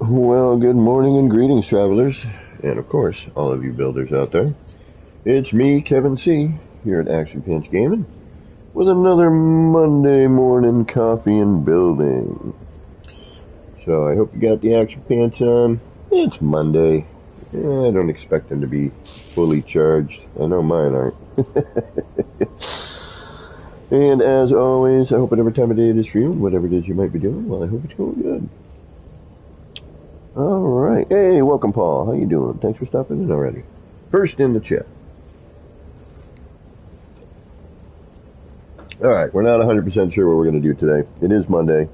Well, good morning and greetings, travelers, and of course, all of you builders out there. It's me, Kevin C., here at Action Pants Gaming, with another Monday morning coffee and building. So I hope you got the action pants on. It's Monday. I don't expect them to be fully charged. I know mine aren't. And as always, I hope whatever time of day it is for you, whatever it is you might be doing, well, I hope it's going good. All right. Hey, welcome, Paul. How you doing? Thanks for stopping in already. First in the chat. All right. We're not 100% sure what we're going to do today. It is Monday.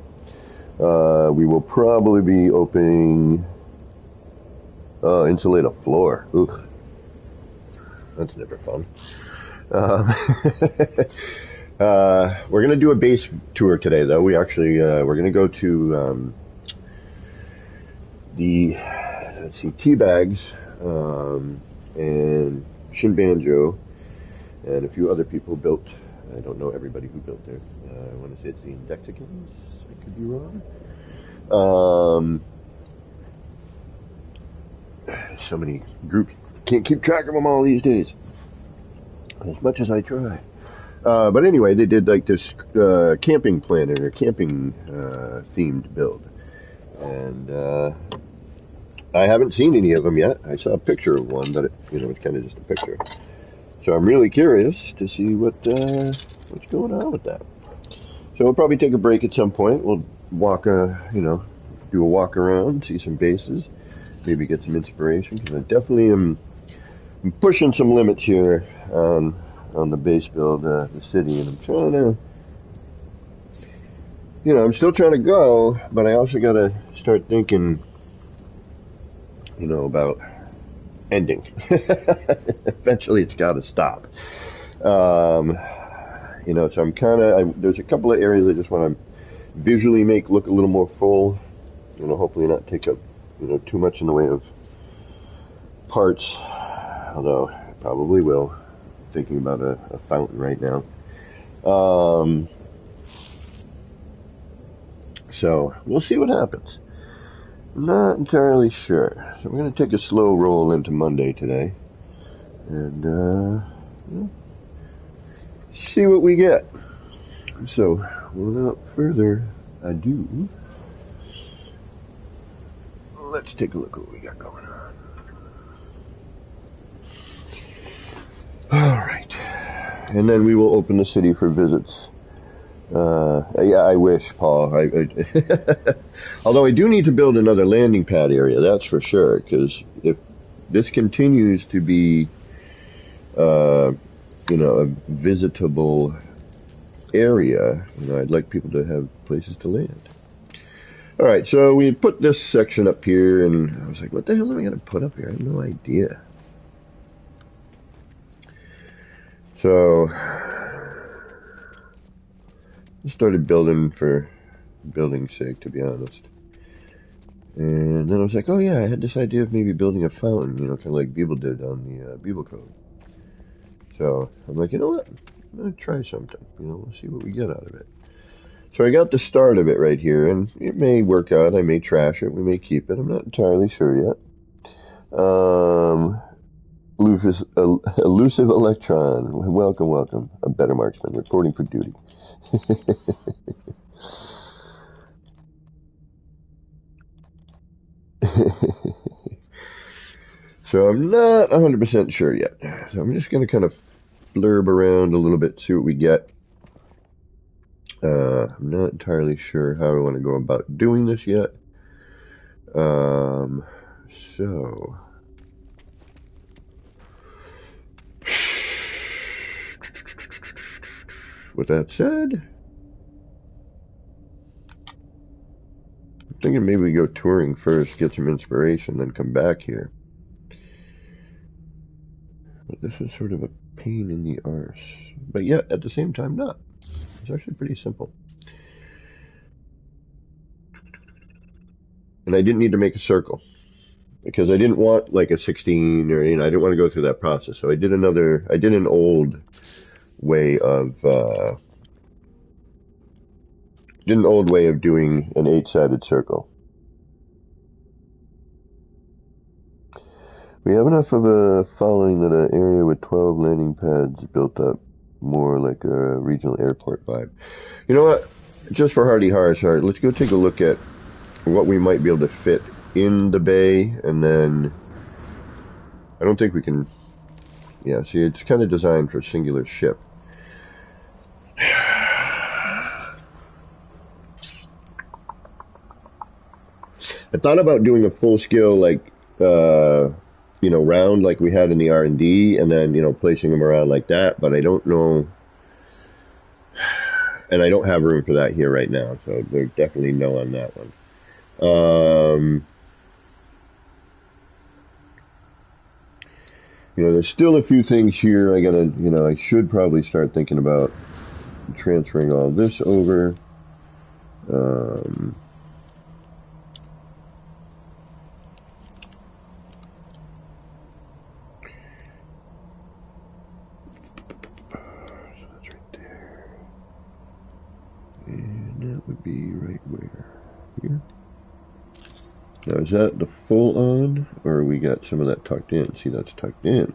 We will probably be opening insulate a floor. Ooh, that's never fun. We're going to do a base tour today, though. We actually we're going to go to the tea bags and Shin Banjo and a few other people built. I don't know everybody who built there. I want to say it's the Indexicans. I could be wrong. So many groups. Can't keep track of them all these days. As much as I try. But anyway, they did like this camping planner, camping themed build. And I haven't seen any of them yet. I saw a picture of one, but it's kind of just a picture. So I'm really curious to see what's going on with that. So we'll probably take a break at some point. We'll walk, do a walk around, see some bases, maybe get some inspiration, because I definitely am pushing some limits here on the base build, the city, and I'm trying to, I'm still trying to go, but I also got to start thinking, about ending. Eventually it's got to stop. So I'm there's a couple of areas I just want to visually make look a little more full, hopefully not take up, too much in the way of parts, although I probably will. Thinking about a fountain right now. So we'll see what happens. I'm not entirely sure. So we're going to take a slow roll into Monday today. And see what we get. So without further ado, let's take a look at what we got going on. All right. And then we will open the city for visits. I wish, Paul. Although I do need to build another landing pad area, that's for sure. Because if this continues to be, a visitable area, I'd like people to have places to land. All right, so we put this section up here, and I was like, what the hell am I going to put up here? I have no idea. So I started building for building's sake, to be honest. And then I was like, oh yeah, I had this idea of maybe building a fountain, kind of like Beeble did on the Beeble Code. So I'm like, you know what? I'm going to try something. We'll see what we get out of it. So I got the start of it right here, and it may work out. I may trash it. We may keep it. I'm not entirely sure yet. Elusive Electron. Welcome. A better marksman reporting for duty. So I'm not 100% sure yet. So I'm just going to kind of blurb around a little bit, see what we get. I'm not entirely sure how I want to go about doing this yet. So with that said, I'm thinking maybe we go touring first, get some inspiration, then come back here. But this is sort of a pain in the arse. But yet, at the same time, not. It's actually pretty simple. And I didn't need to make a circle, because I didn't want like a 16 or, I didn't want to go through that process. So I did an old way of doing an 8-sided circle. We have enough of a following that an area with 12 landing pads built up more like a regional airport vibe. You know what? Just for Hardy Harsart, let's go take a look at what we might be able to fit in the bay, and then I don't think we can. Yeah, see, it's kind of designed for a singular ship. I thought about doing a full-scale, like, round like we had in the R&D, and then, placing them around like that, but I don't know, and I don't have room for that here right now, so there's definitely no on that one. There's still a few things here I gotta, I should probably start thinking about transferring all this over. Would be right where? Here? Now is that the full on, or we got some of that tucked in? See, that's tucked in.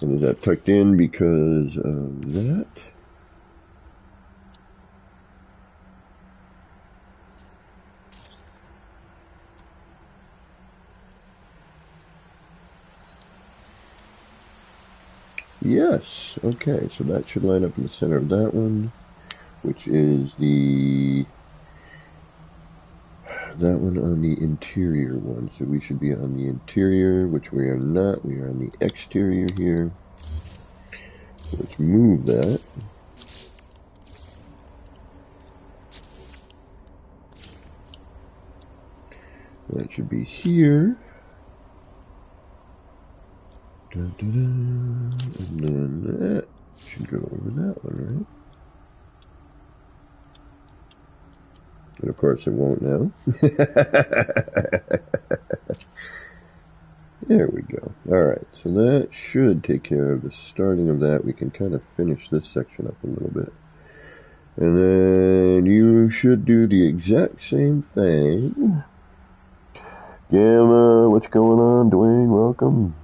And is that tucked in because of that? Yes, okay, so that should line up in the center of that one, which is that one on the interior one. So we should be on the interior, which we are not. We are on the exterior here. So let's move that. That should be here. Dun, dun, dun. And then that should go over that one, right? And of course it won't now. There we go. Alright, so that should take care of the starting of that. We can kind of finish this section up a little bit. And then you should do the exact same thing. Gamma, what's going on? Dwayne, welcome.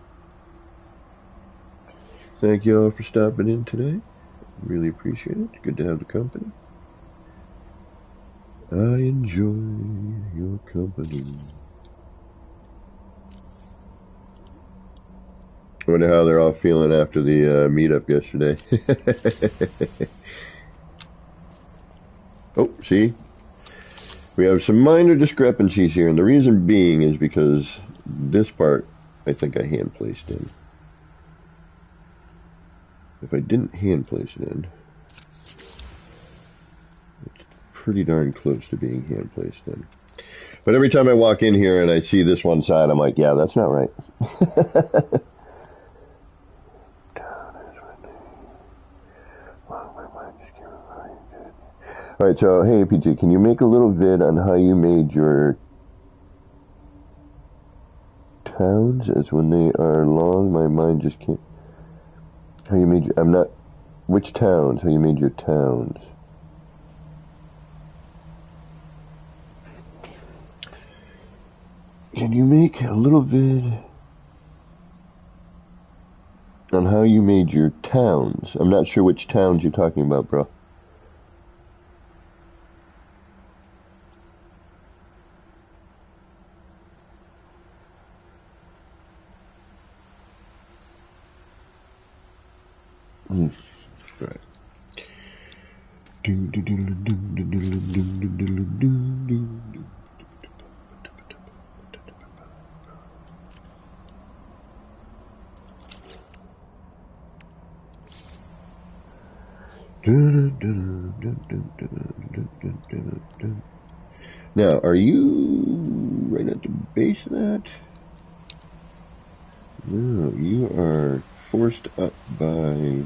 Thank you all for stopping in today. Really appreciate it. Good to have the company. I enjoy your company. I wonder how they're all feeling after the meetup yesterday. Oh, see? We have some minor discrepancies here, and the reason being is because this part I think I hand placed in. If I didn't hand place it in, it's pretty darn close to being hand placed in. But every time I walk in here and I see this one side, I'm like, yeah, that's not right. Alright, so, hey, PG, can you make a little vid on how you made your towns, as when they are long, my mind just can't... How you made your... I'm not... Which towns? How you made your towns? Can you make a little vid on how you made your towns? I'm not sure which towns you're talking about, bro. Right. Now, are you right at the base of that? No, you are forced up by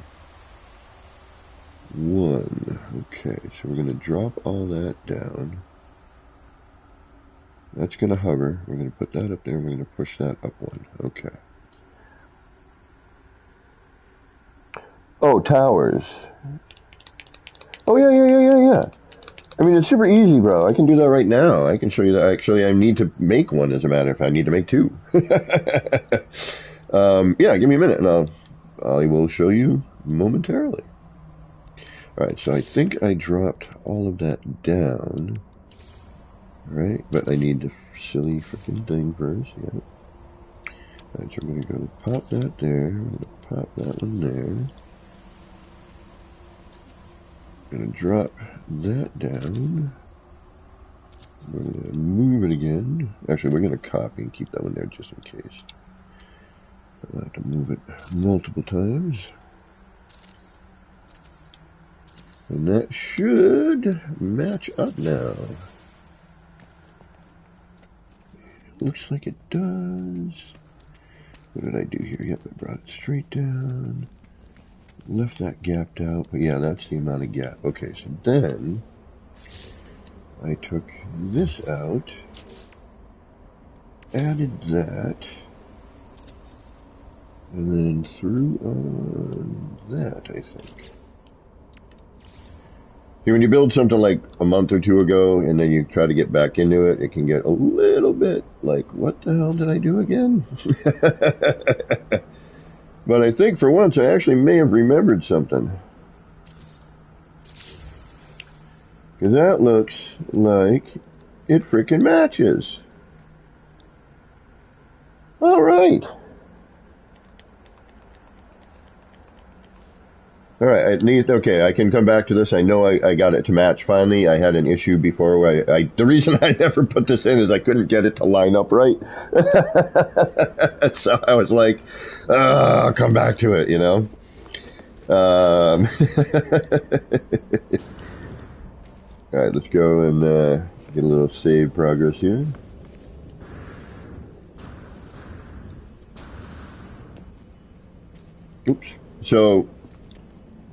1. Okay, so we're going to drop all that down. That's going to hover. We're going to put that up there. We're going to push that up 1. Okay. Oh, towers. Oh, yeah. I mean, it's super easy, bro. I can do that right now. I can show you that. Actually, I need to make one, as a matter of fact. I need to make two. Yeah, give me a minute, and I will show you momentarily. All right, so I think I dropped all of that down. Right, but I need the silly freaking thing first. Yeah. All right, so we're gonna go pop that there. We're gonna pop that one there. Gonna drop that down. We're gonna move it again. Actually, we're gonna copy and keep that one there just in case. I'll have to move it multiple times. And that should match up now. Looks like it does. What did I do here? Yep, I brought it straight down. Left that gapped out, but yeah, that's the amount of gap. Okay, so then I took this out, added that, and then threw on that, I think. See, when you build something like a month or two ago, and then you try to get back into it, it can get a little bit like, what the hell did I do again? But I think for once I actually may have remembered something. Because that looks like it freaking matches. All right. All right, okay, I can come back to this. I know I got it to match finally. I had an issue before where the reason I never put this in is I couldn't get it to line up right. So I was like, I'll come back to it, you know. All right, let's go and get a little save progress here. Oops. So,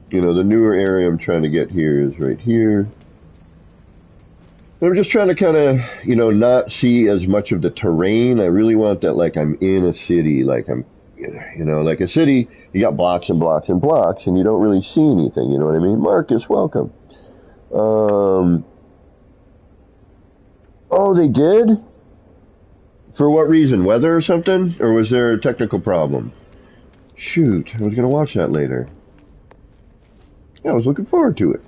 you know, the newer area I'm trying to get here is right here. I'm just trying to kind of, you know, not see as much of the terrain. I really want that like I'm in a city, like I'm, you know, like a city, you got blocks and blocks and blocks, and you don't really see anything, you know what I mean? Marcus, welcome. Oh, they did? For what reason? Weather or something? Or was there a technical problem? Shoot, I was going to watch that later. Yeah, I was looking forward to it.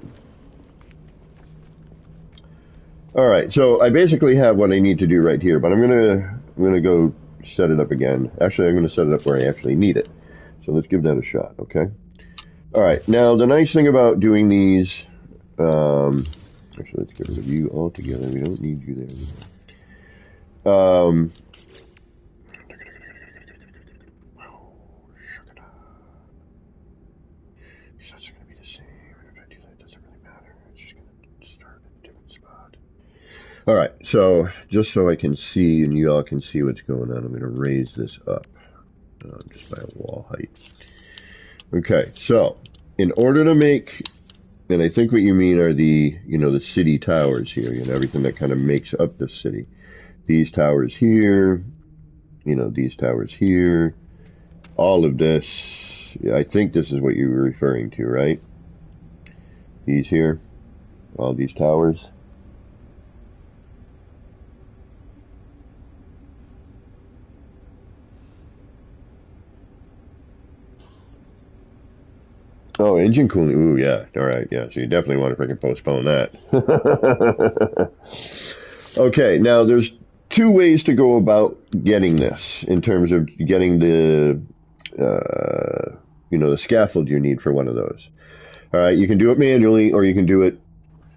All right, so I basically have what I need to do right here, but I'm gonna go set it up again. Actually, I'm gonna set it up where I actually need it. So let's give that a shot, okay? All right, now the nice thing about doing these, actually let's get rid of you altogether. We don't need you there anymore. All right, so just so I can see and you all can see what's going on, I'm going to raise this up just by a wall height. Okay, so in order to make, and I think what you mean are the, you know, the city towers here, you know, everything that kind of makes up the city. These towers here, you know, these towers here, all of this, I think this is what you were referring to, right? These here, all these towers. Oh, engine cooling. Ooh, yeah. All right. Yeah. So you definitely want to freaking postpone that. Okay. Now there's two ways to go about getting this in terms of getting the, you know, the scaffold you need for one of those. All right. You can do it manually or you can do it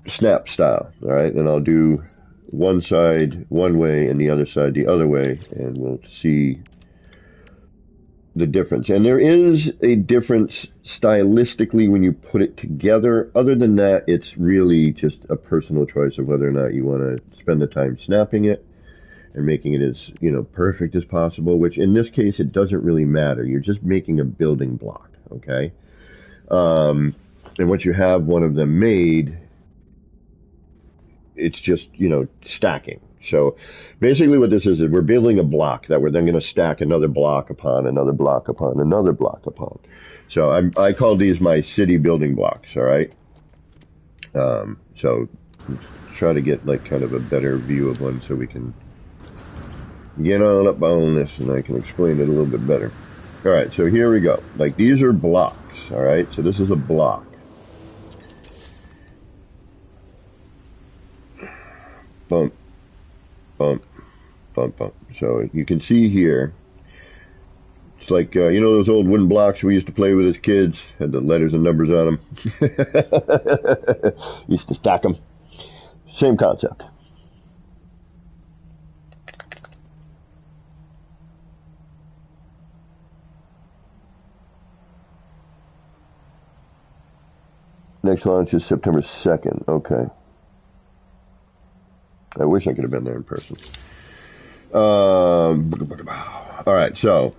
snap style. All right. And I'll do one side one way and the other side the other way, and we'll see the difference. And there is a difference stylistically when you put it together. Other than that, it's really just a personal choice of whether or not you want to spend the time snapping it and making it as, you know, perfect as possible, which in this case, it doesn't really matter. You're just making a building block, okay? And once you have one of them made, it's just, you know, stacking. So basically what this is we're building a block that we're then going to stack another block upon another block upon another block upon. So I call these my city building blocks, all right? So try to get like kind of a better view of one so we can get on up on this and I can explain it a little bit better. All right, so here we go. Like these are blocks, all right? So this is a block. Bump, bump, bump, bump. So you can see here, it's like, you know those old wooden blocks we used to play with as kids? Had the letters and numbers on them. Used to stack them. Same concept. Next launch is September 2nd. Okay. I wish I could have been there in person. All right, so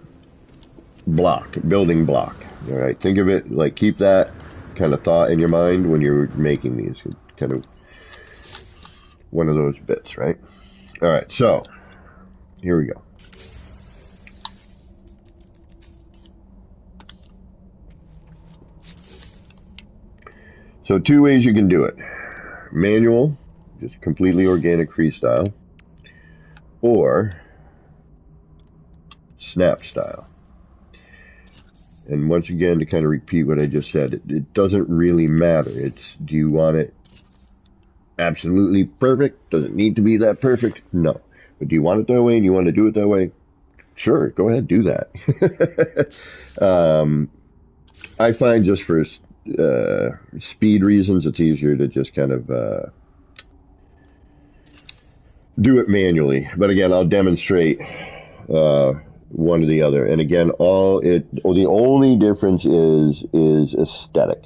block, building block. All right, think of it like keep that kind of thought in your mind when you're making these. Kind of one of those bits, right? All right, so here we go. So two ways you can do it. Manual, just completely organic freestyle, or snap style. And once again, to kind of repeat what I just said, it doesn't really matter. It's, do you want it absolutely perfect? Does it need to be that perfect? No. But do you want it that way and you want to do it that way? Sure, go ahead, do that. I find just for speed reasons, it's easier to just kind of do it manually. But again, I'll demonstrate one or the other. And again, the only difference is aesthetic.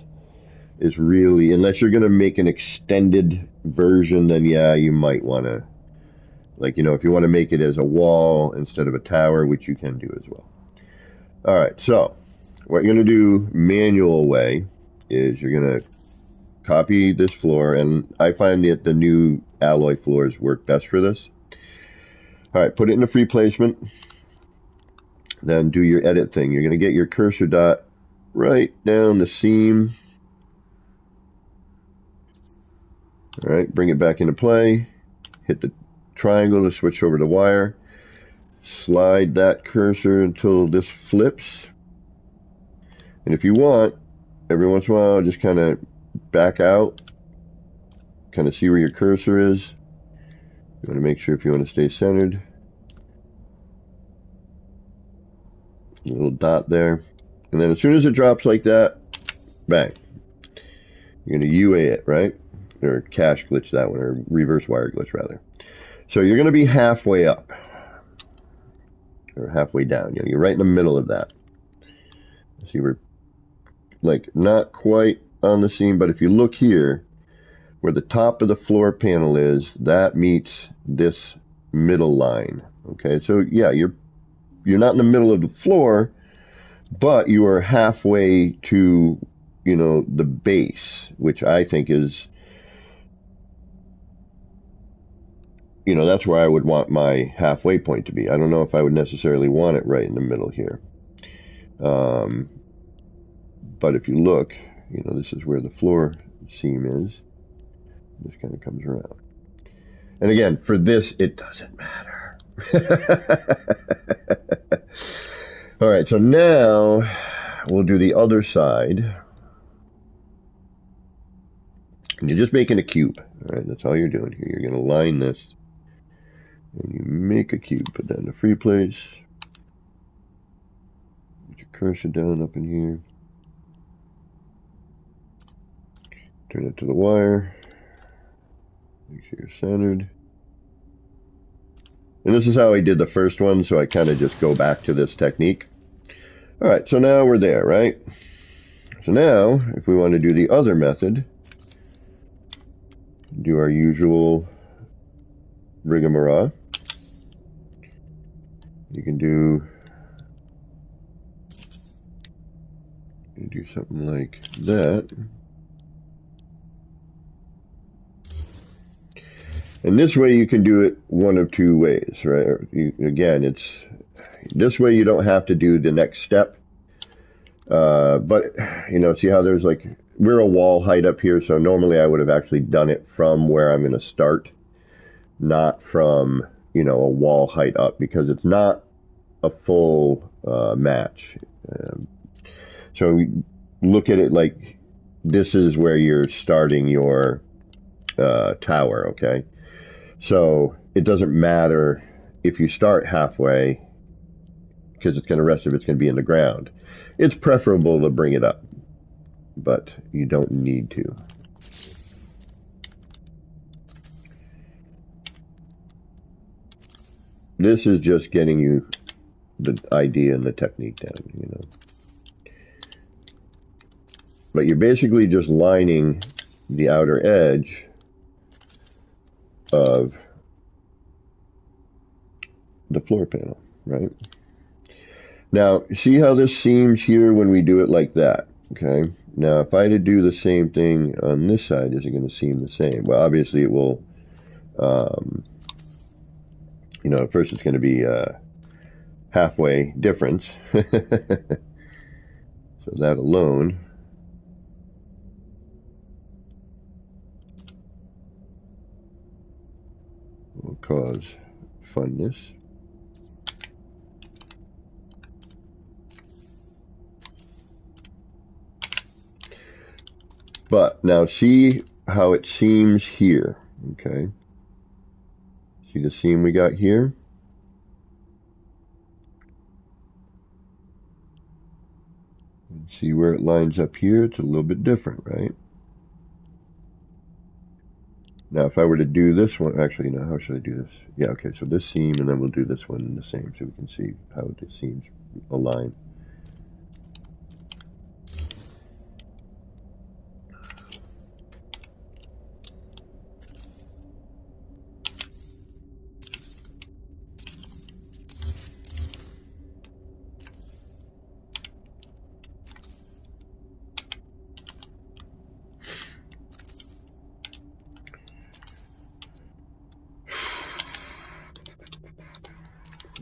Is really, unless you're going to make an extended version, then yeah, you might want to, like, you know, if you want to make it as a wall instead of a tower, which you can do as well. All right, so what you're going to do manual way is you're going to copy this floor, and I find that the new alloy floors work best for this. All right, put it in a free placement, then do your edit thing. You're going to get your cursor dot right down the seam. All right, bring it back into play, hit the triangle to switch over to wire, slide that cursor until this flips, and if you want, every once in a while, just kind of back out, kind of see where your cursor is. You want to make sure if you want to stay centered. A little dot there, and then as soon as it drops like that, bang, you're going to UA it, right? Or cache glitch that one, or reverse wire glitch rather. So you're going to be halfway up, or halfway down. You know, you're right in the middle of that. See, we're like not quite on the seam, but if you look here, where the top of the floor panel is, that meets this middle line. Okay, so yeah, you're not in the middle of the floor, but you are halfway to, you know, the base, which I think is, you know, that's where I would want my halfway point to be. I don't know if I would necessarily want it right in the middle here. But if you look, you know, this is where the floor seam is. This kind of comes around. And again, for this, it doesn't matter. All right, so now we'll do the other side. And you're just making a cube. All right, that's all you're doing here. You're going to line this. And you make a cube, put that in a free place. Put your cursor down up in here. Turn it to the wire. Make sure you're centered. And this is how I did the first one, so I kind of just go back to this technique. All right, so now we're there, right? So now, if we want to do the other method, do our usual rigmarole. You can do something like that. And this way you can do it one of two ways, right? Again, it's this way you don't have to do the next step. But, you know, see how there's like, we're a wall height up here, so normally I would have actually done it from where I'm going to start, not from, you know, a wall height up, because it's not a full match. So look at it like this is where you're starting your tower, okay? So it doesn't matter if you start halfway, because it's going to, rest of it's going to be in the ground. It's preferable to bring it up, but you don't need to. This is just getting you the idea and the technique down, you know. But you're basically just lining the outer edge of the floor panel, right? Now, see how this seams here when we do it like that, okay? Now, if I had to do the same thing on this side, is it going to seem the same? Well, obviously it will, you know, at first it's going to be halfway difference. So that alone will cause funness. But now see how it seams here, okay? See the seam we got here? And see where it lines up here? It's a little bit different, right? Now, if I were to do this one, actually, no, how should I do this? Yeah, okay, so this seam, and then we'll do this one the same, so we can see how the seams align.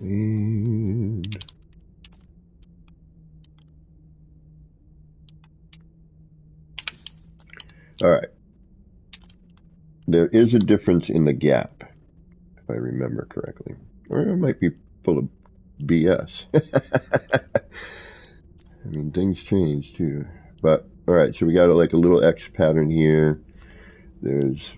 And all right. There is a difference in the gap, if I remember correctly. Or it might be full of BS. I mean, things change too. But, all right, so we got like a little X pattern here. There's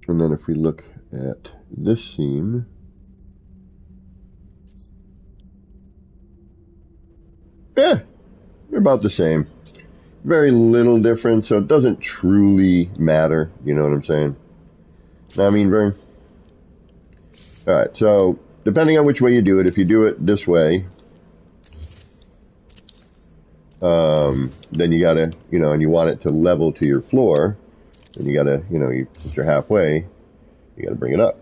and then if we look at this seam, yeah, they're about the same. Very little difference, so it doesn't truly matter. You know what I'm saying? I mean, Vern? All right, so depending on which way you do it, if you do it this way, then you gotta, you know, and you want it to level to your floor, then you gotta, you know, if you're halfway, you gotta bring it up.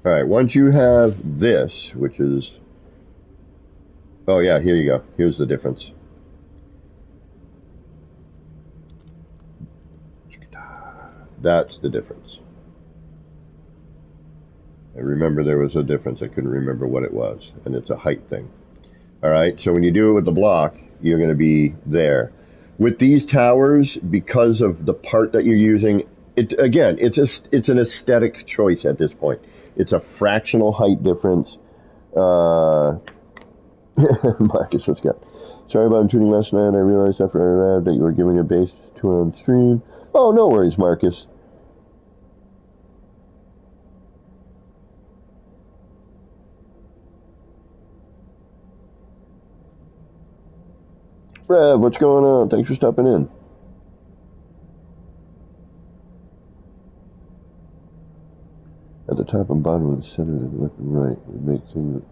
All right, once you have this, which is, oh yeah, here you go. Here's the difference. That's the difference. I remember there was a difference. I couldn't remember what it was, and it's a height thing. All right, so when you do it with the block, you're going to be there. With these towers, because of the part that you're using, again, it's an aesthetic choice at this point. It's a fractional height difference. Marcus, what's good? Sorry about tuning last night. I realized after I arrived that you were giving a base tour on stream. Oh, no worries, Marcus. Rev, what's going on? Thanks for stopping in. At the top and bottom of the center, the left and right.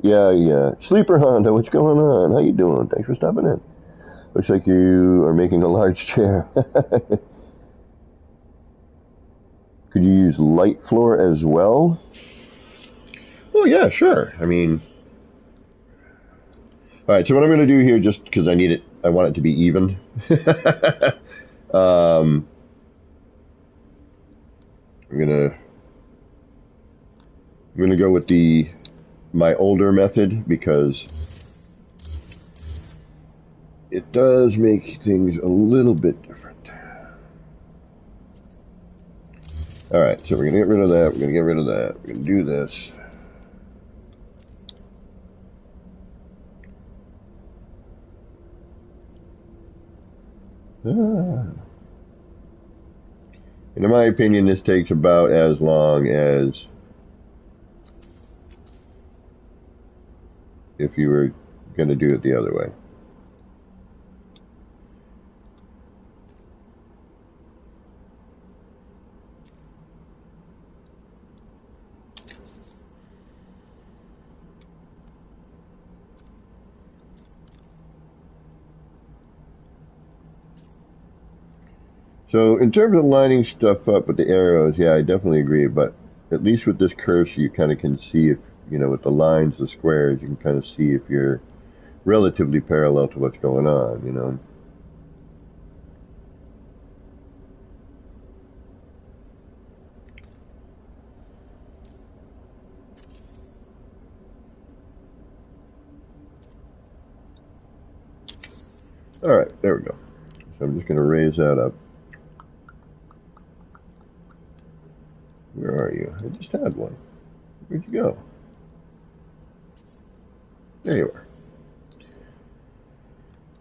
Yeah. Sleeper Honda, what's going on? How you doing? Thanks for stopping in. Looks like you are making a large chair. Could you use light floor as well? Oh yeah, sure. I mean, All right, so what I'm going to do here, just because I need it, I want it to be even. I'm gonna go with my older method because it does make things a little bit different. All right, so we're gonna get rid of that. We're gonna get rid of that. We're gonna do this. And in my opinion, this takes about as long as if you were going to do it the other way. So in terms of lining stuff up with the arrows, yeah, I definitely agree. But at least with this cursor, you kind of can see if, with the lines, the squares, you can kind of see if you're relatively parallel to what's going on, All right, there we go. So I'm just going to raise that up. Where are you? I just had one. Where'd you go? There you are.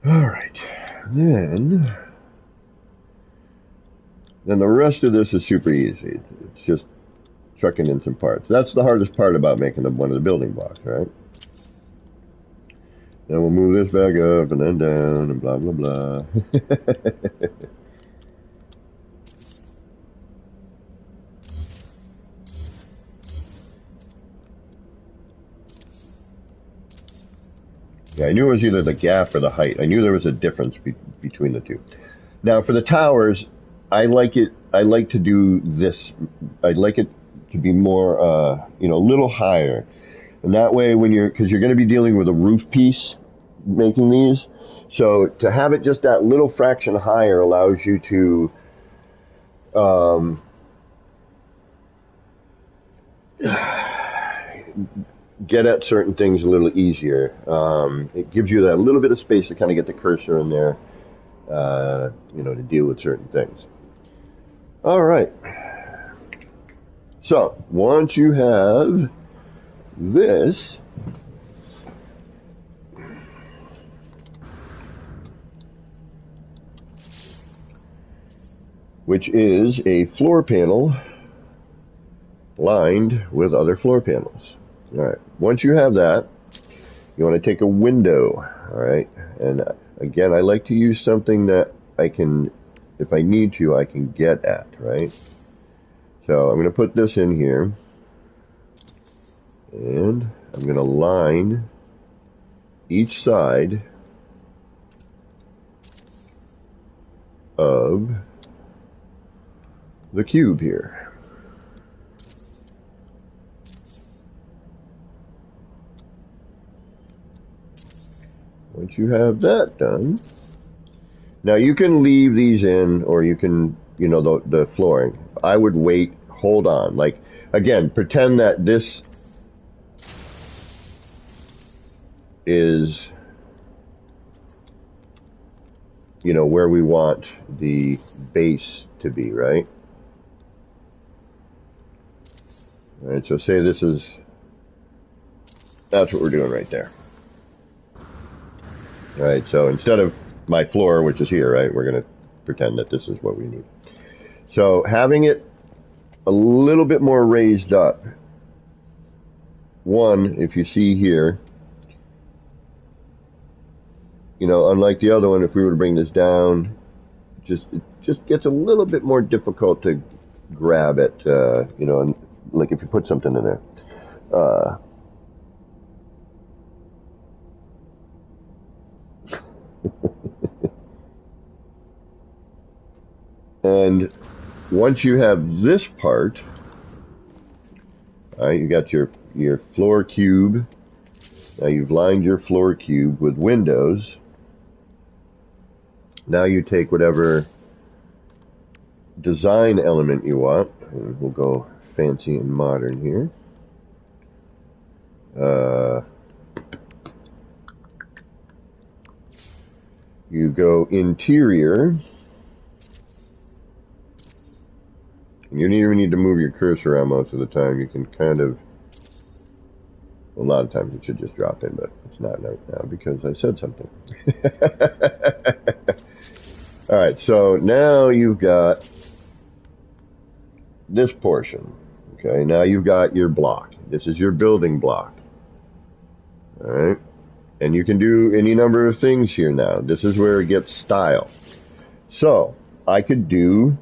All right. Then the rest of this is super easy. It's just chucking in some parts. That's the hardest part about making one of the building blocks, right? Then we'll move this back up and then down and blah, blah, blah. Yeah, I knew it was either the gap or the height. I knew there was a difference between the two. Now, for the towers, I like to do this. I'd like it to be more, a little higher. And that way, because you're going to be dealing with a roof piece making these. So to have it just that little fraction higher allows you to get at certain things a little easier. It gives you that little bit of space to kind of get the cursor in there, to deal with certain things. All right. So once you have this, which is a floor panel lined with other floor panels. All right. Once you have that, you want to take a window. All right. And again, I like to use something that I can, if I need to, I can get at, right? So I'm going to put this in here. And I'm going to line each side of the cube here. Once you have that done, now you can leave these in, or you can, the flooring. I would wait, hold on. Like, again, pretend that this is, where we want the base to be, right? All right, so say that's what we're doing right there. All right, so instead of my floor, which is here, right, we're going to pretend that this is what we need. So having it a little bit more raised up. One, if you see here, unlike the other one, if we were to bring this down, it just gets a little bit more difficult to grab it, and like if you put something in there. And once you have this part, all right, you got your floor cube, Now you've lined your floor cube with windows. Now you take whatever design element you want. We'll go fancy and modern here. You go interior. You don't even need to move your cursor around most of the time. You can kind of, well, a lot of times it should just drop in, but it's not right now because I said something. All right, so now you've got this portion. Okay, now you've got your block. This is your building block. All right, and you can do any number of things here now. This is where it gets style. So I could do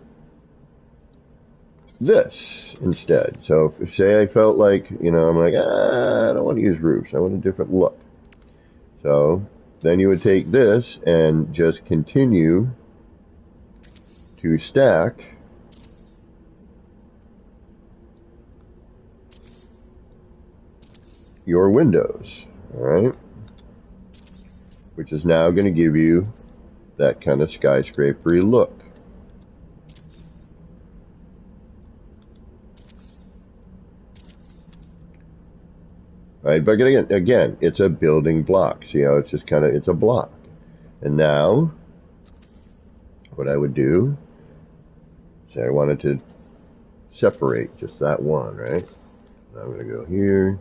this instead. So if, say I felt like, I'm like, I don't want to use roofs. I want a different look. So then you would take this and just continue to stack your windows, all right? Which is now going to give you that kind of skyscraper-y look. Right, but again, it's a building block. See how it's just kind of, it's a block. And now, what I would do, say I wanted to separate just that one, right? Now I'm going to go here.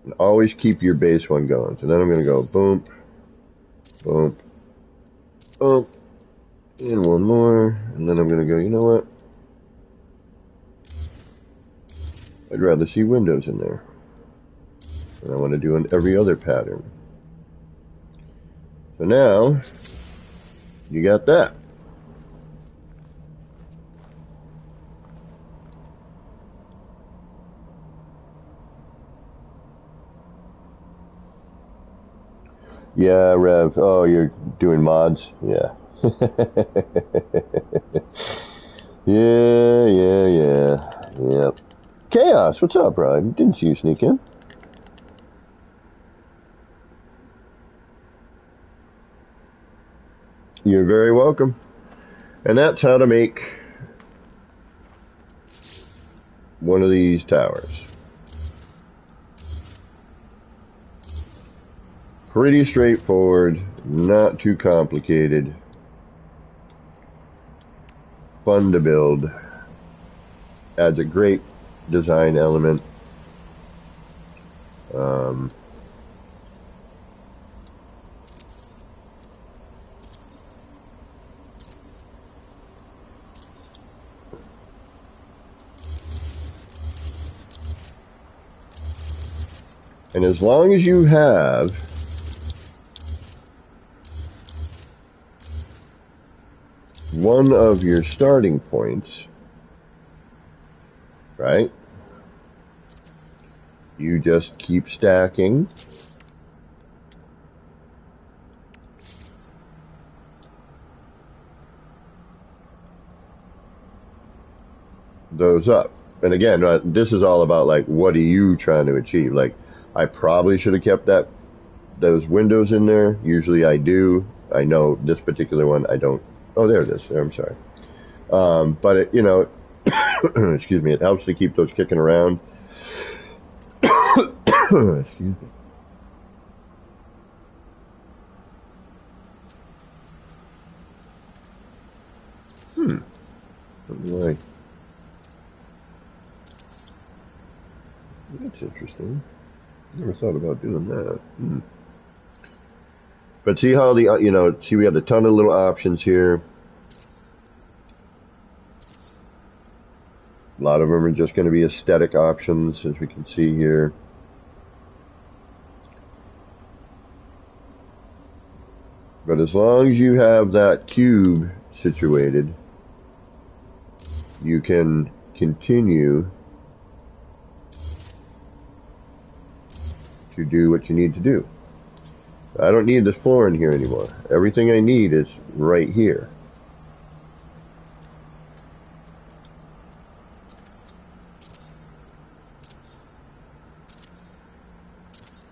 And always keep your base one going. So then I'm going to go boom, boom, boom, and one more. And then I'm going to go, you know what? I'd rather see windows in there. And I want to do in every other pattern. So now, you got that. Yeah, Rev. Oh, you're doing mods? Yeah. Yeah. Yep. Chaos, what's up, bro? I didn't see you sneak in. You're very welcome. And that's how to make one of these towers. Pretty straightforward, not too complicated, fun to build, adds a great design element. And as long as you have one of your starting points, right? You just keep stacking those up. And again, this is all about like, what are you trying to achieve? Like, I probably should have kept those windows in there. Usually I do. I know this particular one I don't. Oh, there it is. I'm sorry. But it, excuse me, it helps to keep those kicking around. Excuse me. Right. That's interesting. Never thought about doing that. But see how see we have a ton of little options here. A lot of them are just going to be aesthetic options, as we can see here. But as long as you have that cube situated, you can continue to do what you need to do. I don't need this floor in here anymore. Everything I need is right here.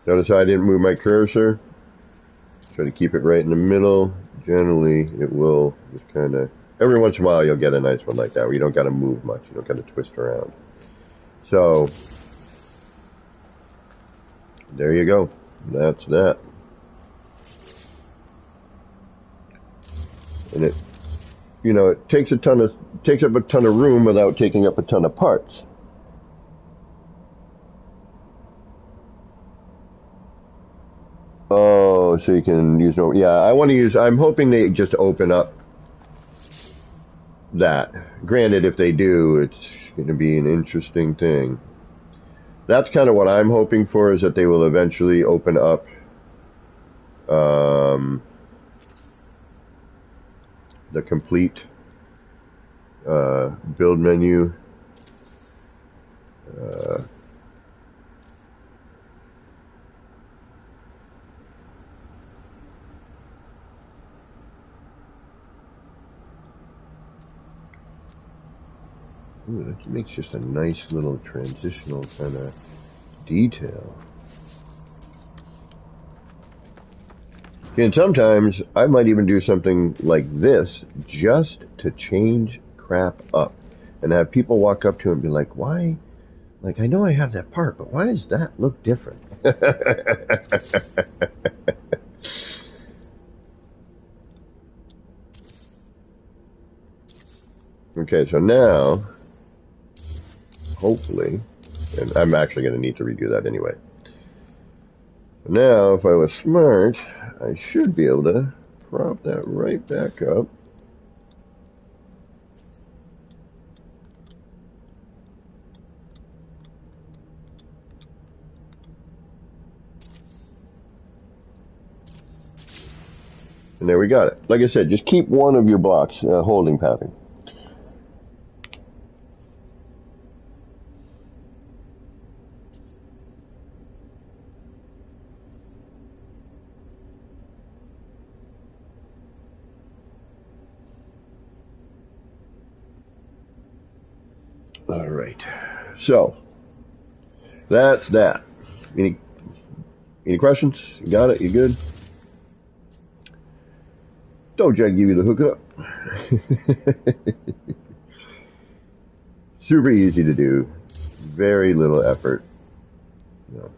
Notice I didn't move my cursor. Try to keep it right in the middle. Generally, it will just kind of, every once in a while you'll get a nice one like that where you don't got to move much. You don't got to twist around. So, there you go. That's that. And it, you know, it takes up a ton of room without taking up a ton of parts. Oh, so you can use no, yeah, I'm hoping they just open up that. Granted, if they do, it's going to be an interesting thing. That's kind of what I'm hoping for, is that they will eventually open up the complete build menu. Ooh, that makes just a nice little transitional kind of detail. And sometimes I might even do something like this just to change crap up and have people walk up to it and be like, why? Like, I know I have that part, but why does that look different? Okay, so now, hopefully, and I'm actually going to need to redo that anyway. Now, if I was smart, I should be able to prop that right back up. And there we got it. Like I said, just keep one of your blocks holding pattern. All right. So that's that. Any questions? You got it? You good? Don't try to give you the hookup. Super easy to do. Very little effort. You know,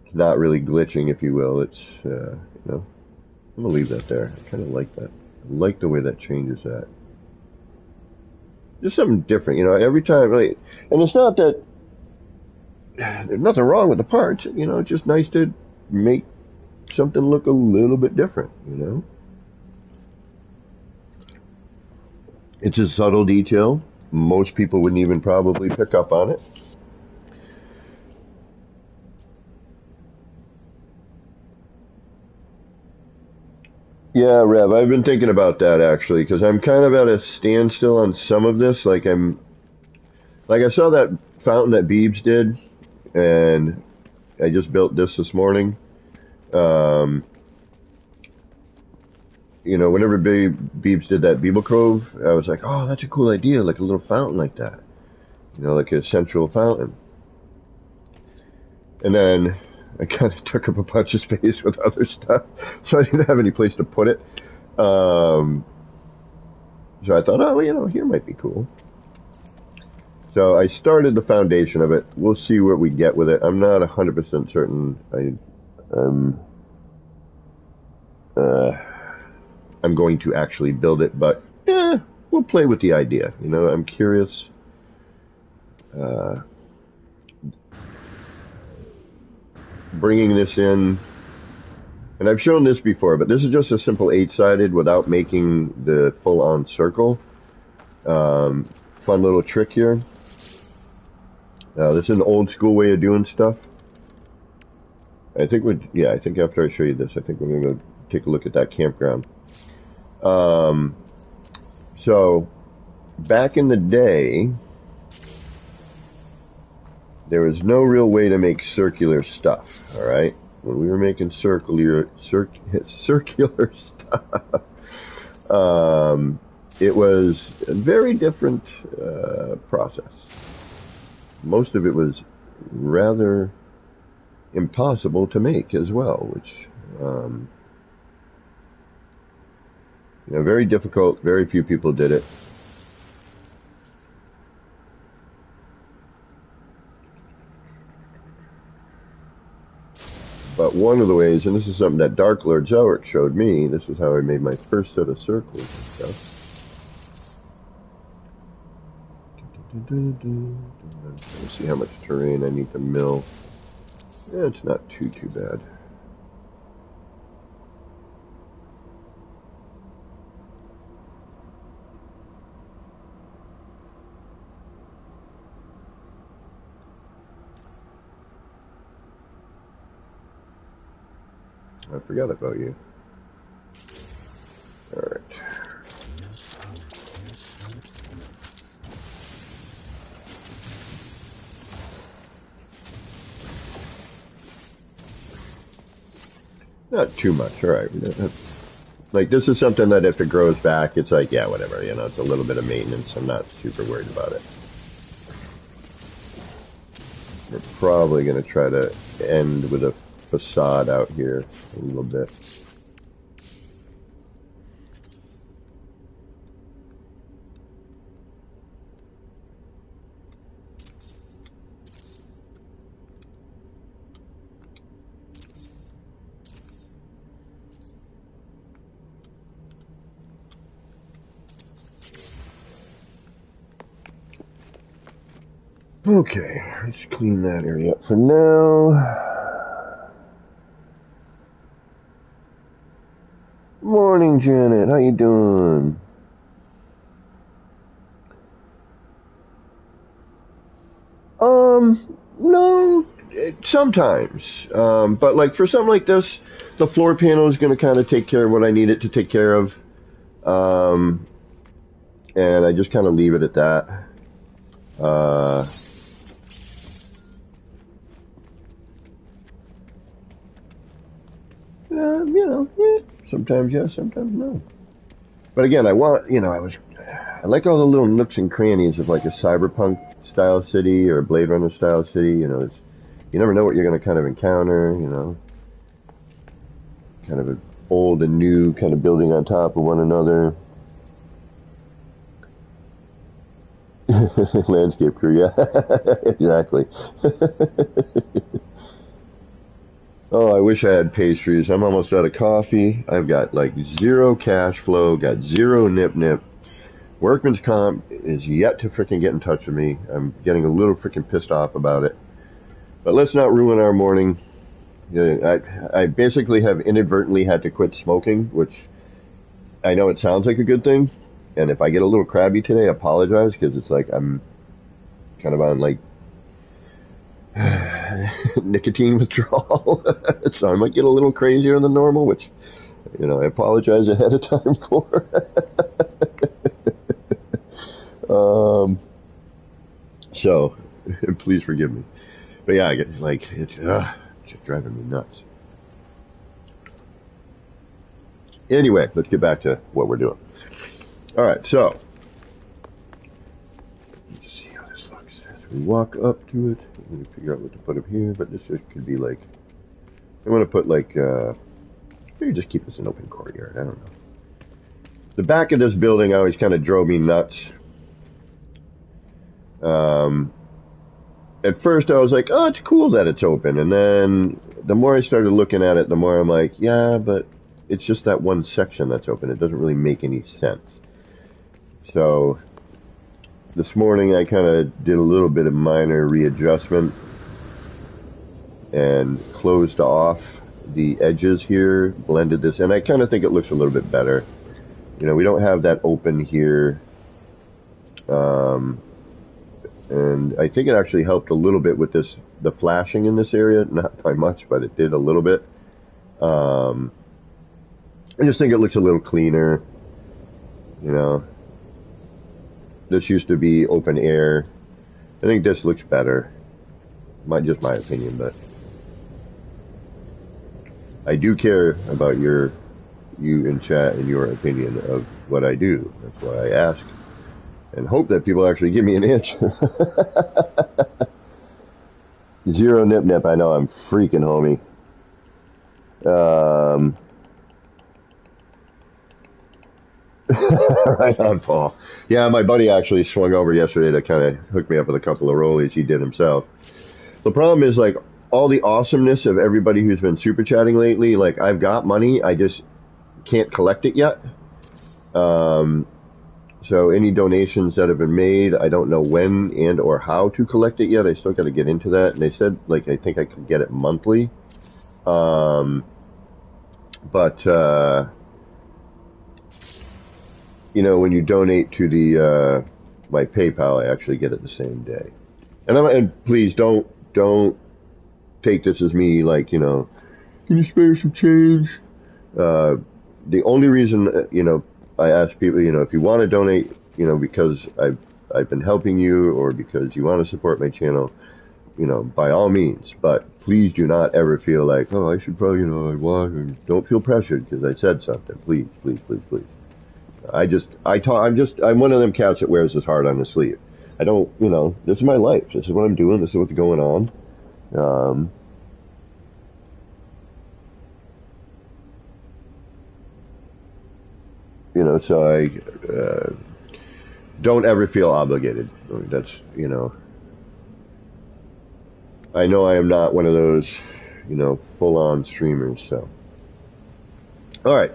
it's not really glitching, if you will. It's, you know, I'm going to leave that there. I kind of like that. I like the way that changes that. Just something different, you know, every time. Like, and it's not that there's nothing wrong with the parts, you know, it's just nice to make something look a little bit different, you know. It's a subtle detail. Most people wouldn't even probably pick up on it. Yeah, Rev, I've been thinking about that actually, because I'm kind of at a standstill on some of this. Like I saw that fountain that Beebs did, and I just built this morning. You know, whenever Beebs did that Beeble Cove, I was like, oh, that's a cool idea, like a little fountain like that. You know, like a central fountain. And then I kind of took up a bunch of space with other stuff, so I didn't have any place to put it. So I thought, oh, you know, here might be cool. So I started the foundation of it. We'll see what we get with it. I'm not 100% certain. I'm going to actually build it, but we'll play with the idea. You know, I'm curious. Bringing this in, and I've shown this before, but this is just a simple 8-sided without making the full-on circle. Fun little trick here. This is an old school way of doing stuff. I think I think after I show you this, I think we're going to go take a look at that campground. So back in the day, there was no real way to make circular stuff, all right? When we were making circular stuff, it was a very different process. Most of it was rather impossible to make as well, which, very difficult. Very few people did it. But one of the ways, and this is something that Dark Lord Zelric showed me, this is how I made my first set of circles and stuff. Let's see how much terrain I need to mill. Yeah, it's not too bad. I forgot about you. All right. Not too much. All right. Like, this is something that if it grows back, it's like, yeah, whatever. It's a little bit of maintenance. I'm not super worried about it. We're probably going to try to end with a facade out here a little bit. Okay, let's clean that area up for now. Morning, Janet. How you doing? No, sometimes. But like for something like this, the floor panel is going to kind of take care of what I need it to take care of. And I just kind of leave it at that. Sometimes yes, sometimes no. But again, I want, I like all the little nooks and crannies of like a cyberpunk style city or a Blade Runner style city. You never know what you're going to kind of encounter. Kind of an old and new kind of building on top of one another. Landscape crew, yeah, exactly. Oh, I wish I had pastries. I'm almost out of coffee. I've got like zero cash flow, got zero nip. Workman's Comp is yet to freaking get in touch with me. I'm getting a little freaking pissed off about it. But let's not ruin our morning. I basically have inadvertently had to quit smoking, which I know it sounds like a good thing. And if I get a little crabby today, I apologize, because it's like I'm kind of on like nicotine withdrawal. So I might get a little crazier than normal, which, I apologize ahead of time for. So please forgive me. But yeah, I get like, it's just driving me nuts. Anyway, let's get back to what we're doing. All right, so let's see how this looks as we walk up to it. I'm going to figure out what to put up here, but this could be like, I want to put like, maybe just keep this an open courtyard. I don't know. The back of this building always kind of drove me nuts. At first I was like, oh, it's cool that it's open. And then the more I started looking at it, the more I'm like, yeah, but it's just that one section that's open. It doesn't really make any sense. So this morning I kind of did a little bit of minor readjustment and closed off the edges here, blended this, and I kind of think it looks a little bit better. We don't have that open here. And I think it actually helped a little bit with the flashing in this area. Not by much, but it did a little bit. I just think it looks a little cleaner. This used to be open air. I think this looks better. Just my opinion, but I do care about you in chat and your opinion of what I do. That's why I ask and hope that people actually give me an answer. Zero nip nip. I know I'm freaking homie. Right on, Paul. Yeah, my buddy actually swung over yesterday to kind of hook me up with a couple of rollies he did himself. The problem is, like, all the awesomeness of everybody who's been super chatting lately, like, I've got money, I just can't collect it yet. So any donations that have been made, I don't know when and or how to collect it yet. I still got to get into that. And they said, like, I think I could get it monthly. But you know, when you donate to the my PayPal, I actually get it the same day. And please don't take this as me, like, you know, can you spare some change? The only reason, you know, I ask people, you know, if you want to donate, you know, because I've been helping you or because you want to support my channel, you know, by all means. But please do not ever feel like, oh, I should probably, you know, don't feel pressured because I said something. Please, please, please, please. I'm one of them cats that wears his heart on his sleeve. I don't, you know, this is my life. This is what I'm doing. This is what's going on. You know, so I don't ever feel obligated. That's, you know, I know I am not one of those, you know, full-on streamers, so. All right,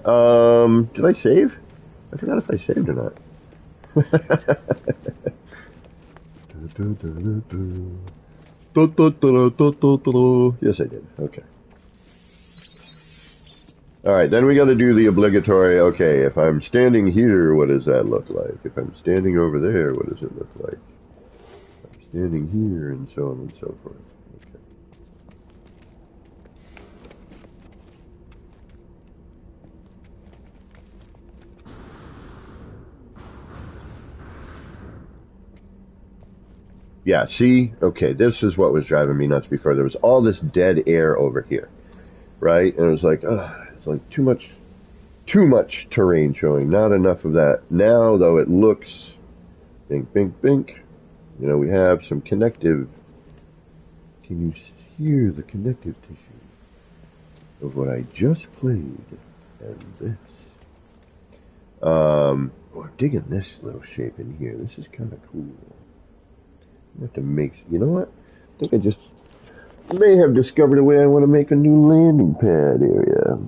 did I save? I forgot if I saved or not. Yes, I did. Okay. All right, then we got to do the obligatory, okay, if I'm standing here, what does that look like? If I'm standing over there, what does it look like? If I'm standing here, and so on and so forth. Okay. Yeah, see? Okay, this is what was driving me nuts before. There was all this dead air over here, right? And it was like, it's like too much terrain showing, not enough of that. Now, though, it looks, bink, bink, bink, you know, we have some connective, can you hear the connective tissue of what I just played and this? I'm digging this little shape in here. This is kind of cool. I have to make, you know what? I think I just may have discovered a way I want to make a new landing pad area.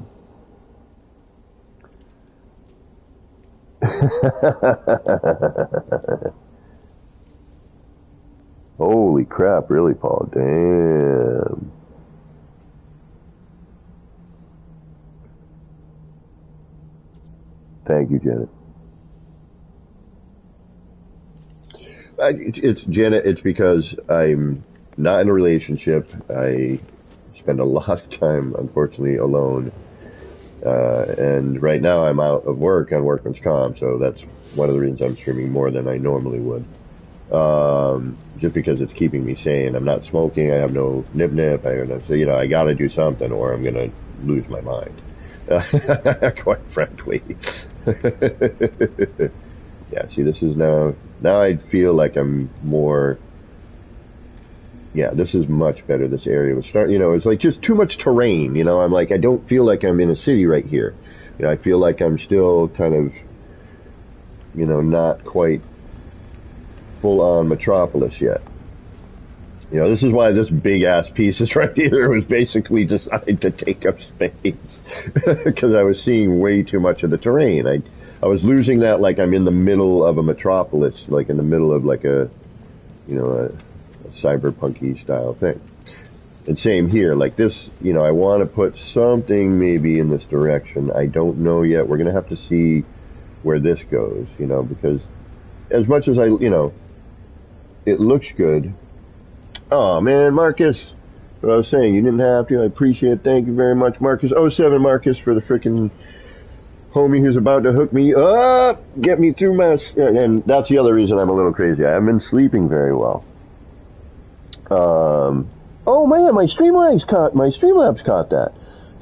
Holy crap, really, Paul? Damn. Thank you, Janet. It's Janet. It's because I'm not in a relationship. I spend a lot of time, unfortunately, alone. And right now I'm out of work on workman's comp, so that's one of the reasons I'm streaming more than I normally would. Just because it's keeping me sane. I'm not smoking. I have no nip. So, you know, I got to do something, or I'm gonna lose my mind. Quite frankly. Yeah. See, this is now I feel like I'm more. Yeah, this is much better. This area was starting, you know, it's like just too much terrain, you know. I'm like, I don't feel like I'm in a city right here. You know, I feel like I'm still kind of, you know, not quite full-on metropolis yet. You know, this is why this big-ass piece is right here was basically designed to take up space. Because I was seeing way too much of the terrain. I was losing that like I'm in the middle of a metropolis, like in the middle of like a, you know, a cyberpunky style thing. And same here, like this, you know, I want to put something maybe in this direction. I don't know yet. We're going to have to see where this goes, you know, because as much as you know, it looks good. Oh man, Marcus, what I was saying, you didn't have to. I appreciate it. Thank you very much, Marcus. 07 Marcus, for the freaking homie who's about to hook me up, get me through my, and that's the other reason I'm a little crazy. I haven't been sleeping very well. Oh man, my Streamlabs caught that.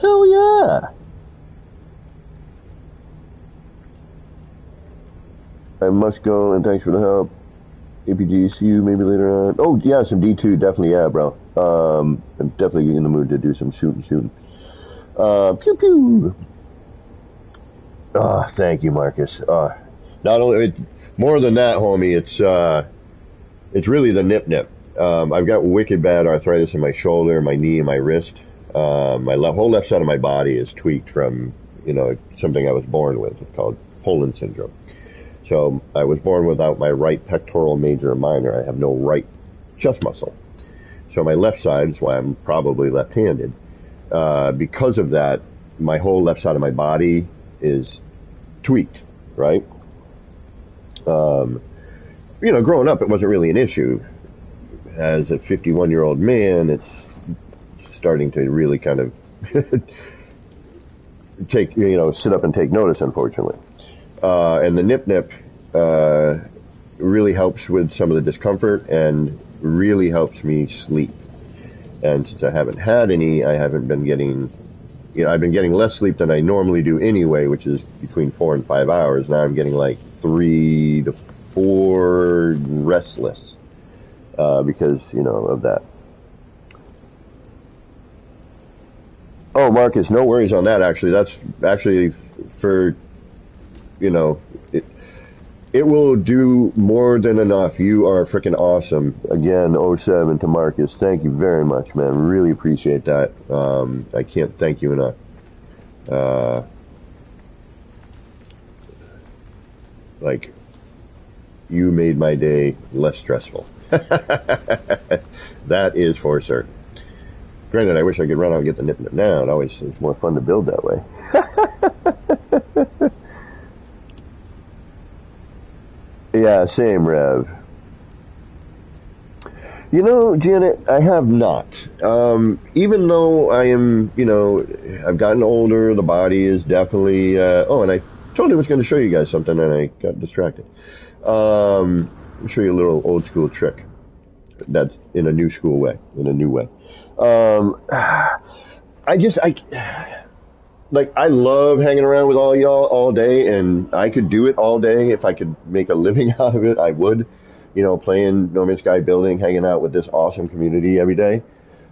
Hell yeah. I must go, and thanks for the help. APG, see you maybe later on. Oh yeah, some D2, definitely, yeah, bro. I'm definitely in the mood to do some shooting. Pew pew. Oh, thank you, Marcus. Not only more than that, homie. It's really the nip. I've got wicked bad arthritis in my shoulder, my knee, and my wrist. My whole left side of my body is tweaked from, something I was born with. It's called Poland syndrome. So I was born without my right pectoral major and minor. I have no right chest muscle. So my left side is why I'm probably left-handed. Because of that, my whole left side of my body is tweaked, right? Growing up, it wasn't really an issue. As a 51-year-old man, it's starting to really kind of sit up and take notice, unfortunately. And the nip really helps with some of the discomfort and really helps me sleep. And since I haven't had any, I haven't been getting, I've been getting less sleep than I normally do anyway, which is between 4 and 5 hours. Now I'm getting like 3 to 4 restless because, of that. Oh, Marcus, no worries on that, actually. That's actually for, it will do more than enough. You are freaking awesome. Again, 07 to Marcus. Thank you very much, man. Really appreciate that. I can't thank you enough. You made my day less stressful. That is for sure. Granted, I wish I could run out and get the nip now. It's more fun to build that way. Yeah, same, Rev. Janet, I have not. Even though I am, I've gotten older, the body is definitely, and I totally was going to show you guys something and I got distracted. I'll show you a little old school trick that's in a new way. I love hanging around with all y'all all day, and I could do it all day. If I could make a living out of it, I would. Playing No Man's Sky building, hanging out with this awesome community every day.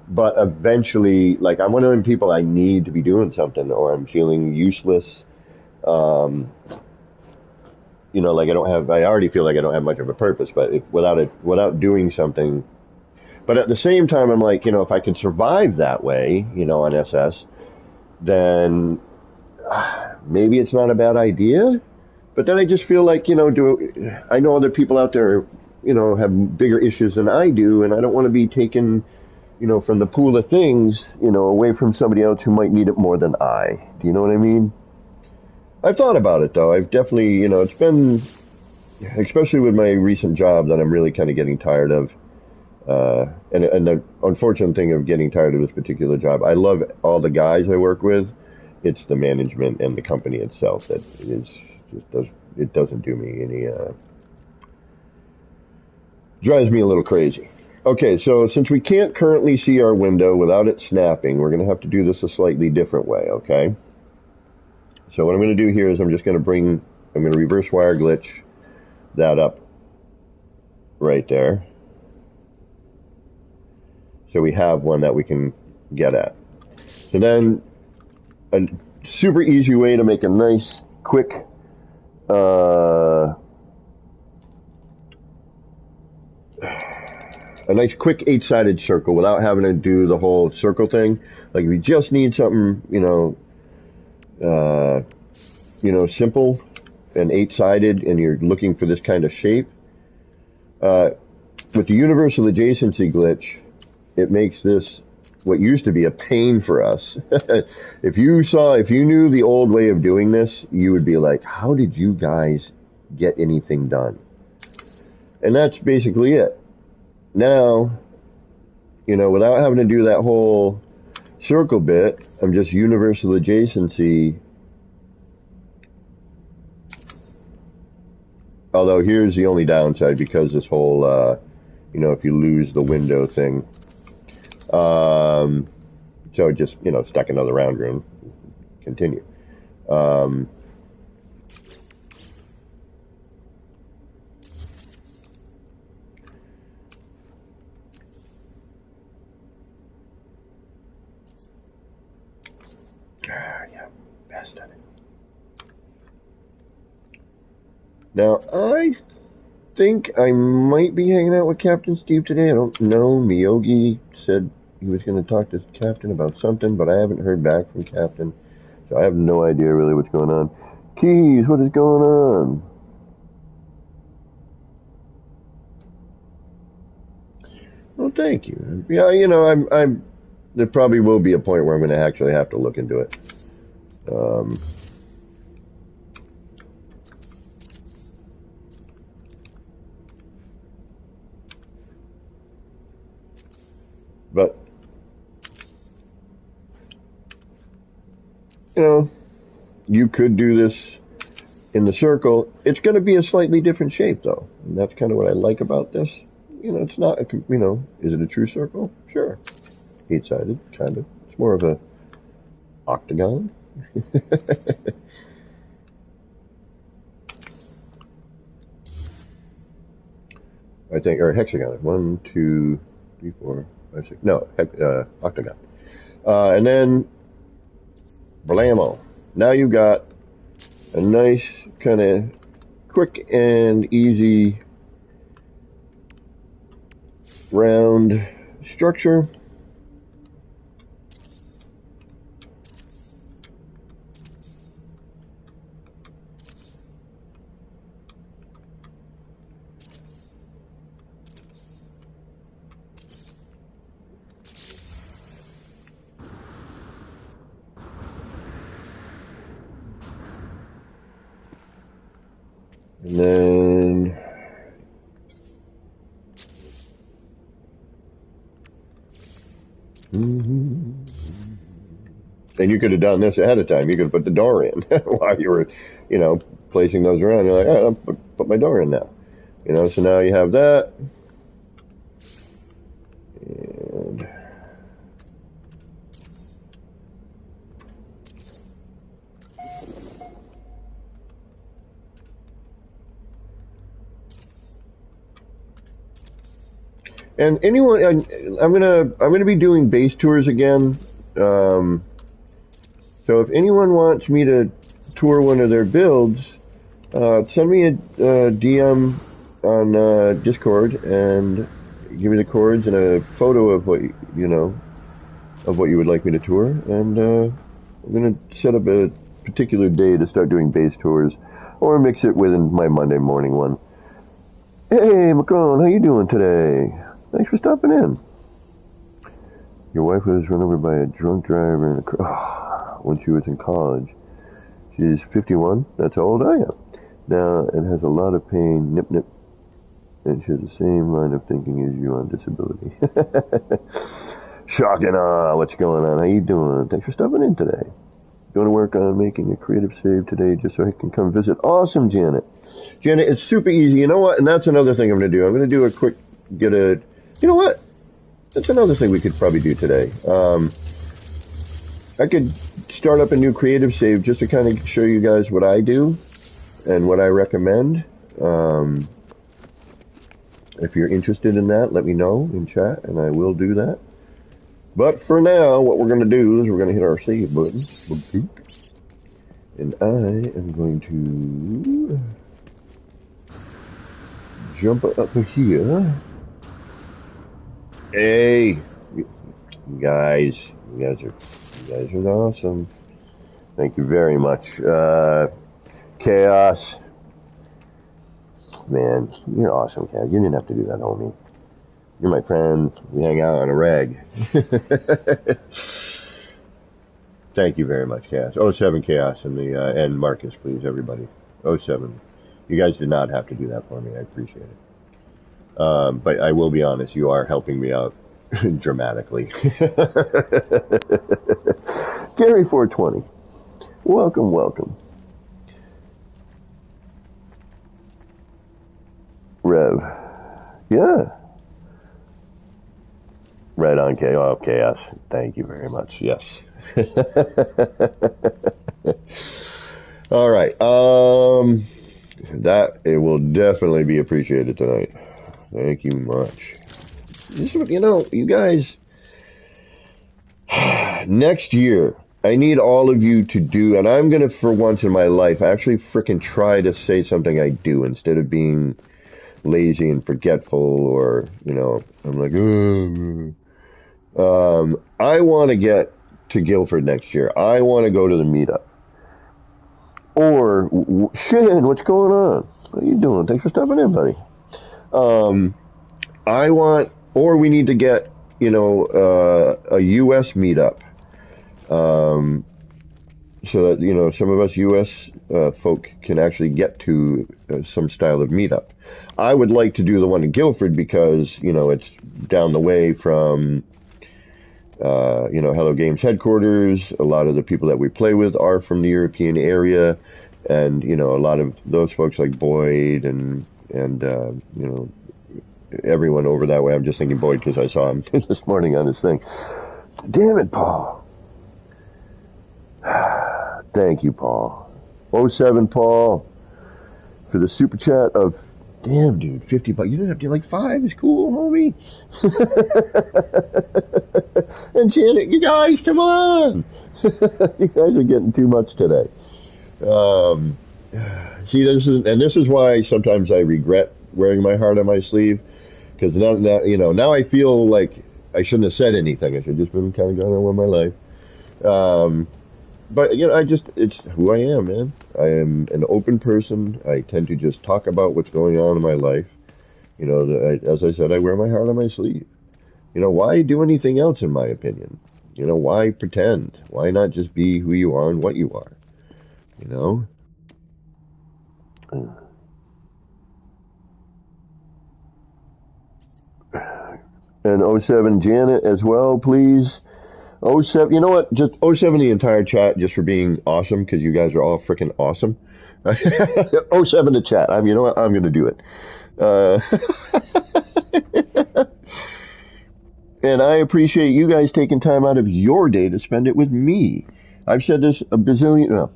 But eventually, I'm one of them people, I need to be doing something, or I'm feeling useless. I already feel like I don't have much of a purpose, but without doing something. But at the same time, I'm like, if I could survive that way, on SS, then maybe it's not a bad idea. But then I just feel like, I know other people out there, have bigger issues than I do, and I don't want to be taken, from the pool of things, away from somebody else who might need it more than I. Do you know what I mean? I've thought about it, though. I've definitely, it's been, especially with my recent job, that I'm really kind of getting tired of. And the unfortunate thing of getting tired of this particular job, I love all the guys I work with. It's the management and the company itself that doesn't do me any, drives me a little crazy. Okay, so since we can't currently see our window without it snapping, we're going to have to do this a slightly different way, okay? So what I'm going to do here is I'm going to reverse wire glitch that up right there. So we have one that we can get at. So then a super easy way to make a nice, quick, eight-sided circle without having to do the whole circle thing. Like if you just need something, simple and eight-sided, and you're looking for this kind of shape, with the universal adjacency glitch, it makes this what used to be a pain for us. If you knew the old way of doing this, you would be like, how did you guys get anything done? And that's basically it. Now, without having to do that whole circle bit, I'm just universal adjacency. Although here's the only downside, because this whole, if you lose the window thing. So just, stuck another round room, continue. Now, I think I might be hanging out with Captain Steve today. I don't know. Miyogi said he was going to talk to Captain about something, but I haven't heard back from Captain. So I have no idea really what's going on. Keys, what is going on? Well, thank you. Yeah, you know, there probably will be a point where I'm going to actually have to look into it. But, you know, you could do this in the circle. It's going to be a slightly different shape, though. And that's kind of what I like about this. You know, it's not, you know, is it a true circle? Sure. Eight-sided, kind of. It's more of a octagon. I think, or hexagon. 1, 2, 3, 4, 5, 6. No, octagon. And then, blammo. Now you got a nice kind of quick and easy round structure. And then and you could have done this ahead of time. You could have put the door in while you were, you know, placing those around. You're like, oh, I'll put my door in now. You know, so now you have that. And anyone, I'm gonna be doing base tours again. So if anyone wants me to tour one of their builds, send me a DM on Discord and give me the chords and a photo of what of what you would like me to tour. And I'm gonna set up a particular day to start doing base tours, or mix it with my Monday morning one. Hey, Macron, how you doing today? Thanks for stopping in. Your wife was run over by a drunk driver in a car when she was in college. She's 51. That's how old I am. Now, it has a lot of pain. Nip, nip. And she has the same line of thinking as you on disability. Shocking. What's going on? How you doing? Thanks for stopping in today. Going to work on making a creative save today just so I can come visit. Awesome, Janet. Janet, it's super easy. You know what? And that's another thing I'm going to do. I'm going to do a quick, you know what? That's another thing we could probably do today. I could start up a new creative save just to kind of show you guys what I do and what I recommend. If you're interested in that, let me know in chat and I will do that. But for now, what we're going to do is we're going to hit our save button. And I am going to jump up here. Hey, you guys are awesome. Thank you very much. Chaos. Man, you're awesome, Chaos. You didn't have to do that, homie. You're my friend. We hang out on a reg. Thank you very much, Chaos. 07 Chaos and Marcus, please, everybody. 07. You guys did not have to do that for me. I appreciate it. But I will be honest, you are helping me out dramatically. Gary 420. Welcome, welcome. Rev. Yeah. Right on, Chaos. Thank you very much. Yes. All right. That it will definitely be appreciated tonight. Thank you much. You guys, next year, I need all of you to do, and I'm gonna, for once in my life, actually frickin' try to say something I do instead of being lazy and forgetful, or, I'm like, I want to get to Guilford next year. I want to go to the meetup. Or, Shin, what's going on? How you doing? Thanks for stopping in, buddy. Or we need to get, a U.S. meetup. So that, some of us U.S. Folk can actually get to some style of meetup. I would like to do the one in Guilford because, it's down the way from, Hello Games headquarters. A lot of the people that we play with are from the European area. And, a lot of those folks like Boyd and everyone over that way. I'm just thinking Boyd because I saw him this morning on his thing. Damn it, Paul. Thank you, Paul. 07 Paul for the super chat of, damn, dude, $50. You didn't have to, like, 5 is cool, homie. And Janet, you guys, come on. You guys are getting too much today. See, this is why sometimes I regret wearing my heart on my sleeve, because now I feel like I shouldn't have said anything. I should have just been kind of going on with my life. But, it's who I am, man. I am an open person. I tend to just talk about what's going on in my life. As I said, I wear my heart on my sleeve. Why do anything else, in my opinion? Why pretend? Why not just be who you are and what you are? And 07 Janet as well, please. 07, you know what? Just 07 the entire chat just for being awesome, because you guys are all freaking awesome. 07 the chat. You know what? I'm going to do it. And I appreciate you guys taking time out of your day to spend it with me. I've said this a bazillion,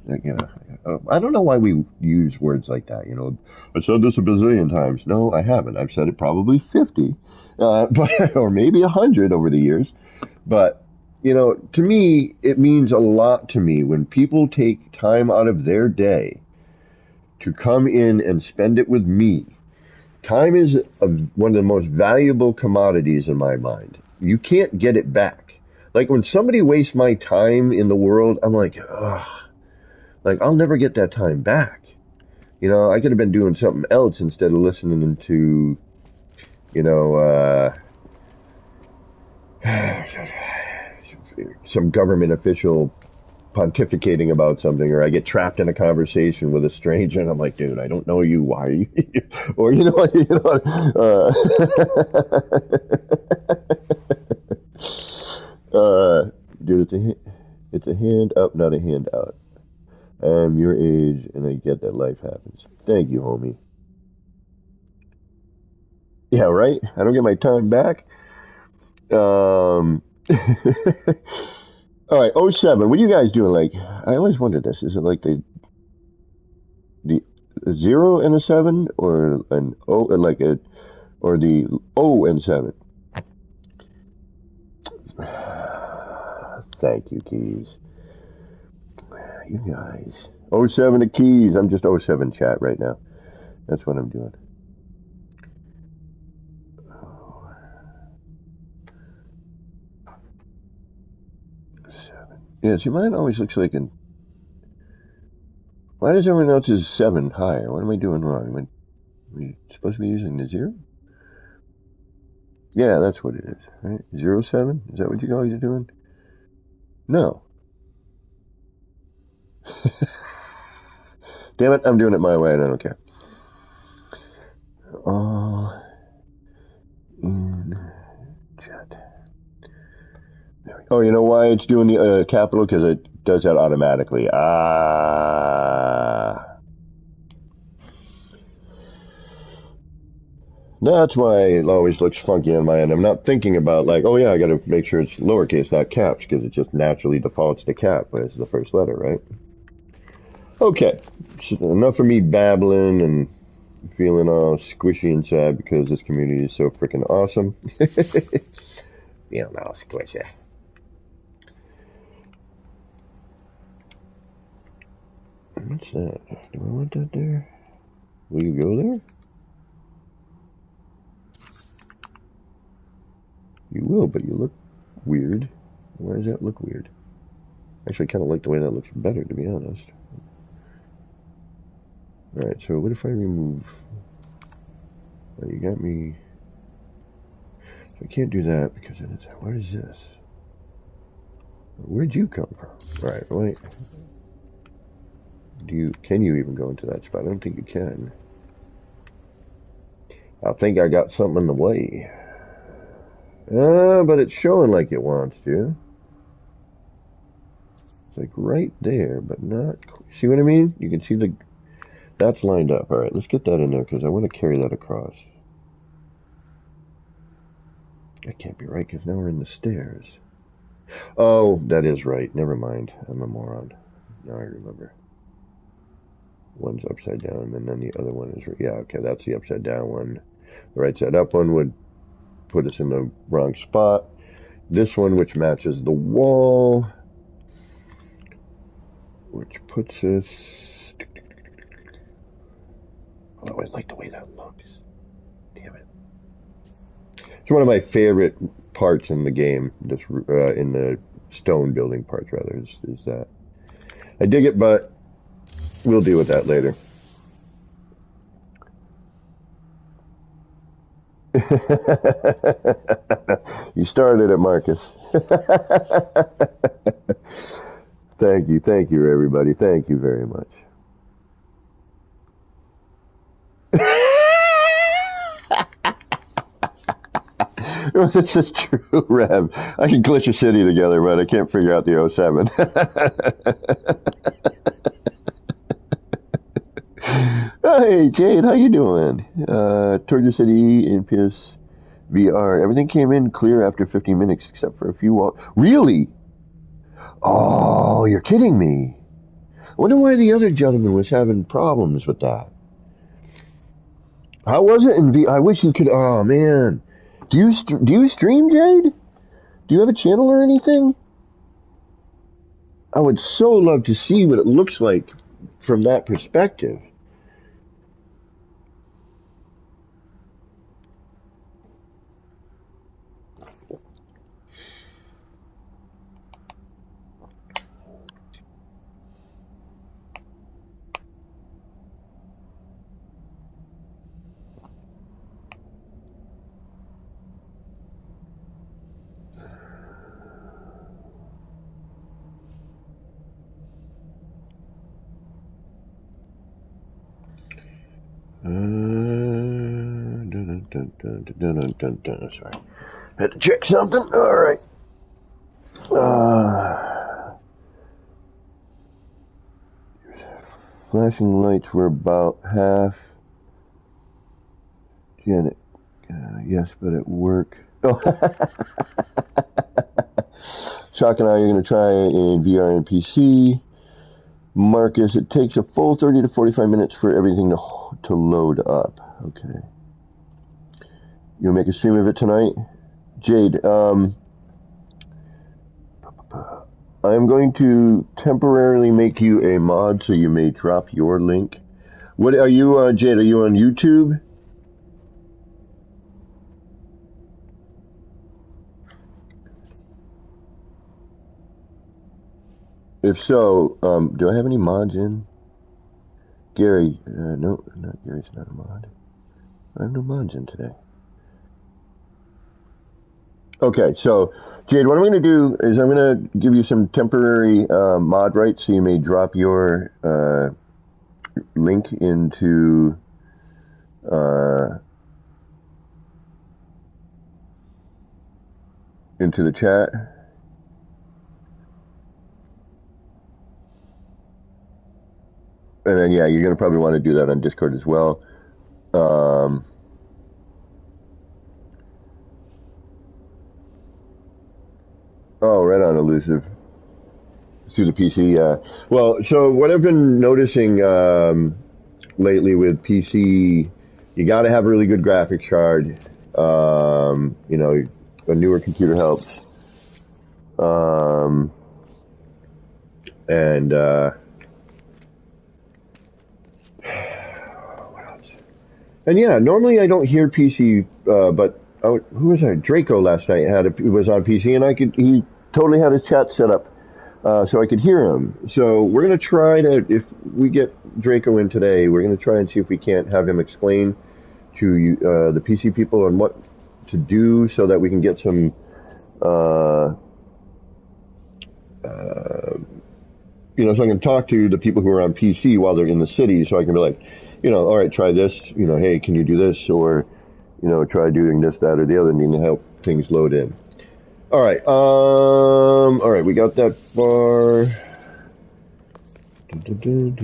I don't know why we use words like that, I said this a bazillion times. No, I haven't. I've said it probably 50, or maybe 100 over the years. But, to me, it means a lot to me when people take time out of their day to come in and spend it with me. Time is one of the most valuable commodities in my mind. You can't get it back. Like, when somebody wastes my time in the world, I'm like, ugh. Like, I'll never get that time back. I could have been doing something else instead of listening to, some government official pontificating about something, or I get trapped in a conversation with a stranger, and I'm like, dude, I don't know you. Why are you? Or dude, it's a hand up, not a hand out. I'm your age, and I get that life happens. Thank you, homie. Yeah, right? I don't get my time back. All right, 07. What are you guys doing? Like, I always wondered this. Is it like the 0 and a 7, or an O, or the O and 7? Thank you, Keys. You guys. 07 to Keys. I'm just 07 chat right now. That's what I'm doing. Yeah, see, mine always looks like an... Why does everyone else's 7 higher? What am I doing wrong? Am I supposed to be using the 0? Yeah, that's what it is, right? 07? Is that what you guys are doing? No. Damn it, I'm doing it my way and I don't care. In chat. Oh, you know why it's doing the capital? Because it does that automatically. That's why it always looks funky on my end. I'm not thinking about, like, oh yeah, I gotta make sure it's lowercase, not caps, because it just naturally defaults to cap, but it's the first letter, right? Okay, so enough of me babbling and feeling all squishy and sad because this community is so freaking awesome. Feeling all squishy. What's that? Do I want that there? Will you go there? You will, but you look weird. Why does that look weird? Actually, I kind of like the way that looks better, to be honest. Alright, so what if I remove... Oh, you got me... So I can't do that because then it's... What is this? Where'd you come from? Alright, wait. Can you even go into that spot? I don't think you can. I think I got something in the way. But it's showing like it wants to. It's like right there, but not... See what I mean? You can see the... That's lined up. Alright, let's get that in there because I want to carry that across. That can't be right because now we're in the stairs. Oh, that is right. Never mind. I'm a moron. Now I remember. One's upside down and then the other one is... Yeah, okay, that's the upside down one. The right side up one would put us in the wrong spot. This one, which matches the wall, which puts us... Oh, I like the way that looks. Damn it. It's one of my favorite parts in the game, this in the stone building parts, rather, is that. I dig it, but we'll deal with that later. You started it, Marcus. Thank you, everybody. Thank you very much. This is true, Rev. I can glitch a city together, but I can't figure out the 07. Hey, Jade, how you doing? Torture City in PS VR. Everything came in clear after 15 minutes, except for a few... Really? Oh, you're kidding me. I wonder why the other gentleman was having problems with that. How was it in VR? I wish you could... Oh, man. Do you stream, Jade? Do you have a channel or anything? I would so love to see what it looks like from that perspective. Sorry. Had to check something. All right. Flashing lights were about half. Janet. Yes, but at work. Oh. Shock and I are going to try in VR and PC. Marcus, it takes a full 30 to 45 minutes for everything to load up. Okay. You'll make a stream of it tonight? Jade, I'm going to temporarily make you a mod so you may drop your link. What are you, Jade, are you on YouTube? If so, do I have any mods in? Gary, no, Gary's not a mod. I have no mods in today. Okay, so, Jade, what I'm going to do is I'm going to give you some temporary mod rights so you may drop your link into the chat. And then, yeah, you're going to probably want to do that on Discord as well. Oh, right on, Elusive. Through the PC, yeah. Well, so what I've been noticing lately with PC, you got to have a really good graphics card. You know, a newer computer helps. And And yeah, normally I don't hear PC, but who was that? Draco last night was on PC, and he totally had his chat set up, so I could hear him. So we're gonna try to, if we get Draco in today, we're gonna try and see if we can't have him explain to you, the PC people on what to do so that we can get some, so I can talk to the people who are on PC while they're in the city, so I can be like, all right, try this, hey, can you do this? Or, try doing this, that, or the other, and help things load in. All right, we got that far. That's a good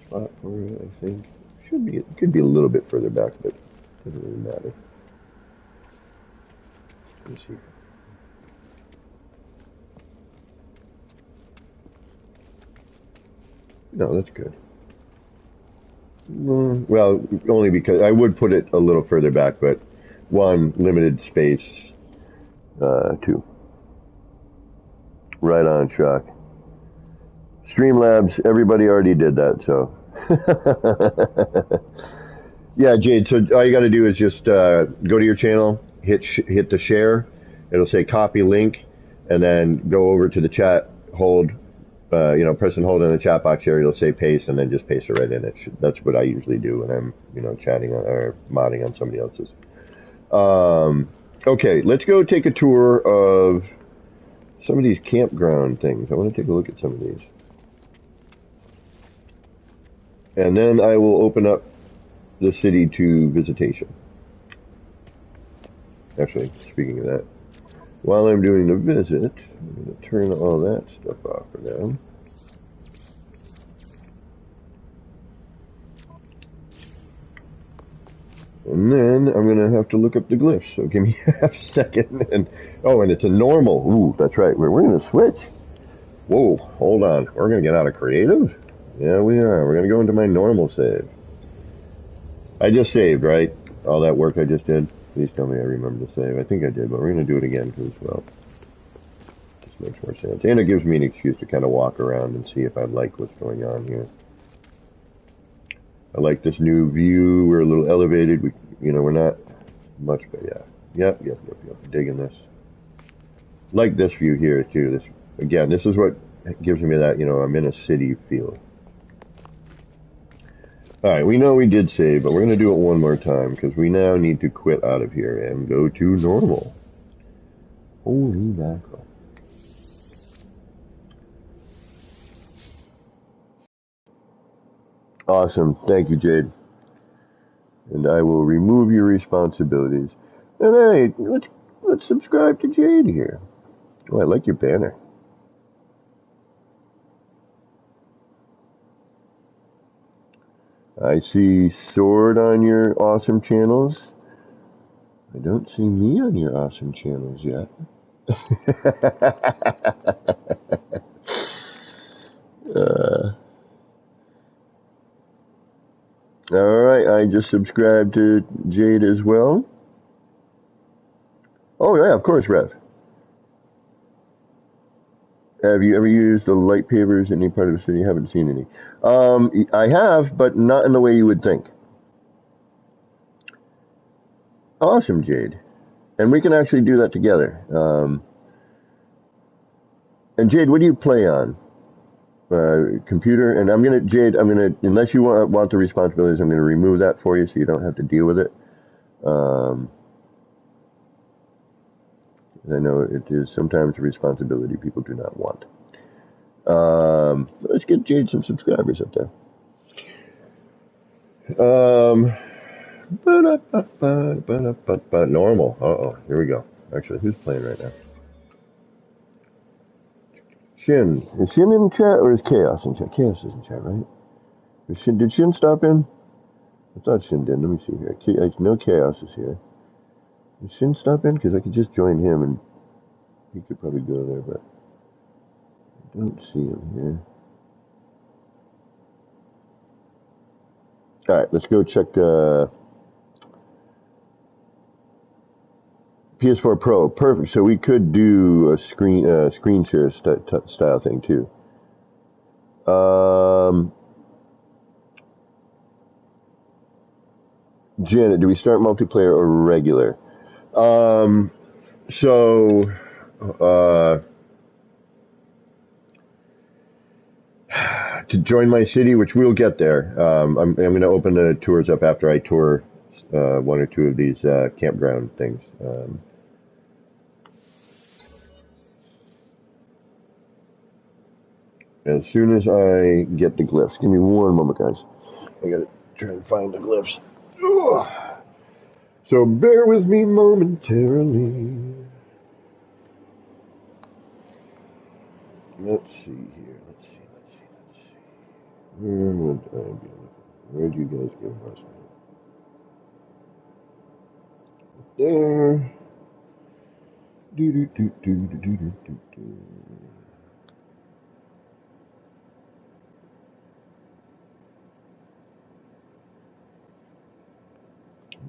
spot for it, I think. It could be a little bit further back, but it doesn't really matter. Let's see. No, that's good. Well, only because I would put it a little further back, but one, limited space, two. Right on, Shock. Streamlabs, everybody already did that, so. Yeah, Jade, so all you got to do is just go to your channel, hit the share, it'll say copy link, and then go over to the chat, hold, press and hold in the chat box area, it'll say paste, and then just paste it right in. That's what I usually do when I'm, chatting on, or modding on somebody else's. Okay, let's go take a tour of some of these campground things. I want to take a look at some of these. And then I will open up the city to visitation. Actually, speaking of that, while I'm doing the visit, I'm going to turn all that stuff off for now. And then I'm going to have to look up the glyphs, so give me half a second. And it's a normal. Ooh, that's right. We're going to switch. Whoa, hold on. We're going to get out of creative? Yeah, we are. We're going to go into my normal save. I just saved, right? All that work I just did. Please tell me I remember to save. I think I did, but we're going to do it again because, well, it just makes more sense. And it gives me an excuse to kind of walk around and see if I like what's going on here. I like this new view. We're a little elevated. We're not much, but yeah. Yep. Digging this. Like this view here, too. This is what gives me that, I'm in a city feel. Alright, we know we did save, but we're going to do it one more time, because we now need to quit out of here and go to normal. Holy mackerel. Awesome. Thank you, Jade. And I will remove your responsibilities. And hey, let's subscribe to Jade here. Oh, I like your banner. I see Sword on your awesome channels. I don't see me on your awesome channels yet. Alright, I just subscribed to Jade as well. Oh yeah, of course, Rev. Have you ever used the light pavers in any part of the city? I haven't seen any. I have, but not in the way you would think. Awesome, Jade. And we can actually do that together. And Jade, what do you play on? Computer? And Jade, unless you want the responsibilities, I'm going to remove that for you so you don't have to deal with it. I know it is sometimes a responsibility people do not want. Let's get Jade some subscribers up there. Normal. Uh-oh, here we go. Actually, who's playing right now? Shin. Is Shin in chat or is Chaos in chat? Chaos is in chat, right? Did Shin stop in? I thought Shin did. Let me see here. I know Chaos is here. Did Shin stop in? Because I could just join him and he could probably go there, but I don't see him here. Alright, let's go check PS4 Pro. Perfect. So we could do a screen share style thing too. Janet, do we start multiplayer or regular? So, to join my city, which we'll get there, I'm going to open the tours up after I tour one or two of these campground things. As soon as I get the glyphs. Give me one moment, guys. I got to try and find the glyphs. Ugh. So bear with me momentarily. Let's see here. Let's see. Where would I be looking? Where'd you guys go last night? There.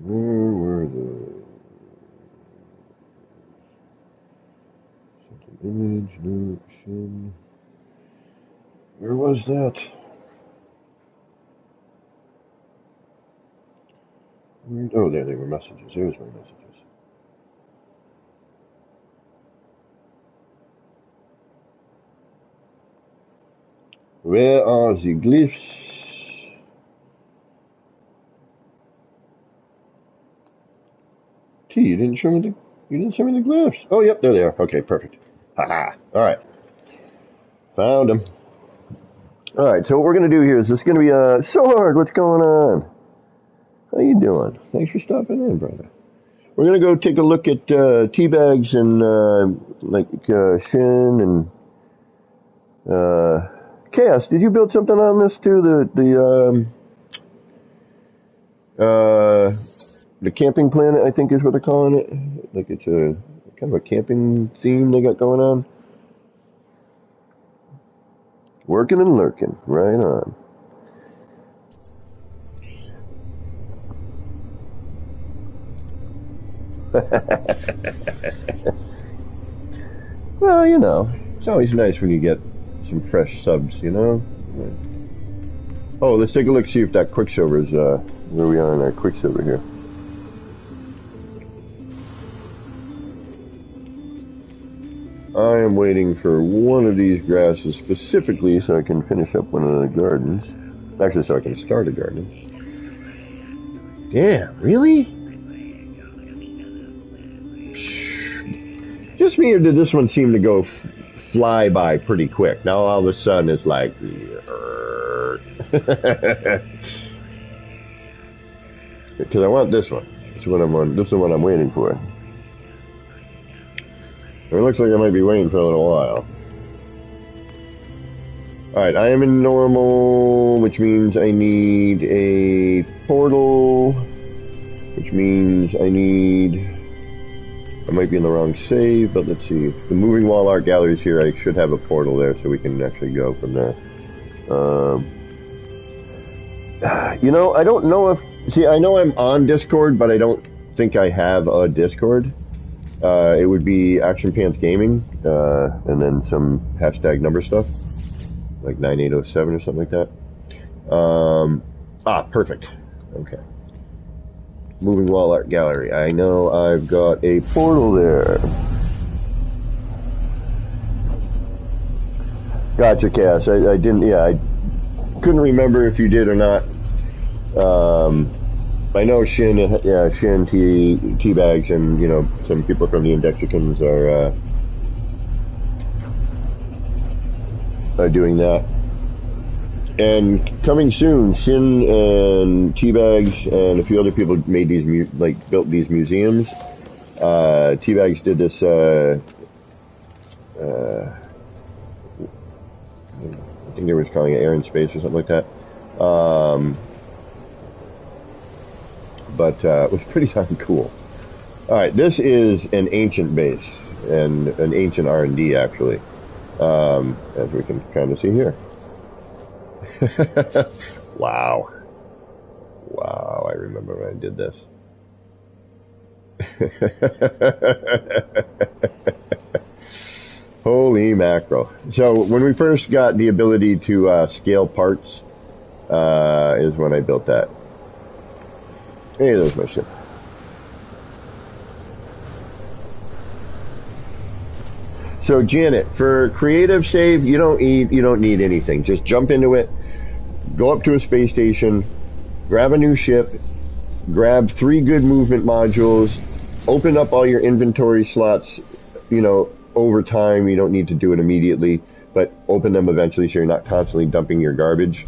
Where were the something image, no action? Where was that? Oh, there they were messages. There's my messages. Where are the glyphs? T, you didn't show me the glyphs. Oh, yep, there they are. Okay, perfect. Haha. All right. Found them. All right, so what we're going to do here is this is going to be Sword. What's going on? How you doing? Thanks for stopping in, brother. We're going to go take a look at Teabags and Shin and Chaos. Did you build something on this too? The camping planet, I think is what they're calling it. Like it's a kind of a camping theme they got going on. Working and lurking, right on. Well, you know, it's always nice when you get some fresh subs, you know? Oh, let's take a look, see if that Quicksilver is, where we are in our Quicksilver here. I am waiting for one of these grasses specifically so I can finish up one of the gardens. Actually, so I can start a garden. Damn, really? Just me, or did this one seem to go fly by pretty quick? Now all of a sudden it's like... Because I want this one. This is what I'm waiting for. It looks like I might be waiting for a little while. Alright, I am in normal, which means I need a portal, which means I might be in the wrong save, but let's see. The moving wall art gallery is here. I should have a portal there so we can actually go from there. You know, I don't know if... See, I know I'm on Discord, but I don't think I have a Discord. It would be Action Pants Gaming, and then some hashtag number stuff, like 9807 or something like that. Perfect. Okay. Moving wall art gallery. I know I've got a portal there. Gotcha, Cass. I didn't, yeah, I couldn't remember if you did or not. I know Shin, Teabags, and, you know, some people from the Indexicans are doing that. And coming soon, Shin and Teabags and a few other people made these, built these museums. Teabags did this, I think they were calling it Air and Space or something like that. But it was pretty darn cool. Alright, this is an ancient base, and an ancient R&D, actually, as we can kind of see here. Wow. Wow, I remember when I did this. Holy mackerel. So, when we first got the ability to scale parts, is when I built that. Hey, there's my ship. So Janet, for creative save, you don't need anything. Just jump into it, go up to a space station, grab a new ship, grab 3 good movement modules, open up all your inventory slots, over time. You don't need to do it immediately, but open them eventually so you're not constantly dumping your garbage.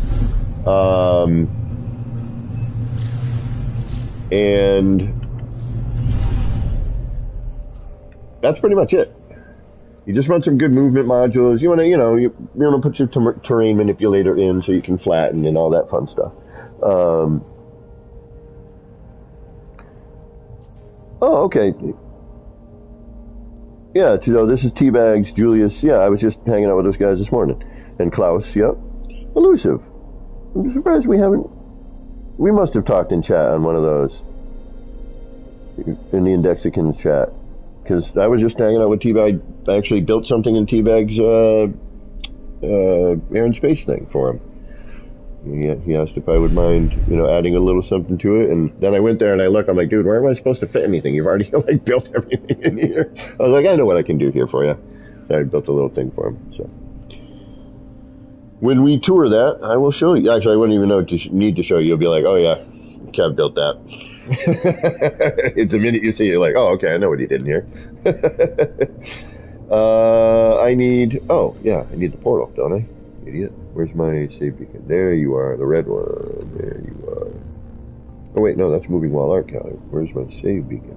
And that's pretty much it. You just want some good movement modules. You want to, put your terrain manipulator in so you can flatten and all that fun stuff. Oh, okay. Yeah, this is Teabags, Julius. Yeah, I was just hanging out with those guys this morning. And Klaus, yep. Elusive. I'm surprised we must have talked in chat on one of those. In the Indexicans chat. Because I was just hanging out with Teabag. I actually built something in Teabag's air and space thing for him. He asked if I would mind, adding a little something to it, and then I went there and I looked. I'm like, dude, where am I supposed to fit anything? You've already built everything in here. I was like, I know what I can do here for you. I built a little thing for him. So when we tour that, I will show you. Actually, I wouldn't even need to show you. You'll be like, oh yeah, Kev built that. It's a minute you see, you're like, oh, okay, I know what he did in here. I need the portal, don't I? Idiot. Where's my save beacon? There you are, the red one. There you are. Oh wait, no, that's moving wall archive. Where's my save beacon?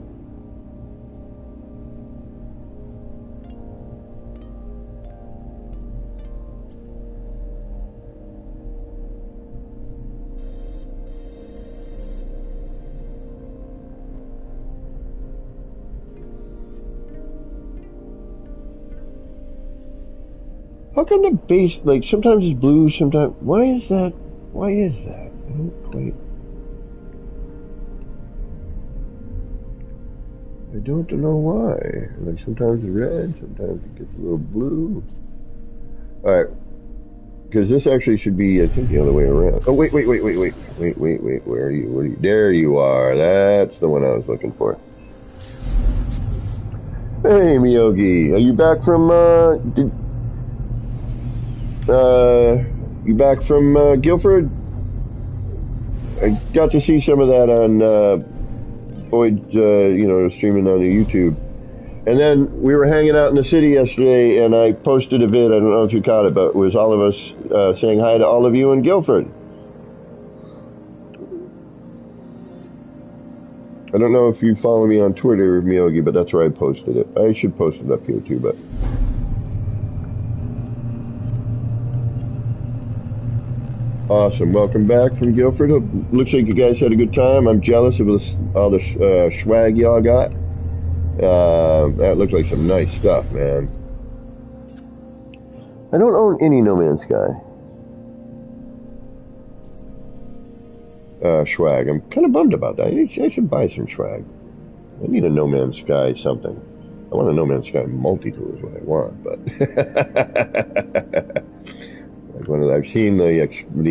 How come the base, sometimes it's blue, sometimes... Why is that? I don't quite... I don't know why. Sometimes it's red, sometimes it gets a little blue. Alright. Because this actually should be, I think, the other way around. Oh, wait. Where are you? There you are. That's the one I was looking for. Hey, Miyogi. Are you back from, you back from Guilford? I got to see some of that on Boyd, streaming on the YouTube. And then we were hanging out in the city yesterday, and I posted a vid. I don't know if you caught it, but it was all of us saying hi to all of you in Guilford. I don't know if you follow me on Twitter, Miyogi, but that's where I posted it. I should post it up here too, but... Awesome. Welcome back from Guilford. Looks like you guys had a good time. I'm jealous of all the swag y'all got. That looked like some nice stuff, man. I don't own any No Man's Sky swag. I'm kind of bummed about that. I should buy some swag. I need a No Man's Sky something. I want a No Man's Sky multi-tool is what I want, but... I've seen the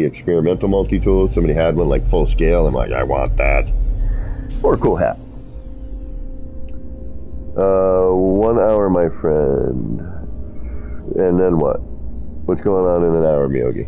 experimental multi-tool. Somebody had one full scale. I'm like, I want that. Or a cool hat. 1 hour, my friend. And then what? What's going on in an hour, Miyogi?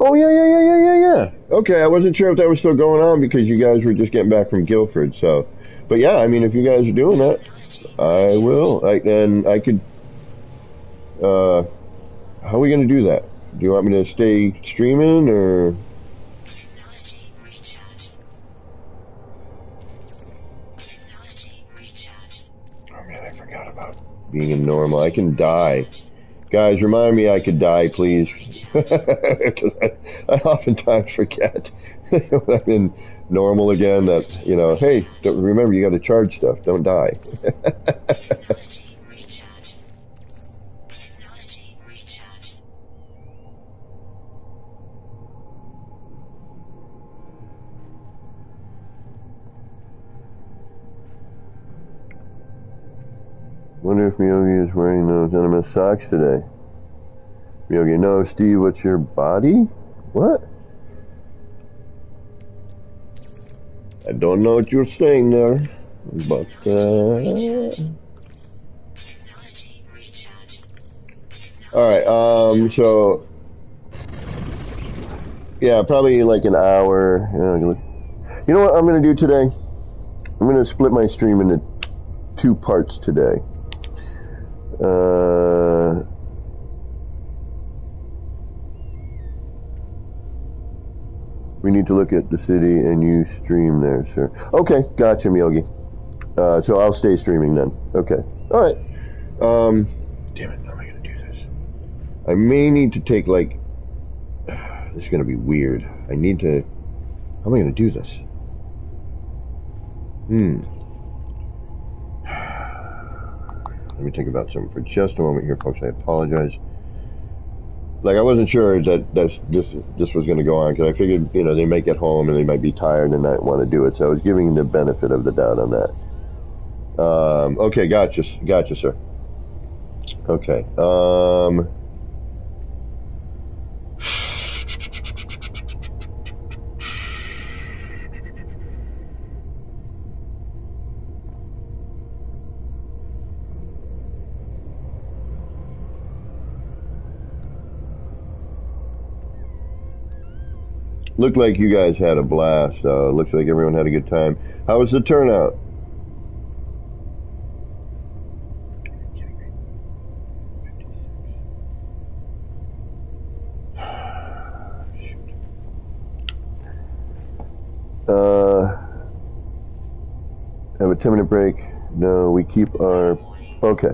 Oh, yeah. Okay, I wasn't sure if that was still going on because you guys were just getting back from Guilford, so... But yeah, I mean, if you guys are doing that, I will. I could... how are we going to do that? Do you want me to stay streaming, or... Oh, man, I forgot about being in normal. I can die. Guys, remind me I could die, please. Because I oftentimes forget when I'm in normal again. That, you know, hey, remember you got to charge stuff. Don't die. Wonder if Miyogi is wearing those venomous socks today. Miyogi, no, Steve, what's your body? What? I don't know what you're saying there, but, alright, so, yeah, probably like an hour. You know what I'm going to do today? I'm going to split my stream into 2 parts today. We need to look at the city and you stream there, sir. Okay, gotcha, Miyogi. So I'll stay streaming then. Okay. Alright. Damn it, how am I going to do this? I may need to take, like... This is going to be weird. I need to... How am I going to do this? Let me think about something for just a moment here, folks. I apologize. Like, I wasn't sure that this was going to go on, because I figured, you know, they might get home and they might be tired and not want to do it. So I was giving them the benefit of the doubt on that. Okay, gotcha, sir. Okay. Looked like you guys had a blast. Looks like everyone had a good time. How was the turnout? Have a 10-minute break. No, we keep our... Okay.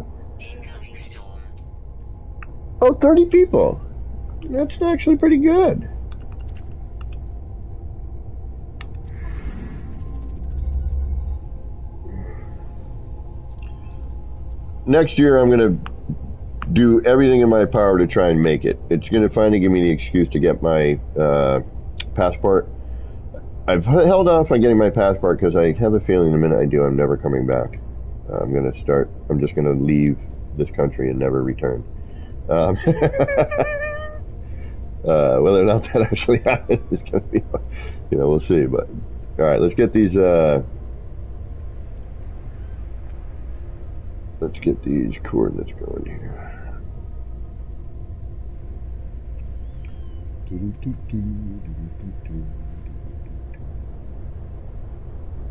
Oh, 30 people. That's actually pretty good. Next year, I'm going to do everything in my power to try and make it. It's going to finally give me the excuse to get my passport. I've held off on getting my passport because I have a feeling the minute I do, I'm never coming back. I'm just going to leave this country and never return. Whether or not that actually happens is going to be, you know, we'll see. But, all right, let's get these... Let's get these coordinates going here.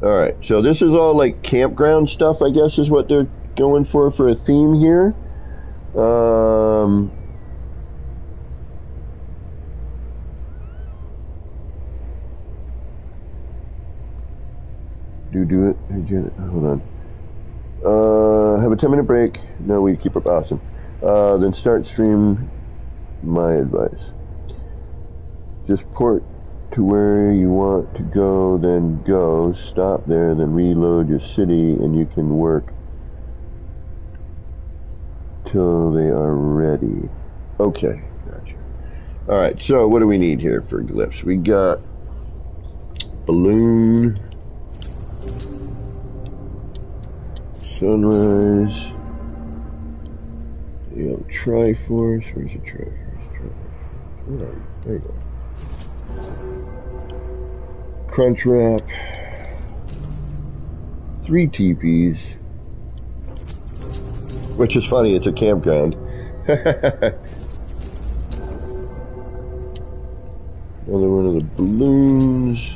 Alright, so this is all like campground stuff, I guess, is what they're going for a theme here. Do it. Hold on. Have a 10-minute break. No, we keep it awesome. Then start stream. My advice. Just port to where you want to go, then go. Stop there, then reload your city, and you can work till they are ready. Okay, gotcha. Alright, so what do we need here for glyphs? We got balloon, sunrise, Triforce. Where's the Triforce? Where are you? There you go. Crunch wrap, 3 teepees, which is funny, it's a campground. Another one of the balloons,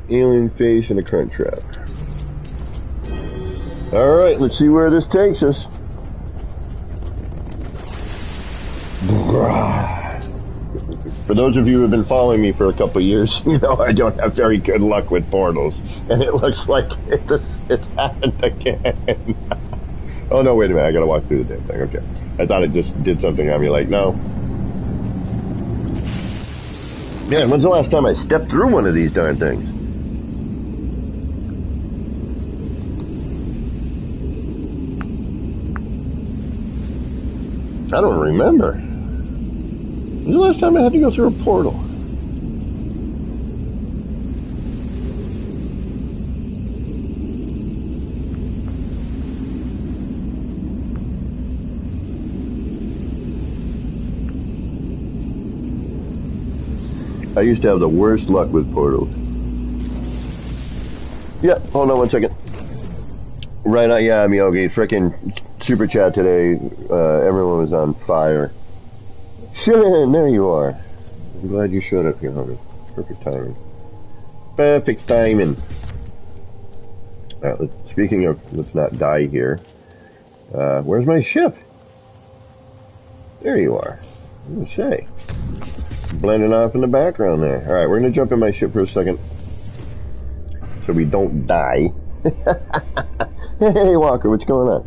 alien face, and a crunch wrap. Alright, let's see where this takes us. For those of you who have been following me for a couple of years, you know I don't have very good luck with portals. And it looks like it's happened again. Oh no, wait a minute, I gotta walk through the damn thing, okay. I thought it just did something on me, like, no. Man, when's the last time I stepped through one of these darn things? I don't remember. When was the last time I had to go through a portal? I used to have the worst luck with portals. Yeah, hold on one second. Right now, yeah, Miyogi, frickin' super chat today, everyone was on fire. Shin, there you are. I'm glad you showed up here, homie. Perfect timing. Perfect timing. Alright, speaking of, let's not die here. Where's my ship? There you are. What did I say? Blending off in the background there. Alright, we're gonna jump in my ship for a second. So we don't die. Hey, Walker, what's going on?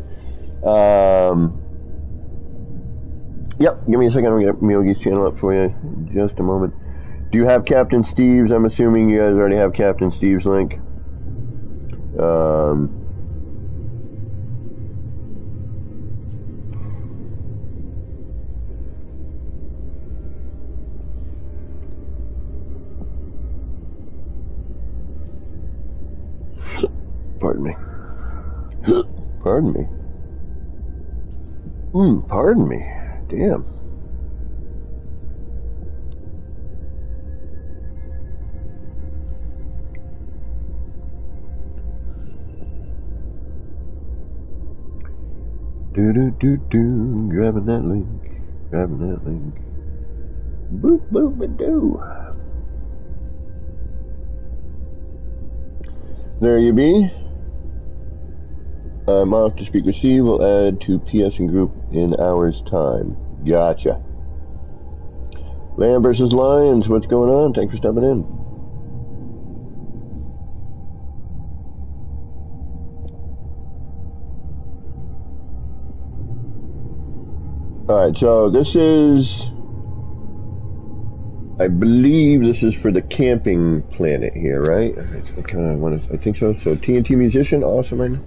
Yep, give me a second. I'm going to get Miyogi's channel up for you in just a moment. Do you have Captain Steve's? I'm assuming you guys already have Captain Steve's link. Pardon me. Pardon me. Pardon me. Damn. Do. Grabbing that link. Grabbing that link. Boop, boop, a do. There you be. I'm off to speak with Steve. We'll add to PS and group in hours time. Gotcha. Lamb versus Lions. What's going on? Thanks for stopping in. Alright, so this is... I believe this is for the camping planet here, right? I kind of want to... I think so. So, TNT Musician. Awesome, man.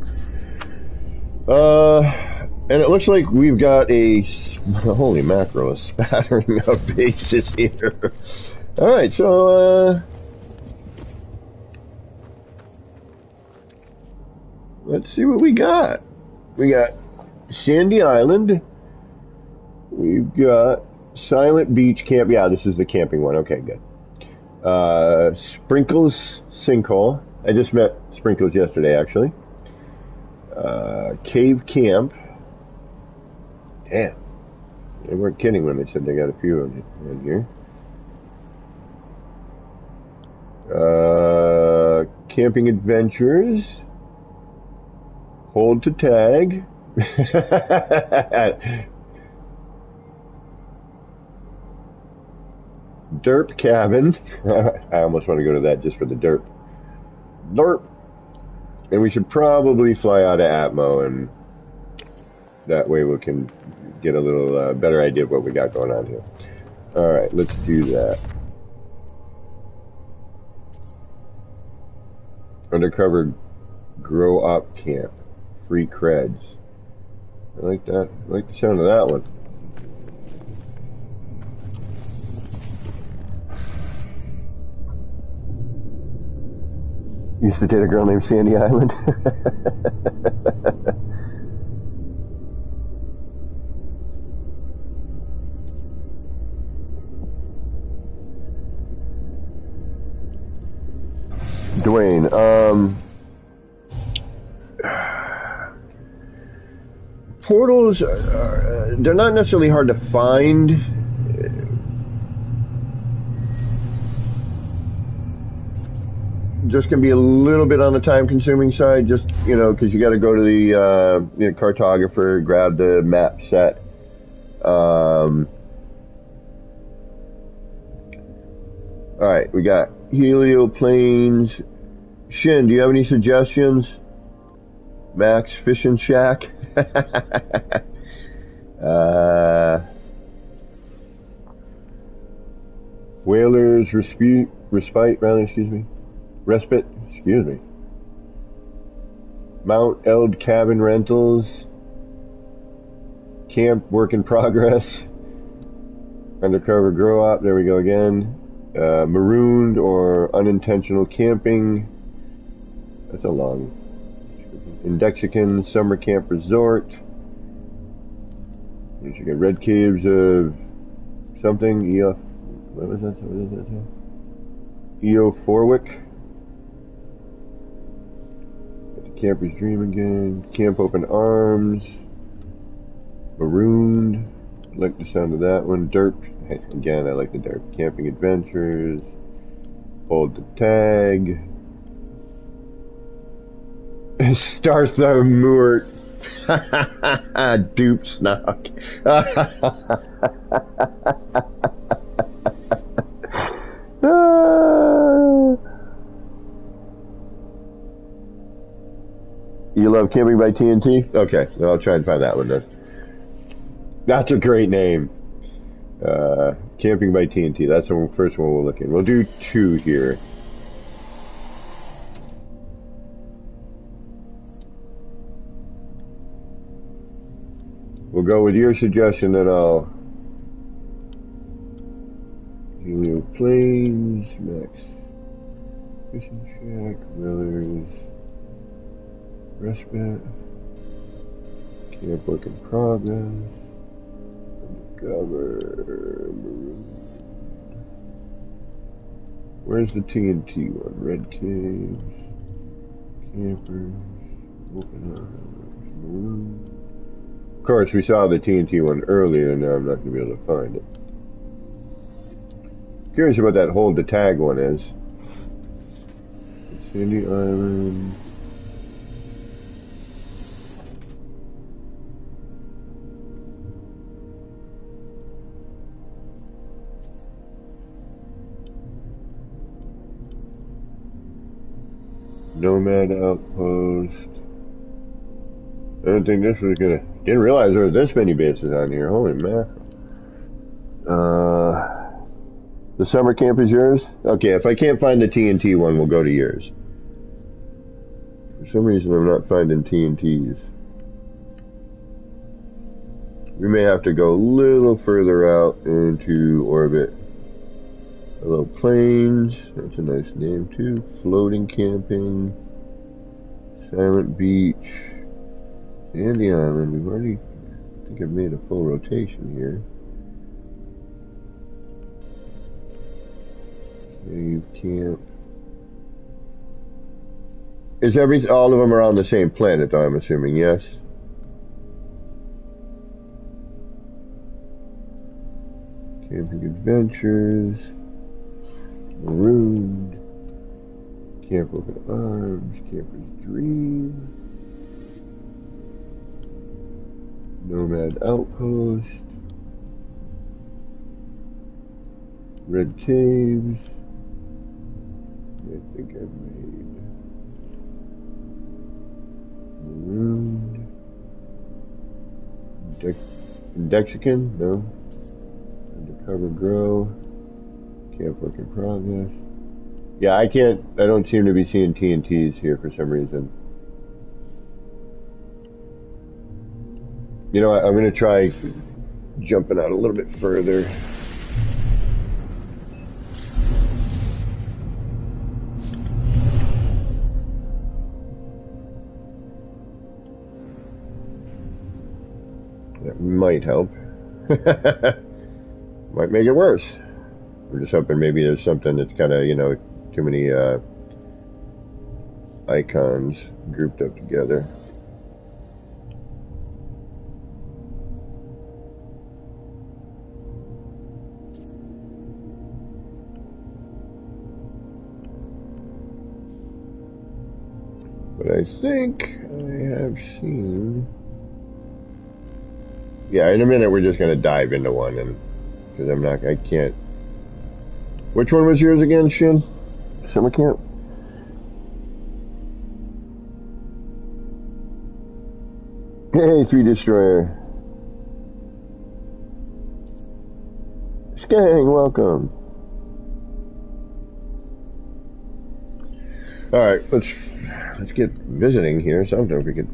And it looks like we've got a, holy mackerel, a spattering of bases here. Alright, so, let's see what we got. We got Sandy Island. We've got Silent Beach Camp. Yeah, this is the camping one. Okay, good. Sprinkles Sinkhole. I just met Sprinkles yesterday, actually. Cave Camp. Damn. They weren't kidding when they said they got a few of them in here. Camping Adventures. Hold to Tag. Derp Cabin. I almost want to go to that just for the derp. Derp. And we should probably fly out of Atmo, and that way we can get a little better idea of what we got going on here. Alright, let's do that. Undercover Grow Up Camp. Free creds. I like that. I like the sound of that one. Used to date a girl named Sandy Island. Dwayne, portals, they're not necessarily hard to find. Just gonna be a little bit on the time-consuming side, just, you know, because you got to go to the cartographer, grab the map set. All right, we got Helio Plains. Shin, do you have any suggestions? Max Fishing Shack. Whalers Respite, excuse me. Respite, excuse me. Mount Eld Cabin Rentals. Camp work in progress. Undercover grow up. There we go again. Marooned or unintentional camping. That's a long. Indexican summer camp resort. You should get red caves of something. What was that? What is that? EO Forwick. The camper's dream again. Camp Open Arms. Marooned. I like the sound of that one. Derp. Again, I like the derp. Camping Adventures. Hold the Tag. Startha Moort. Dupe Snock. You love Camping by TNT? Okay, I'll try and find that one then. That's a great name. Camping by TNT. That's the first one we'll look in. We'll do 2 here. We'll go with your suggestion that I'll Helio Plains, Max Fishing Shack, Willers, Respite, Camp Work in Progress, Undercover, Maroon. Where's the TNT one? Red Caves, Campers, Open Arms, Maroon. Of course, we saw the TNT one earlier, and now I'm not going to be able to find it. Curious about that Hold the Tag one is. Sandy Island. Nomad Outpost. I don't think this was gonna. Didn't realize there were this many bases on here. Holy mackerel. The summer camp is yours? Okay, if I can't find the TNT one, we'll go to yours. For some reason, I'm not finding TNTs. We may have to go a little further out into orbit. Hello, Plains. That's a nice name, too. Floating camping. Silent Beach. Sandy Island. We've already, I think I've made a full rotation here. Cave Camp. Is all of them are on the same planet, though, I'm assuming, yes? Camping Adventures. Marooned. Camp Open Arms. Camper's Dream. Nomad Outpost. Red Caves. I think I've made Marooned. Indexican? No. Undercover Grow. Camp Work in Progress. Yeah, I don't seem to be seeing TNTs here for some reason. You know what, I'm going to try jumping out a little bit further. That might help. Might make it worse. We're just hoping maybe there's something that's kind of, too many icons grouped up together. But I think I have seen... Yeah, in a minute we're just going to dive into one, because I can't... Which one was yours again, Shin? Summer camp? Hey, 3 Destroyer. Skang, welcome. Alright, let's get visiting here. Something if we can...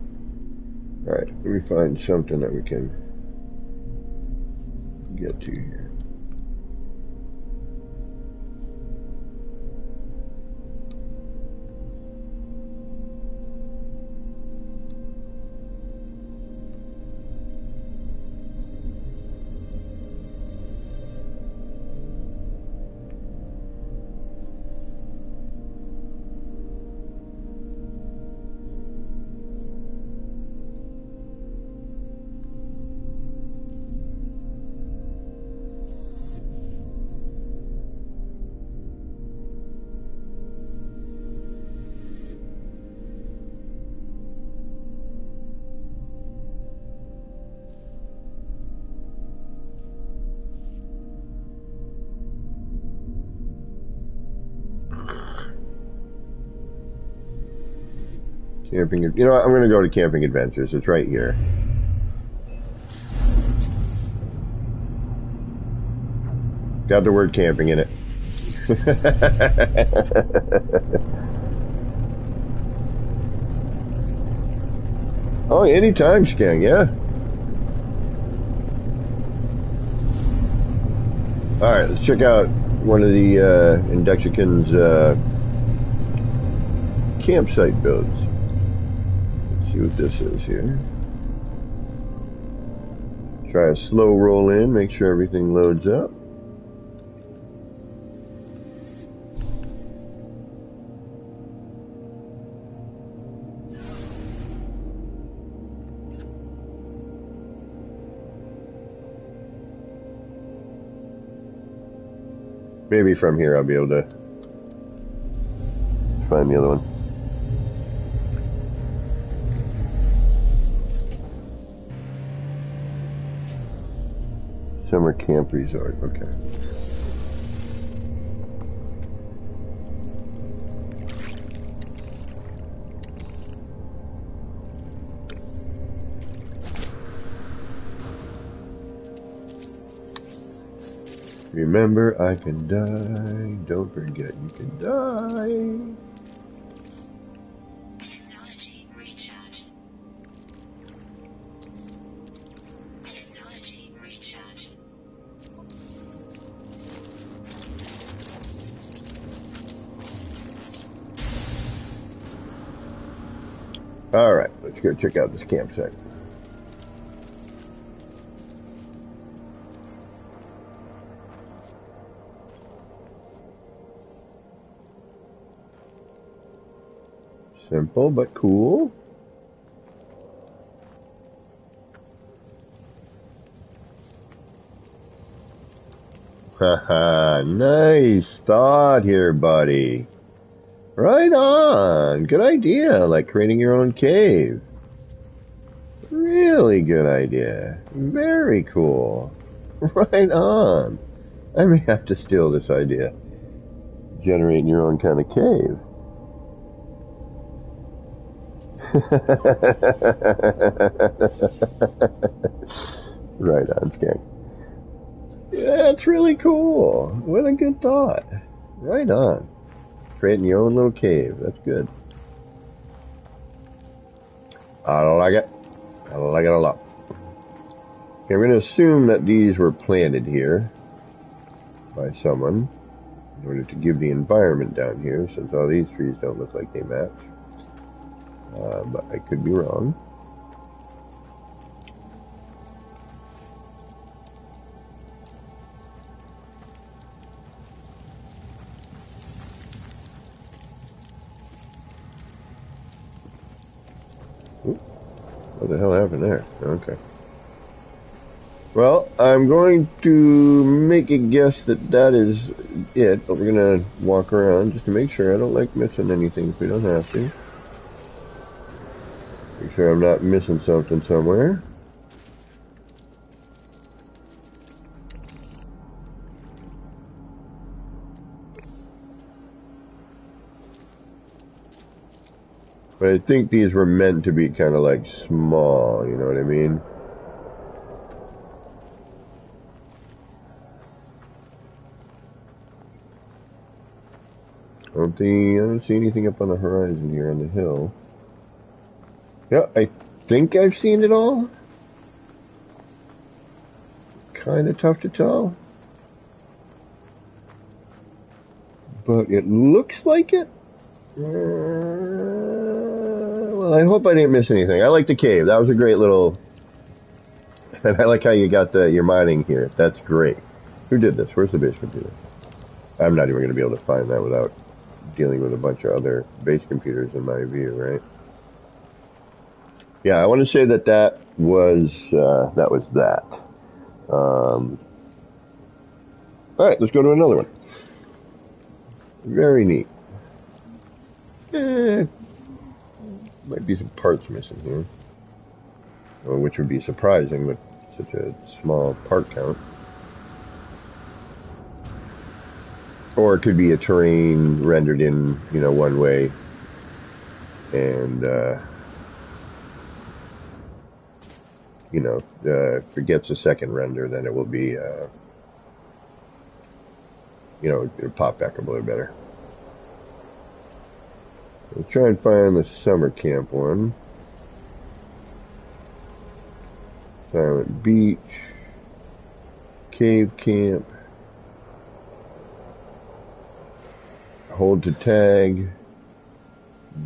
Alright, let me find something that we can... get to here? Camping, you know what, I'm going to go to Camping Adventures. It's right here. Got the word camping in it. Oh, anytime, Skang, yeah. Alright, let's check out one of the Indexican's campsite builds. See what this is here. Try a slow roll in, make sure everything loads up. Maybe from here I'll be able to find the other one. Summer Camp Resort, okay. Remember, I can die. Don't forget, you can die. Technology recharge. Technology recharge. All right, let's go check out this campsite. Simple but cool. Haha, nice thought here, buddy. Right on. Good idea, like creating your own cave. Really good idea. Very cool. Right on. I may have to steal this idea. Generating your own kind of cave. Right on, Skank. Yeah, that's really cool. What a good thought. Right on. Creating your own little cave. That's good. I like it. I like it a lot. Okay, we're going to assume that these were planted here by someone in order to give the environment down here, since all these trees don't look like they match. But I could be wrong. Ooh, what the hell happened there? Okay. Well, I'm going to make a guess that that is it, but we're going to walk around just to make sure. I don't like missing anything if we don't have to. Make sure I'm not missing something somewhere. But I think these were meant to be kind of like small, you know what I mean? I don't see anything up on the horizon here on the hill. Yeah, I think I've seen it all. kind of tough to tell. But it looks like it. Well, I hope I didn't miss anything. I like the cave. That was a great little... And I like how you got your mining here. That's great. Who did this? Where's the base computer? I'm not even going to be able to find that without dealing with a bunch of other base computers in my view, right? Yeah, I want to say that was that. All right, let's go to another one. Very neat. Might be some parts missing here, which would be surprising with such a small part count. Or it could be a terrain rendered in, one way, and if it gets a second render, then it will be, it'll pop back a little better. We'll try and find the summer camp one. Silent Beach, Cave Camp, Hold to Tag,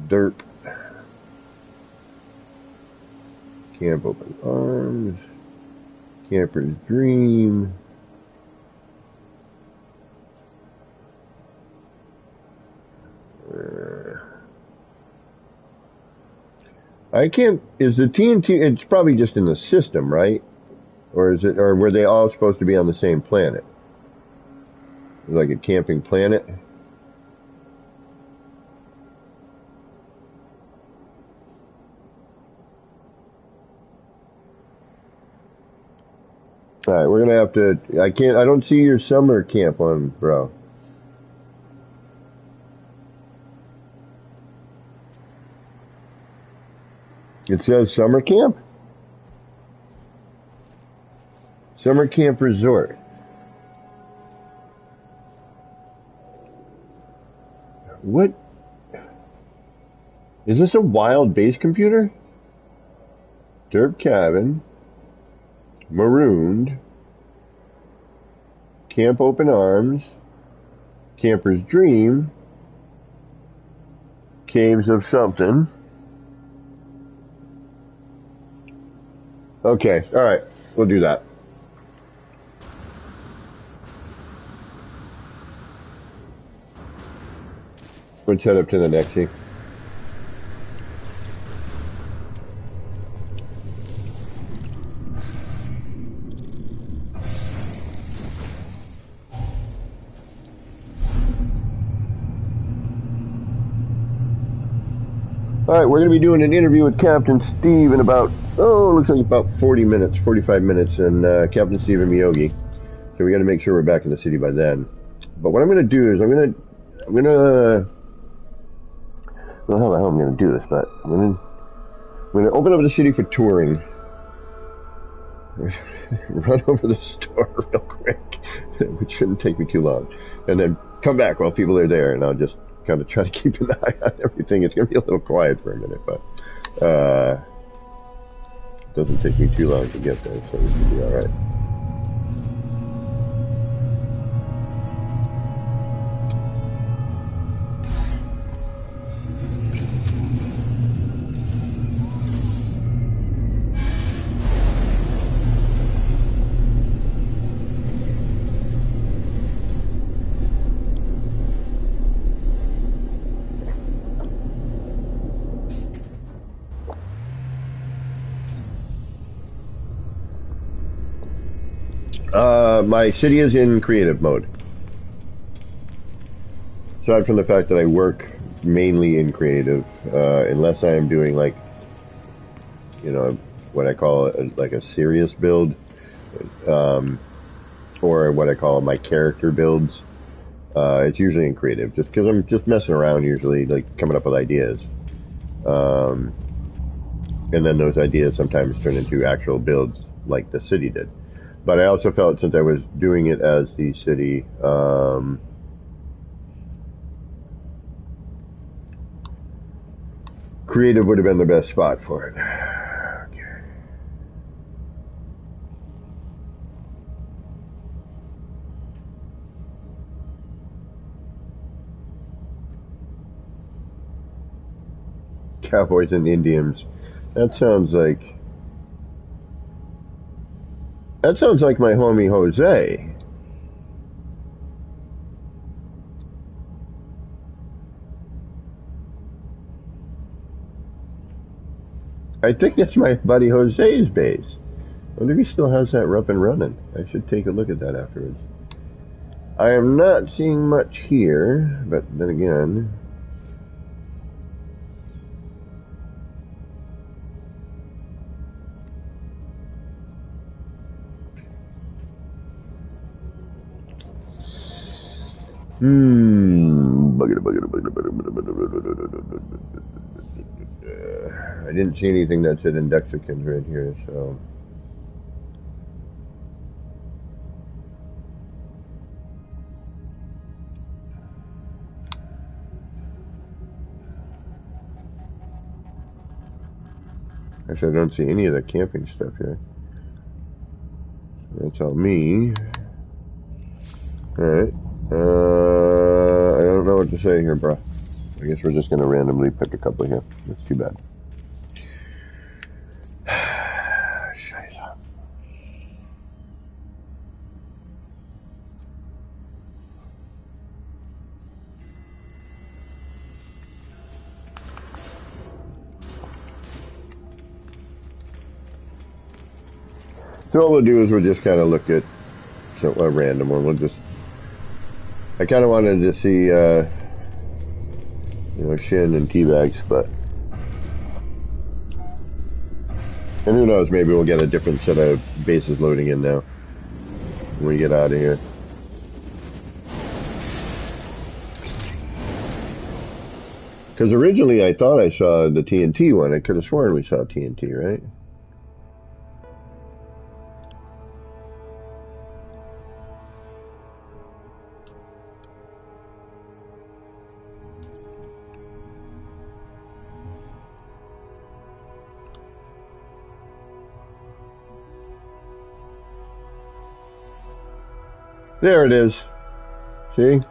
Derp, Camp Open Arms, Camper's Dream, is the TNT, it's probably just in the system, right? Or were they all supposed to be on the same planet? Like a camping planet? Alright, we're gonna have to, I don't see your summer camp one, bro. It says summer camp? Summer camp resort. What? Is this a wild base computer? Derp cabin. Marooned. Camp Open Arms. Camper's Dream. Caves of something. Okay, alright. We'll do that. Let's head up to the next thing. Alright, we're going to be doing an interview with Captain Steve in about, looks like about 40 minutes, 45 minutes, and Captain Steve and Miyogi. So we got to make sure we're back in the city by then. But what I'm going to do is I'm going to, I don't know how the hell I'm going to do this, but I'm going to open up the city for touring. Run over the store real quick, which shouldn't take me too long. And then come back while people are there, and I'll just kind of try to keep an eye on everything. It's going to be a little quiet for a minute, but it doesn't take me too long to get there, so we should be alright. My city is in creative mode. Aside from the fact that I work mainly in creative, unless I am doing like, what I call like a serious build, or what I call my character builds, it's usually in creative, just because I'm just messing around usually, like coming up with ideas. And then those ideas sometimes turn into actual builds like the city did. But I also felt since I was doing it as the city, creative would have been the best spot for it. Okay. Cowboys and Indians. That sounds like my homie Jose. I think that's my buddy Jose's base. I wonder if he still has that up and running. I should take a look at that afterwards. I am not seeing much here, but then again... I didn't see anything that said Indexicans right here, so... Actually, I don't see any of the camping stuff here. That's all me. Alright. I don't know what to say here, bro. I guess we're just going to randomly pick a couple here. That's too bad. So what we'll do is we'll just kind of look at a random one. We'll just... I kind of wanted to see, Shin and Teabags, but... And who knows, maybe we'll get a different set of bases loading in now when we get out of here. Because originally I thought I saw the TNT one. I could have sworn we saw TNT, right? There it is. See?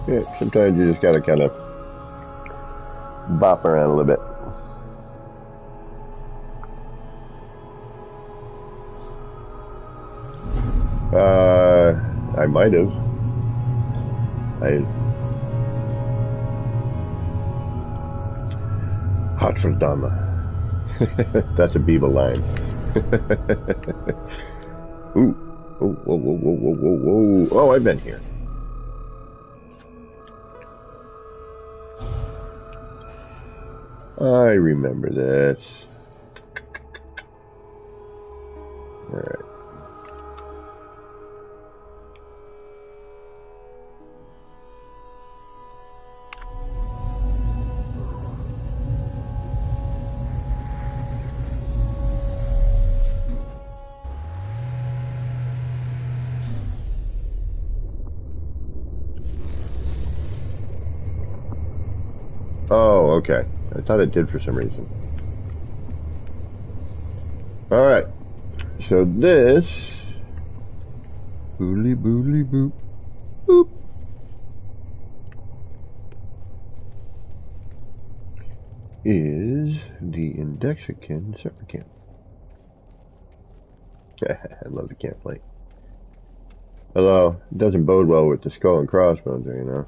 Yeah, sometimes you just gotta kind of bop around a little bit. I might have. Hot for Dama. That's a Biba line. Ooh. Oh, whoa, whoa, whoa, whoa, whoa, whoa. Oh, I've been here. I remember this. Alright. Oh, okay. I thought it did for some reason. Alright. So this... Boodly boodly boop. Boop. Is the Indexican summer camp. I love the camp light. Although, it doesn't bode well with the skull and crossbones, you know.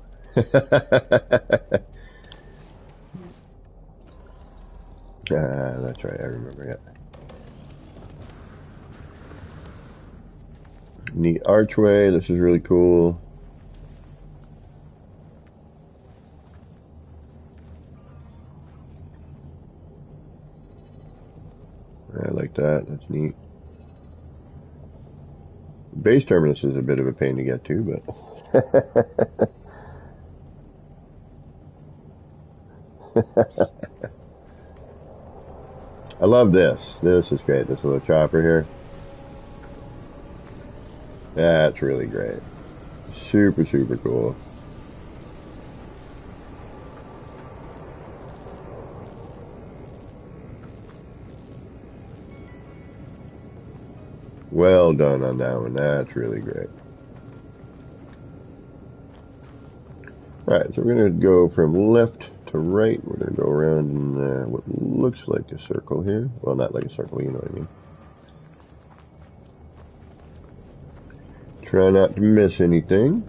That's right, I remember that. Neat archway, this is really cool. I like that, that's neat. Base terminus is a bit of a pain to get to, but... I love this. This is great. This little chopper here. That's really great. Super, super cool. Well done on that one. That's really great. Alright, so we're going to go from left to right. We're going to go around in what looks like a circle here. Well, not like a circle, you know what I mean. Try not to miss anything.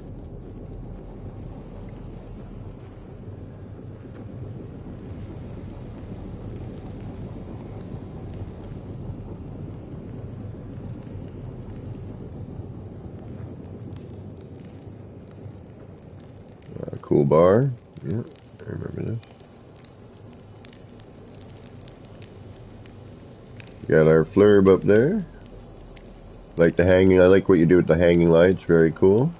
Cool bar. Yeah, I remember this. Got our flurb up there. Like the hanging, I like what you do with the hanging lights, very cool.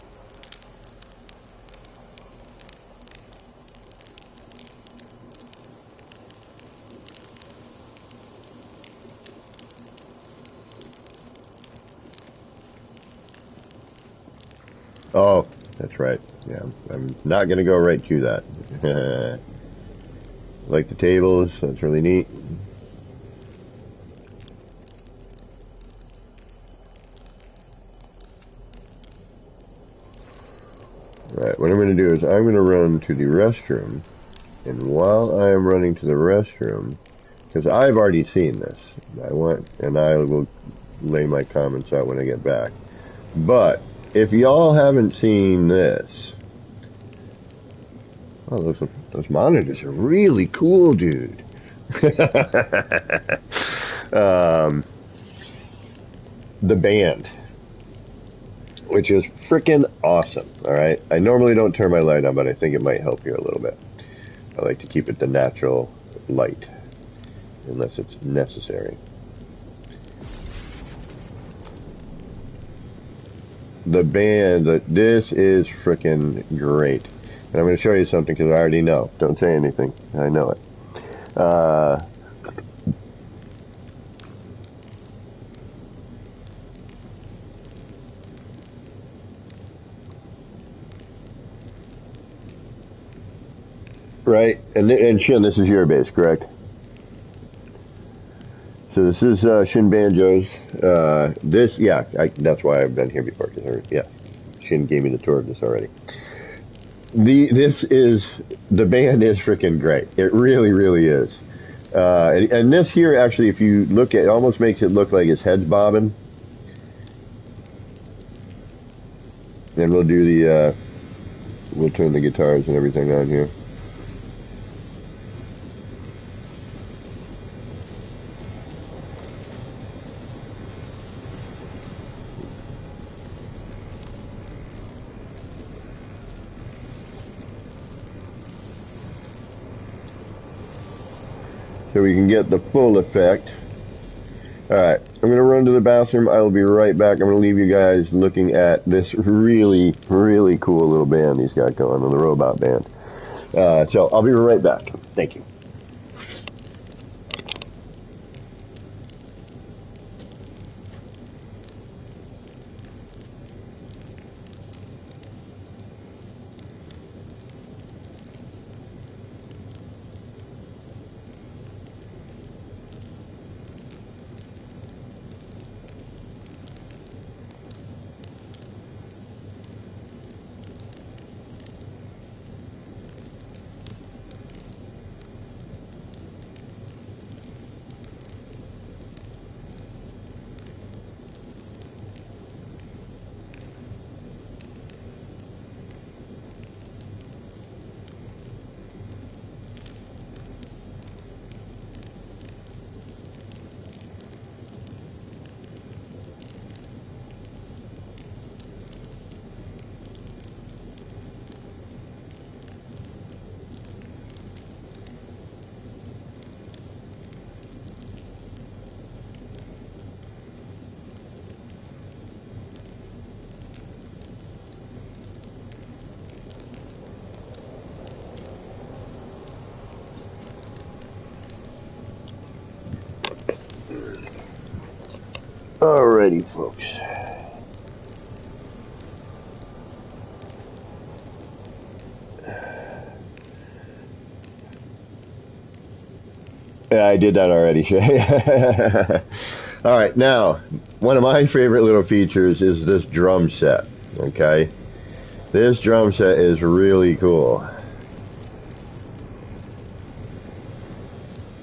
Oh, that's right. Yeah, I'm not going to go right to that. Like the tables, that's really neat. Right, what I'm going to do is I'm going to run to the restroom, and while I am running to the restroom, because I've already seen this, and I will lay my comments out when I get back. But if y'all haven't seen this, oh, those monitors are really cool, dude. The band, which is freaking awesome. All right, I normally don't turn my light on, but I think it might help you a little bit. I like to keep it the natural light, unless it's necessary. The band, this is freaking great. And I'm going to show you something because I already know. Don't say anything. I know it. Right, and Shin, this is your bass, correct? So this is Shin Banjos. That's why I've been here before. Shin gave me the tour of this already. The band is freaking great. It really, really is. And this here, actually, if you look at it, almost makes it look like his head's bobbing. And we'll turn the guitars and everything on here. So we can get the full effect. Alright, I'm going to run to the bathroom. I will be right back. I'm going to leave you guys looking at this really, really cool little band he's got going on, the robot band. So I'll be right back. Thank you. Alrighty, folks. Yeah, I did that already, Shay. All right, now, one of my favorite little features is this drum set, okay? This drum set is really cool.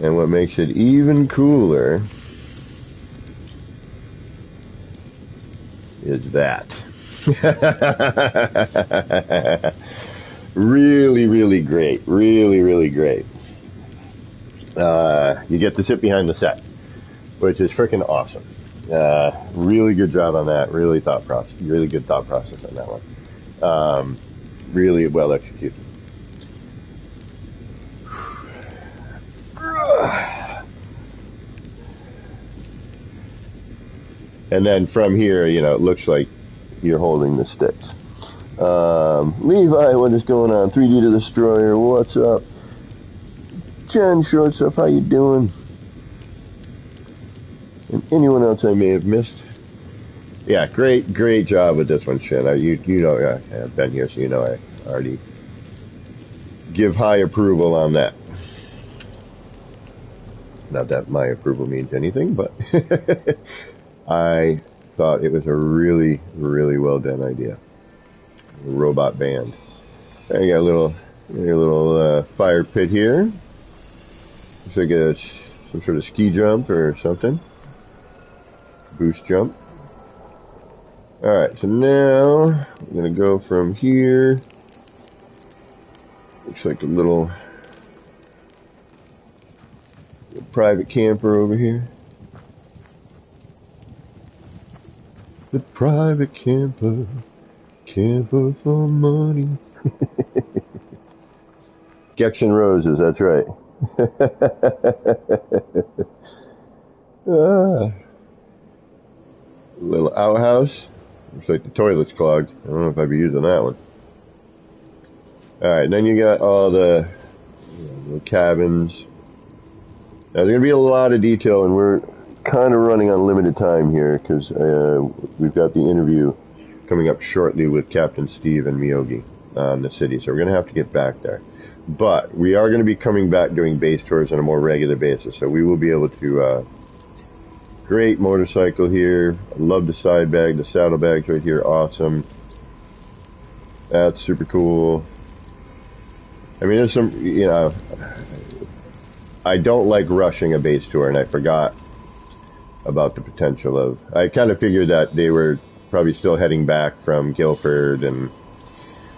And what makes it even cooler is that. Really, really great. Really, really great. You get to sit behind the set, which is freaking awesome. Really good job on that. Really good thought process on that one. Really well executed. And then from here, you know, it looks like you're holding the sticks. Levi, what is going on? 3D the Destroyer, what's up? Jen Short Stuff, how you doing? And anyone else I may have missed? Yeah, great job with this one, Shen. You know, I've been here, so you know I already give high approval on that. Not that my approval means anything, but I thought it was a really, really well done idea. A robot band. I got a little fire pit here. Looks like some sort of ski jump or something. Boost jump. Alright, so now I'm going to go from here. Looks like a little private camper over here. The private camper for money. Gex and Roses, that's right. Little outhouse. Looks like the toilet's clogged. I don't know if I'd be using that one. Alright, then you got all the cabins. Now, there's going to be a lot of detail, and we're kind of running on limited time here, because we've got the interview coming up shortly with Captain Steve and Miyogi on the city, so we're going to have to get back there. But we are going to be coming back doing base tours on a more regular basis, so we will be able to... great motorcycle here. I love the side bag. The saddlebags right here, awesome. That's super cool. I mean, there's some, you know... I don't like rushing a base tour, and I forgot about the potential of... I kind of figured that they were probably still heading back from Guilford, and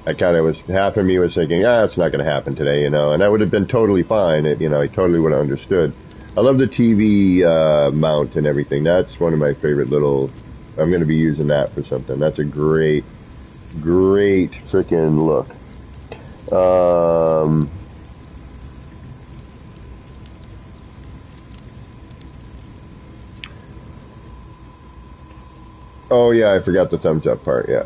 I kind of was... Half of me was thinking, it's not going to happen today, you know, and I would have been totally fine. You know, I totally would have understood. I love the TV mount and everything. That's one of my favorite little... I'm going to be using that for something. That's a great freaking look. Oh yeah, I forgot the thumbs up part. Yeah,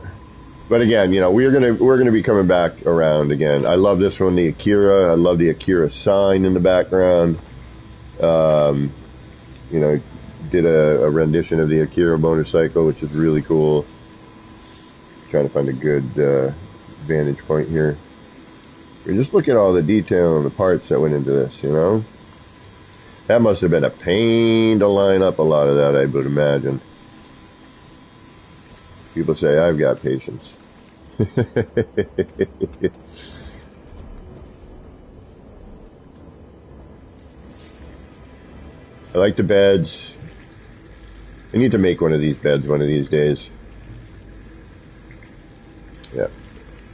but again, you know, we're gonna be coming back around again. I love this one, the Akira. I love the Akira sign in the background. You know, did a rendition of the Akira motorcycle, which is really cool. Trying to find a good vantage point here. And just look at all the detail and the parts that went into this, you know. That must have been a pain to line up a lot of that, I would imagine. People say, I've got patience. I like the beds. I need to make one of these beds one of these days. Yeah.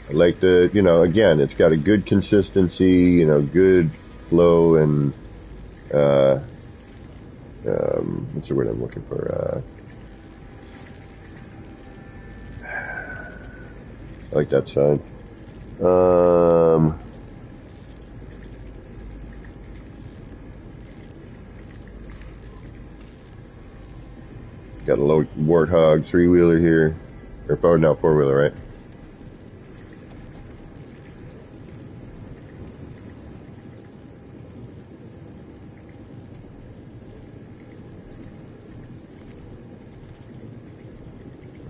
I like the, you know, again, it's got a good consistency, you know, good flow and, what's the word I'm looking for? I like that side. Got a low Warthog 3-wheeler here. Or no, 4-wheeler, right?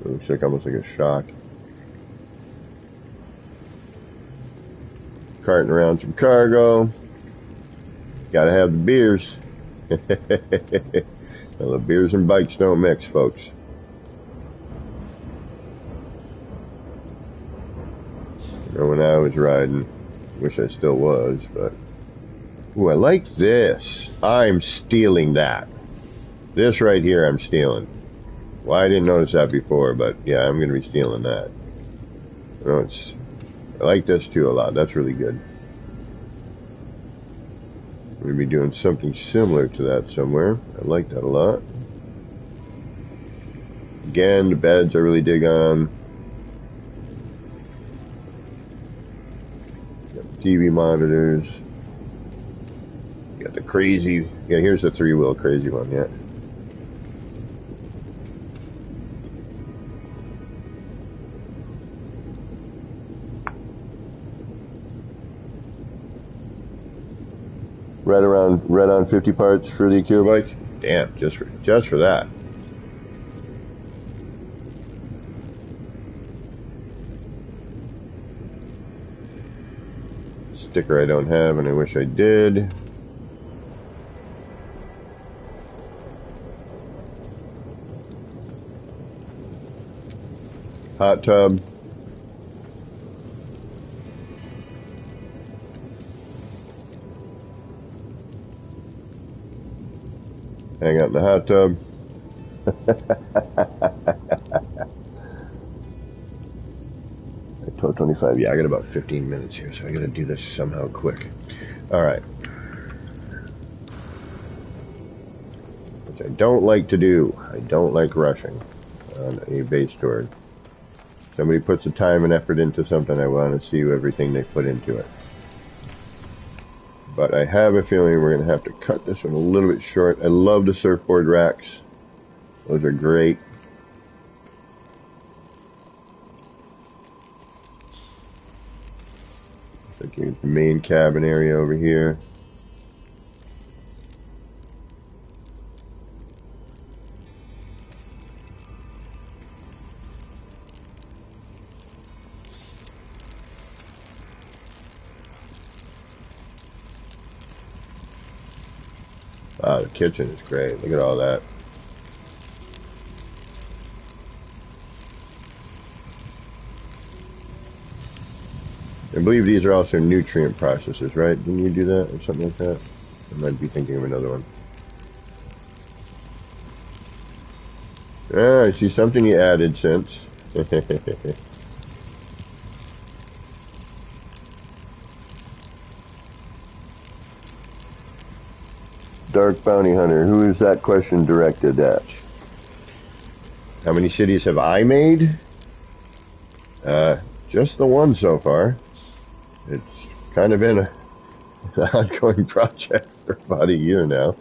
Looks like almost like a shock. Carting around some cargo. Gotta have the beers. Well, the beers and bikes don't mix, folks. You know, when I was riding, wish I still was, but... Ooh, I like this. I'm stealing that. This right here I'm stealing. Well, I didn't notice that before, but yeah, I'm going to be stealing that. You know, I like this too a lot. That's really good. I'm going to be doing something similar to that somewhere. I like that a lot. Again, the beds I really dig on. Got the TV monitors. Got the crazy... Yeah, here's the three-wheel crazy one, yeah. Right on 50 parts for the Akira bike. Damn, just for that. Sticker I don't have, and I wish I did. Hot tub. Hang out in the hot tub. 12:25. Yeah, I got about 15 minutes here, so I got to do this somehow quick. All right. Which I don't like to do. I don't like rushing on a base story. Somebody puts the time and effort into something, I want to see everything they put into it. But I have a feeling we're going to have to cut this one a little bit short. I love the surfboard racks. Those are great. Looking at the main cabin area over here. Wow, the kitchen is great. Look at all that. I believe these are also nutrient processors, right? Didn't you do that or something like that? I might be thinking of another one. Ah, I see something you added since. Dark Bounty Hunter, who is that question directed at? How many cities have I made? Just the one so far. It's kind of been an ongoing project for about a year now.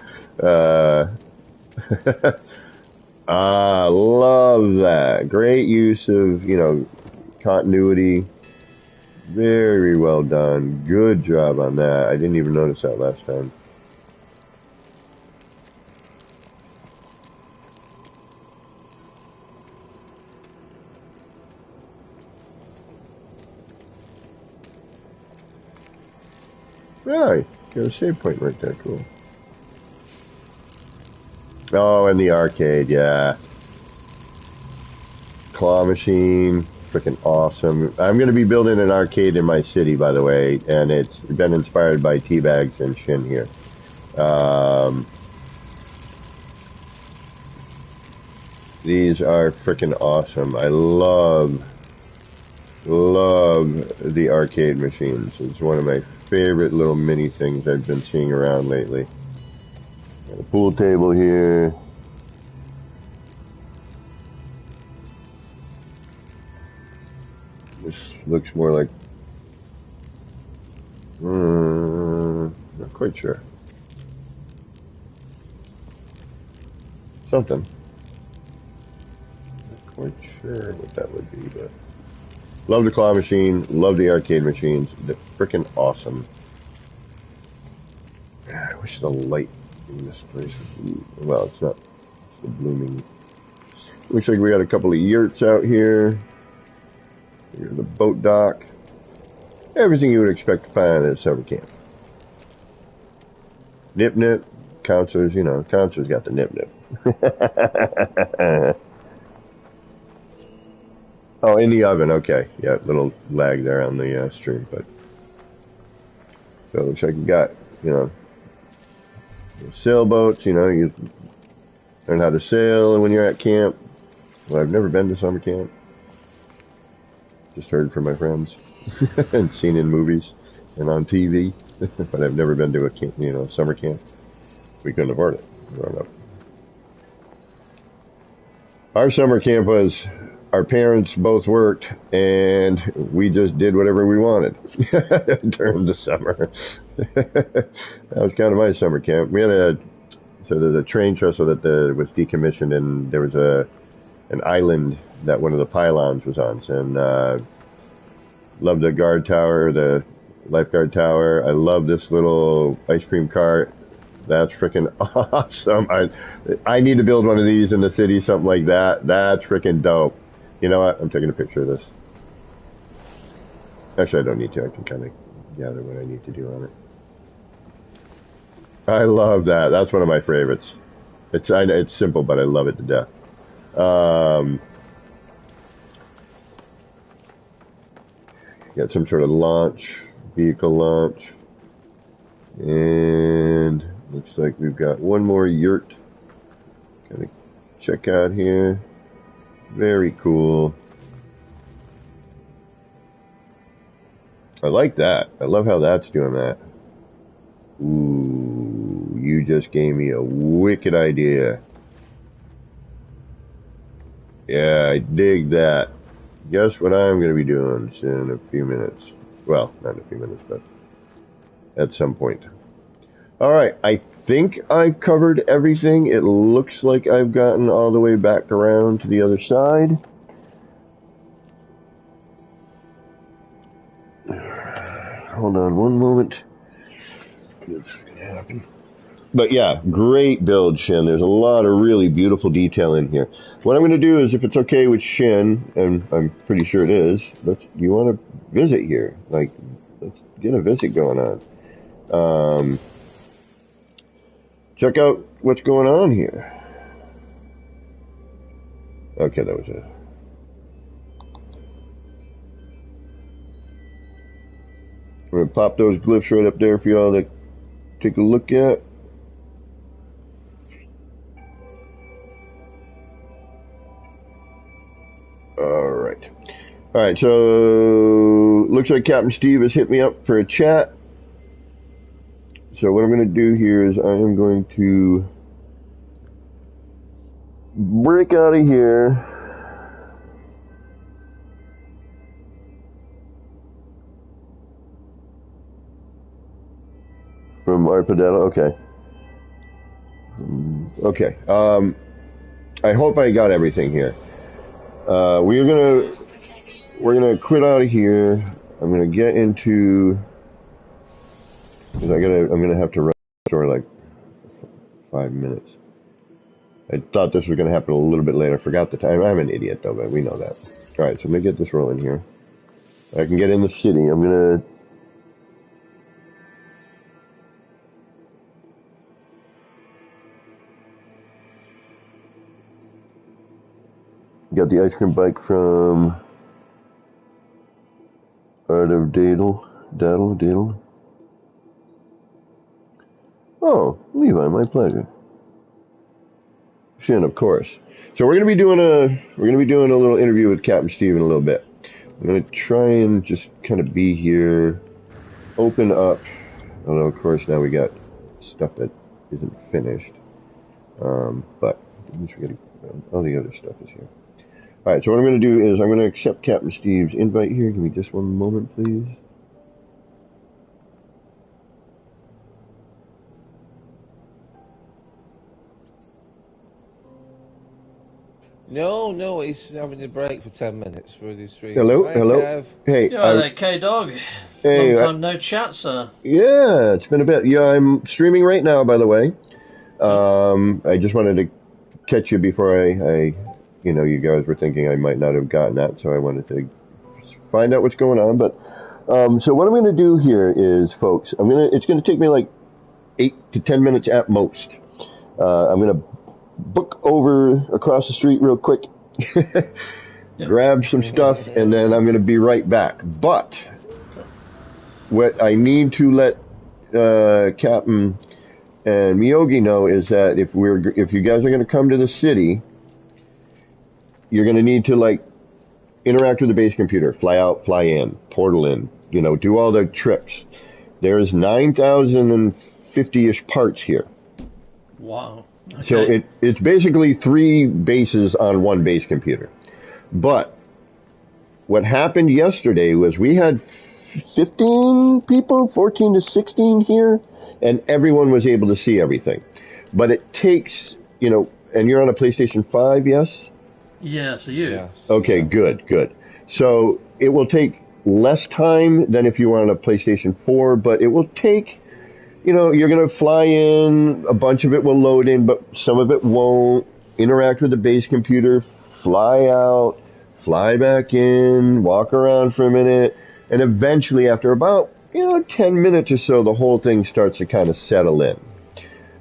Love that. Great use of, continuity. Very well done. Good job on that. I didn't even notice that last time. Right, got a save point right there, cool. Oh, and the arcade, yeah. Claw machine, freaking awesome. I'm going to be building an arcade in my city, by the way, and it's been inspired by Teabags and Shin here. These are freaking awesome. I love the arcade machines. It's one of my favorite little mini things I've been seeing around lately. Got a pool table here. This looks more like... not quite sure. Something. Not quite sure what that would be, but... Love the claw machine. Love the arcade machines. They're freaking awesome. I wish the light in this place was... Well, it's not. It's the blooming... Looks like we got a couple of yurts out here. Here's the boat dock. Everything you would expect to find at a summer camp. Nip Nip. Counselors, Counselors got the Nip Nip. Oh, in the oven. Okay. Yeah, little lag there on the stream, but so it looks like you got, you know, sailboats. You know, you learn how to sail when you're at camp. Well, I've never been to summer camp. Just heard from my friends and seen in movies and on TV, but I've never been to a camp, you know, summer camp. We couldn't afford it growing up. Our summer camp was, our parents both worked, and we just did whatever we wanted during the summer. That was kind of my summer camp. We had so there's a train trestle that was decommissioned, and there was an island that one of the pylons was on, and loved the guard tower, the lifeguard tower. I love this little ice cream cart. That's freaking awesome. I need to build one of these in the city, something like that. That's freaking dope. You know what? I'm taking a picture of this. Actually, I don't need to. I can kind of gather what I need to do on it. I love that. That's one of my favorites. It's simple, but I love it to death. Got some sort of vehicle launch. And looks like we've got one more yurt. Kind of check out here. Very cool. I like that. I love how that's doing that. Ooh, you just gave me a wicked idea. Yeah, I dig that. Guess what I'm going to be doing in a few minutes. Well, not in a few minutes, but at some point. All right, I think I've covered everything. It looks like I've gotten all the way back around to the other side. Hold on one moment. It's going to happen. But yeah, great build, Shin. There's a lot of really beautiful detail in here. What I'm going to do is, if it's okay with Shin, and I'm pretty sure it is, you want to visit here. Like, let's get a visit going on. Check out what's going on here. Okay, that was it. I'm going to pop those glyphs right up there for y'all to take a look at. Alright, so looks like Captain Steve has hit me up for a chat. So what I'm going to do here is I am going to break out of here. From Arpadella, okay. Okay, I hope I got everything here. We're gonna quit out of here. I'm gonna get into, because I'm gonna have to run for like 5 minutes. I thought this was gonna happen a little bit later. I forgot the time. I'm an idiot though, but we know that. All right, so let me get this rolling here. I can get in the city. I'm gonna. Got the ice cream bike from Art of Daddle. Oh, Levi, my pleasure. Shin, of course. So we're gonna be doing a little interview with Captain Steve in a little bit. I'm gonna try and just kind of be here, open up. Although of course now we got stuff that isn't finished, but at least we got all the other stuff is here. Alright, so what I'm going to do is I'm going to accept Captain Steve's invite here. Give me just one moment, please. No, he's having a break for 10 minutes for his stream. Hello. Hey. Yeah, there, K-Dog. Hey, long time no chat, sir. Yeah, it's been a bit. Yeah, I'm streaming right now, by the way. I just wanted to catch you before you guys were thinking I might not have gotten that, so I wanted to find out what's going on. But so what I'm going to do here is, folks, it's going to take me like 8 to 10 minutes at most. I'm going to book over across the street real quick, grab some stuff, and then I'm going to be right back. But what I need to let Captain and Miyogi know is that if you guys are going to come to the city, you're going to need to like interact with the base computer, fly out, fly in, portal in, do all the tricks. There's 9,050-ish parts here. Wow. Okay. So it's basically 3 bases on one base computer. But what happened yesterday was we had 15 people, 14 to 16 here, and everyone was able to see everything. But it takes, and you're on a PlayStation 5, yes? Yeah, so you. Yes. Okay, good. So it will take less time than if you were on a PlayStation 4, but it will take, you're going to fly in, a bunch of it will load in, but some of it won't. Interact with the base computer, fly out, fly back in, walk around for a minute, and eventually after about, 10 minutes or so, the whole thing starts to kind of settle in.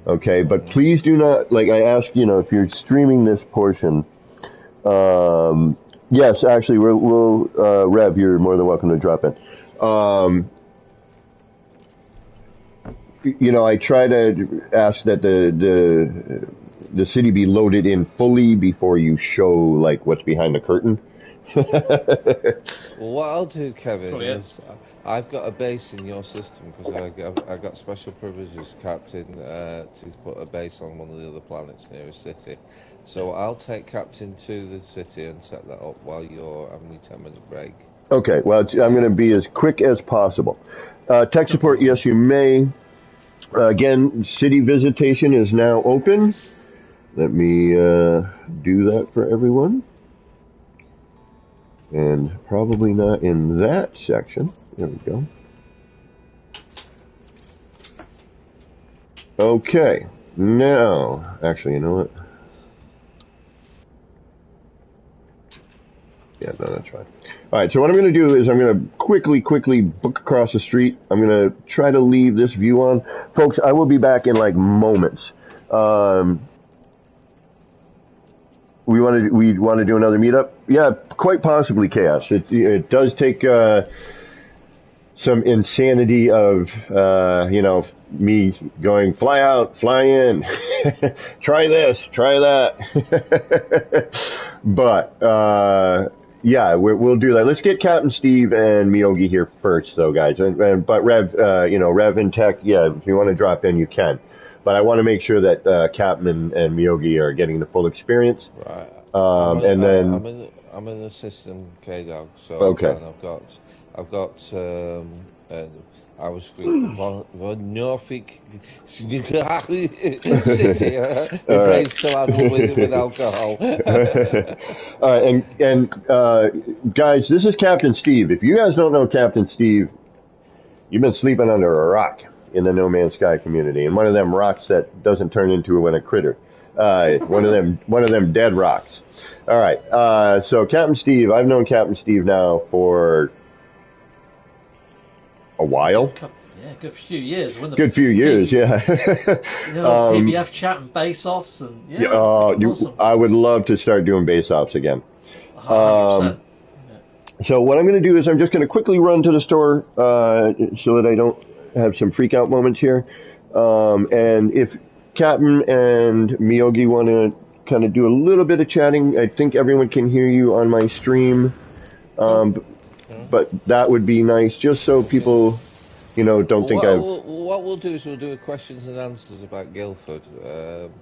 Okay, but please do not, like I ask, if you're streaming this portion, yes, actually, we'll Rev, you're more than welcome to drop in. I try to ask that the city be loaded in fully before you show like what's behind the curtain. Well, what I'll do, Kevin, Oh, yeah. is I've got a base in your system because I got special privileges, Captain, to put a base on one of the other planets near a city. So I'll take Captain to the city and set that up while you're having a 10-minute break. Okay, well, I'm going to be as quick as possible. Tech support, yes, you may. Again, city visitation is now open. Let me do that for everyone. And probably not in that section. There we go. Okay, now, actually, you know what? Yeah, no, that's fine. All right, so what I'm going to do is I'm going to quickly book across the street. I'm going to try to leave this view on. Folks, I will be back in like moments. We want to do another meetup? Yeah, quite possibly, Chaos. It does take some insanity of me going fly out, fly in, try this, try that. But yeah, we'll do that. Let's get Captain Steve and Miyogi here first, though, guys. But Rev, Rev and Tech, yeah, if you want to drop in, you can. But I want to make sure that Captain and Miyogi are getting the full experience. Right. I'm in the system, K-Dog. So okay. And I've got I was from Norfolk City, embrace to handle with alcohol. All right, and guys, this is Captain Steve. If you guys don't know Captain Steve, you've been sleeping under a rock in the No Man's Sky community, and one of them rocks that doesn't turn into a critter. One of them dead rocks. All right, so Captain Steve, I've known Captain Steve now for a while. Yeah, good few years. Good few years, yeah. PBF chat and base offs and yeah. Awesome. I would love to start doing base offs again. 100%. So what I'm going to do is I'm just going to quickly run to the store so that I don't have some freak out moments here. And if Captain and Miyogi want to kind of do a little bit of chatting, I think everyone can hear you on my stream. But that would be nice, just so people, don't think what we'll do is we'll do a questions and answers about Guildford.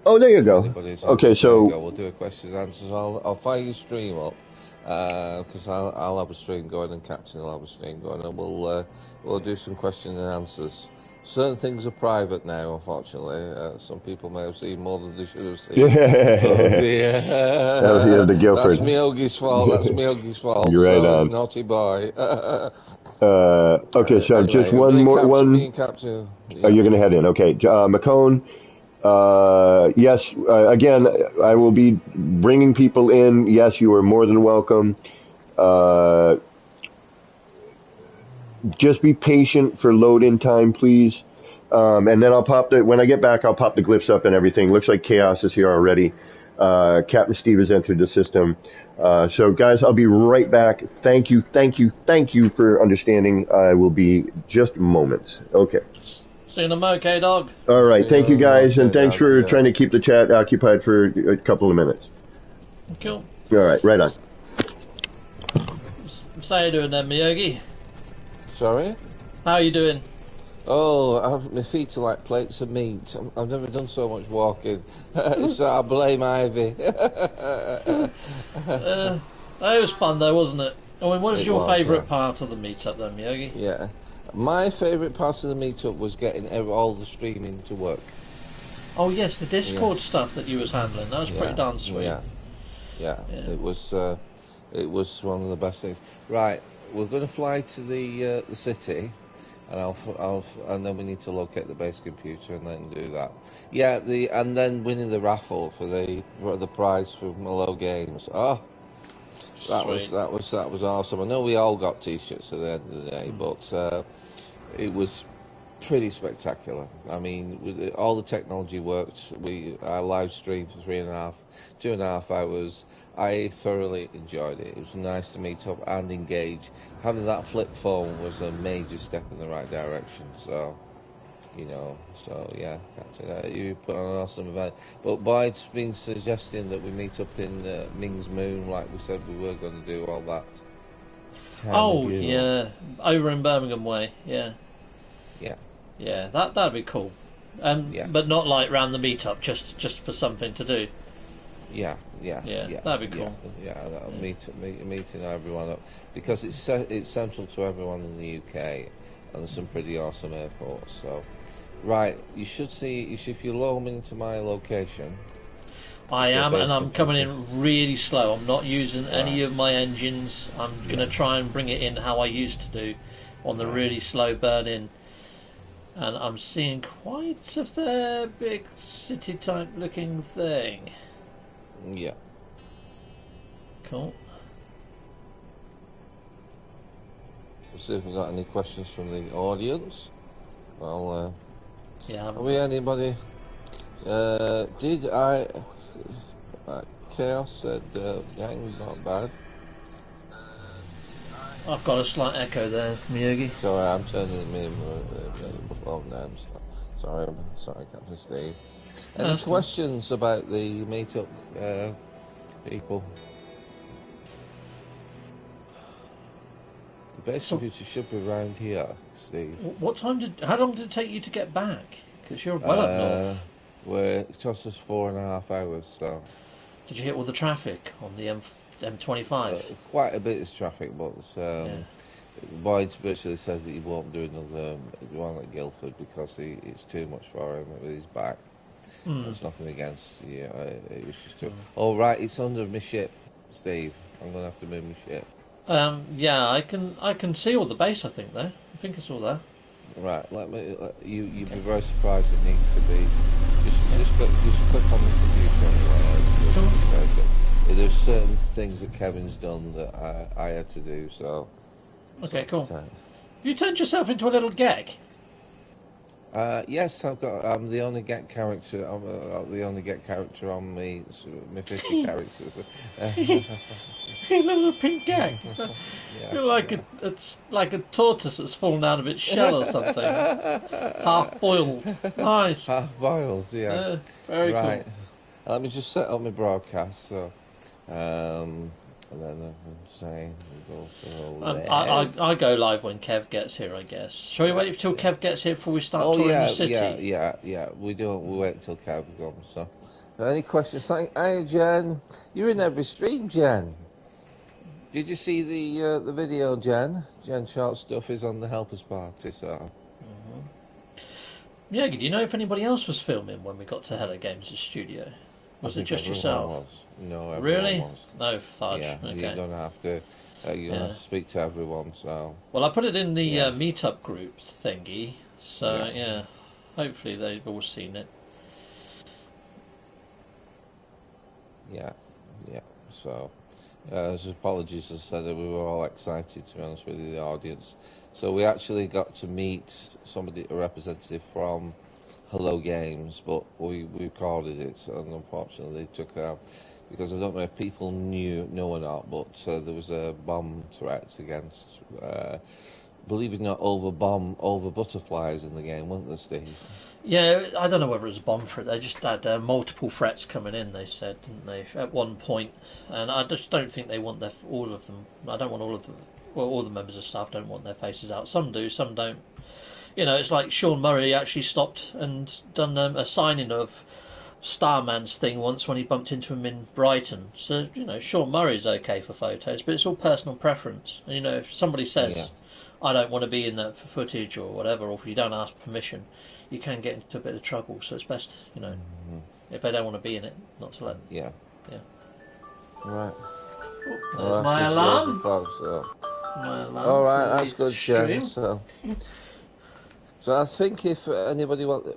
Oh, there you go. Okay, so we'll do a questions and answers. I'll fire your stream up because I'll have a stream going and Captain will have a stream going, and we'll do some questions and answers. Certain things are private now, unfortunately. Some people may have seen more than they should have seen. The Guildford. That's Miyogi's fault. You're right so, on. Naughty boy. Okay, so anyway, just one more. Yeah. Oh, you're going to head in. Okay. McCone, yes, again, I will be bringing people in. Yes, you are more than welcome. Just be patient for load-in time, please. And then I'll pop when I get back, I'll pop the glyphs up and everything. Looks like Chaos is here already. Captain Steve has entered the system. So guys, I'll be right back. Thank you for understanding. I will be just moments. Okay. See you in a mo, K-Dog. All right. Thank you guys, and thanks for trying to keep the chat occupied for a couple of minutes. Cool. All right. Right on. So how you doing then, Miyagi? Sorry? How are you doing? Oh, my feet are like plates of meat. I've never done so much walking. So I blame Ivy. It was fun though, wasn't it? I mean, what was your favourite part of the meetup then, Miyagi? Yeah. My favourite part of the meetup was getting all the streaming to work. Oh yes, the Discord stuff that you was handling. That was pretty darn sweet. Yeah. It was one of the best things. Right, we're going to fly to the city, and and then we need to locate the base computer and then do that. Yeah, and then winning the raffle for the prize for Malo Games. Oh, that was awesome. I know we all got T-shirts at the end of the day, but it was pretty spectacular. I mean, all the technology worked. I live streamed for 2.5 hours. I thoroughly enjoyed it. It was nice to meet up and engage. Having that flip phone was a major step in the right direction. So, yeah, you put on an awesome event. But Boyd's been suggesting that we meet up in Ming's Moon, like we said we were going to do all that. Yeah, over in Birmingham Way. Yeah, that'd be cool. But not like round the meetup, just for something to do. Yeah, that'd be cool. That'll meeting everyone up, because it's central to everyone in the UK, and there's some pretty awesome airports. So, right, you should see if you log into my location. I am, and I'm coming in really slow. I'm not using any of my engines. I'm going to try and bring it in how I used to do, on the really slow burn-in. And I'm seeing quite a fair big city-type looking thing. Yeah. Cool. We'll see if we've got any questions from the audience. Well, have we anybody? Chaos said, gang, not bad. I've got a slight echo there, Miyagi. Sorry, I'm turning the phone down. Sorry, Captain Steve. Any questions about the meetup, people? The base computer should be around here, Steve. How long did it take you to get back? Because you're well up north. It took us 4.5 hours, so. Did you hit all the traffic on the M25? Quite a bit of traffic, but Boyd virtually says that he won't do another one at Guildford because it's too much for him with his back. There's nothing against it was just too. Oh right, it's under my ship, Steve. I'm gonna have to move my ship. I can see all the base. I think though. I think it's all there. Right, you'd be very surprised. It needs to be. Just click on the computer anyway. There's certain things that Kevin's done that I had to do. So. Okay, cool. Have you turned yourself into a little gek? Yes, I'm the only get character. I'm the only get character on my 50 characters. You little pink gag. You're like a tortoise that's fallen out of its shell or something. Half boiled. Nice. Half boiled. Yeah. Very right. cool. Let me just set up my broadcast. So, and then say I go live when Kev gets here, I guess. Shall we wait till Kev gets here before we start touring the city? Yeah. We wait until Kev comes. So, any questions? Hey, Jen, you're in every stream, Jen. Did you see the video, Jen? Jen Short Stuff is on the Helpers Party, so. Yeah, do you know if anybody else was filming when we got to Hello Games' studio? Was it just yourself? No, everyone really? was. No fudge. Yeah, okay. you're gonna have to. Have to speak to everyone. So. Well, I put it in the meetup group thingy. So hopefully they've all seen it. Yeah. So, As apologies, as I said, we were all excited, to be honest with you, the audience. So we actually got to meet somebody, a representative from Hello Games, but we recorded it, and unfortunately they took out, because I don't know if people know or not, but there was a bomb threat against, believe it or not, over butterflies in the game, weren't there, Steve? Yeah, I don't know whether it was a bomb threat. They just had multiple threats coming in, they said, didn't they, at one point. And I just don't think they want all of them. I don't want all of them. Well, all the members of staff don't want their faces out. Some do, some don't. You know, it's like Sean Murray actually stopped and done a signing of Starman's thing once when he bumped into him in Brighton. So, you know, Sean Murray's okay for photos, but it's all personal preference. And, you know, if somebody says, I don't want to be in that for footage or whatever, or if you don't ask permission, you can get into a bit of trouble. So it's best, you know, if they don't want to be in it, not to let them. Yeah. Right. Oh, there's my alarm. My alarm. All right, that's good, Jen. So I think if anybody wants,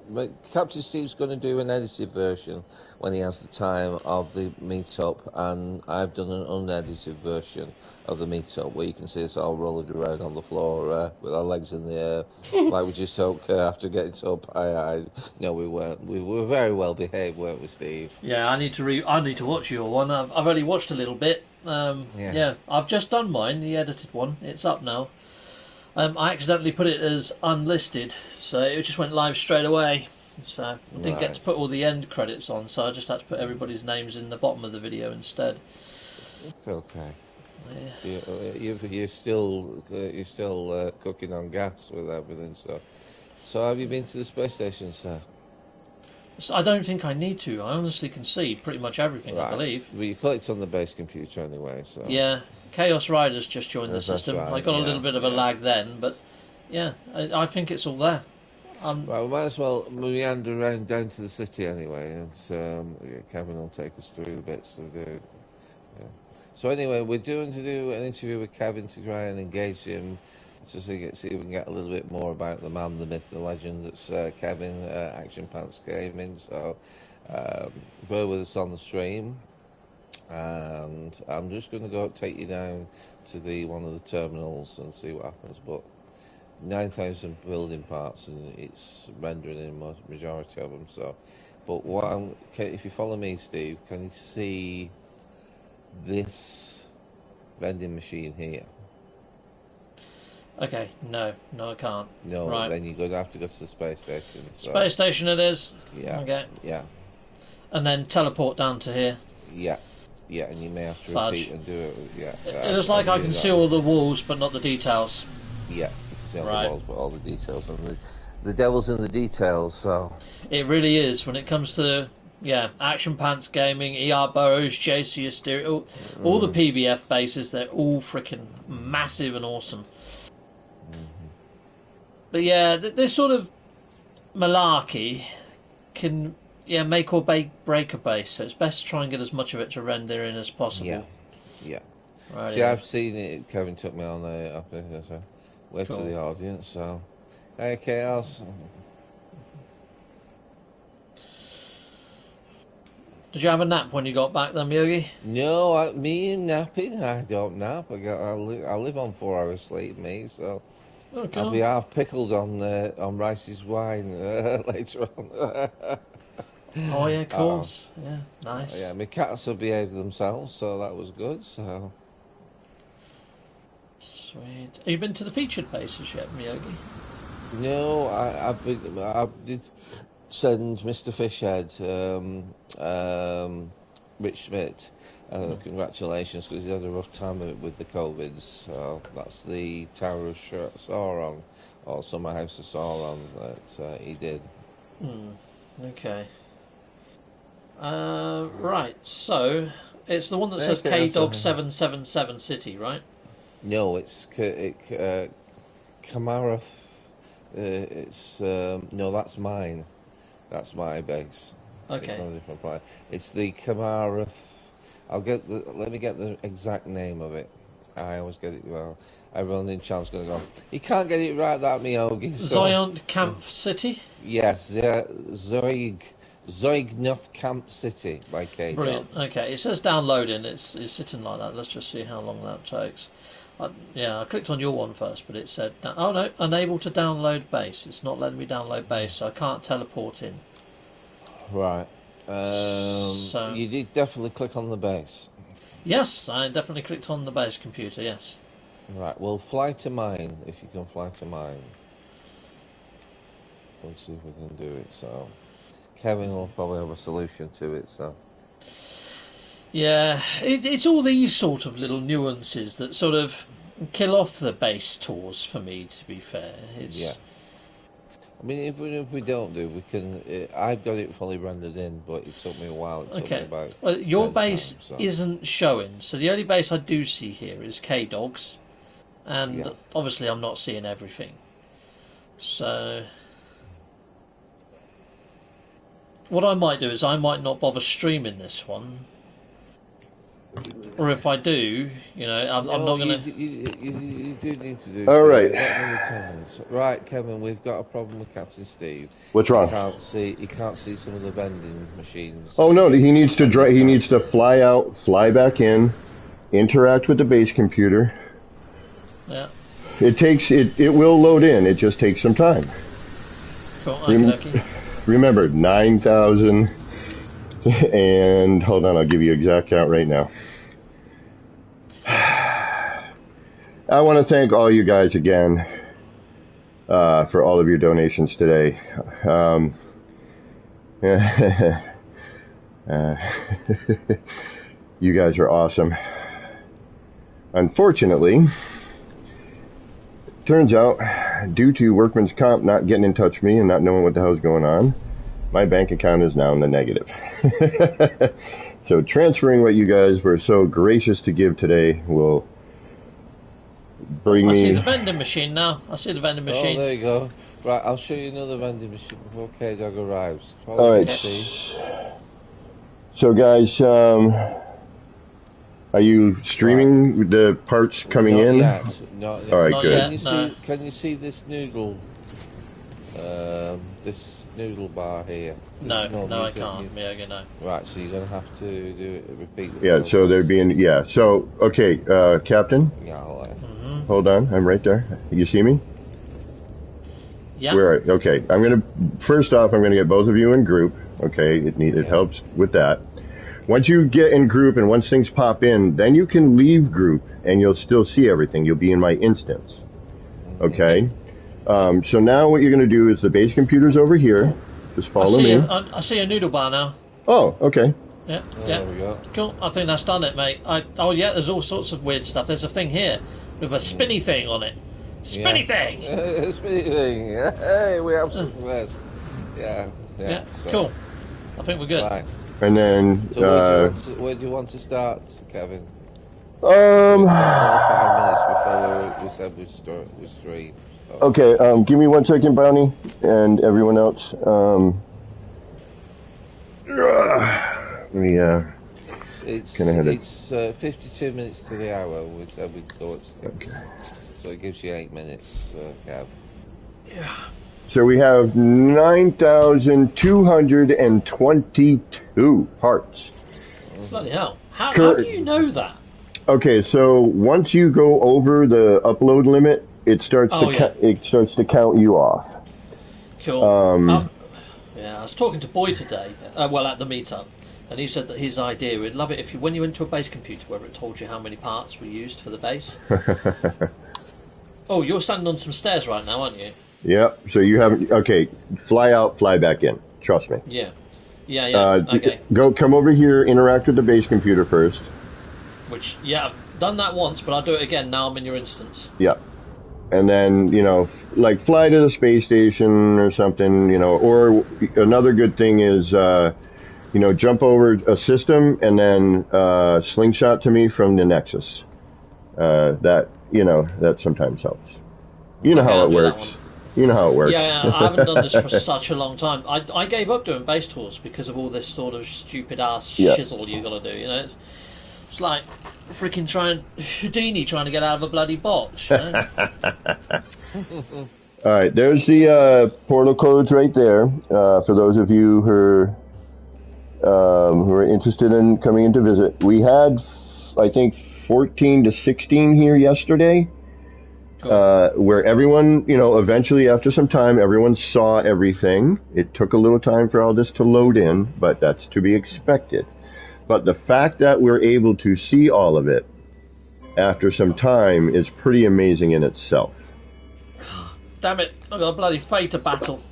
Captain Steve's going to do an edited version when he has the time of the meetup, and I've done an unedited version of the meetup where you can see us all rolling around on the floor with our legs in the air, like we just took after getting so high. No, we weren't. We were very well behaved, weren't we, Steve? Yeah, I need to watch your one. I've only watched a little bit. Yeah, I've just done mine, the edited one. It's up now. I accidentally put it as unlisted, so it just went live straight away. So I didn't get to put all the end credits on, so I just had to put everybody's names in the bottom of the video instead. It's okay. Yeah. You're still cooking on gas with everything. So have you been to the space station, sir? I don't think I need to. I honestly can see pretty much everything. Right. I believe. Well, you clicked on the base computer anyway, so. Yeah. Chaos Riders just joined the system. Right. I got a little bit of a lag then, but yeah, I think it's all there. Well, we might as well meander around down to the city anyway, and Kevin will take us through the bits of the. Yeah. So anyway, we're doing to do an interview with Kevin to try and engage him, to see if we can get a little bit more about the man, the myth, the legend that's Kevin, Action Pants Gaming. So bear with us on the stream. And I'm just going to take you down to one of the terminals and see what happens. But 9,000 building parts, and it's rendering in the majority of them. So, but if you follow me, Steve, can you see this vending machine here? Okay, no, I can't. No, right. Then you're going to have to go to the space station. So. Space station it is. Yeah. Okay. Yeah. And then teleport down to here. Yeah. Yeah, and you may have to repeat and do it. Yeah. It looks like I can see all the walls, but not the details. Yeah, you can see all the walls, but all the details, and the devil's in the details. So it really is when it comes to Action Pants Gaming, ER Burrows, JC Asteria, all the PBF bases. They're all freaking massive and awesome. But yeah, this sort of malarkey can make or break a base, so it's best to try and get as much of it to render in as possible. Yeah. Right, see, I've seen it. Kevin took me on so wave to the audience. So, hey, Chaos. Did you have a nap when you got back then, Yogi? No, me and napping. I don't nap. I live on 4 hours sleep, me. So. Okay. I'll be half pickled on Rice's wine later on. Oh yeah, of course. Yeah, nice. Yeah, my cats have behaved themselves, so that was good. So sweet. Have you been to the featured bases yet, Miyogi? No, I did send Mr. Fishhead, Rich Schmidt. Congratulations, because he had a rough time with the COVID. So that's the Tower of Sauron, or Summer House of Sauron, that he did. Okay. Right, so it's the one that says K-Dog 777 City, right? No, it's Kamarath. No, that's mine. That's my base. Okay. It's on a different planet. It's the Kamarath. Let me get the exact name of it. I always get it well. Everyone in chat's going to go, you can't get it right, that Miyogi. Zion Camp City? Yes, yeah, Zoignov Camp City by K. Brilliant. Okay, it says downloading. It's sitting like that. Let's just see how long that takes. I clicked on your one first, but it said, oh no, unable to download base. It's not letting me download base, so I can't teleport in. Right. So you did definitely click on the base. Yes, I definitely clicked on the base computer. Yes. Right. Well, fly to mine if you can fly to mine. Let's see if we can do it. So Kevin will probably have a solution to it. So. Yeah, it's all these sort of little nuances that sort of kill off the base tours for me. To be fair, yeah. I mean, if we don't do, we can. I've got it fully rendered in, but it took me a while. It took me about well, your base times, so. isn't showing, so the only base I do see here is K-Dogs, and obviously I'm not seeing everything. So what I might do is I might not bother streaming this one. Or if I do, I'm not going to... You do need to do... All right. Right, Kevin, we've got a problem with Captain Steve. What's wrong? He can't see some of the vending machines. Oh, no, he needs to fly out, fly back in, interact with the base computer. Yeah. It will load in, it just takes some time. Cool, okay. Remember, 9,000... And hold on, I'll give you exact count right now. I want to thank all you guys again for all of your donations today. You guys are awesome. Unfortunately, turns out, due to Workman's Comp not getting in touch with me and not knowing what the hell's going on, my bank account is now in the negative. So transferring what you guys were so gracious to give today will bring me... I see the vending machine now. I see the vending machine. Oh, there you go. Right, I'll show you another vending machine before K-Dog arrives. All right. So guys, are you streaming the parts coming in? Yet. Not yet. All right, Not good. yet. Can you see this noodle? This noodle bar here. No, I can't. Yeah, no. Right, so you're gonna have to do it. Repeat. The Yeah. So they're being So okay, Captain. Yeah. Hold on, I'm right there. You see me? Yeah. Okay. First off, I'm gonna get both of you in group. Okay, it helps with that. Once you get in group and once things pop in, then you can leave group and you'll still see everything. You'll be in my instance. Okay. So now what you're going to do is the base computer's over here. Just follow me. I see a noodle bar now. Oh, okay. Yeah, There we go. Cool. I think that's done it, mate. There's all sorts of weird stuff. There's a thing here with a spinny thing on it. Spinny thing! Spinny thing. Hey, we have some this. Yeah. So, cool. I think we're good. Right. And then... So where do you want to start, Kevin? 5 minutes before we said we stream. Okay, give me 1 second, Brownie, and everyone else. Let me, It's 52 minutes to the hour. We said we'd go at 6. Okay. So it gives you 8 minutes, Kev. Yeah. So we have 9,222 parts. Bloody hell. How do you know that? Okay, so once you go over the upload limit, it starts to count you off. Cool. I was talking to Boy today, at the meetup, and he said that his idea, we'd love it if when you went to a base computer where it told you how many parts were used for the base. Oh, you're standing on some stairs right now, aren't you? Yep. So you haven't. Okay, fly out, fly back in. Trust me. Yeah. Okay. Come over here, interact with the base computer first. Which, I've done that once, but I'll do it again now I'm in your instance. Yeah. And then, fly to the space station or something, or another good thing is, jump over a system and then slingshot to me from the Nexus. That sometimes helps. You know how it works. You know how it works. Yeah, I haven't done this for such a long time. I gave up doing base tours because of all this sort of stupid-ass shizzle you got to do, It's like freaking Houdini trying to get out of a bloody box. All right, there's the portal codes right there for those of you who are who are interested in coming in to visit. We had, I think, 14 to 16 here yesterday, where everyone, eventually after some time, everyone saw everything. It took a little time for all this to load in, but that's to be expected. But the fact that we're able to see all of it after some time is pretty amazing in itself. Damn it, I've got a bloody fate to battle.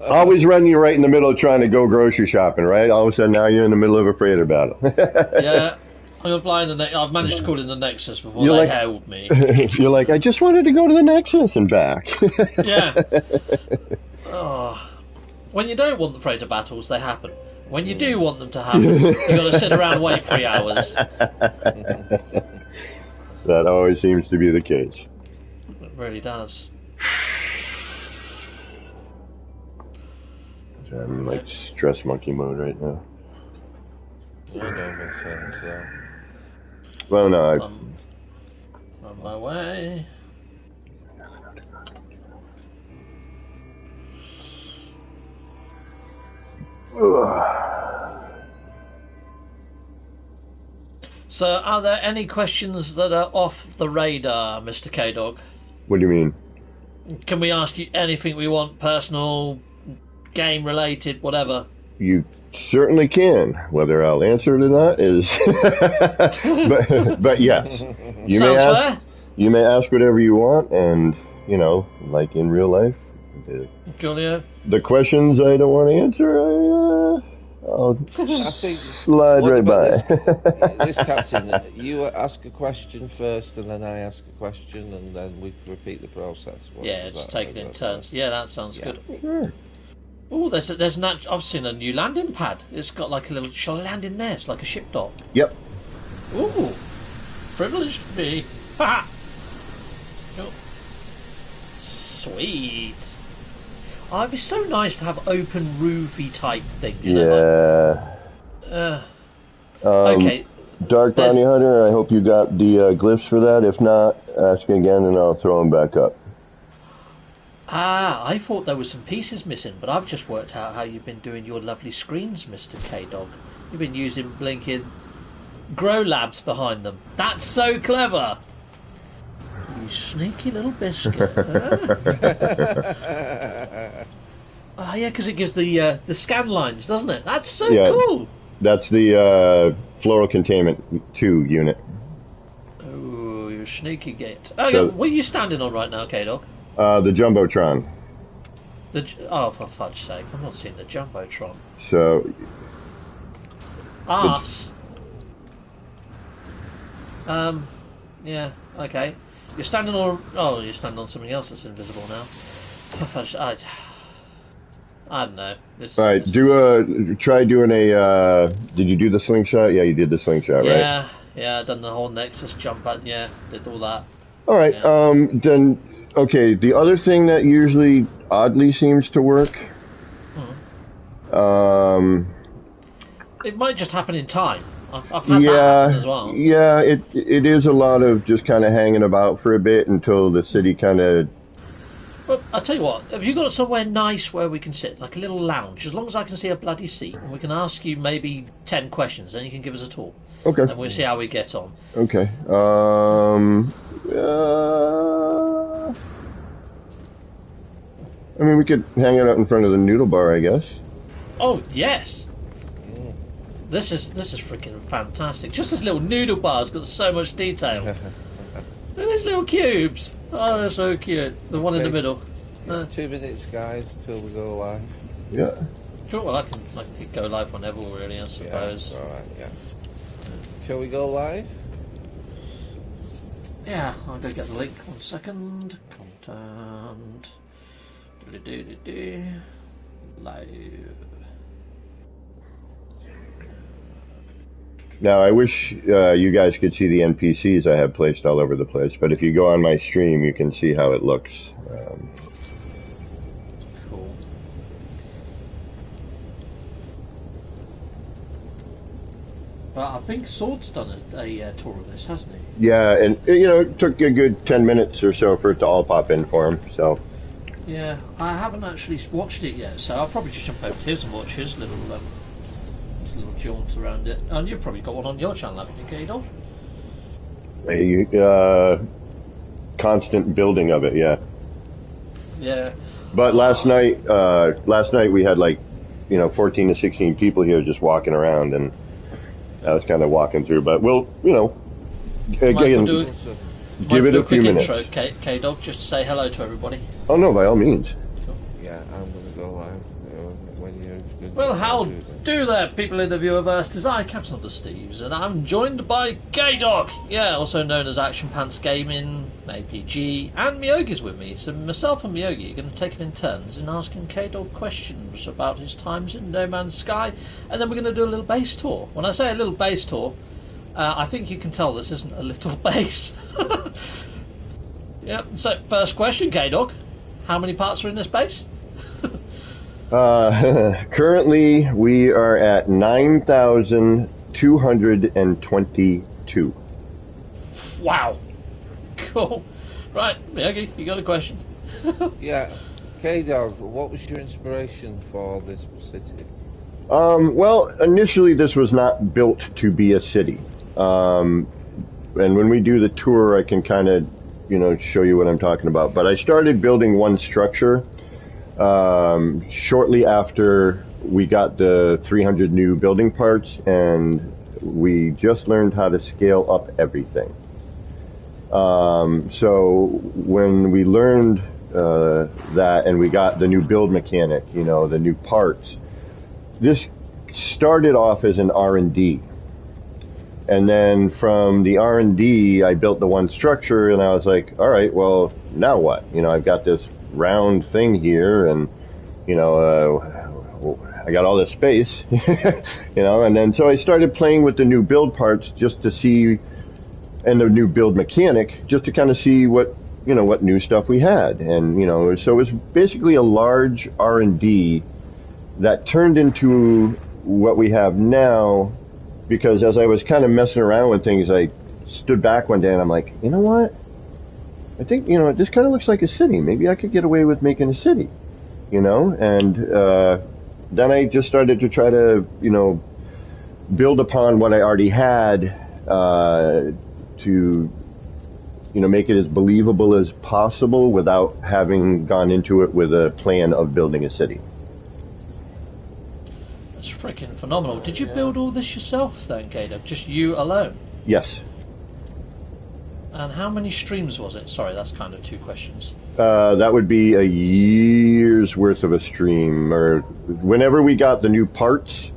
Always run you right in the middle of trying to go grocery shopping, right? All of a sudden now you're in the middle of a freighter battle. Yeah, I'm applying I've managed to call in the Nexus before they held me. You're like, I just wanted to go to the Nexus and back. Yeah. Oh. When you don't want the freighter battles, they happen. When you do want them to happen, you've got to sit around and wait 3 hours. That always seems to be the case. It really does. I'm like stress monkey mode right now. I know myself, so. Well, no, On my way. So, are there any questions that are off the radar, Mr. K-Dog? What do you mean? Can we ask you anything we want, personal, game-related, whatever? You certainly can. Whether I'll answer it or not is... but yes. You may ask whatever you want, and, like in real life, the questions I don't want to answer, I'll slide right by. This captain, you ask a question first, and then I ask a question, and then we repeat the process. Just take it in turns. Yeah, that sounds good. Sure. Oh, I've seen a new landing pad. It's got like a little. Shall I land in there? It's like a ship dock. Yep. Ooh, privileged me. Ha! Oh. Sweet. Oh, it'd be so nice to have open roofy type thing. Okay. Dark Bounty Hunter, I hope you got the glyphs for that. If not, ask again and I'll throw them back up. I thought there were some pieces missing, but I've just worked out how you've been doing your lovely screens, Mr. K-Dog. You've been using blinking grow labs behind them. That's so clever! You sneaky little biscuit. Oh, yeah, because it gives the scan lines, doesn't it? That's so cool! That's the Floral Containment 2 unit. Oh, you sneaky git. What are you standing on right now, K-Dog? The Jumbotron. Oh, for fudge's sake, I'm not seeing the Jumbotron. So... Arse. Yeah, okay. You're standing on... Oh, you're standing on something else that's invisible now. I don't know. Alright, try doing a... did you do the slingshot? Yeah, you did the slingshot, right? Yeah, I done the whole Nexus jump button, did all that. Alright, then... Okay, the other thing that usually oddly seems to work... It might just happen in time. I've had that happen as well. Yeah, it is a lot of just kind of hanging about for a bit until the city kind of... Well, I'll tell you what, have you got somewhere nice where we can sit, like a little lounge, as long as I can see a bloody seat, and we can ask you maybe 10 questions, then you can give us a talk. Okay. And we'll see how we get on. Okay. I mean, we could hang it out in front of the noodle bar, I guess. Oh, yes! This is freaking fantastic. Just this little noodle bar's got so much detail. Look at these little cubes. Oh, they're so cute. The one in the middle. 2 minutes, guys, till we go live. Yeah. Sure, well, I can go live whenever, really, I suppose. Yeah, alright, yeah. Shall we go live? Yeah, I'll go get the link. 1 second. Content. Live. Now, I wish you guys could see the NPCs I have placed all over the place, but if you go on my stream, you can see how it looks. Cool. Well, I think Sword's done a tour of this, hasn't he? Yeah, and it took a good 10 minutes or so for it to all pop in for him, so... Yeah, I haven't actually watched it yet, so I'll probably just jump over to his and watch his little jaunt around it. And you've probably got one on your channel, haven't you, K-Dog? Constant building of it, yeah. Yeah. But last night we had 14 to 16 people here just walking around, and I was kind of walking through. But we'll, again, give it a few minutes. Intro, K-Dog, just to say hello to everybody. Oh no, by all means. Yeah, I'm going to go live when you're good. Well, how do there, people in the viewerverse? It's I, Captain of the Steves, and I'm joined by K-Dog, also known as Action Pants Gaming, APG, and Miyogi's with me. So myself and Miyogi are going to take it in turns in asking K-Dog questions about his times in No Man's Sky, and then we're going to do a little base tour. When I say a little base tour, I think you can tell this isn't a little base. Yep. So first question, K-Dog, how many parts are in this base? Currently, we are at 9,222. Wow. Cool. Right, Miyagi, you got a question? Yeah. K-Dog, what was your inspiration for this city? Well, initially this was not built to be a city. And when we do the tour, I can kind of, show you what I'm talking about. But I started building one structure shortly after we got the 300 new building parts, and we just learned how to scale up everything. So when we learned that, and we got the new build mechanic, the new parts, this started off as an R&D. And then from the R&D, I built the one structure, and I was like, all right, well, now what? I've got this round thing here, and I got all this space, and then so I started playing with the new build parts just to see, and the new build mechanic, just to kind of see what new stuff we had. And so it was basically a large R&D that turned into what we have now, because as I was kind of messing around with things, I stood back one day and I'm like, you know what? I think, this kind of looks like a city. Maybe I could get away with making a city, and then I just started to try to, build upon what I already had to, make it as believable as possible without having gone into it with a plan of building a city. That's freaking phenomenal. Did you build all this yourself then, K-Dog? Just you alone? Yes. And how many streams was it? Sorry, that's kind of two questions. That would be a year's worth of a stream, or whenever we got the new parts.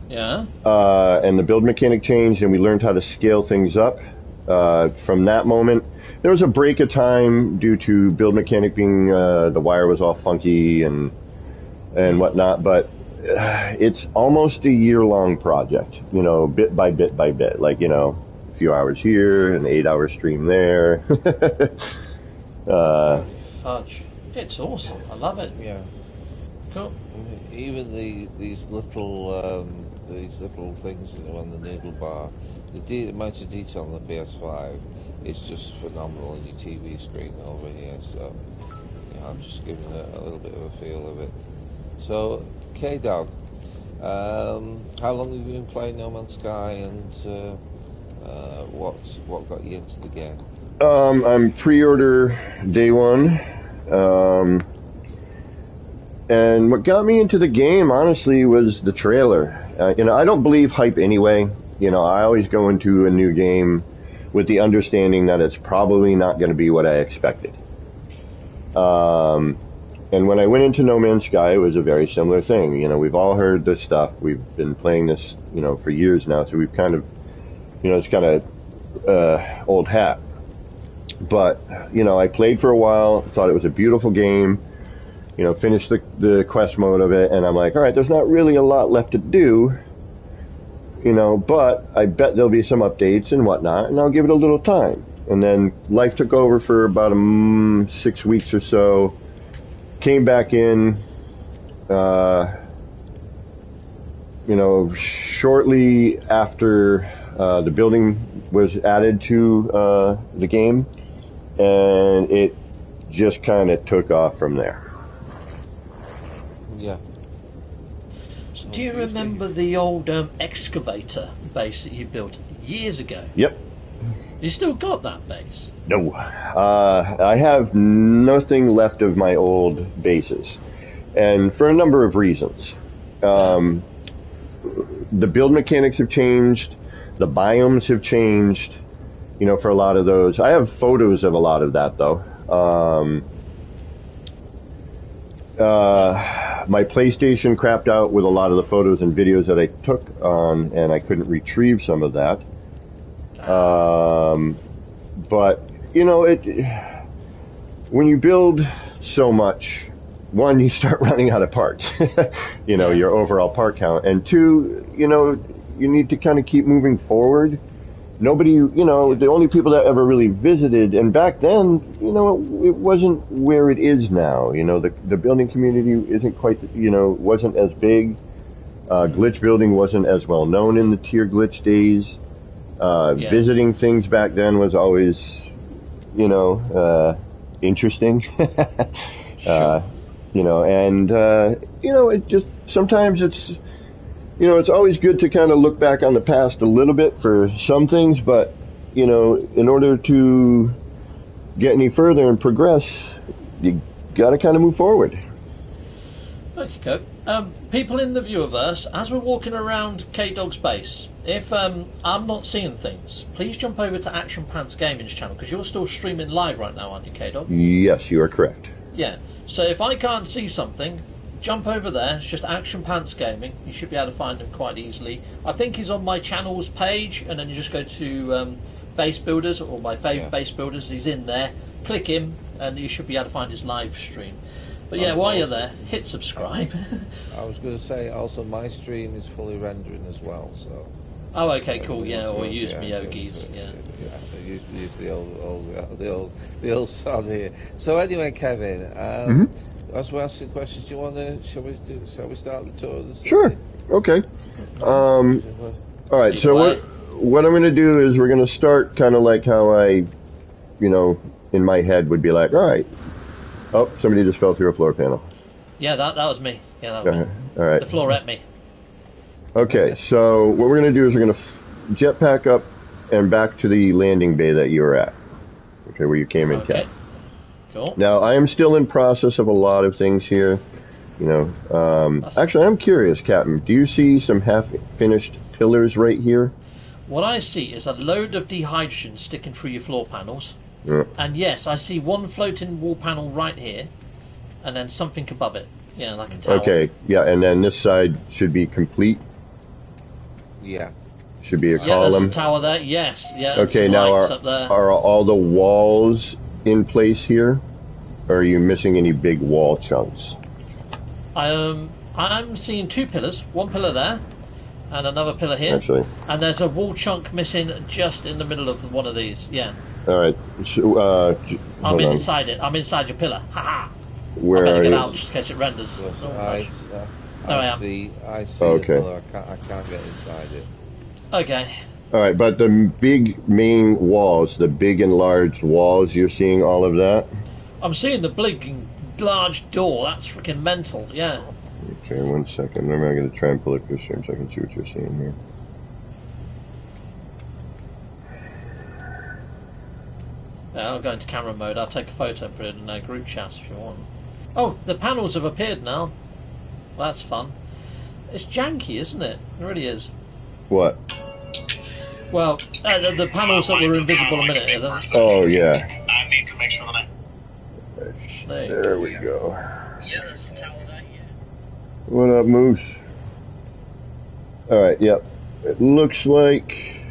Yeah. And the build mechanic changed, and we learned how to scale things up. From that moment, there was a break of time due to build mechanic being the wire was all funky and whatnot. But it's almost a year-long project. Bit by bit by bit, a few hours here, an 8-hour stream there. Fudge. It's awesome. I love it. Yeah. Cool. Even these little things on the noodle bar, the amount of detail on the PS5 is just phenomenal on your TV screen over here. So I'm just giving it a little bit of a feel of it. So K-Dog, how long have you been playing No Man's Sky, and what got you into the game? I'm pre-order day one, and what got me into the game, honestly, was the trailer. I don't believe hype anyway. I always go into a new game with the understanding that it's probably not going to be what I expected. And when I went into No Man's Sky, it was a very similar thing. We've all heard this stuff. We've been playing this, for years now, so we've kind of, it's kind of old hat. But, I played for a while, thought it was a beautiful game, finished the quest mode of it, and I'm like, all right, there's not really a lot left to do, but I bet there'll be some updates and whatnot, and I'll give it a little time. And then life took over for about 6 weeks or so, came back in, shortly after the building was added to the game, and it just kind of took off from there. Yeah. So do you remember the old excavator base that you built years ago? Yep. You still got that base? No. I have nothing left of my old bases. And for a number of reasons. The build mechanics have changed. The biomes have changed. You know, for a lot of those. I have photos of a lot of that, though. My PlayStation crapped out with a lot of the photos and videos that I took, and I couldn't retrieve some of that. But, you know, when you build so much, one, you start running out of parts, you know, your overall part count. And two, you know, you need to kind of keep moving forward. Nobody, you know, the only people that ever really visited, and back then, you know, it wasn't where it is now. You know, the building community isn't quite, you know, wasn't as big. Glitch building wasn't as well known in the tier glitch days. Visiting things back then was always, you know, interesting. Sure. You know, and, you know, it just, sometimes it's, you know, it's always good to kind of look back on the past a little bit for some things, but, you know, in order to get any further and progress, you got to kind of move forward. Okay, go. People in the viewerverse, as we're walking around K-Dog's base, if I'm not seeing things, please jump over to Action Pants Gaming's channel, because you're still streaming live right now, aren't you, K-Dog? Yes, you are correct. Yeah. So if I can't see something, jump over there. It's just Action Pants Gaming. You should be able to find him quite easily. I think he's on my channel's page, and then you just go to Base Builders, or my favourite Base Builders. He's in there. Click him, and you should be able to find his live stream. But yeah, while you're there, hit subscribe. I was going to say, also, my stream is fully rendering as well, so... Oh, okay, cool, yeah, or use Miyogi's, yeah. Use the old song here. So anyway, Kevin, as we're asking questions, do you want to, shall we start the tour of the city? Sure, okay. Alright, so what I'm going to do is we're going to start kind of like how I, you know, in my head would be like, alright, oh, somebody just fell through a floor panel. Yeah, that was me. Yeah, that was me. Alright. The floor at me. Okay, so what we're going to do is we're going to jetpack up and back to the landing bay that you were at. Okay, where you came in, Cap. Cool. Now, I am still in process of a lot of things here. You know, actually, I'm curious, Captain. Do you see some half-finished pillars right here? What I see is a load of dehydrogen sticking through your floor panels. Yeah. And yes, I see one floating wall panel right here, and then something above it. Yeah, like a tower. Okay, yeah, and then this side should be complete. Yeah. Should be a yeah, column. There's a tower there. Yes. Yeah. Okay, now are all the walls in place here? Or are you missing any big wall chunks? I'm seeing two pillars. One pillar there, and another pillar here. Actually. And there's a wall chunk missing just in the middle of one of these. Yeah. All right. So, I'm inside it. I'm inside your pillar. Ha ha. Where I better are get you? out just in case it renders. I see. Okay. I can't get inside it. Okay. All right, but the big main walls, the big enlarged walls, you're seeing all of that? I'm seeing the big, large door. That's freaking mental. Yeah. Okay, 1 second. Remember, I'm going to try and pull up your stream so I can see what you're seeing here. Yeah, I'll go into camera mode. I'll take a photo and put it in a group chat if you want. Oh, the panels have appeared now. Well, that's fun. It's janky, isn't it? It really is. What? Well, the panels that were invisible a minute ago. Oh, yeah. I need to make sure that There we go. Yeah, there's a tower there, yeah. What up, Moose? Alright, yep. It looks like...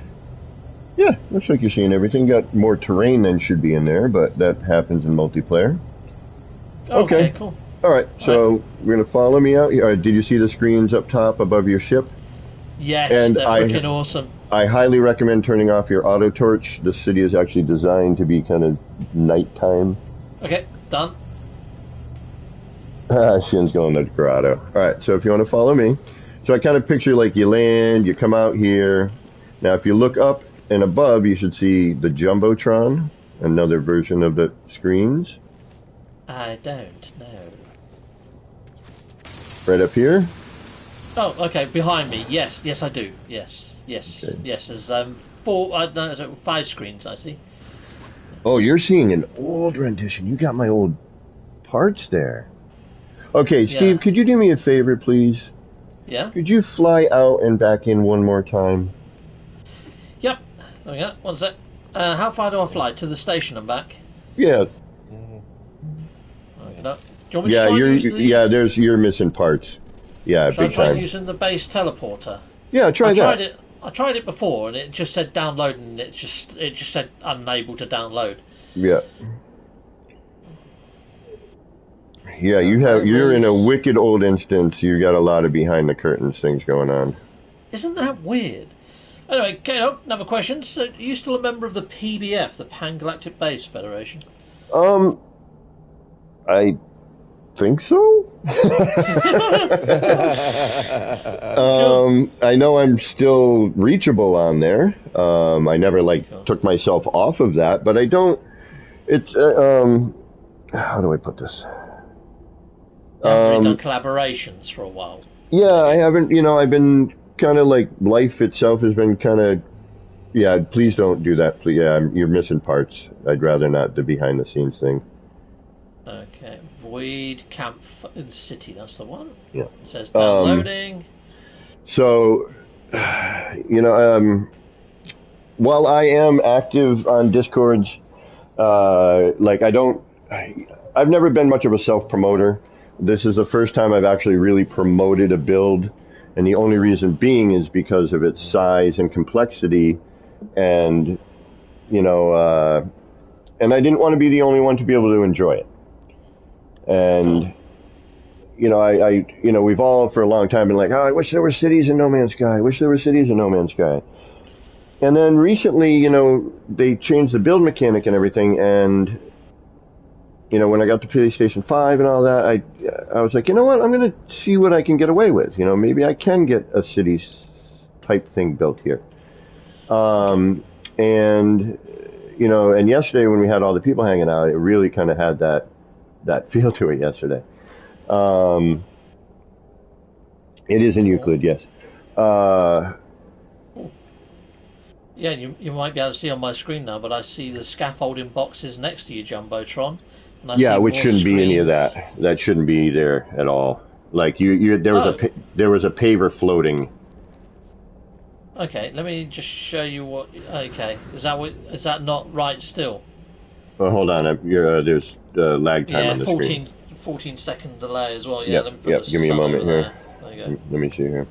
Yeah, looks like you're seeing everything. Got more terrain than should be in there, but that happens in multiplayer. Okay, cool. Alright, so we're going to follow me out here. Did you see the screens up top above your ship? Yes, And they're freaking awesome. I highly recommend turning off your auto torch. This city is actually designed to be kind of nighttime. Okay, done. Shin's going to the grotto. Alright, so if you want to follow me. So I kind of picture like you land, you come out here. Now if you look up and above, you should see the Jumbotron, another version of the screens. I don't know. Right up here? Oh, okay, behind me. Yes, I do. Yes. Okay. Yes, there's 5 screens, I see. Oh, you're seeing an old rendition. You got my old parts there. Okay, Steve, Yeah. could you do me a favor, please? Yeah? Could you fly out and back in one more time? Yep. There we go. One sec. How far do I fly? To the station and back? Yeah. Okay, no. Do you want me to try and use the... you're missing parts. Yeah, Should I big try time. using the base teleporter? Yeah, try that. I tried it before, and it just said download, and it just said unable to download. Yeah. Yeah, you're in a wicked old instance. You got a lot of behind the curtains things going on. Isn't that weird? Anyway, Kato, another question. So, are you still a member of the PBF, the Pan Galactic Base Federation? I think so. I know I'm still reachable on there. I never took myself off of that, but I don't. It's how do I put this? You haven't really done collaborations for a while. Yeah, I haven't. I've been kind of life itself has been kind of. Yeah, please don't do that. Please, yeah, you're missing parts. I'd rather not the behind the scenes thing. Okay, Void Camp City. That's the one. Yeah. It says downloading. So, while I am active on Discords, I've never been much of a self-promoter. This is the first time I've actually really promoted a build, and the only reason being is because of its size and complexity, and and I didn't want to be the only one to be able to enjoy it. And we've all for a long time been like, oh, I wish there were cities in No Man's Sky. I wish there were cities in No Man's Sky. And then recently, they changed the build mechanic and everything, and when I got to PlayStation 5 and all that, I was like, you know what, I'm going to see what I can get away with. Maybe I can get a city type thing built here. And yesterday when we had all the people hanging out, it really kind of had that feel to it yesterday. It is in Euclid, yes. Yeah, you might be able to see on my screen now, but I see the scaffolding boxes next to you, Jumbotron. Yeah, which shouldn't be any of that. That shouldn't be there at all. There was a paver floating. Okay, let me just show you what. Okay, is that not right still? Well, hold on. There's lag time on the screen. 14-second delay as well. Yeah, yep. Give me a moment here. There you go. Let me see here.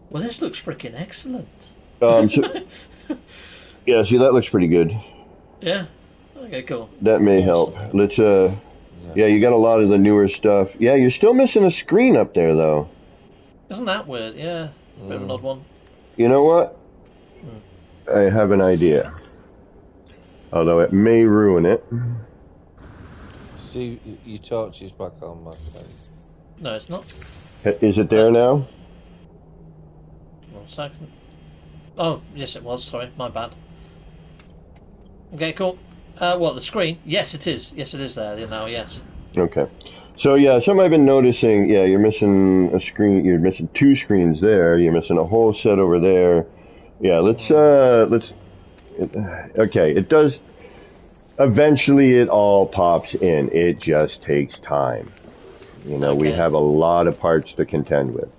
Well, this looks freaking excellent. Yeah, see, that looks pretty good. Yeah. Okay, cool. That may help. Let's. Yeah, you got a lot of the newer stuff. Yeah, you're still missing a screen up there, though. Isn't that weird? Yeah, bit of an odd one. You know what? I have an idea. Although it may ruin it. See, your torch is back on, my friend. No, it's not. Is it there now? 1 second. Oh, yes it was. Sorry, my bad. Okay, cool. What, the screen? Yes, it is. Yes, it is there now, yes. Okay. So, yeah, something I've been noticing, yeah, you're missing a screen, you're missing 2 screens there, you're missing a whole set over there. Yeah, let's, okay, it does, eventually it all pops in. It just takes time. We have a lot of parts to contend with.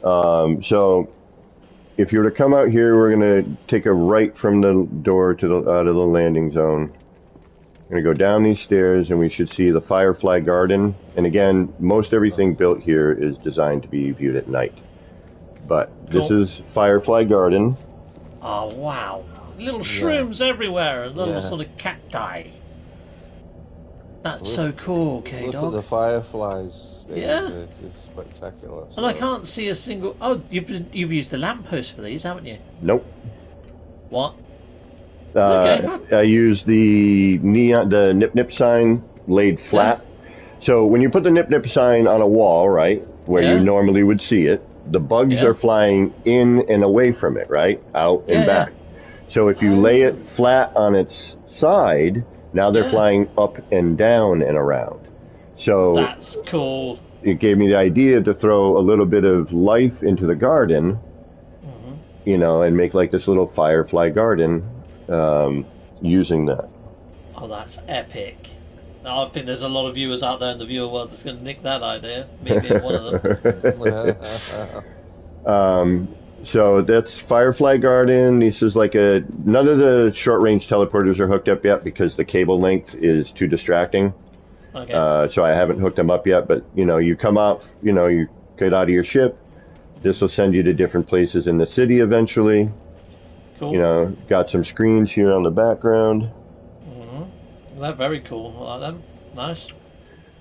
So, if you were to come out here, we're going to take a right from the door out of the landing zone. We're going to go down these stairs, and we should see the Firefly Garden. And again, most everything built here is designed to be viewed at night. But this is Firefly Garden. Oh, wow. Little shrooms everywhere, and little sort of cacti. That's so cool, K-Dog. Look at the fireflies. Yeah. It's spectacular. And I can't see a single... Oh, you've used the lamppost for these, haven't you? Nope. What? I used the nip-nip sign laid flat. So when you put the nip-nip sign on a wall, right, where you normally would see it, the bugs are flying in and away from it, right, out and back. So if you lay it flat on its side, Now they're Yeah. flying up and down and around. So That's cool. it gave me the idea to throw a little bit of life into the garden, and make like this little firefly garden using that. Oh, that's epic. Now, I think there's a lot of viewers out there in the viewer world that's going to nick that idea. Maybe I'm one of them. So that's Firefly Garden. This is like none of the short range teleporters are hooked up yet because the cable length is too distracting. Okay. So I haven't hooked them up yet, but you come out, you get out of your ship. This will send you to different places in the city eventually. Cool. Got some screens here on the background. They're very cool. I like them. Nice.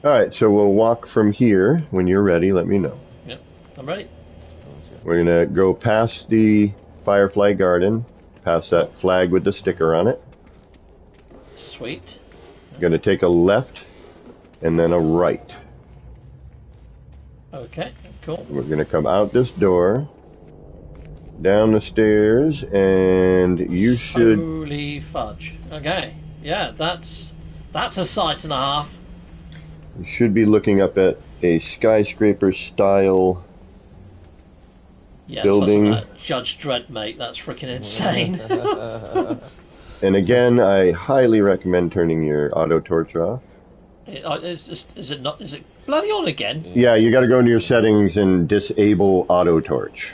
All right, so we'll walk from here. When you're ready, let me know. Yep, I'm ready. We're going to go past the Firefly Garden, past that flag with the sticker on it. Sweet. Going to take a left and then a right. Okay, cool. We're going to come out this door, down the stairs, and you should... Holy fudge. Okay. Yeah, that's a sight and a half. You should be looking up at a skyscraper style building. That's like Judge Dredd, mate. That's freaking insane. And again, I highly recommend turning your auto torch off. Is it not? Is it bloody on again? Yeah, you got to go into your settings and disable auto torch.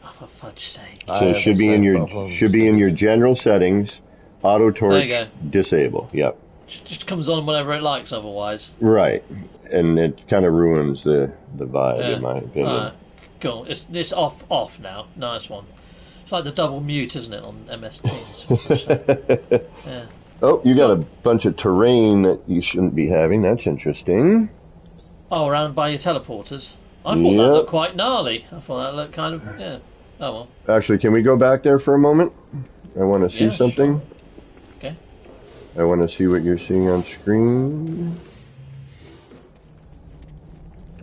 Oh, for fudge's sake! So it should be in your general settings. Auto torch There you disable. Yep. Just comes on whenever it likes. Otherwise. Right, and it kind of ruins the vibe, in my opinion. Alright, cool. It's off now. Nice one. It's like the double mute, isn't it, on MS Teams? Yeah. Oh, you got a bunch of terrain that you shouldn't be having. That's interesting. Oh, around by your teleporters. I thought that looked quite gnarly. I thought that looked kind of Oh well. Actually, can we go back there for a moment? I want to see Yeah, something. sure. Okay. I want to see what you're seeing on screen.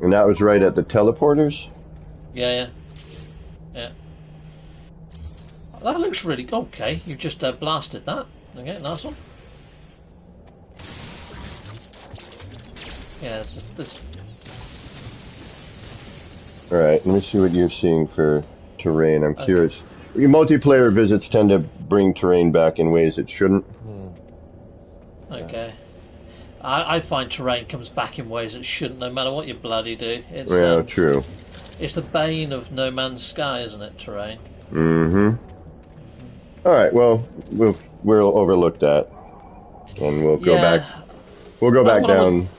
And that was right at the teleporters? Yeah. That looks really okay. You've just blasted that. Okay, nice one. Yeah, this. Alright, let me see what you're seeing for terrain. I'm curious. Your multiplayer visits tend to bring terrain back in ways it shouldn't. Okay. I find terrain comes back in ways it shouldn't, no matter what you bloody do. It's, True. It's the bane of No Man's Sky, isn't it, terrain? Mm-hmm. Alright, well, we'll overlook that. And we'll go back. We'll go back down.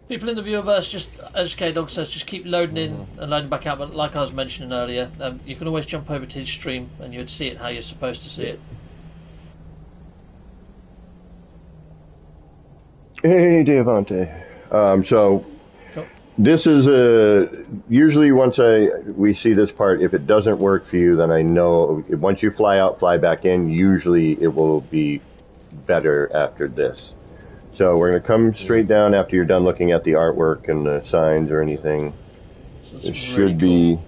People in the viewerverse, just as K-Dog says, just keep loading in and loading back out. But like I was mentioning earlier, you can always jump over to his stream and you'd see it how you're supposed to see it. Hey, Devante. So Cool. this is usually once we see this part, if it doesn't work for you, then I know once you fly out, fly back in, usually it will be better after this. So we're going to come straight down after you're done looking at the artwork and the signs or anything. So It really should cool. be...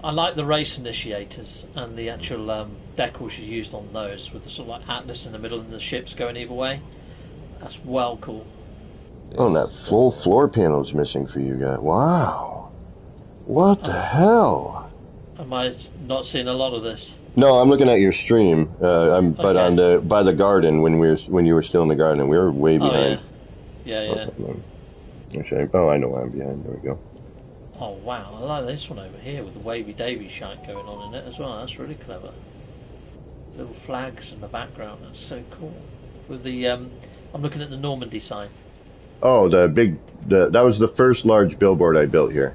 I like the race initiators and the actual decals you used on those with the sort of like atlas in the middle and the ships going either way. That's well cool. Oh, and that full floor panel is missing for you guys. Wow. What the hell? Am I not seeing a lot of this? No, I'm looking at your stream. But Okay. by the garden when you were still in the garden, we were way Oh behind. yeah. Actually, I know why I'm behind. There we go. Oh wow, I like this one over here with the wavy davy shite going on in it as well. That's really clever. Little flags in the background. That's so cool. With the I'm looking at the Normandy sign. Oh, that was the first large billboard I built here.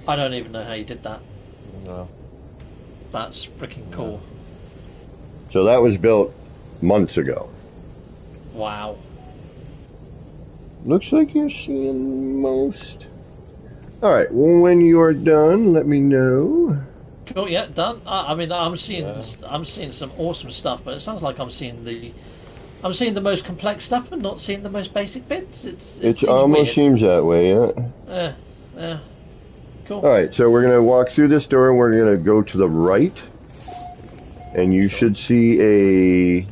I don't even know how you did that. No. That's freaking cool. So that was built months ago. Wow. Looks like you're seeing most. All right. Well, when you're done, let me know. Cool. Yeah, done. I mean, I'm seeing some awesome stuff, but it sounds like I'm seeing the most complex stuff, but not seeing the most basic bits. It almost seems that way, yeah. Yeah. Cool. All right, so we're going to walk through this door, and we're going to go to the right, and you should see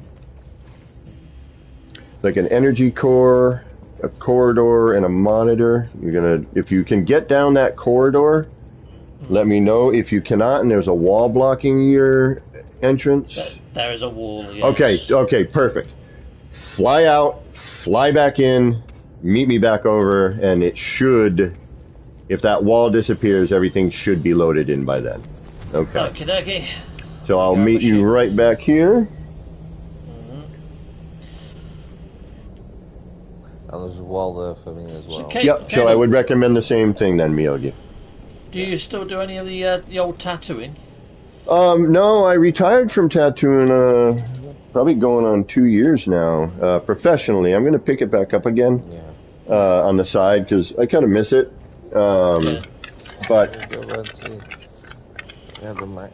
like an energy core, a corridor, and a monitor. If you can get down that corridor, let me know. If you cannot, and there's a wall blocking your entrance. There is a wall, yes. Okay, perfect. Fly out, fly back in, meet me back over, and it should, if that wall disappears, everything should be loaded in by then. Okay. Okie dokie. So I'll meet you right back here. And there's a wall there for me as well. Yep, so I would recommend the same thing then, Miyogi. Do you still do any of the old tattooing? No, I retired from tattooing, probably going on 2 years now, professionally. I'm going to pick it back up again, on the side, because I kind of miss it. But... Yeah, the Mac.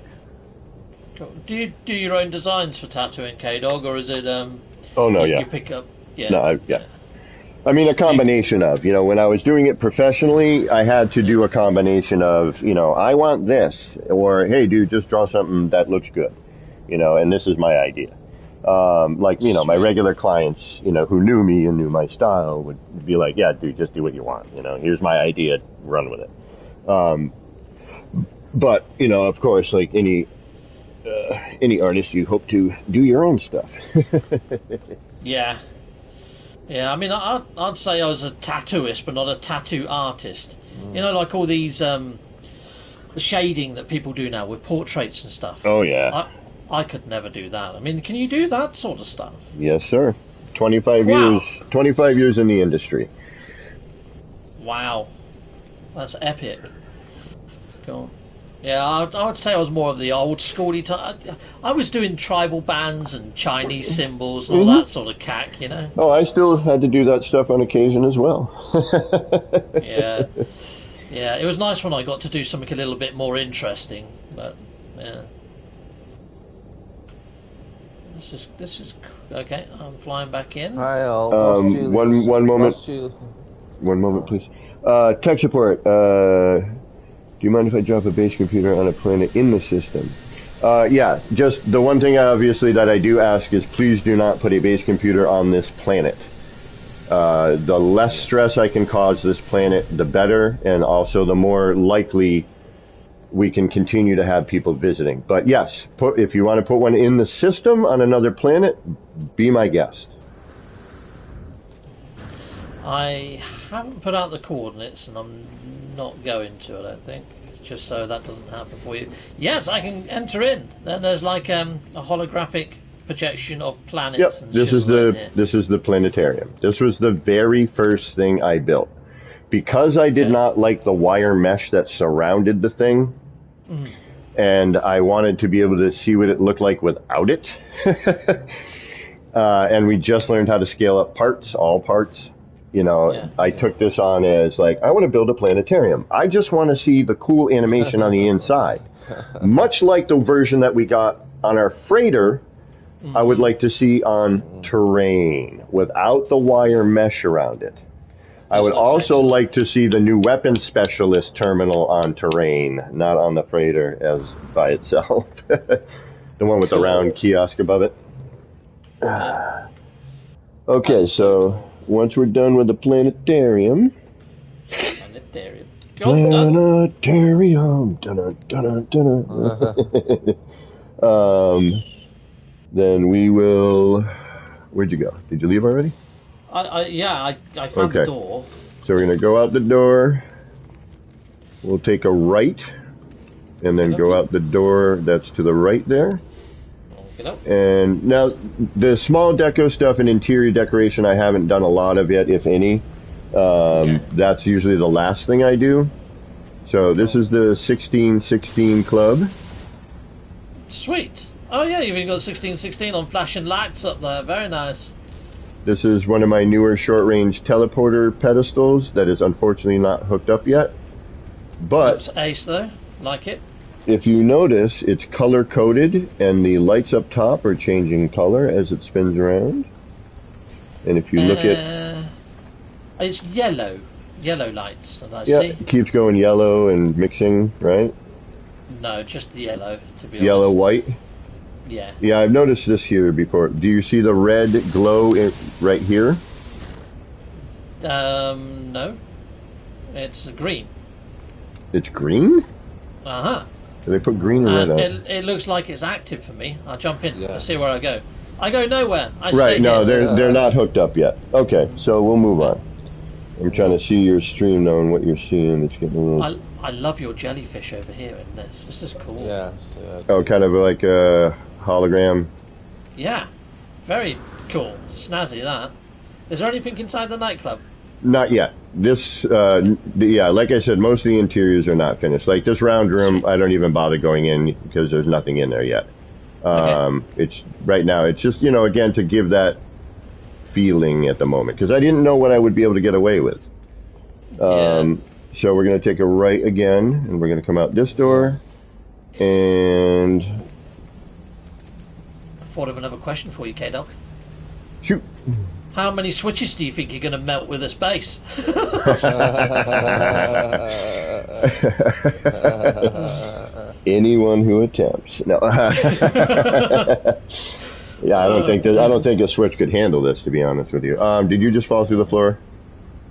Do you do your own designs for tattooing, K-Dog, or is it, Oh, no, you pick up... Yeah. No, I mean, a combination of, when I was doing it professionally, I had to do a combination of, I want this, or, hey, dude, just draw something that looks good, and this is my idea. My regular clients, who knew me and knew my style would be like, yeah, dude, just do what you want, here's my idea, run with it. But, of course, like any artist, you hope to do your own stuff. Yeah. Yeah, I mean, I'd say I was a tattooist, but not a tattoo artist. Like all these, the shading that people do now with portraits and stuff. Oh, yeah. I could never do that. I mean, can you do that sort of stuff? Yes, sir. 25 years in the industry. Wow. That's epic. Go on. Yeah, I would say I was more of the old schooly type. I was doing tribal bands and Chinese symbols and all that sort of cack, Oh, I still had to do that stuff on occasion as well. Yeah. Yeah, it was nice when I got to do something a little bit more interesting, but, yeah. This is okay, I'm flying back in. Hi, all. One moment. One moment, please. Tech support, do you mind if I drop a base computer on a planet in the system? Yeah, just the one thing obviously that I do ask is please do not put a base computer on this planet. The less stress I can cause this planet, the better, and also the more likely we can continue to have people visiting. But yes, if you want to put one in the system on another planet, be my guest. I haven't put out the coordinates, and I'm not going to, I don't think, just so that doesn't happen for you. Yes, I can enter in. Then there's like a holographic projection of planets. Yep, And this is the planetarium. This was the very first thing I built. Because I did not like the wire mesh that surrounded the thing, and I wanted to be able to see what it looked like without it. And we just learned how to scale up parts, all parts. I took this on as like, I want to build a planetarium. I just want to see the cool animation on the inside. Much like the version that we got on our freighter, I would like to see on terrain without the wire mesh around it. I would also like to see the new weapons specialist terminal on terrain, not on the freighter as by itself. The one with the round kiosk above it. Okay, so once we're done with the planetarium. Planetarium. Then we will. Where'd you go? Did you leave already? I found the door. So we're going to go out the door. We'll take a right, and then go out the door that's to the right there. And now, the small deco stuff and interior decoration, I haven't done a lot of yet, if any. That's usually the last thing I do. So this is the 1616 club. Sweet. Oh yeah, you've even got 1616 on flashing lights up there. Very nice. This is one of my newer short-range teleporter pedestals that is unfortunately not hooked up yet. But looks ace though. Like it. If you notice, it's color-coded, and the lights up top are changing color as it spins around. And if you look at... It's yellow. Yellow lights that I see. Yeah, it keeps going yellow and mixing, right? No, just the yellow, to be Yellow, honest. white? Yeah. Yeah, I've noticed this here before. Do you see the red glow right here? No. It's green. It's green? Uh-huh. They put green and red on. It looks like it's active for me. I'll jump in. Yeah. Let's see where I go. I go nowhere. I Right, stay no, here. they're not hooked up yet. Okay, so we'll move on. I'm trying to see your stream now and what you're seeing. It's getting a little... I love your jellyfish over here in this. This is cool. Yeah. Oh, kind of like a hologram. Yeah. Very cool. Snazzy, that. Is there anything inside the nightclub? Not yet. This, yeah, like I said, most of the interiors are not finished. Like this round room, I don't even bother going in because there's nothing in there yet. Okay. It's right now. It's just again to give that feeling at the moment because I didn't know what I would be able to get away with. So we're gonna take a right again, and we're gonna come out this door, and I thought of another question for you, K-Doc. shoot. How many switches do you think you're going to melt with this base? Anyone who attempts. No. Yeah, I don't think a switch could handle this. To be honest with you, did you just fall through the floor?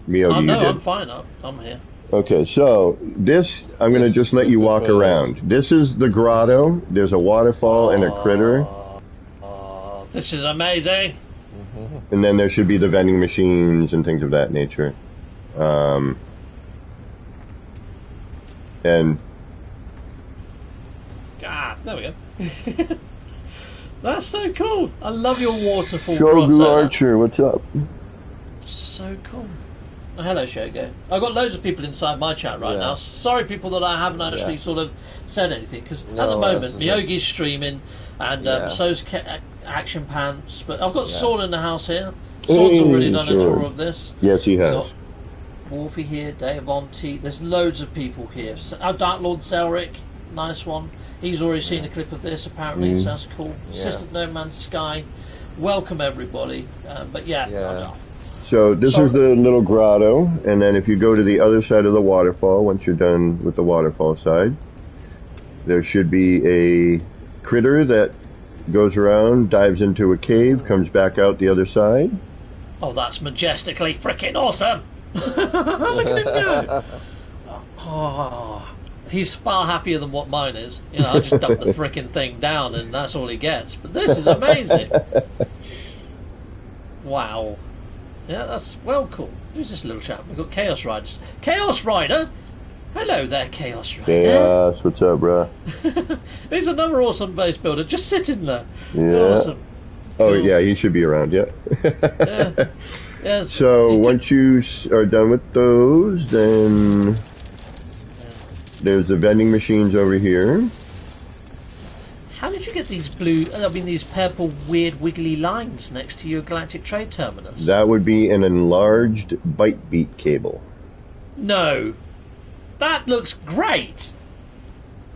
Mio, Oh, you no, did. I'm fine. I'm here. Okay, so this I'm gonna just let you walk around. This is the grotto. There's a waterfall and a critter, Oh, this is amazing. and then there should be the vending machines and things of that nature. And There we go. That's so cool. I love your waterfall Shogu grotto. Archer, what's up? So cool. Oh, hello, Shogo. I've got loads of people inside my chat right Yeah. now. Sorry, people, that I haven't actually sort of said anything because at the No, moment, that's Miyogi's streaming and so's Action Pants. But I've got Sword in the house here. Sword's already done a tour of this. Yes, he has. Got Wolfie here, Dave Monty. There's loads of people here. Oh, Dark Lord Zelric, nice one. He's already seen a clip of this. Apparently, it sounds cool. Yeah. Assistant No Man's Sky. Welcome everybody. But yeah. So this is the little grotto, and then if you go to the other side of the waterfall, once you're done with the waterfall side, there should be a critter that goes around, dives into a cave, comes back out the other side. Oh, that's majestically freaking awesome! Look at him go! Oh, he's far happier than what mine is. You know, I just dump the freaking thing down and that's all he gets. But this is amazing! Wow. Yeah, that's well cool. Who's this little chap? We've got Chaos Riders. Chaos Rider? Hello there, Chaos Rider. Chaos, what's up, bro? He's another awesome base builder, just sitting there. Yeah. Awesome. Oh, Cool. yeah, he should be around, yeah. Yeah. Yes. So once you are done with those, then there's the vending machines over here. How did you get these these purple weird wiggly lines next to your Galactic Trade Terminus? That would be an enlarged bite beat cable. No. That looks great.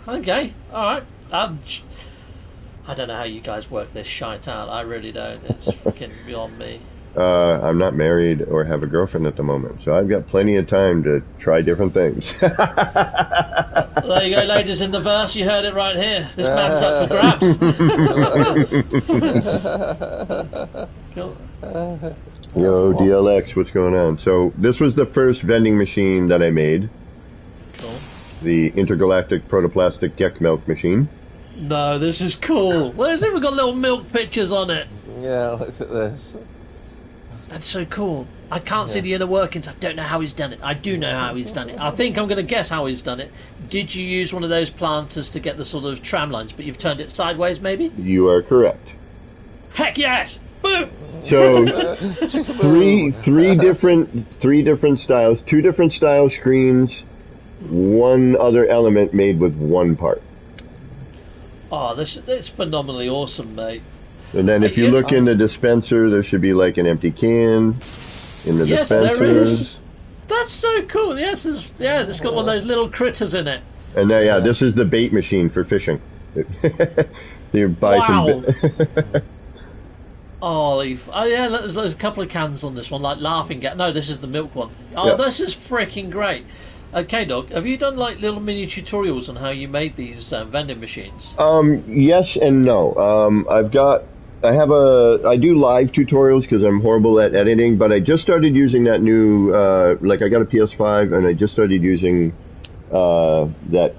Okay, alright. I don't know how you guys work this shite out. I really don't. It's freaking beyond me. I'm not married or have a girlfriend at the moment, so I've got plenty of time to try different things. There you go, ladies in the verse. You heard it right here. This man's up for grabs. Cool. Yo, DLX, what's going on? So this was the first vending machine that I made. Cool. The intergalactic protoplastic Gek milk machine. No, this is cool. Where's it? We've got little milk pictures on it. Yeah, look at this. That's so cool. I can't see the inner workings. I don't know how he's done it. I do know how he's done it. I think I'm going to guess how he's done it. Did you use one of those planters to get the sort of tram lines, but you've turned it sideways, maybe? You are correct. Heck yes! Boom! So three different styles, two different style screens, one other element made with one part. Oh, this is phenomenally awesome, mate. And then if you look in the dispenser, there should be like an empty can in the Yes, dispensers. there is. That's so cool. Yes, it's got one of those little critters in it. And then, this is the bait machine for fishing. You buy some. Oh yeah, there's a couple of cans on this one, like laughing gas. No, this is the milk one. Oh, Yeah. this is freaking great. Okay, Doc, have you done like little mini tutorials on how you made these vending machines? Yes and no. I do live tutorials because I'm horrible at editing, but I just started using that new, like I got a PS5 and I just started using that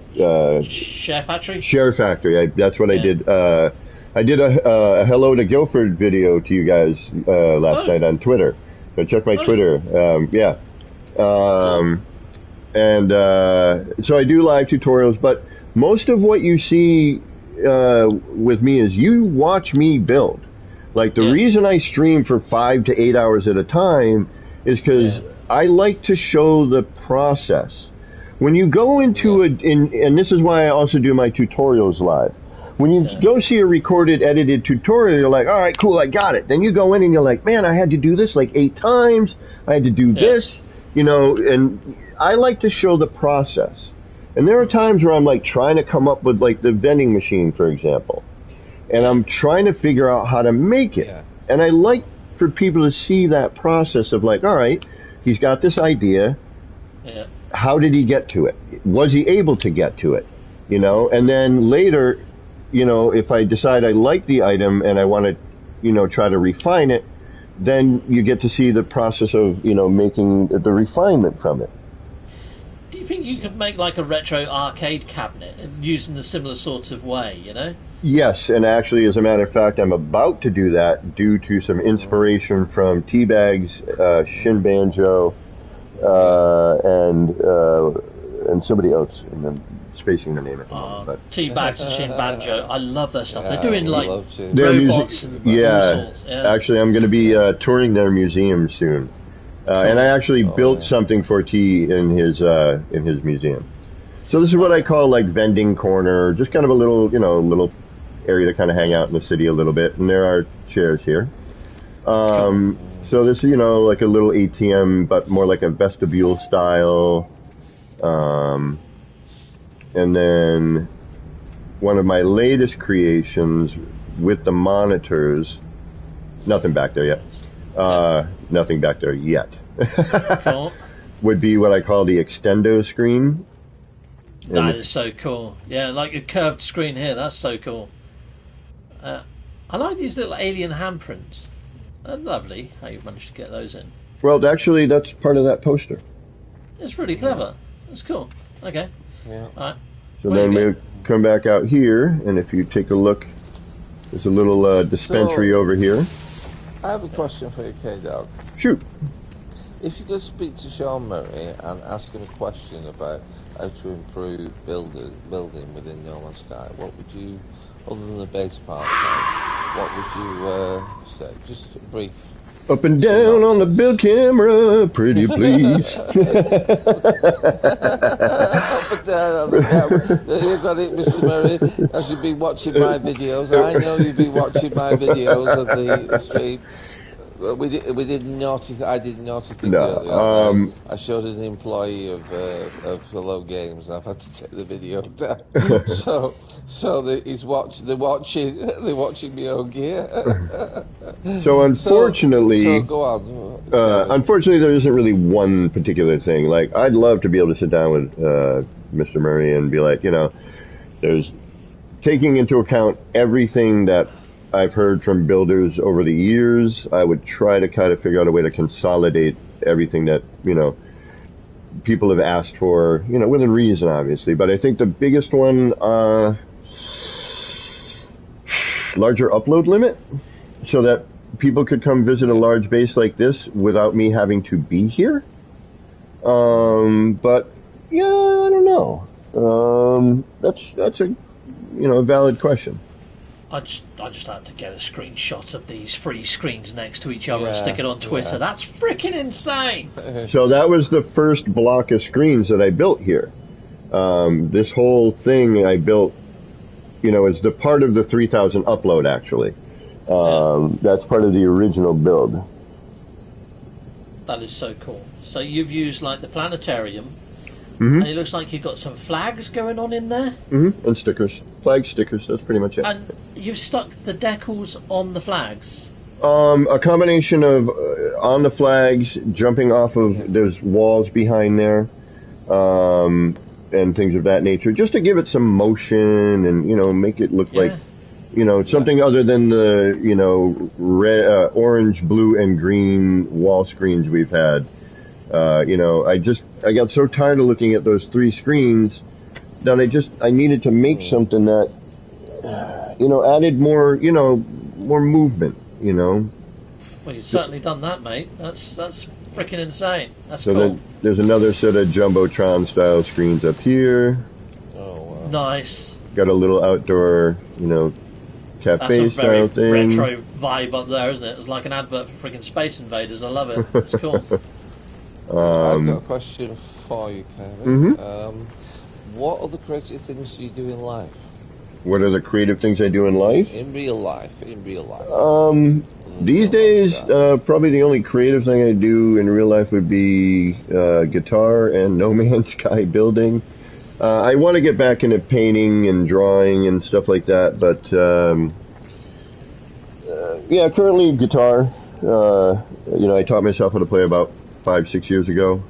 Share Factory? Share Factory. That's what I Yeah. did. I did a Hello to Guildford video to you guys last night on Twitter. So check my Twitter. Yeah. And so I do live tutorials, but most of what you see with me is you watch me build. Like the reason I stream for 5 to 8 hours at a time is because I like to show the process. When you go into and this is why I also do my tutorials live. When you go see a recorded, edited tutorial, you're like, all right, cool, I got it. Then you go in and you're like, man, I had to do this like 8 times. I had to do this, and I like to show the process. And there are times where I'm like trying to come up with like the vending machine, for example. And I'm trying to figure out how to make it. Yeah. And I like for people to see that process of like, all right, he's got this idea. Yeah. How did he get to it? Was he able to get to it? And then later, if I decide I like the item and I want to, try to refine it, then you get to see the process of, making the refinement from it. Do you think you could make like a retro arcade cabinet using the similar sort of way, Yes, and actually, as a matter of fact, I'm about to do that due to some inspiration from Teabag's, Shin Banjo, and somebody else, and I'm spacing the name at the moment. Teabag's and Shin Banjo, I love their stuff. They're doing like their robots and all sorts. Yeah. Actually, I'm going to be touring their museum soon. And I actually built something for T in his museum. So this is what I call like vending corner, just kind of a little, little area to kind of hang out in the city a little bit. And there are chairs here. So this is, like a little ATM, but more like a vestibule style. And then one of my latest creations with the monitors, nothing back there yet. Nothing back there yet. Cool. Would be what I call the extendo screen. That is so cool. Yeah, like a curved screen here. That's so cool. I like these little alien handprints. They're lovely how you've managed to get those in. Well, actually, that's part of that poster. It's really clever. It's cool. Okay. Yeah. All right. So then we come back out here, and if you take a look, there's a little dispensary over here. I have a question for you, K-Dog. Shoot. If you could speak to Sean Murray and ask him a question about how to improve building within No Man's Sky, what would you, other than the base part, what would you say? Just a brief. Up and down on the build camera, pretty please. Up and down on the camera. You got it, Mr. Murray. As you've been watching my videos, I know you've been watching my videos of the stream. We did naughty. I did naughty things earlier. I showed an employee of Hello Games. I've had to take the video down. so they're watching my own gear. So unfortunately, so go on. Unfortunately, there isn't really one particular thing. Like I'd love to be able to sit down with Mr. Murray and be like, there's taking into account everything that I've heard from builders over the years. I would try to kind of figure out a way to consolidate everything that, people have asked for, within reason, obviously. But I think the biggest one, larger upload limit, so that people could come visit a large base like this without me having to be here. But, yeah, I don't know. That's a, a valid question. I just had to get a screenshot of these three screens next to each other and stick it on Twitter. Yeah. That's freaking insane. So that was the first block of screens that I built here. This whole thing I built, is the part of the 3000 upload actually. That's part of the original build. That is so cool. So you've used like the planetarium. Mm-hmm. And it looks like you've got some flags going on in there. Mm-hmm. And stickers. Flag stickers, that's pretty much it. And you've stuck the decals on the flags? A combination of on the flags, jumping off of, there's walls behind there. and things of that nature, just to give it some motion and, make it look like, something other than the, red, orange, blue, and green wall screens we've had. I got so tired of looking at those 3 screens that I needed to make something that, added more, more movement, Well, you've certainly done that, mate. That's freaking insane. That's So cool. then there's another set of Jumbotron style screens up here. Oh, wow. Nice. Got a little outdoor, That's cafe a very style thing. retro vibe up there, isn't it? It's like an advert for freaking Space Invaders. I love it. It's cool. I've got a question for you, Kevin. What are the creative things you do in life? What are the creative things I do in life? In real life. These days, probably the only creative thing I do in real life would be guitar and No Man's Sky building. I want to get back into painting and drawing and stuff like that, but yeah, currently guitar. I taught myself how to play about 5-6 years ago,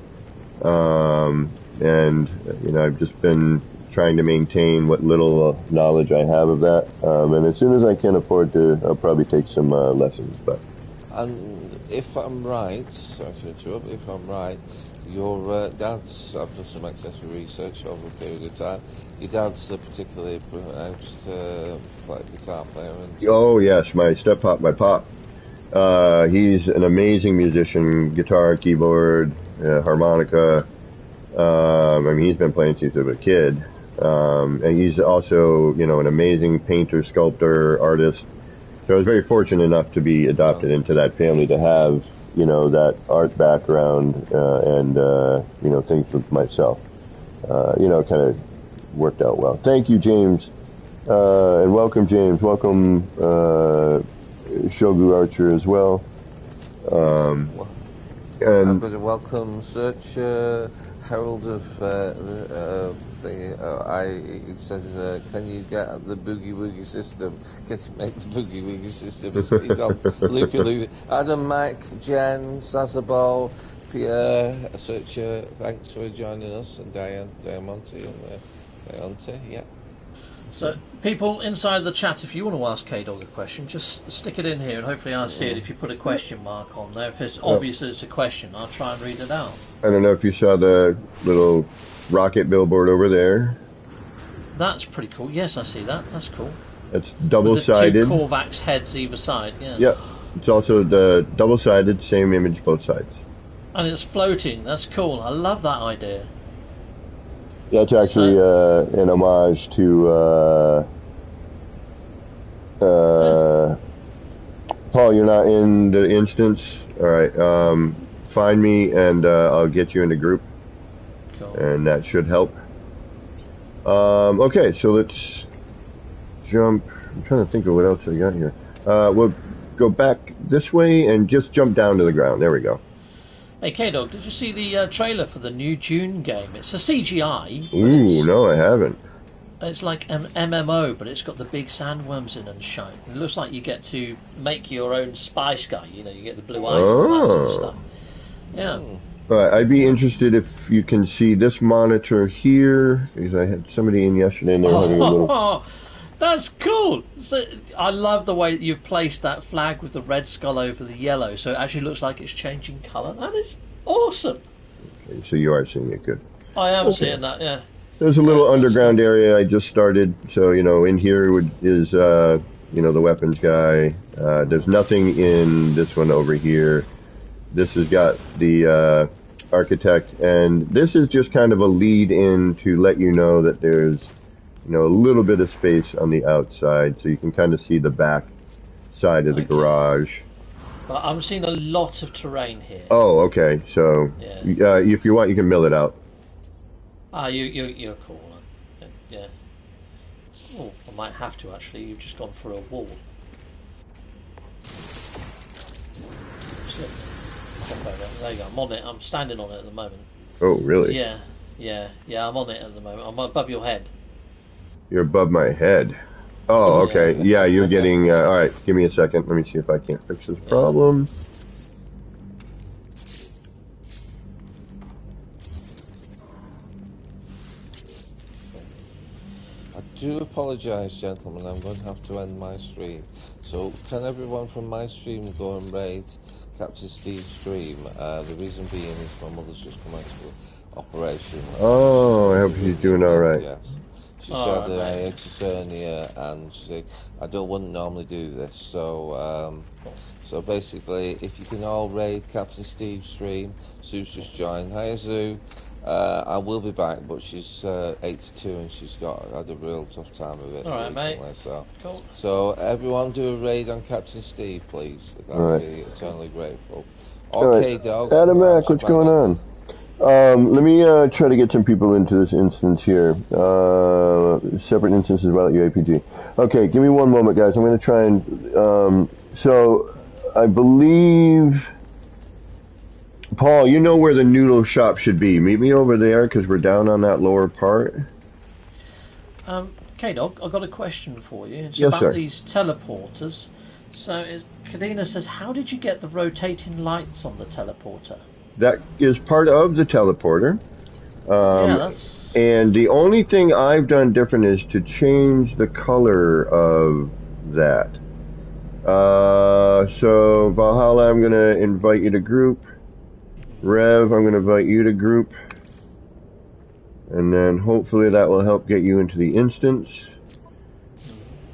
and I've just been trying to maintain what little knowledge I have of that. And as soon as I can afford to, I'll probably take some lessons. But And if I'm right, sorry to interrupt, if I'm right, your dad's, I've done some excessive research over a period of time, your dad's a particularly pronounced guitar player. And oh yes, my my pop. He's an amazing musician, guitar, keyboard, harmonica. He's been playing since he was a kid. And he's also, an amazing painter, sculptor, artist. So I was very fortunate enough to be adopted into that family, to have, that art background, and, things with myself. Kind of worked out well. Thank you, James. And welcome, James. Welcome, Shogu Archer as well. And welcome, Search Herald of thing. It says, can you get the Boogie Woogie system? Can you make the Boogie Woogie system? He's on Loopy Loopy. Adam, Mike, Jen, Sazabol, Pierre, Searcher, thanks for joining us, and Diamante, and Diamante, yeah. So, people inside the chat, if you want to ask K-Dog a question, just stick it in here, and hopefully I'll see it if you put a question mark on there. If it's obvious that it's a question, I'll try and read it out. I don't know if you saw the little rocket billboard over there. That's pretty cool. Yes, I see that. That's cool. It's double-sided. With the 2 Korvax heads either side, yeah. Yeah, it's also the double-sided, same image both sides. And it's floating. That's cool. I love that idea. Yeah, it's actually an homage to Paul. You're not in the instance. All right, find me and I'll get you in the group. Cool. And that should help. Okay, so let's jump. I'm trying to think of what else I got here. We'll go back this way and just jump down to the ground. There we go. Hey, K-Dog, did you see the trailer for the new Dune game? It's a CGI. Ooh, no, I haven't. It's like an MMO, but it's got the big sandworms in and shine. It looks like you get to make your own spice guy. You get the blue eyes and that sort of stuff. Yeah. All right, I'd be interested if you can see this monitor here, because I had somebody in yesterday and they were having a little... That's cool. So, I love the way that you've placed that flag with the red skull over the yellow, so it actually looks like it's changing colour. That is awesome. Okay, so you are seeing it good. I am seeing that, yeah. There's a little underground area I just started, so, in here is, the weapons guy. There's nothing in this one over here. This has got the architect, and this is just kind of a lead in to let you know that there's a little bit of space on the outside, so you can kind of see the back side of the garage. But I'm seeing a lot of terrain here. Oh, okay. So, if you want, you can mill it out. You're cool. Yeah. Oh, I might have to actually. You've just gone through a wall. There you go. I'm on it. I'm standing on it at the moment. Oh, really? Yeah. I'm on it at the moment. I'm above your head. You're above my head. Oh, okay. Yeah, you're getting... all right, give me a second. Let me see if I can't fix this problem. Fix this. do apologise, gentlemen. I'm going to have to end my stream. So can everyone from my stream go and raid Captain Steve's stream? The reason being is my mother's just come out of the operation. Oh, I hope she's doing all right. Yes. She said that I had hernia, and she said I wouldn't normally do this. So so basically, if you can all raid Captain Steve's stream, Sue's just joined. Hi, Sue. I will be back, but she's 82 and she's had a real tough time of it. Alright, mate. So. Cool. So everyone do a raid on Captain Steve, please. I'd be eternally grateful. Okay, right. Dog. Adam Mac, what's going on? Let me try to get some people into this instance here. Separate instances about your APG. Okay, give me one moment, guys. I'm going to try and... so, I believe... Paul, you know where the noodle shop should be. Meet me over there, because we're down on that lower part. K-Dog, I've got a question for you. It's Yes, about sir. these teleporters. So, Kadena says, how did you get the rotating lights on the teleporter? That is part of the teleporter. Yeah, that's... And the only thing I've done different is to change the color of that. So, Valhalla, I'm going to invite you to group. Rev, I'm going to invite you to group. And then hopefully that will help get you into the instance.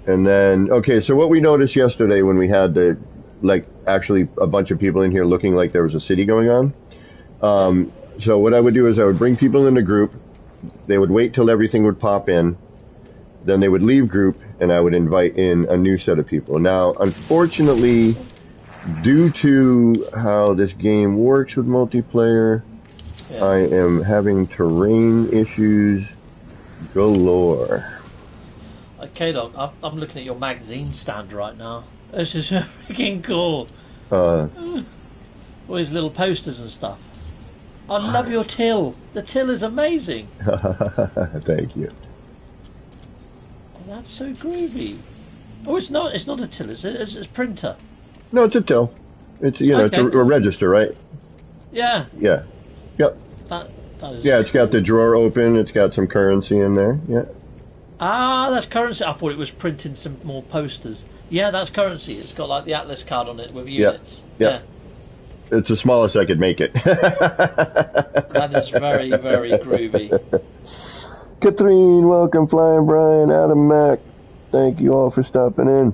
And then, okay, so what we noticed yesterday when we had the, like, actually a bunch of people in here looking like there was a city going on. So what I would do is I would bring people in a group. They would wait till everything would pop in. Then they would leave group, and I would invite in a new set of people. Now, unfortunately, due to how this game works with multiplayer, I am having terrain issues galore. Okay, Dog, I'm looking at your magazine stand right now. This is freaking cool. All these little posters and stuff. I love your till. The till is amazing. Thank you. Oh, that's so groovy. Oh, it's not a till, is it? It's a printer. No, it's a till. It's, you know, Okay. it's a register, right? Yeah. Yeah. Yep. That is... Yeah, it's got the drawer open. It's got some currency in there. Yeah. Ah, that's currency. I thought it was printing some more posters. Yeah, that's currency. It's got like the Atlas card on it with units. Yeah. It's the smallest I could make it. That is very, very groovy. Catherine, welcome. Flying Brian, Adam Mac. Thank you all for stopping in.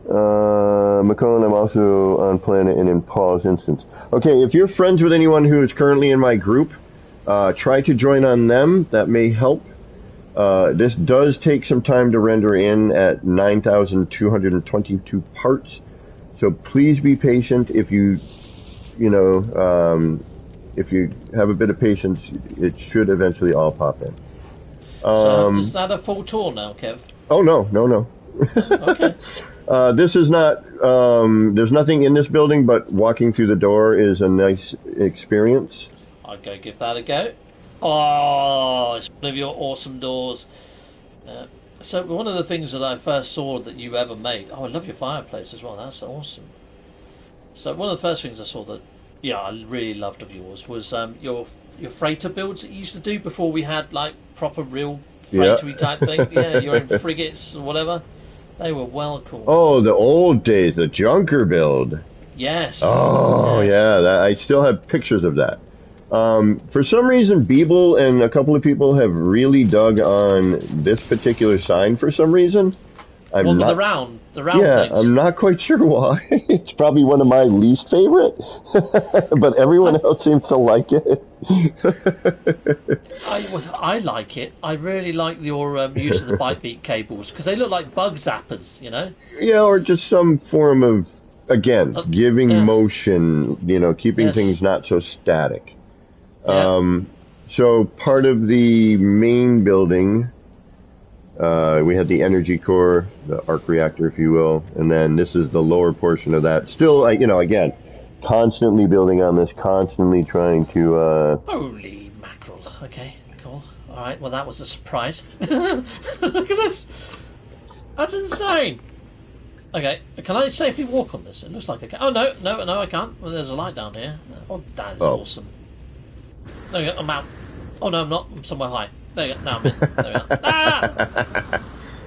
McCullen, I'm also on Planet and in Paul's instance. Okay, if you're friends with anyone who is currently in my group, try to join on them. That may help. This does take some time to render in at 9,222 parts. So please be patient. If you have a bit of patience, it should eventually all pop in. So is that a full tour now, Kev? Oh, no. Okay. This is not, there's nothing in this building, but walking through the door is a nice experience. I'd go give that a go. Oh, it's one of your awesome doors. So one of the things that I first saw that you ever made, I love your fireplace as well, that's awesome. So one of the first things I saw that, I really loved of yours was your freighter builds that you used to do before we had like proper real freighter-y type thing. Yeah, your own frigates or whatever. They were well cool. Oh, the old days, the Junker build. Yes. Oh, yes. yeah, I still have pictures of that. For some reason, Beeble and a couple of people have really dug on this particular sign for some reason. The round yeah, things. I'm not quite sure why. It's probably one of my least favorite, but everyone else seems to like it. I like it. I really like your use of the bite beat cables because they look like bug zappers, you know? Yeah, or just some form of, again, giving motion, keeping things not so static. Yeah. So part of the main building, we had the energy core, the arc reactor, if you will, and then this is the lower portion of that. Still, again, constantly building on this, constantly trying to... Holy mackerel. Okay, cool. All right, well, that was a surprise. Look at this. That's insane. Okay, can I safely walk on this? It looks like I can. Oh, no, I can't. Well, there's a light down here. Oh, that is awesome. There we go, I'm out. Oh, no, I'm not. I'm somewhere high. There you go. Now I'm in. There we go. Ah!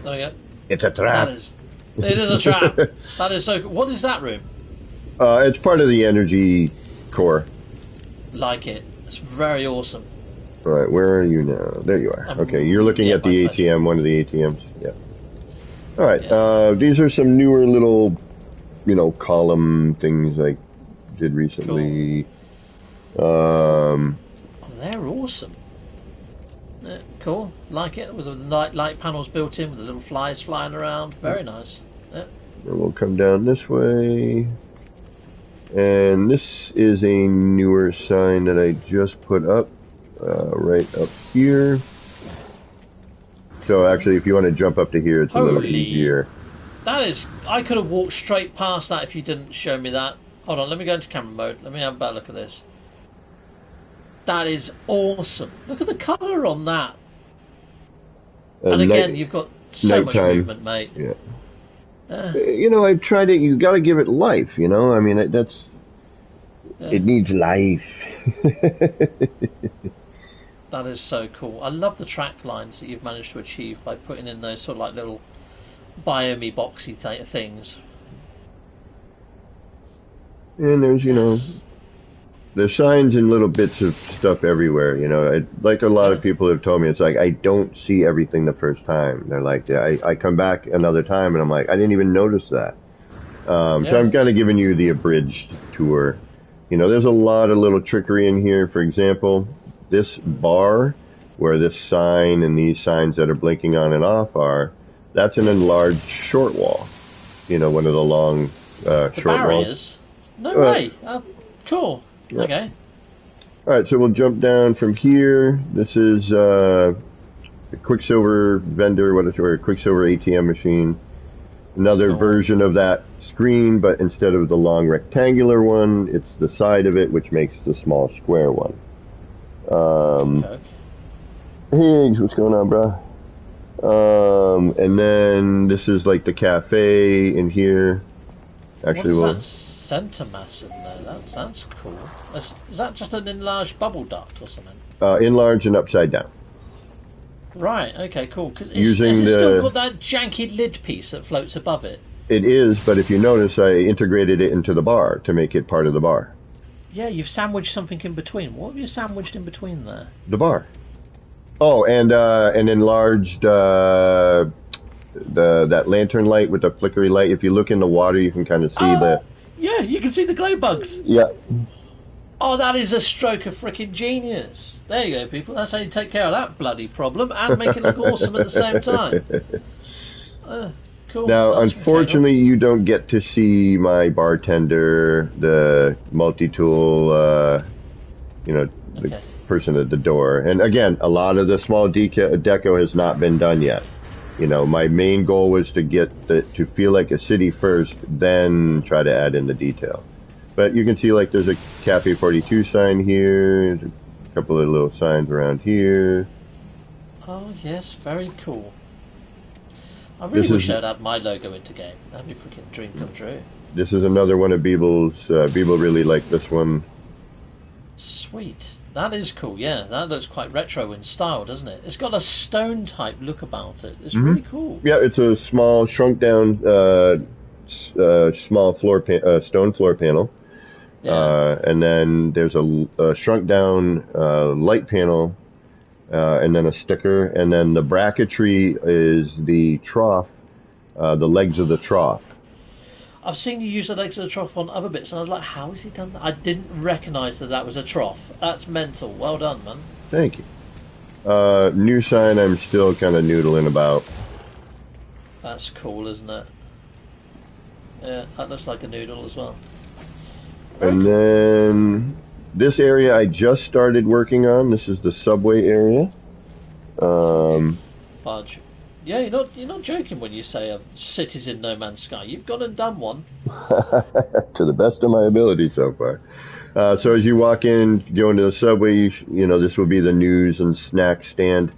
There we go. It's a trap. It is a trap. That is so. What is that room? It's part of the energy core. Like it. It's very awesome. All right, where are you now? There you are. Okay, you're looking at the ATM, one of the ATMs. Yeah. All right. Yeah. These are some newer little, column things I did recently. Cool. Oh, they're awesome. Yeah, cool. Like it with the light panels built in with the little flies flying around. Very nice. Yeah. And we'll come down this way. And this is a newer sign that I just put up, right up here. So actually, if you want to jump up to here, it's a little easier. That is, I could have walked straight past that if you didn't show me that. Hold on, let me go into camera mode. Let me have a better look at this. That is awesome. Look at the colour on that. And again, you've got so much movement, mate. Yeah. I've tried it. You got to give it life. I mean, it needs life. That is so cool. I love the track lines that you've managed to achieve by putting in those sort of like little biome boxy things. And there's signs and little bits of stuff everywhere. Like a lot of people have told me, it's like I don't see everything the first time. They're like, I come back another time and I'm like, I didn't even notice that. So I'm kind of giving you the abridged tour. There's a lot of little trickery in here. For example, this bar where this sign and these signs that are blinking on and off are, that's an enlarged short wall. One of the long short barriers? walls. No way. Cool. Yeah. Okay. All right, so we'll jump down from here. This is a Quicksilver vendor, or a Quicksilver ATM machine. Another version of that screen, but instead of the long rectangular one, it's the side of it, which makes the small square one. Okay. Hey, what's going on, bro? And then this is like the cafe in here. Actually, what is that centre mass in there? That's cool. Is that just an enlarged bubble duct or something? Enlarged and upside down. Right, okay, cool. Has Using it still got that janky lid piece that floats above it? It is, but if you notice, I integrated it into the bar to make it part of the bar. Yeah, you've sandwiched something in between. What have you sandwiched in between there? The bar. Oh, and an enlarged that lantern light with the flickery light. If you look in the water, you can kind of see Yeah, you can see the glow bugs. Yeah. Oh, that is a stroke of freaking genius. There you go, people. That's how you take care of that bloody problem and make it look awesome at the same time. Cool. Now, unfortunately, you don't get to see my bartender, the multi-tool, the person at the door. And again, a lot of the small deco has not been done yet. My main goal was to get to feel like a city first, then try to add in the detail. But you can see, like, there's a Cafe 42 sign here, there's a couple of little signs around here. Oh, yes, very cool. I really wish I'd had my logo into game. That'd be a freaking dream come true. This is another one of Beeble's. Beeble really liked this one. Sweet. That is cool, yeah. That looks quite retro in style, doesn't it? It's got a stone type look about it. It's really cool. Yeah, it's a small, shrunk down, small stone floor panel. Yeah. And then there's a shrunk down light panel, and then a sticker, and then the bracketry is the trough, the legs of the trough. I've seen you use the legs of the trough on other bits, and I was like, how has he done that? I didn't recognise that was a trough. That's mental. Well done, man. Thank you. New sign I'm still kind of noodling about. That's cool, isn't it? Yeah, that looks like a noodle as well. And then this area I just started working on. This is the subway area. Fudge. Yeah, you're not joking when you say cities in No Man's Sky. You've gone and done one. To the best of my ability so far. So as you walk in, go into the subway, this will be the news and snack stand.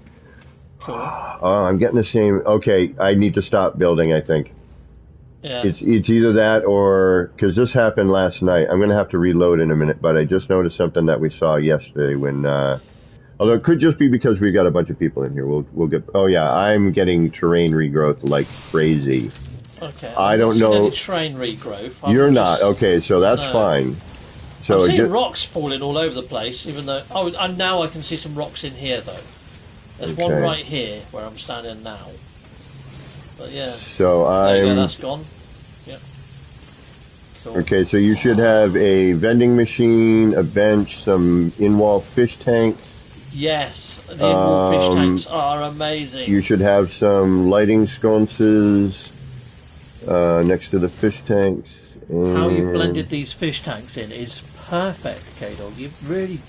Cool. Oh, I'm getting the same. Okay, I need to stop building, I think. Yeah. It's either that or, because this happened last night. I'm going to have to reload in a minute, but I just noticed something that we saw yesterday when Although it could just be because we've got a bunch of people in here. We'll get. Oh yeah, I'm getting terrain regrowth like crazy. Okay. I I'm don't not seeing know. any terrain regrowth. You're I'm not just, okay, so that's no. fine. So I'm seeing just, rocks falling all over the place, even though. Oh, and now I can see some rocks in here though. There's one Okay. right here where I'm standing now. But yeah. so There you go. I'm That's gone. Yep. Cool. okay. So you should have a vending machine, a bench, some in-wall fish tanks. Yes, the in-wall fish tanks are amazing. You should have some lighting sconces next to the fish tanks. How you And- blended these fish tanks in is perfect, K-Dog. You've really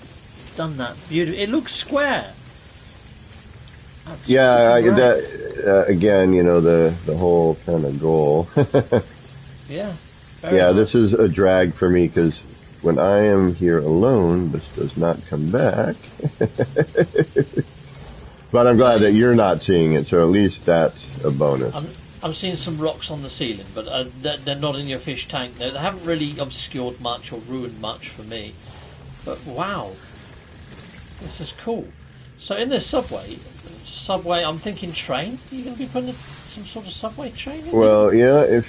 done that beautifully. It looks square. That's Yeah, great. that again, you know, the whole kind of goal. Yeah. Very Yeah, nice. this is a drag for me because when I am here alone, this does not come back. But I'm glad that you're not seeing it, so at least that's a bonus. I'm seeing some rocks on the ceiling, but they're not in your fish tank. They haven't really obscured much or ruined much for me. But wow, this is cool. So in this subway, I'm thinking train. Are you going to be putting some sort of subway train in? Well, yeah, as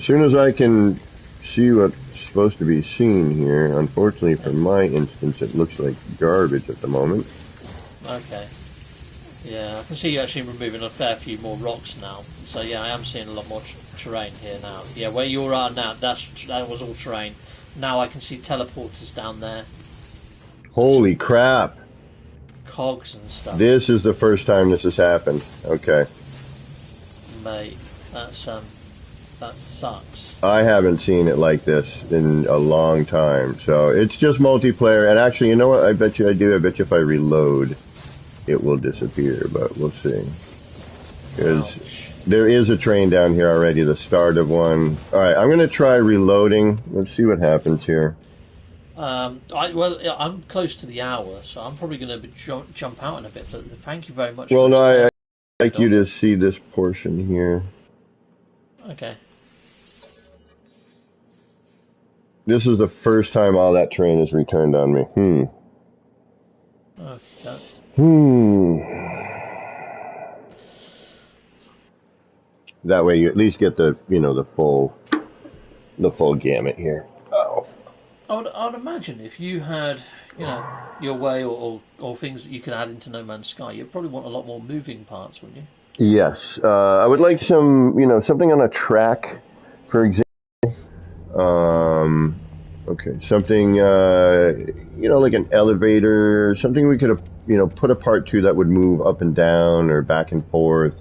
soon as I can see what's supposed to be seen here, unfortunately for my instance, it looks like garbage at the moment. Okay. Yeah, I can see you actually removing a fair few more rocks now. So yeah, I am seeing a lot more terrain here now. Yeah, where you are now, that was all terrain. Now I can see teleporters down there, Holy crap. cogs and stuff. This is the first time this has happened. Okay. Mate, that sucks. I haven't seen it like this in a long time. So it's just multiplayer. And actually, you know what? I bet you I do. I bet you if I reload, it will disappear. But we'll see. Because there is a train down here already, the start of one. All right, I'm going to try reloading. Let's see what happens here. I'm close to the hour, so I'm probably going to jump out in a bit. But thank you very much. Well, for no, this I'd like you to see this portion here. Okay. This is the first time all that train is returned on me. Okay. That way you at least get the full gamut here. Oh. I'd imagine if you had, your way or things that you could add into No Man's Sky, you'd probably want a lot more moving parts, wouldn't you? Yes. I would like some, something on a track, for example. Okay, something, like an elevator, something we could, put a part to that would move up and down or back and forth,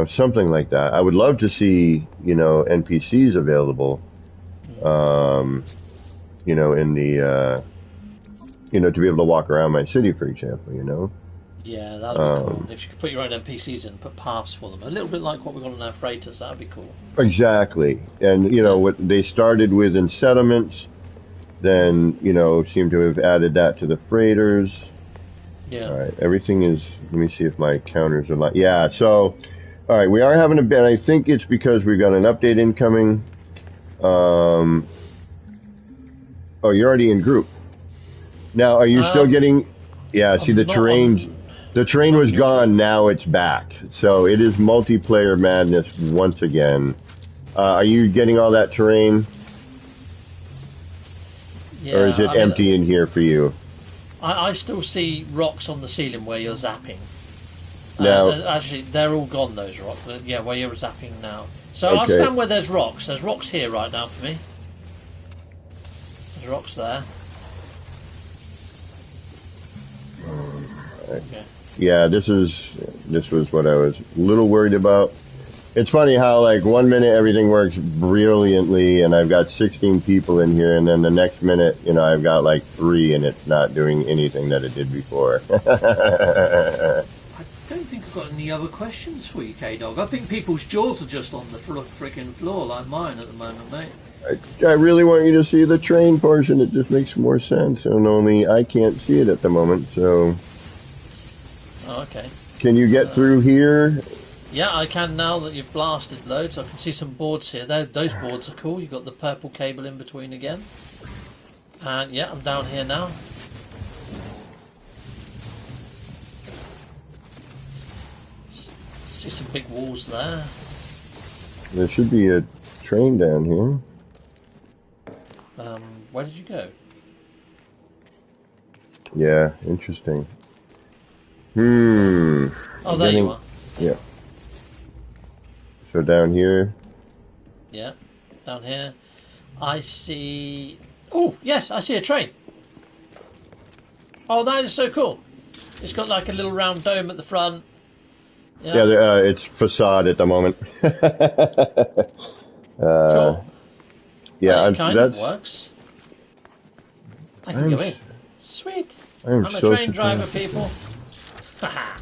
something like that. I would love to see, NPCs available, in the, to be able to walk around my city, for example, Yeah, that'd be cool. If you could put your own NPCs in and put paths for them. A little bit like what we've got on our freighters, that'd be cool. Exactly. And, what they started with in settlements, then, seem to have added that to the freighters. Yeah. All right, everything is, let me see if my counters are like, yeah, so, all right, we are having a bit, I think it's because we've got an update incoming. Oh, you're already in group. Now, are you still getting, yeah, see the terrain was gone, now it's back. So it is multiplayer madness once again. Are you getting all that terrain? Yeah, or is it empty in here for you? I still see rocks on the ceiling where you're zapping. Now, actually, they're all gone, those rocks. Yeah, where you're zapping now. So okay. I'll stand where there's rocks. There's rocks here right now for me. There's rocks there. Okay. Yeah, this was what I was a little worried about. It's funny how, like, 1 minute everything works brilliantly and I've got 16 people in here, and then the next minute, I've got like 3 and it's not doing anything that it did before. I don't think I've got any other questions for you, K-Dog. I think people's jaws are just on the freaking floor like mine at the moment, mate. I really want you to see the train portion. It just makes more sense, and only I can't see it at the moment, so... Oh, okay. Can you get through here? Yeah, I can now that you've blasted loads. I can see some boards here. Those boards are cool. You've got the purple cable in between again. And yeah, I'm down here now. see some big walls there. There should be a train down here. Where did you go? Yeah, interesting. Oh, there you are. Yeah. So down here. Yeah, down here. I see... Oh, yes, I see a train. Oh, that is so cool. It's got like a little round dome at the front. Yeah, it's facade at the moment. Cool. Yeah, it kind of works. I can go in. Sweet. I'm a so train driver, surprised. people. Haha.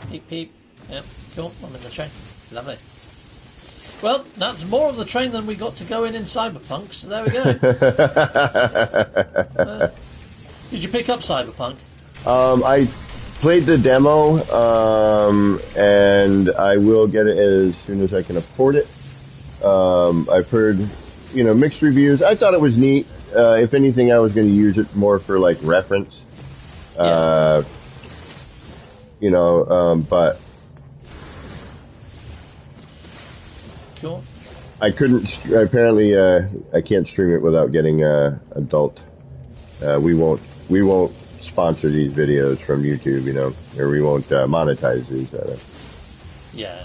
Peep, peep. Yep, cool. I'm in the train. Lovely. Well, that's more of the train than we got to go in Cyberpunk, so there we go. Did you pick up Cyberpunk? I played the demo, and I will get it as soon as I can afford it. I've heard, mixed reviews. I thought it was neat. If anything, I was going to use it more for like reference. Yeah. But Cool. I couldn't. Apparently, I can't stream it without getting adult. We won't sponsor these videos from YouTube, or we won't monetize these. Yeah.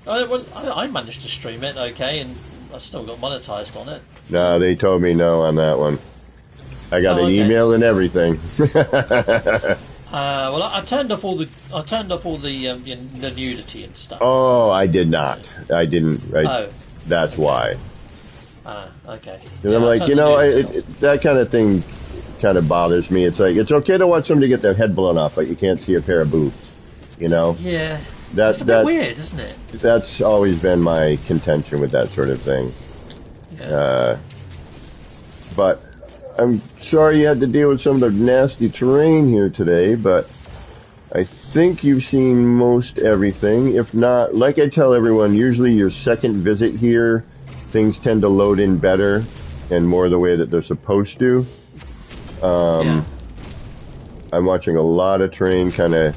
I managed to stream it okay, and I still got monetized on it. No, they told me no on that one. I got an email and everything. Well, I turned off all the the nudity and stuff. Oh, I did not. I didn't. That's why. Okay. And I'm like, that kind of thing kind of bothers me. It's like, it's okay to watch somebody get their head blown off, but you can't see a pair of boobs, Yeah. That's a bit weird, isn't it? That's always been my contention with that sort of thing. Yeah. But I'm sorry you had to deal with some of the nasty terrain here today, but I think you've seen most everything. If not, like I tell everyone, usually your second visit here, things tend to load in better and more the way that they're supposed to. I'm watching a lot of terrain kind of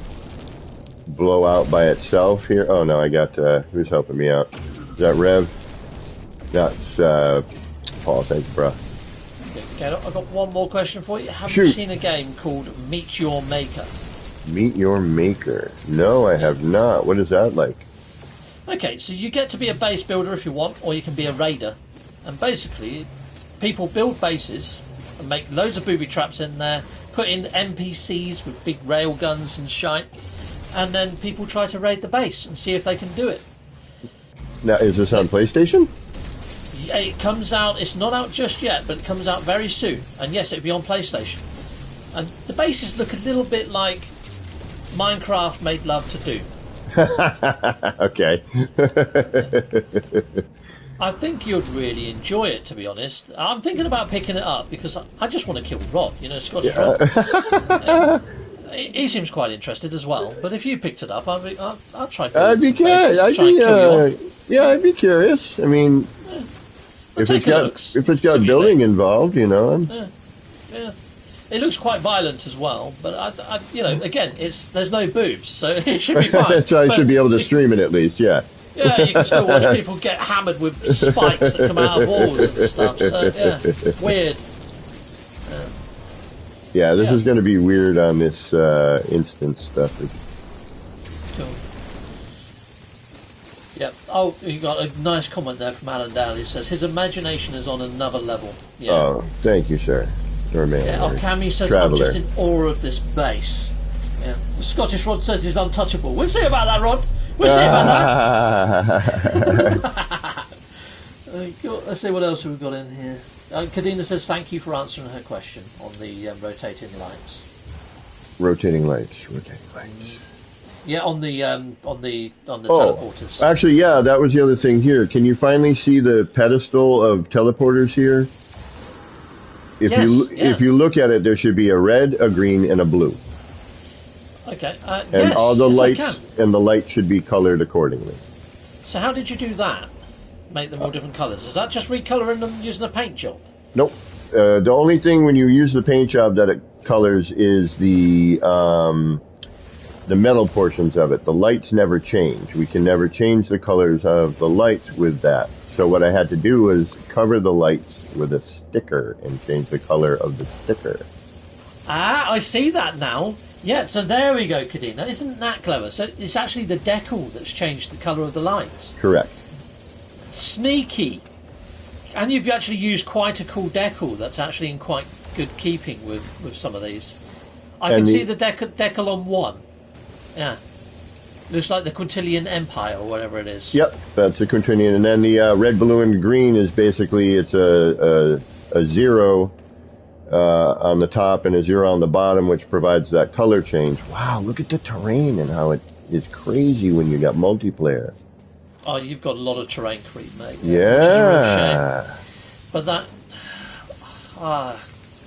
blow out by itself here. Oh no, I got, who's helping me out? Is that Rev? That's, Paul, thanks, bro. Okay, I've got one more question for you. Have you seen a game called Meet Your Maker? Meet Your Maker? No, I have not. What is that like? Okay, so you get to be a base builder if you want, or you can be a raider. And basically, people build bases and make loads of booby traps in there, put in NPCs with big rail guns and shite, and then people try to raid the base and see if they can do it. Now, is this on PlayStation? It comes out, it's not out just yet, but it comes out very soon. And yes, it'll be on PlayStation. And the bases look a little bit like Minecraft made love to Doom. Okay. I think you'd really enjoy it, to be honest. I'm thinking about picking it up because I just want to kill Rod, Scottish Rod. He seems quite interested as well. But if you picked it up, I'll try. I'd be curious. I'd be curious. I mean, if it's got building involved, Yeah. It looks quite violent as well, but again, there's no boobs, so it should be fine. So I should be able to stream it at least, yeah. Yeah, you can still watch people get hammered with spikes that come out of walls and stuff. So yeah, weird. Yeah, this is going to be weird on this instance stuff. Cool. Yep. Oh, you got a nice comment there from Alan Dale. He says his imagination is on another level. Yeah. Oh, thank you, sir. Cami says, Traveler. I'm just in awe of this base. Yeah. The Scottish Rod says he's untouchable. We'll see about that, Rod. We'll see about that. Let's see what else we've got in here. Kadina says thank you for answering her question on the rotating lights. Rotating lights. Yeah, on the teleporters. Actually, yeah, that was the other thing here. Can you finally see the pedestal of teleporters here? If you look at it, there should be a red, a green, and a blue. Okay. And all the lights and the light should be colored accordingly. So how did you do that? Make them all different colours? Is that just recoloring them using a paint job? Nope. The only thing when you use the paint job that it colors is the the metal portions of it. The lights never change. We can never change the colors of the lights with that. So what I had to do was cover the lights with a sticker and change the color of the sticker. Ah, I see that now. Yeah, so there we go, Kadena. Isn't that clever? So it's actually the decal that's changed the colour of the lights. Correct. Sneaky. And you've actually used quite a cool decal that's actually in quite good keeping with some of these. I can see the decal on one. Yeah. Looks like the Quintillion Empire or whatever it is. Yep, that's the Quintillion. And then the red, blue, and green is basically, it's a 0 on the top and a 0 on the bottom, which provides that color change. Wow, look at the terrain and how it is crazy when you got multiplayer. Oh, you've got a lot of terrain creep, mate. Yeah. Which is a real shame. But that...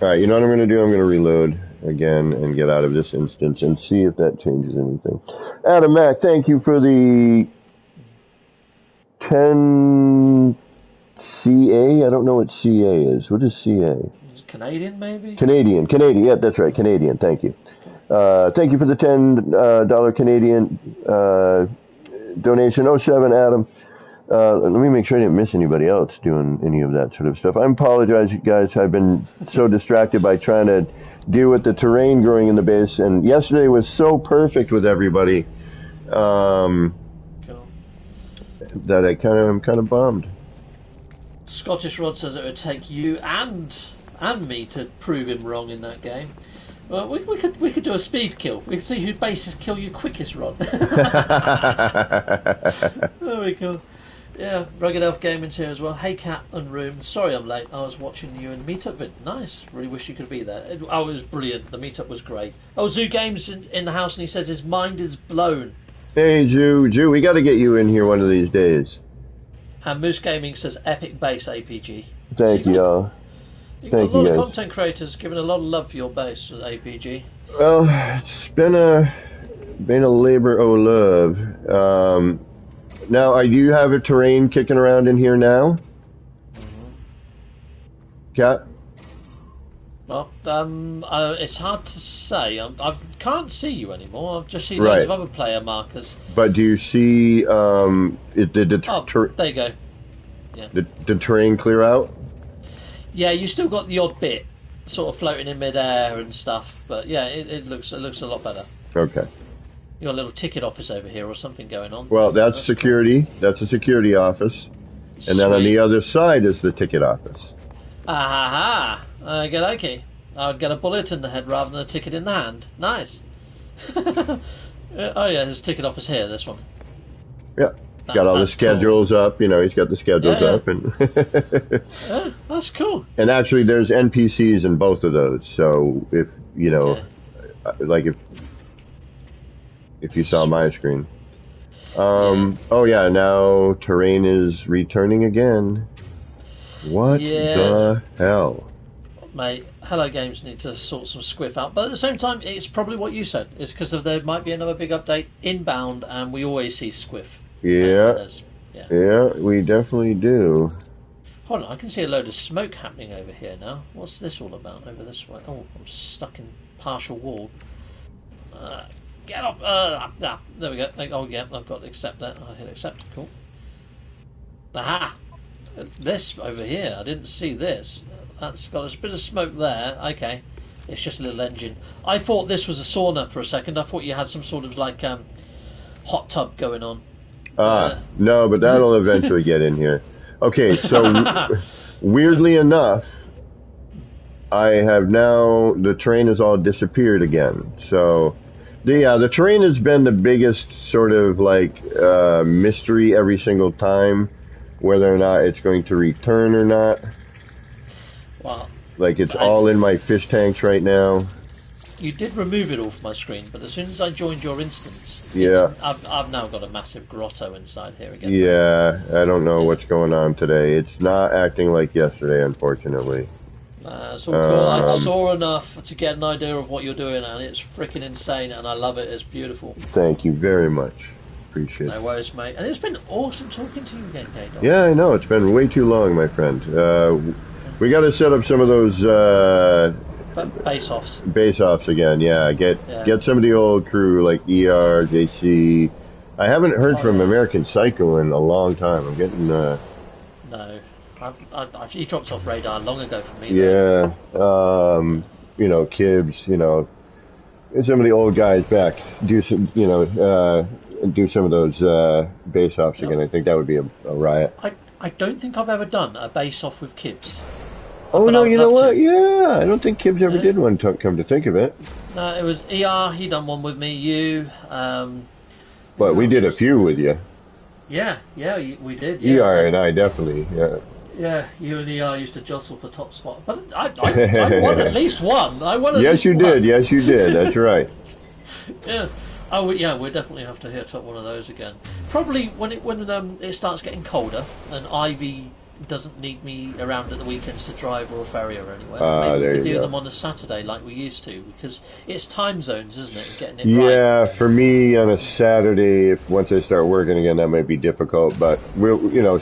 Alright, you know what I'm going to do? I'm going to reload again and get out of this instance and see if that changes anything. Adam Mack, thank you for the 10 CA. I don't know what CA is. What is CA? It's Canadian, maybe? Canadian. Yeah, that's right. Canadian. Thank you. Thank you for the $10 Canadian donation. 07 Adam. Let me make sure I didn't miss anybody else doing any of that sort of stuff. I apologize, guys. I've been so distracted by trying to deal with the terrain growing in the base, and yesterday was so perfect with everybody Cool. that I'm kind of bummed. Scottish Rod says it would take you and me to prove him wrong in that game. Well, we could do a speed kill. We could see who bases kill you quickest, Rod. Very cool. Yeah, Rugged Elf Gaming's here as well. Hey Cat and Room. Sorry I'm late. I was watching you in Meetup vid. Nice. Really wish you could be there. It was brilliant. The Meetup was great. Oh, Zoo Games in the house, and he says his mind is blown. Hey, Jew, we got to get you in here one of these days. And Moose Gaming says epic base APG. Thank you, y'all. You've got a lot of content creators giving a lot of love for your base with APG. Well, it's been a labor of love. Now, do you have a terrain kicking around in here now? Cat? Well, it's hard to say. I can't see you anymore. I've just seen loads of other player markers. But do you see there you go. Yeah. The terrain clear out? Yeah, you still got the odd bit sort of floating in midair and stuff, but yeah, it looks a lot better. Okay. You got a little ticket office over here or something going on. Well, that's security. Cool. That's a security office. And then on the other side is the ticket office. Ah, okay. I would get a bullet in the head rather than a ticket in the hand. Nice. Oh yeah, there's a ticket office here, this one. Yeah. Got all the schedules cool. Up, he's got the schedules up. And that's cool. And actually there's NPCs in both of those. So if, like if you saw my screen. Oh yeah, now terrain is returning again. What the hell? Mate, Hello Games need to sort some squiff out. But at the same time, it's probably what you said. It's because there might be another big update inbound, and we always see squiff. Yeah, we definitely do. Hold on, I can see a load of smoke happening over here now. What's this all about over this way? Oh, I'm stuck in partial wall. Get off! There we go. Oh yeah, I've got to accept that. I hit accept. Cool. Aha! This over here, I didn't see this. That's got a bit of smoke there. Okay, it's just a little engine. I thought this was a sauna for a second. I thought you had some sort of like hot tub going on. No, but that'll eventually get in here. Okay, so weirdly enough, I have now, the terrain has all disappeared again. So, the terrain has been the biggest sort of like mystery every single time, whether or not it's going to return or not. Wow. Like it's all in my fish tanks right now. You did remove it off my screen, but as soon as I joined your instance, I've now got a massive grotto inside here again. Yeah, I don't know what's going on today. It's not acting like yesterday, unfortunately. It's all cool. I saw enough to get an idea of what you're doing, and it's freaking insane, and I love it. It's beautiful. Thank you very much. Appreciate it. No worries, mate. And it's been awesome talking to you again, K-Dog. Yeah, I know. It's been way too long, my friend. We got to set up some of those Base-offs. Base-offs again, yeah. Get some of the old crew like ER, JC. I haven't heard from American Psycho in a long time. I'm getting... No. He dropped off radar long ago for me. Yeah. Kibbs, and some of the old guys back. Do some, do some of those base-offs again. I think that would be a riot. I don't think I've ever done a base-off with Kibbs. Oh, no, you know what? Yeah, I don't think Kibbs ever did one, come to think of it. No, it was ER, he done one with me, you. But we did a few with you. Yeah, we did. Yeah. ER and I definitely, yeah. Yeah, you and ER used to jostle for top spot. But I won at least one. Yes, you did. That's right. Yeah. Oh, yeah, we'll definitely have to hit up one of those again. Probably when it starts getting colder and Ivy doesn't need me around at the weekends to drive or a ferry or anywhere. Maybe we could do them on a Saturday like we used to, because it's time zones, isn't it? Getting it right. Yeah, for me on a Saturday, once I start working again, that might be difficult. But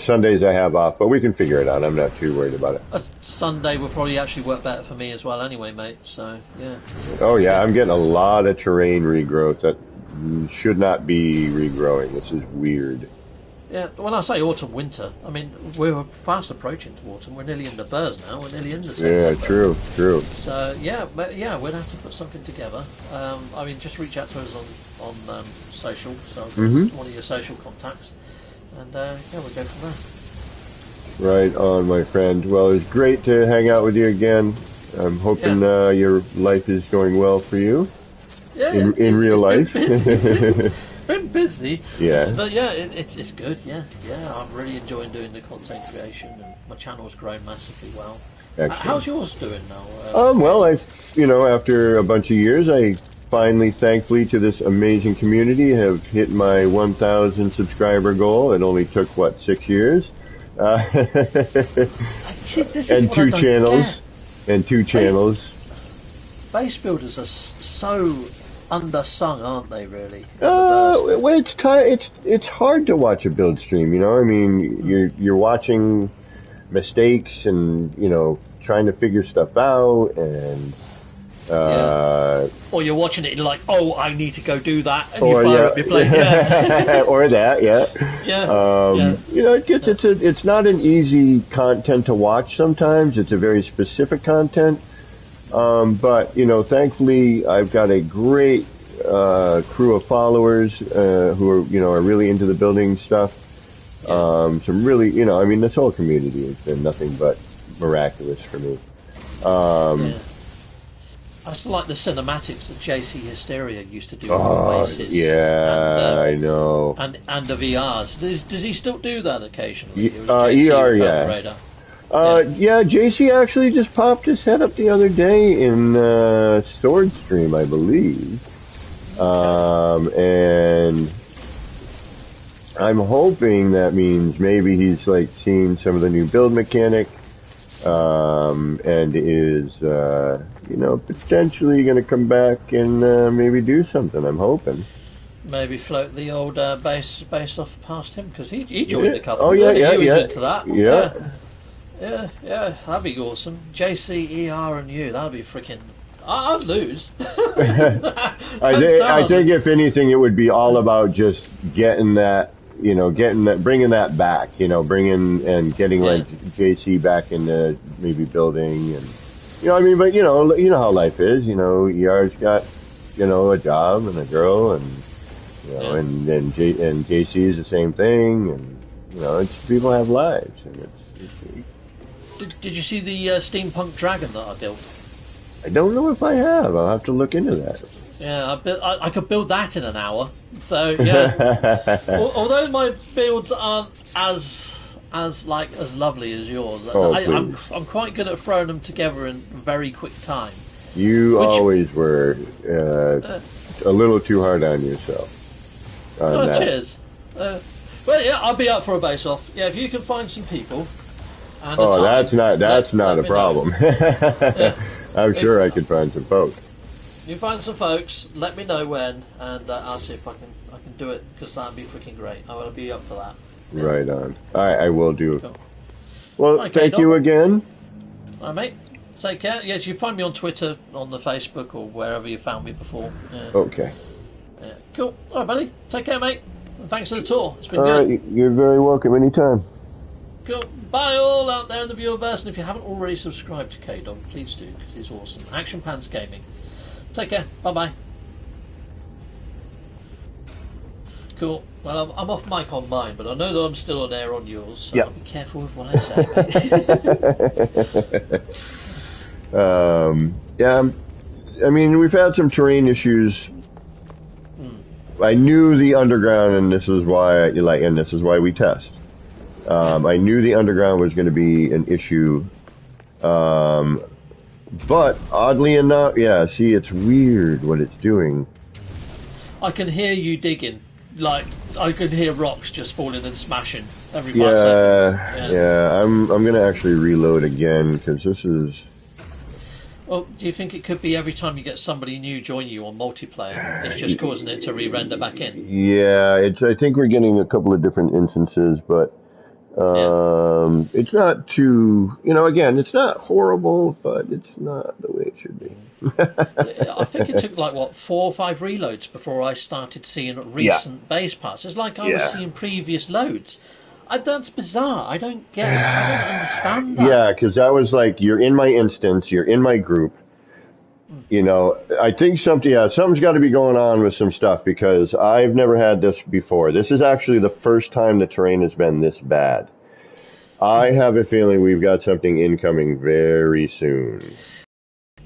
Sundays I have off, but we can figure it out. I'm not too worried about it. A Sunday will probably actually work better for me as well, anyway, mate. So yeah. Oh yeah, I'm getting a lot of terrain regrowth that should not be regrowing. This is weird. Yeah, when I say autumn, winter, I mean, we're fast approaching to autumn. We're nearly in the burrs now. We're nearly in the September. Yeah, true. So, we'll have to put something together. Just reach out to us on social. So, one of your social contacts. And, we'll go from there. Right on, my friend. Well, it's great to hang out with you again. I'm hoping your life is going well for you. Yeah, in real life. Been busy. Yeah. It's good. Yeah. I'm really enjoying doing the content creation, and my channel's grown massively well. Excellent. How's yours doing now? Well, after a bunch of years, I finally, thankfully, to this amazing community, have hit my 1,000 subscriber goal. It only took 6 years. And two channels. Base builders are so undersung, aren't they? Really? Well, it's hard to watch a build stream. You're watching mistakes and trying to figure stuff out, and or you're watching it and like, oh, I need to go do that, and or, you fire up your plane. Yeah. Or that, yeah. It's not an easy content to watch. Sometimes it's a very specific content. But thankfully, I've got a great crew of followers who are really into the building stuff. Some really, this whole community has been nothing but miraculous for me. I still like the cinematics that JC Hysteria used to do on Oasis. Yeah, I know. And the VRs. Does he still do that occasionally? ER, yeah. JC actually just popped his head up the other day in Sword Stream, I believe. And I'm hoping that means maybe he's seen some of the new build mechanic, and is potentially going to come back and maybe do something. I'm hoping. Maybe float the old base off past him, because he joined a couple. Oh yeah, he was into that. Yeah, that'd be awesome. JC, ER, and you. That'd be freaking. I'd lose. I think if anything, it would be all about just getting that, bringing that back, bringing and getting JC back into maybe building, and but how life is. ER's got a job and a girl, and and JC is the same thing, and people have lives, and it's Did you see the steampunk dragon that I built? I don't know if I have. I'll have to look into that. Yeah, I could build that in an hour. So yeah, although my builds aren't as lovely as yours, I'm quite good at throwing them together in very quick time. You always were a little too hard on yourself. Cheers. Well, yeah, I'll be up for a base off. Yeah, if you can find some people. That's not a problem. I'm sure I could find some folks. You find some folks, let me know when, and I'll see if I can do it, because that'd be freaking great. I will be up for that. Yeah. Right on. I will do. Cool. Well, thank you again. All right, mate. Take care. Yes, you find me on Twitter, on the Facebook, or wherever you found me before. Yeah. Okay. Yeah. Cool. All right, buddy. Take care, mate. And thanks for the tour. It's been All good. right, you're very welcome anytime. Cool. Bye all out there in the viewerverse, and if you haven't already subscribed to K-Dog, please do, because he's awesome. Action Pants Gaming. Take care. Bye-bye. Cool. Well, I'm off mic on mine, but I know that I'm still on air on yours, so Yeah. I'll be careful with what I say. Yeah, I mean, we've had some terrain issues. I knew the underground, and this is why we test. I knew the underground was going to be an issue. But oddly enough, yeah, see, it's weird what it's doing. I can hear you digging. Like, I can hear rocks just falling and smashing every 5 seconds. Yeah, I'm going to actually reload again, because this is... Well, do you think it could be every time you get somebody new join you on multiplayer, it's just causing it to re-render back in? Yeah, I think we're getting a couple of different instances, but it's not too, again, it's not horrible, but it's not the way it should be. I think it took 4 or 5 reloads before I started seeing recent base parts. It's like I was seeing previous loads. That's bizarre. I don't understand that. Yeah, because that was like, you're in my instance, you're in my group. I think something's got to be going on with some stuff, because I've never had this before. This is actually the first time the terrain has been this bad. I have a feeling we've got something incoming very soon.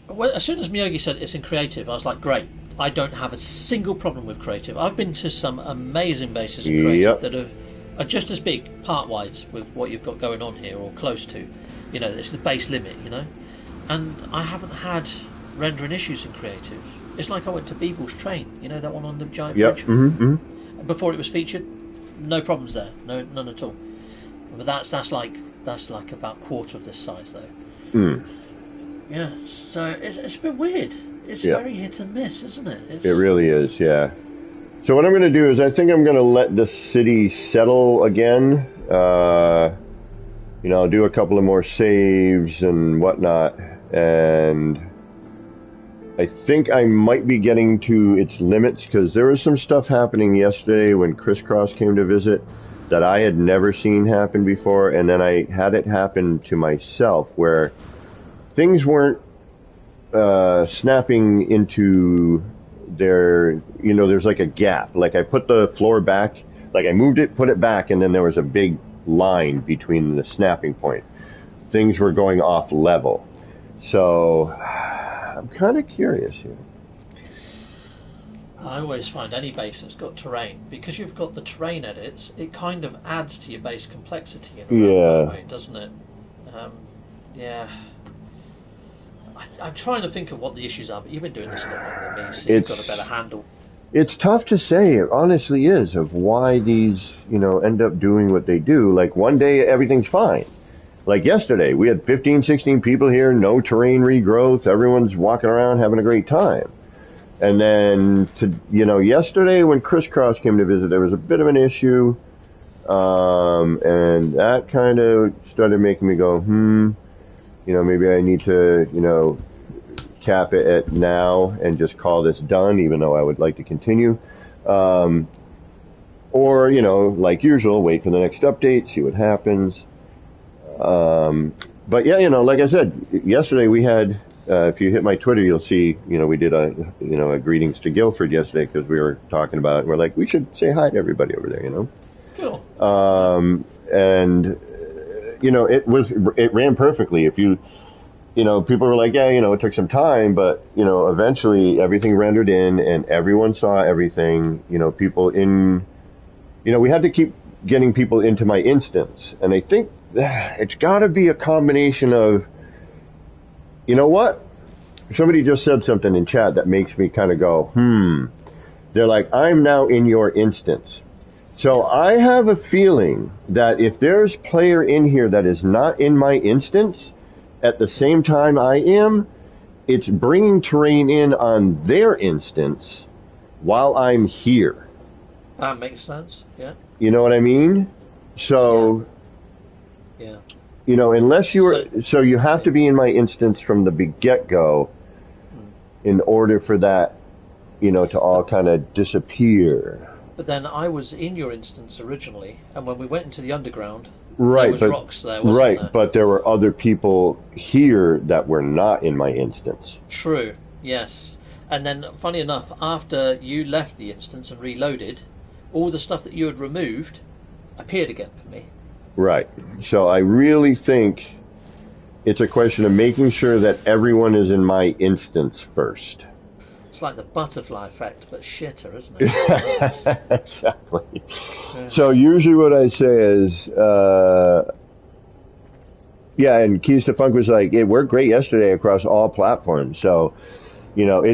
Well, as soon as Miyogi said it's in creative, I was like, great. I don't have a single problem with creative. I've been to some amazing bases in creative that are just as big, part-wise, with what you've got going on here, or close to. It's the base limit, And I haven't had rendering issues in creative. It's like I went to Beeble's Train, that one on the giant bridge. Mm-hmm. Before it was featured, no problems there, none at all. But that's like about a quarter of this size though. Yeah, so it's a bit weird. It's very hit and miss, isn't it? It really is, yeah. So what I'm going to do is I think I'm going to let the city settle again. I'll do a couple of more saves and whatnot, and I think I might be getting to its limits, because there was some stuff happening yesterday when Crisscross came to visit that I had never seen happen before, and then I had it happen to myself where things weren't snapping into their, there's like a gap. Like I put the floor back, like I moved it, put it back, and then there was a big line between the snapping point. Things were going off level. So I'm kind of curious here. I always find any base that's got terrain, because you've got the terrain edits, it kind of adds to your base complexity in a way, doesn't it? I'm trying to think of what the issues are, but you've been doing this a lot longer than me, so you've got a better handle. It's tough to say, it honestly is, of why these, end up doing what they do. Like one day everything's fine. Like yesterday, we had 15, 16 people here, no terrain regrowth, everyone's walking around having a great time. And then, yesterday when Crisscross came to visit, there was a bit of an issue, and that kind of started making me go, maybe I need to, cap it at now and just call this done, even though I would like to continue. Or, like usual, wait for the next update, see what happens. But yeah, like I said, yesterday we had, if you hit my Twitter, you'll see, we did a greetings to Guilford yesterday, because we were talking about it. We're like, we should say hi to everybody over there, Cool. And, it ran perfectly. If you, people were like, it took some time, but, eventually everything rendered in and everyone saw everything, people in, we had to keep getting people into my instance. And I think it's got to be a combination of, you know what? Somebody just said something in chat that makes me kind of go, They're like, I'm now in your instance. So I have a feeling that if there's player in here that is not in my instance at the same time I am, it's bringing terrain in on their instance while I'm here. That makes sense, yeah. You know what I mean? So... Yeah. You know, unless you were, so you have to be in my instance from the get-go in order for that, you know, to all kind of disappear. But then I was in your instance originally, and when we went into the underground, Right, there was but rocks there, wasn't there? but there were other people here that were not in my instance. True, yes. And then, funny enough, after you left the instance and reloaded, all the stuff that you had removed appeared again for me. Right. So I really think it's a question of making sure that everyone is in my instance first. It's like the butterfly effect, but shitter, isn't it? Exactly. So usually what I say is, yeah, and Keys to Funk was like, it worked great yesterday across all platforms. So, you know,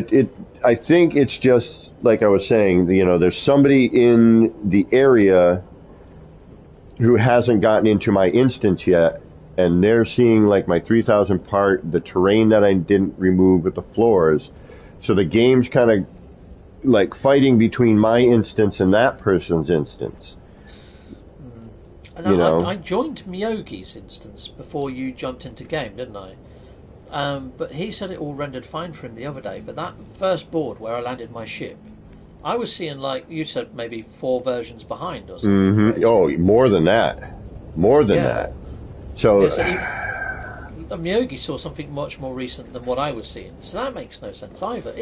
I think it's just, like I was saying, you know, there's somebody in the area who hasn't gotten into my instance yet, and they're seeing like my 3000 part, the terrain that I didn't remove with the floors. So the game's kind of like fighting between my instance and that person's instance. And You know? I joined Miyogi's instance before you jumped into game, didn't I? But he said it all rendered fine for him the other day. But that first board where I landed my ship, I was seeing, like you said, maybe 4 versions behind or something. Mm-hmm. Oh, more than that. More than that. So, Yeah, so Miyogi saw something much more recent than what I was seeing. So that makes no sense either.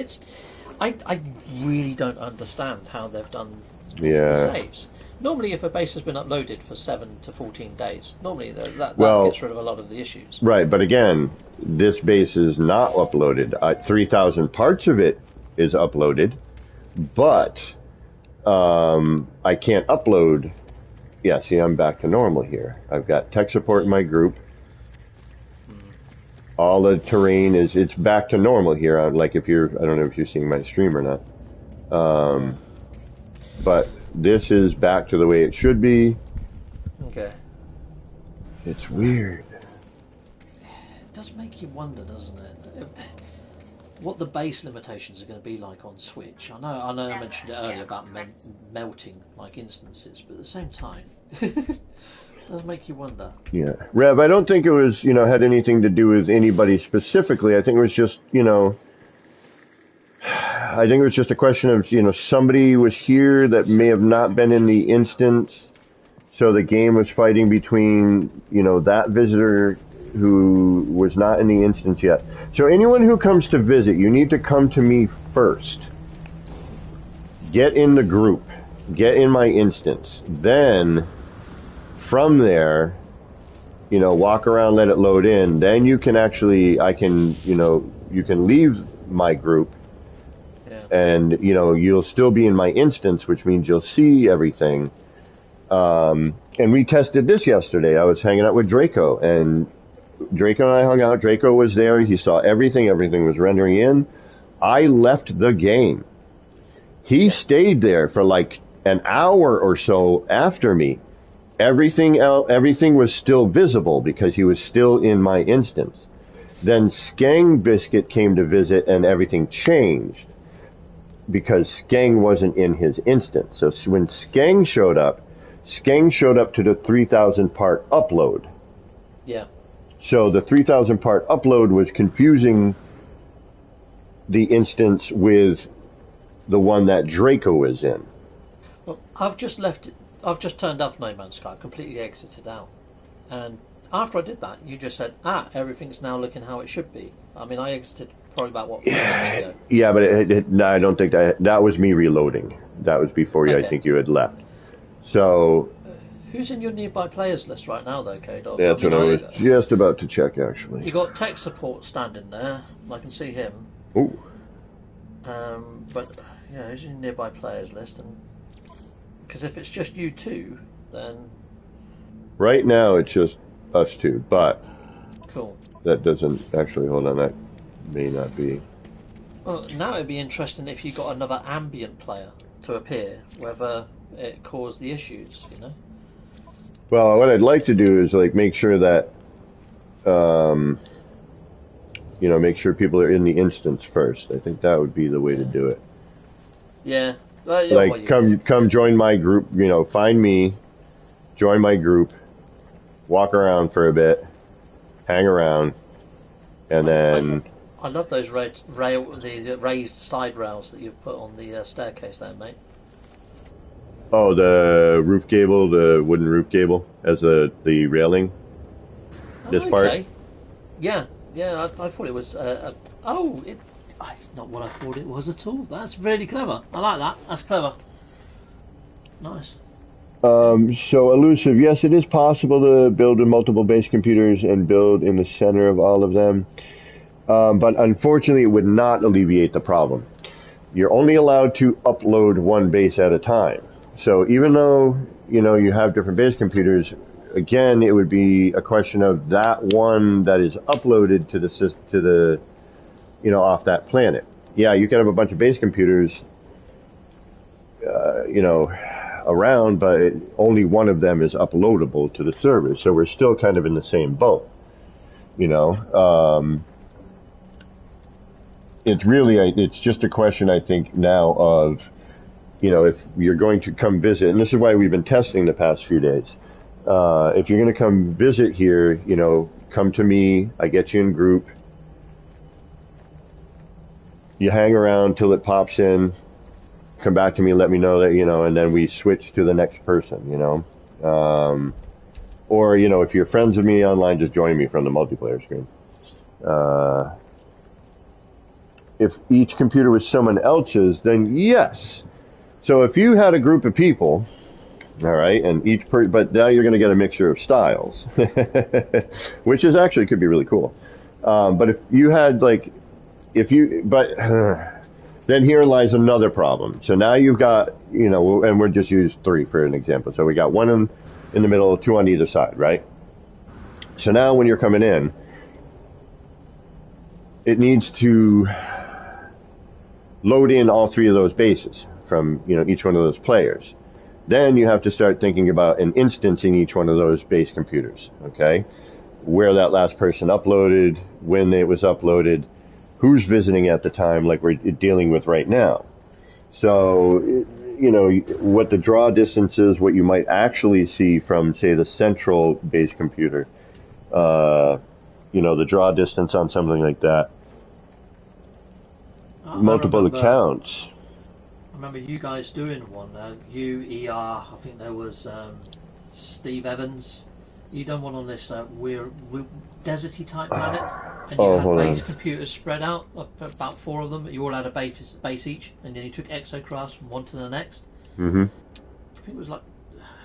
I really don't understand how they've done the saves. Normally, if a base has been uploaded for 7 to 14 days, normally that gets rid of a lot of the issues. Right, but again, this base is not uploaded. 3,000 parts of it is uploaded, but I can't upload. Yeah, see, I'm back to normal here. I've got tech support in my group. All the terrain it's back to normal here. Like I don't know if you're seeing my stream or not. But this is back to the way it should be. Okay. It's weird. It does make you wonder, doesn't it? What the base limitations are going to be like on Switch. I know I mentioned it earlier about melting like instances, but at the same time, it does make you wonder. Yeah. Rev, I don't think it was, had anything to do with anybody specifically. I think it was just, I think it was just a question of, somebody was here that may have not been in the instance. So the game was fighting between, that visitor who was not in the instance yet. So anyone who comes to visit, you need to come to me first. Get in the group. Get in my instance. Then, from there, walk around, let it load in. Then you can actually, you can leave my group. Yeah. And, you'll still be in my instance, which means you'll see everything. And we tested this yesterday. I was hanging out with Draco, and Draco and I hung out. Draco was there. He saw everything. Everything was rendering in. I left the game. He stayed there for like an hour or so after me. Everything was still visible because he was still in my instance. Then Skang Biscuit came to visit, and everything changed because Skang wasn't in his instance. So when Skang showed up to the 3,000 part upload. Yeah. So the 3,000 part upload was confusing the instance with the one that Draco was in. Well, I've just turned off No Man's Sky, completely exited out. And after I did that, you just said, everything's now looking how it should be. I mean, I exited probably about, 4 minutes ago? Yeah, but no, I don't think that was me reloading. That was before I think you had left. So... who's in your nearby players list right now, though, K-Dog? That's what I was just about to check, actually. You got tech support standing there. I can see him. Ooh. But yeah, who's in your nearby players list? And because if it's just you two, then right now it's just us two. But cool. That doesn't actually. Hold on, that may not be. Well, now it'd be interesting if you got another ambient player to appear, whether it caused the issues. Well, what I'd like to do is make sure that, make sure people are in the instance first. I think that would be the way to do it. Yeah. Come join my group. Find me, join my group, walk around for a bit, hang around, and then... I love those the raised side rails that you've put on the staircase there, mate. Oh, the roof gable, the wooden roof gable as the railing. This part. Yeah. I thought it was. It's not what I thought it was at all. That's really clever. I like that. That's clever. Nice. So elusive. Yes, it is possible to build with multiple base computers and build in the center of all of them. But unfortunately, it would not alleviate the problem. You're only allowed to upload one base at a time. So even though, you have different base computers, again, it would be a question of that one that is uploaded to the off that planet. Yeah, you can have a bunch of base computers, around, but only one of them is uploadable to the server. So we're still kind of in the same boat, it's just a question, I think, now of, if you're going to come visit, and this is why we've been testing the past few days. If you're going to come visit here, come to me. I get you in group. You hang around till it pops in. Come back to me, let me know that, and then we switch to the next person, or, if you're friends with me online, just join me from the multiplayer screen. If each computer was someone else's, then yes. So if you had a group of people, all right, and but now you're going to get a mixture of styles, which is actually could be really cool. But if you had then here lies another problem. So now you've got, and we'll just use 3 for an example. So we got 1 in the middle, 2 on either side, right? So now when you're coming in, it needs to load in all 3 of those bases from, each one of those players. Then you have to start thinking about an instance in each one of those base computers, okay? Where that last person uploaded, when it was uploaded, who's visiting at the time, like we're dealing with right now. So, what the draw distance is, what you might actually see from, say, the central base computer, the draw distance on something like that. Multiple accounts. I remember you guys doing one. ER, I think there was Steve Evans. You done one on this weird deserty type planet, and you had base computers spread out, about 4 of them. You all had a base each, and then you took exocrafts from one to the next. Mm-hmm. I think it was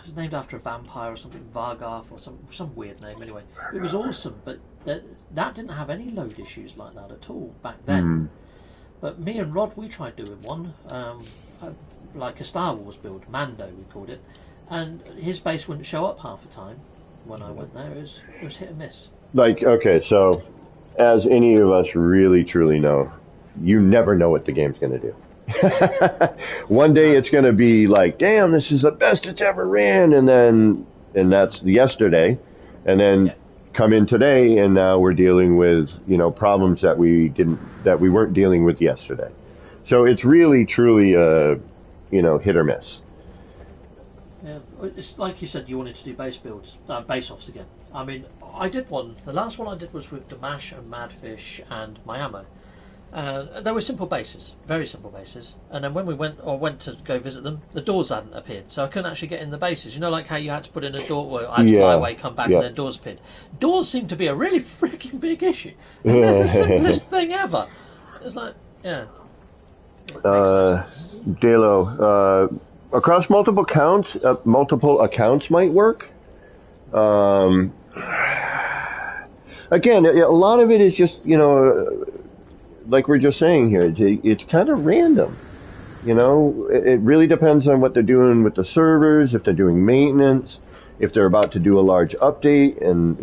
it was named after a vampire or something, Vargarth or some weird name. Anyway, it was awesome, but that didn't have any load issues like that at all back then. Mm. But me and Rod, we tried doing one, like a Star Wars build, Mando we called it, and his base wouldn't show up half the time. When I went there, it was hit and miss. Okay, so as any of us really truly know, you never know what the game's going to do. One day it's going to be like, damn, this is the best it's ever ran, and that's yesterday, and then come in today, and now we're dealing with problems that we weren't dealing with yesterday. So it's really truly hit or miss. Yeah, it's like you said, you wanted to do base offs again. I mean, I did one. The last one I did was with Damash and Madfish and Miami. They were simple bases, very simple bases. And then when we went to go visit them, the doors hadn't appeared, so I couldn't actually get in the bases. Like how you had to put in a door, well, I had to fly away, come back, and then doors appeared. Doors seem to be a really freaking big issue. And they're the simplest thing ever. It's like, yeah. Dalo, across multiple accounts might work. Again, a lot of it is just, like we're just saying here, it's kind of random. It really depends on what they're doing with the servers, if they're doing maintenance, if they're about to do a large update, and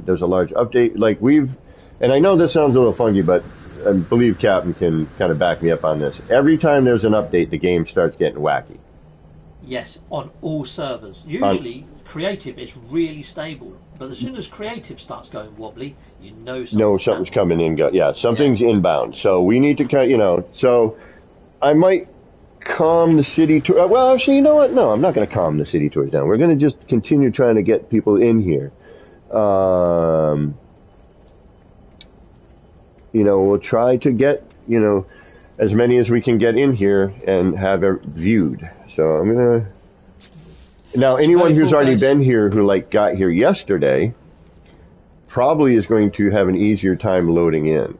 there's a large update. And I know this sounds a little funky, but I believe Captain can kind of back me up on this. Every time there's an update, the game starts getting wacky. Yes, on all servers. Usually, creative is really stable, but as soon as creative starts going wobbly, something's coming in. Something's inbound. So we need to, so I might calm the city tour. Well, actually, you know what? No, I'm not going to calm the city tours down. We're going to just continue trying to get people in here. Um, we'll try to get, as many as we can get in here and have it viewed. So I'm gonna. Now, It's a anyone very who's cool already place. been here, who got here yesterday, probably is going to have an easier time loading in.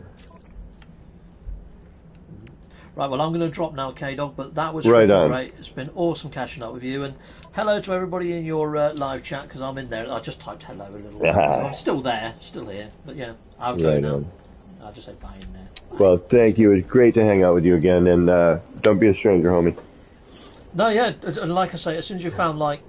Right, well, I'm going to drop now, K-Dog, but that was Right freaking on. great. It's been awesome catching up with you, and hello to everybody in your live chat, because I'm in there. I just typed hello a little while ago. I'm still there, still here, but yeah, I'll go Right now. on. I'll just say bye in there. Bye. Well, thank you. It was great to hang out with you again, and don't be a stranger, homie. No, yeah, and like I say, as soon as you found like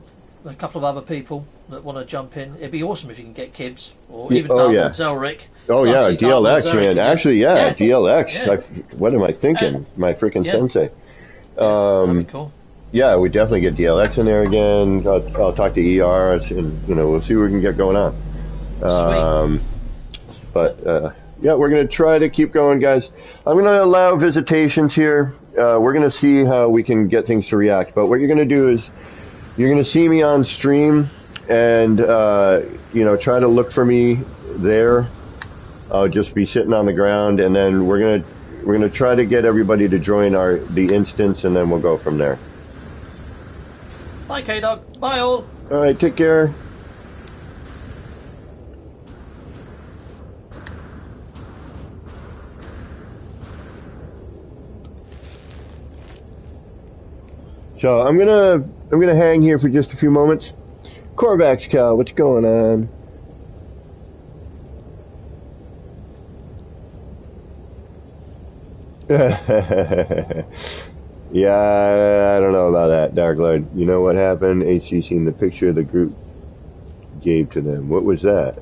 a couple of other people that want to jump in, it'd be awesome if you can get Kibbs, or even Oh, Dark yeah. Lord Zelric. Oh, Well, yeah, actually, Dark Lord DLX, Zelric man. again. Actually, yeah, DLX. Yeah. What am I thinking? My freaking Yeah. sensei. That'd be cool. Yeah, we definitely get DLX in there again. I'll talk to ER, and we'll see what we can get going on. Sweet. Yeah, we're gonna try to keep going, guys. I'm gonna allow visitations here. We're gonna see how we can get things to react. But what you're gonna do is you're gonna see me on stream, and try to look for me there. I'll just be sitting on the ground, and then we're gonna try to get everybody to join the instance, and then we'll go from there. Bye, K-Dog. Bye, all. All right, take care. So I'm gonna hang here for just a few moments. Corvax Cal, what's going on? Yeah, I don't know about that, Dark Lord. You know what happened? HC seen the picture the group gave to them. What was that?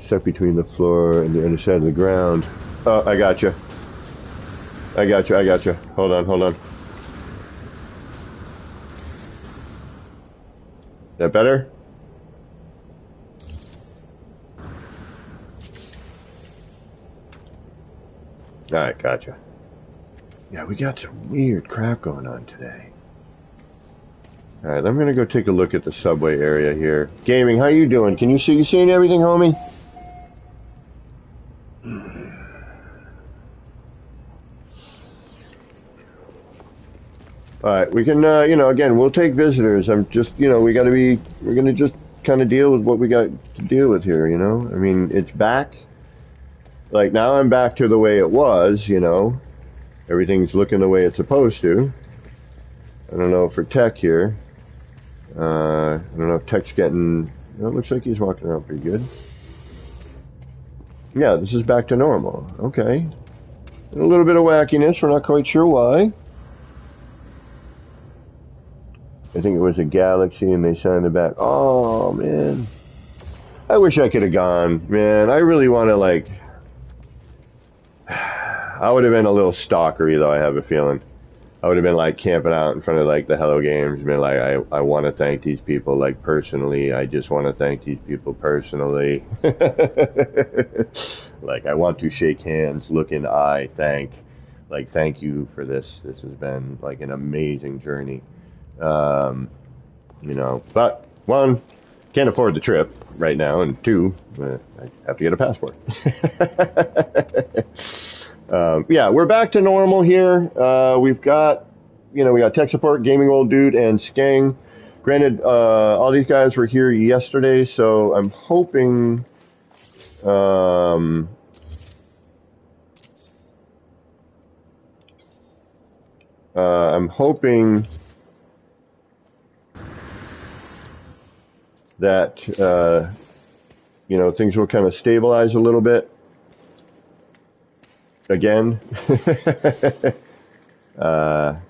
Stuck between the floor and the underside of the ground. Oh, I got you. I got you. Hold on. That better? Alright, gotcha. Yeah, we got some weird crap going on today. Alright, I'm gonna go take a look at the subway area here. Gaming, how you doing? Can you seeing everything, homie? Alright, we can, again, we'll take visitors. I'm just, we're gonna just kind of deal with what we got to deal with here, I mean, it's back. Like, now I'm back to the way it was, Everything's looking the way it's supposed to. I don't know for Tech here. I don't know if Tech's getting... it looks like he's walking around pretty good. Yeah, this is back to normal. Okay. A little bit of wackiness. We're not quite sure why. I think it was a Galaxy and they signed it back. Oh, man. I wish I could have gone. Man, I really want to, like... I would have been a little stalkery, though, I have a feeling. I would have been, like, camping out in front of, like, the Hello Games, been like, I want to thank these people, like, personally. I just want to thank these people personally. Like, I want to shake hands, look in the eye, thank you for this. This has been, like, an amazing journey. But, one, can't afford the trip right now, and two, I have to get a passport. Yeah, we're back to normal here. We've got, we got tech support, gaming old dude, and Skang. Granted, all these guys were here yesterday, so I'm hoping, that, things will kind of stabilize a little bit. Again. And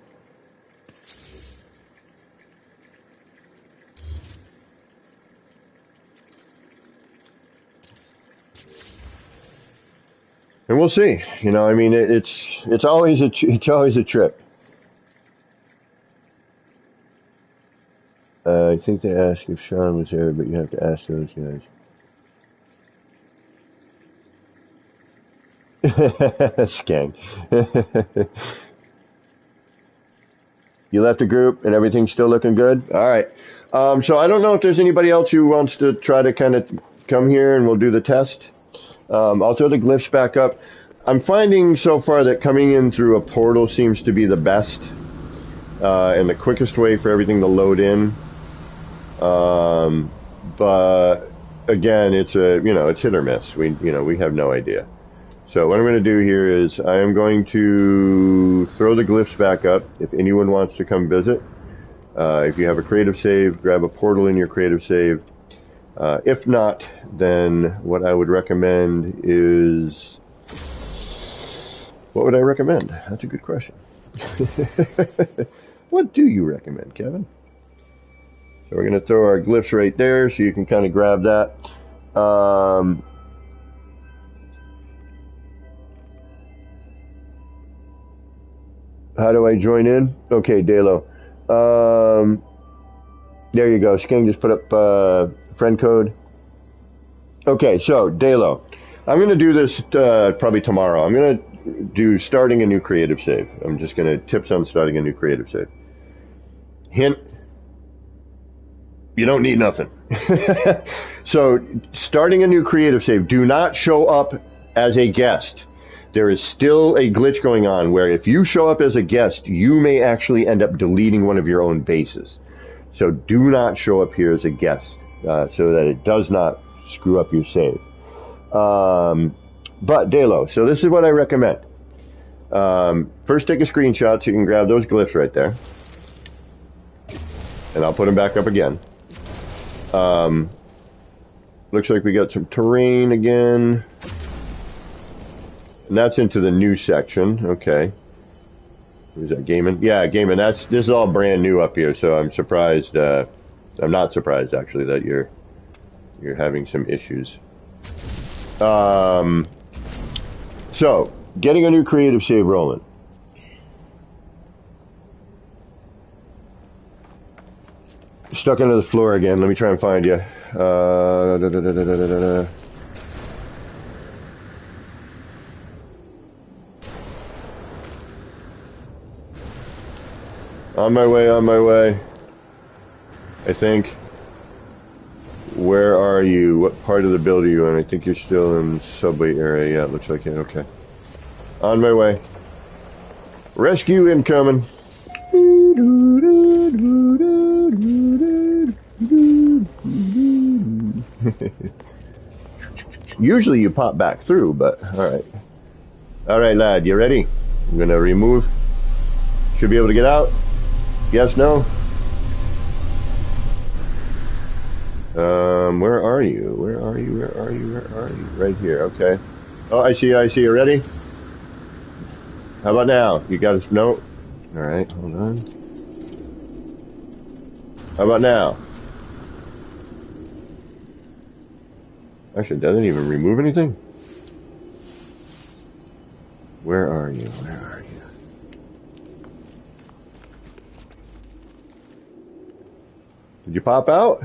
we'll see. I mean, it's always a trip. I think they asked if Sean was there, but you have to ask those guys. Skang. You left the group and everything's still looking good? All right. So I don't know if there's anybody else who wants to try to kind of come here and we'll do the test. I'll throw the glyphs back up. I'm finding so far that coming in through a portal seems to be the best and the quickest way for everything to load in. But again, it's it's hit or miss. We have no idea. So what I'm going to do here is I am going to throw the glyphs back up if anyone wants to come visit. If you have a creative save, grab a portal in your creative save. If not, then what I would recommend is... What would I recommend? That's a good question. What do you recommend, Kevin? So we're going to throw our glyphs right there so you can kind of grab that. How do I join in? Okay, Dalo. There you go. Skeng just put up friend code. Okay, so Dalo. I'm going to do this probably tomorrow. I'm going to do starting a new creative save. I'm just going to tips on starting a new creative save. Hint. You don't need nothing. So, starting a new creative save, do not show up as a guest. There is still a glitch going on where if you show up as a guest, you may actually end up deleting one of your own bases. So do not show up here as a guest so that it does not screw up your save. But, Dalo, so this is what I recommend. First take a screenshot so you can grab those glyphs right there. And I'll put them back up again. Looks like we got some terrain again. And that's into the new section. Okay. Who's that, gaming? Yeah, gaming. This is all brand new up here, so I'm surprised. I'm not surprised actually that you're having some issues. So, getting a new creative save rolling. Stuck under the floor again. Let me try and find you. On my way. I think. Where are you? What part of the build are you in? I think you're still in subway area. Yeah, it looks like it. Okay. On my way. Rescue incoming. Usually you pop back through, but alright. Alright, lad, you ready? I'm gonna remove. Should be able to get out. Yes, no? Where are you? Where are you? Right here, okay. Oh, I see you. Ready? How about now? You got us? No. Alright, hold on. How about now? Actually, it doesn't even remove anything. Where are you? Did you pop out?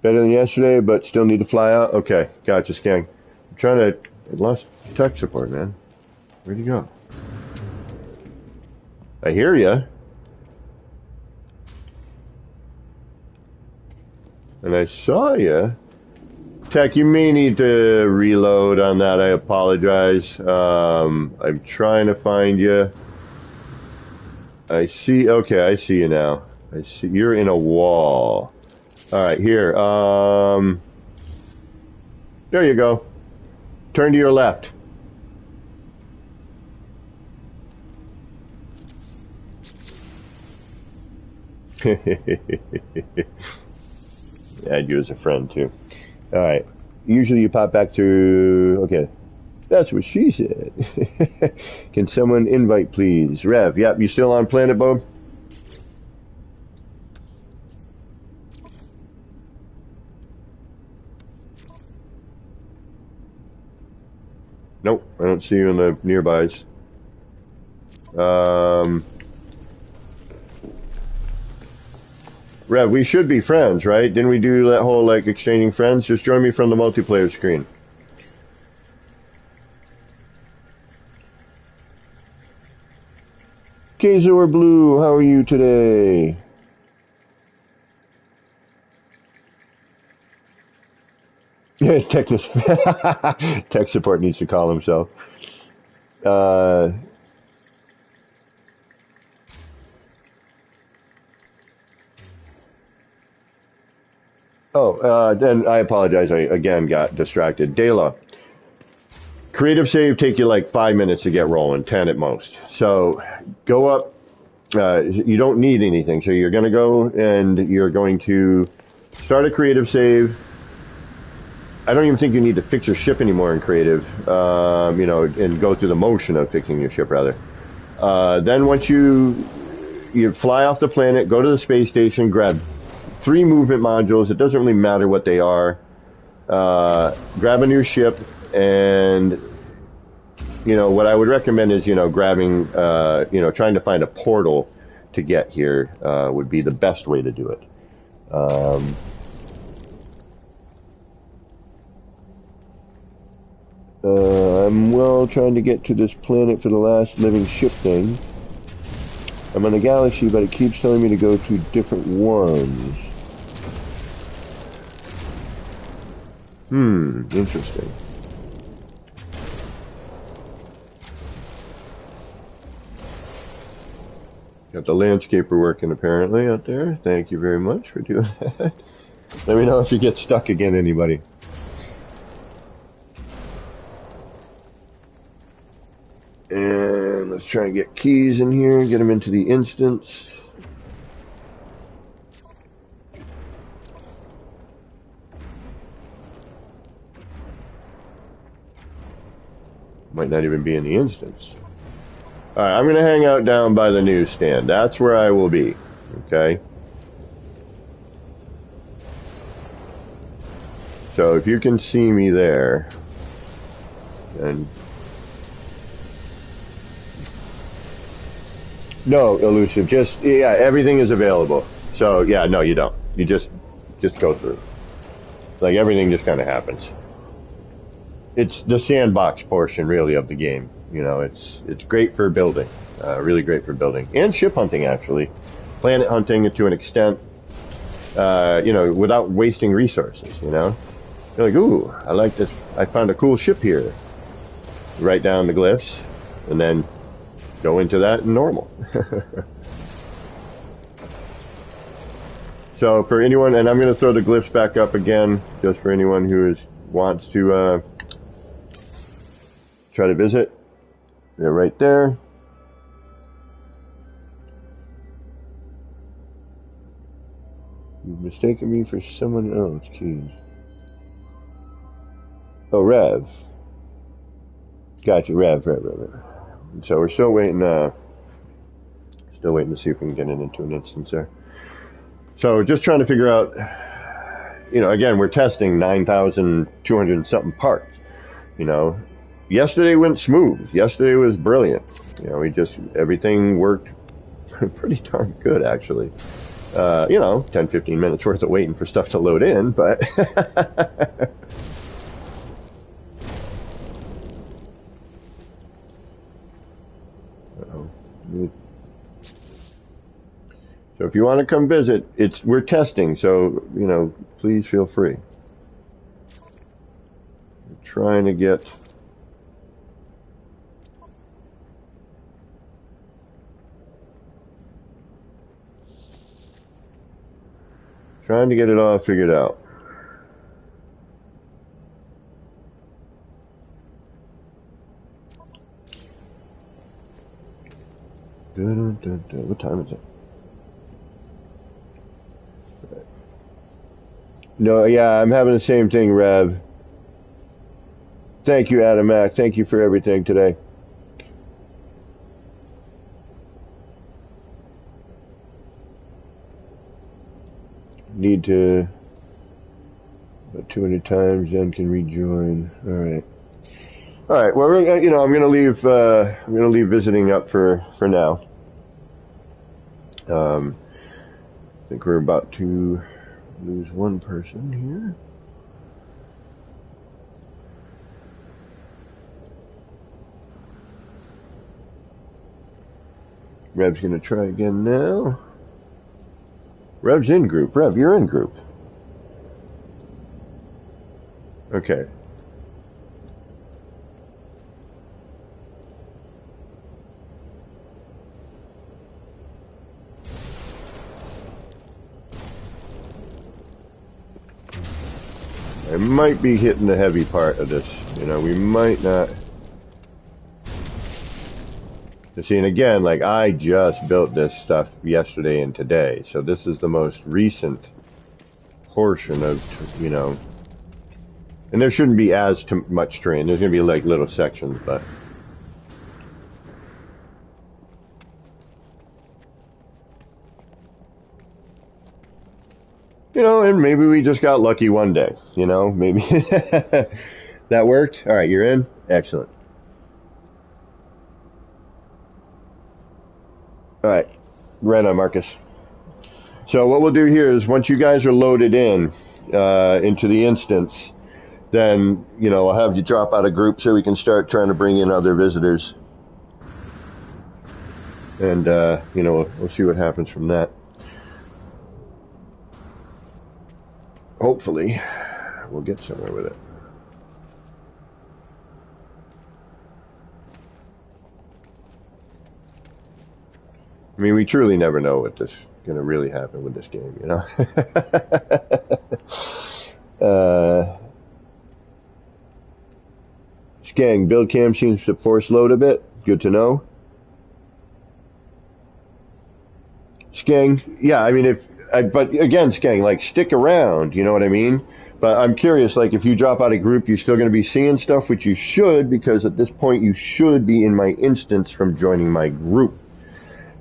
Better than yesterday, but still need to fly out? Okay, gotcha, Skeng. I'm trying to... I lost tech support, man. Where'd you go? I hear ya. And I saw ya. Tech, you may need to reload on that. I apologize. I'm trying to find you. I see... Okay, I see you now. I see... You're in a wall. Alright, here. There you go. Turn to your left. Add you as a friend, too. Alright. Usually you pop back through... Okay. That's what she said. Can someone invite, please? Rev, yep, you still on Planet Bob? Nope, I don't see you in the nearbys. Rev, we should be friends, right? Didn't we do that whole, like, exchanging friends? Just join me from the multiplayer screen. Kazor Blue, how are you today? Yeah, tech support needs to call himself. Then I apologize. I again got distracted. Dela, creative save take you like 5 minutes to get rolling, 10 at most. So go up. You don't need anything. So you're going to go and you're going to start a creative save. I don't even think you need to fix your ship anymore in creative, and go through the motion of fixing your ship rather. Then once you fly off the planet, go to the space station, grab 3 movement modules. It doesn't really matter what they are. Grab a new ship, and what I would recommend is grabbing, trying to find a portal to get here would be the best way to do it. I'm trying to get to this planet for the last living ship thing. I'm on a galaxy, but it keeps telling me to go to different ones. Interesting. Got the landscaper working apparently out there. Thank you very much for doing that. Let me know if you get stuck again, anybody. And let's try and get keys in here, get them into the instance. Might not even be in the instance. Alright, I'm going to hang out down by the newsstand. That's where I will be. Okay? So if you can see me there, then... No, Elusive, everything is available. So, no, you don't. You just go through. Like, everything just kind of happens. It's the sandbox portion, really, of the game. It's great for building. Really great for building. And ship hunting, actually. Planet hunting to an extent, without wasting resources, You're like, ooh, I like this. I found a cool ship here. Write down the glyphs, and then go into that in normal. So for anyone, and I'm going to throw the glyphs back up again, just for anyone who wants to try to visit. They're right there. You've mistaken me for someone else, keys. Oh, Rev. Gotcha, Rev. So we're still waiting to see if we can get it into an instance there. So just trying to figure out, again, we're testing 9,200 and something parts. Yesterday went smooth. Yesterday was brilliant. Everything worked pretty darn good, actually. 10, 15 minutes worth of waiting for stuff to load in, but... So if you want to come visit, we're testing, so, please feel free. We're trying to get... Trying to get it all figured out. What time is it? No, I'm having the same thing, Rev. Thank you, Adam Mac. Thank you for everything today. Need to... About 200 times, then can rejoin. Alright. Alright, well, I'm gonna leave visiting up for now. I think we're about to lose one person here. Rev's going to try again now. Rev's in group. Rev, you're in group. Okay. I might be hitting the heavy part of this. You know, we might not. See, and again, like, I just built this stuff yesterday and today, so this is the most recent portion of, you know, and there shouldn't be as much terrain. There's going to be, like, little sections, but. You know, and maybe we just got lucky one day, you know, maybe. That worked? All right, you're in? Excellent. All right, right on, Marcus. So what we'll do here is once you guys are loaded in into the instance, then, you know, I'll have you drop out of group so we can start trying to bring in other visitors. And, you know, we'll see what happens from that. Hopefully, we'll get somewhere with it. I mean, we truly never know what this going to really happen with this game, you know? Skang, build cam seems to force load a bit. Good to know. Skang, yeah, I mean, but again, Skang, like, stick around, you know what I mean? But I'm curious, like, if you drop out of group, you're still going to be seeing stuff, which you should, because at this point you should be in my instance from joining my group.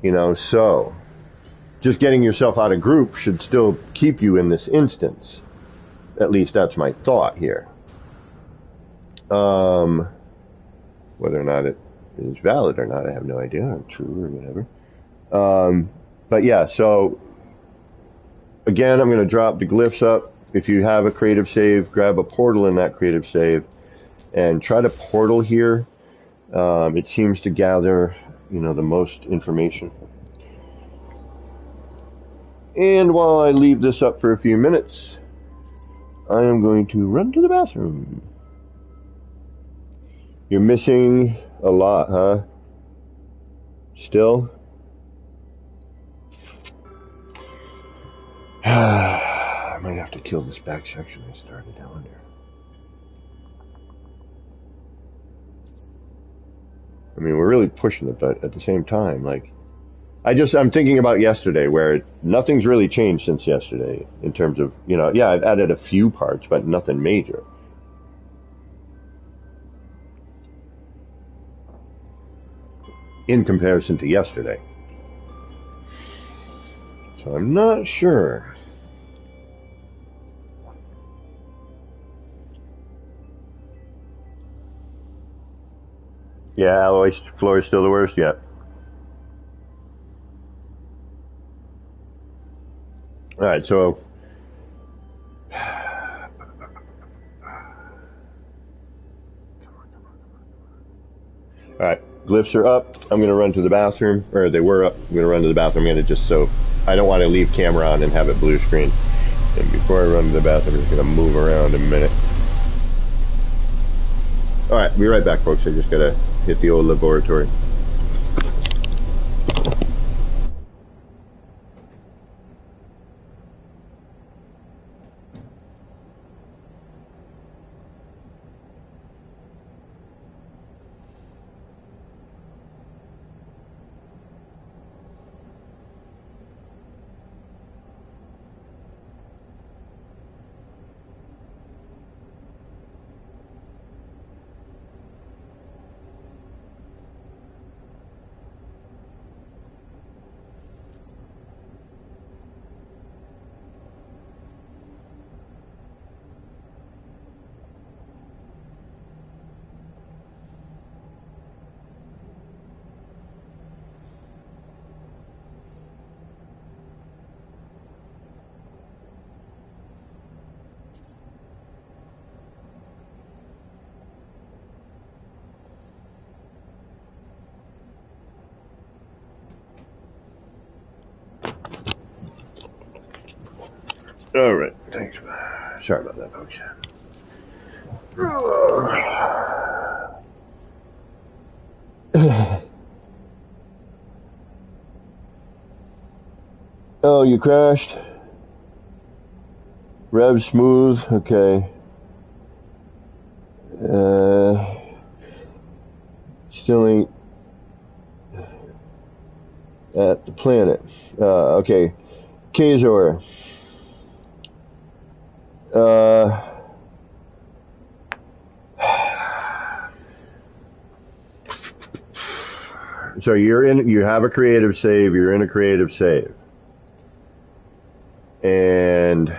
You know, so just getting yourself out of group should still keep you in this instance. At least that's my thought here. Whether or not it is valid or not, I have no idea, or true or whatever. But yeah, so again, I'm going to drop the glyphs up. If you have a creative save, grab a portal in that creative save and try to portal here. It seems to gather, you know, the most information. And while I leave this up for a few minutes, I am going to run to the bathroom. You're missing a lot, huh? Still? I might have to kill this back section I started down there. I mean, we're really pushing it, but at the same time, like, I'm thinking about yesterday, where nothing's really changed since yesterday in terms of, you know, yeah, I've added a few parts, but nothing major. In comparison to yesterday. So I'm not sure. Yeah, alloy floor is still the worst yet. Alright, so alright, glyphs are up. I'm going to run to the bathroom, or they were up. I'm going to run to the bathroom. I'm going to just, so I don't want to leave camera on and have it blue screen. And before I run to the bathroom, I'm just going to move around a minute. Alright, be right back, folks. I just got to hit the old laboratory. All right, thanks. Sorry about that, folks. Oh, you crashed? Rev smooth, okay. Still ain't at the planet. Okay. Kazor. So you have a creative save, you're in a creative save. And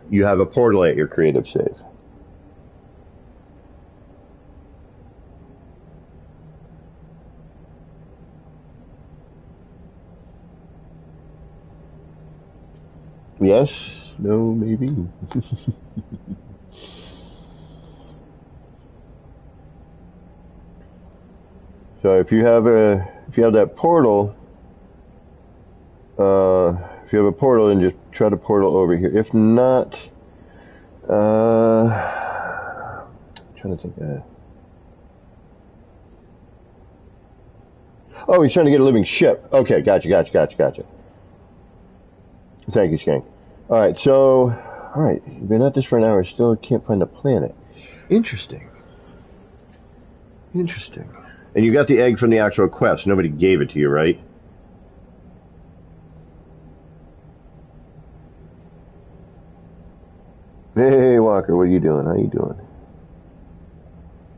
you have a portal at your creative save. Yes, no, maybe. So if you have that portal, if you have a portal, then just try to portal over here. If not, I'm trying to think. Oh, he's trying to get a living ship. Okay, gotcha. Thank you, Skank. All right, you've been at this for an hour, still can't find the planet. Interesting. And you got the egg from the actual quest. Nobody gave it to you, right? Hey, Walker, what are you doing? How you doing?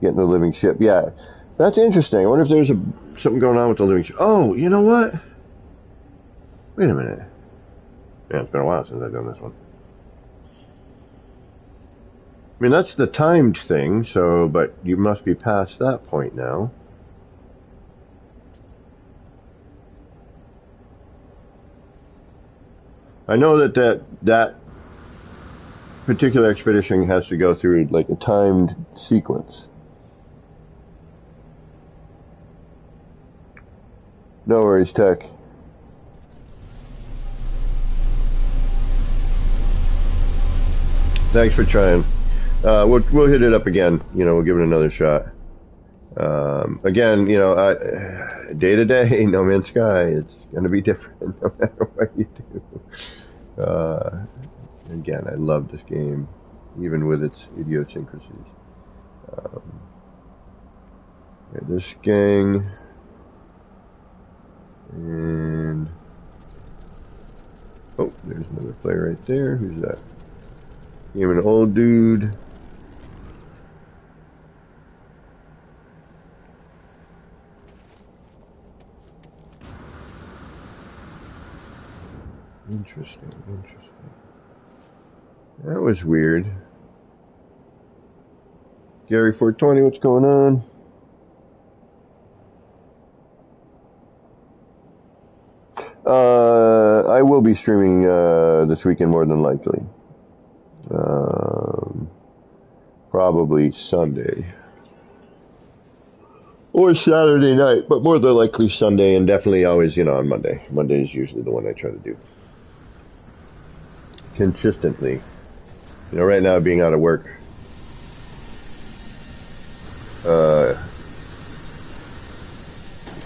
Getting the living ship. Yeah, that's interesting. I wonder if there's something going on with the living ship. Oh, you know what? Wait a minute. Yeah, it's been a while since I've done this one. I mean, that's the timed thing, so, but you must be past that point now. I know that particular expedition has to go through like a timed sequence. No worries, Tech. Thanks for trying. We'll hit it up again. We'll give it another shot. Again, day to day, No Man's Sky, it's going to be different no matter what you do. Again, I love this game, even with its idiosyncrasies. This gang, and oh, there's another player right there. Who's that? You're an old dude. Interesting. That was weird. Gary 420, what's going on? I will be streaming this weekend more than likely. Probably Sunday. Or Saturday night, but more than likely Sunday, and definitely always, on Monday. Monday is usually the one I try to do. Consistently. Right now being out of work, because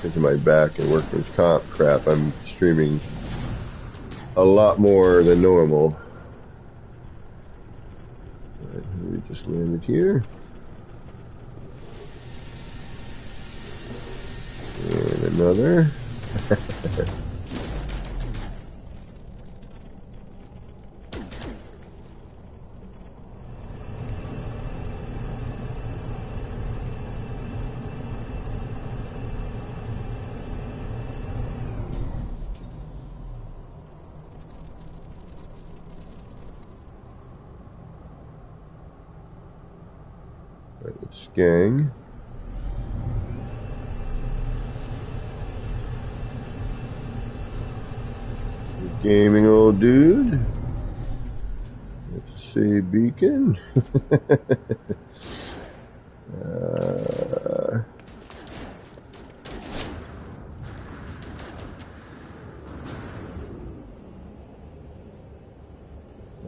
of my back and workman's comp crap, I'm streaming a lot more than normal. Alright, we just landed here. And another. It's gang. Gaming old dude. Let's see, beacon.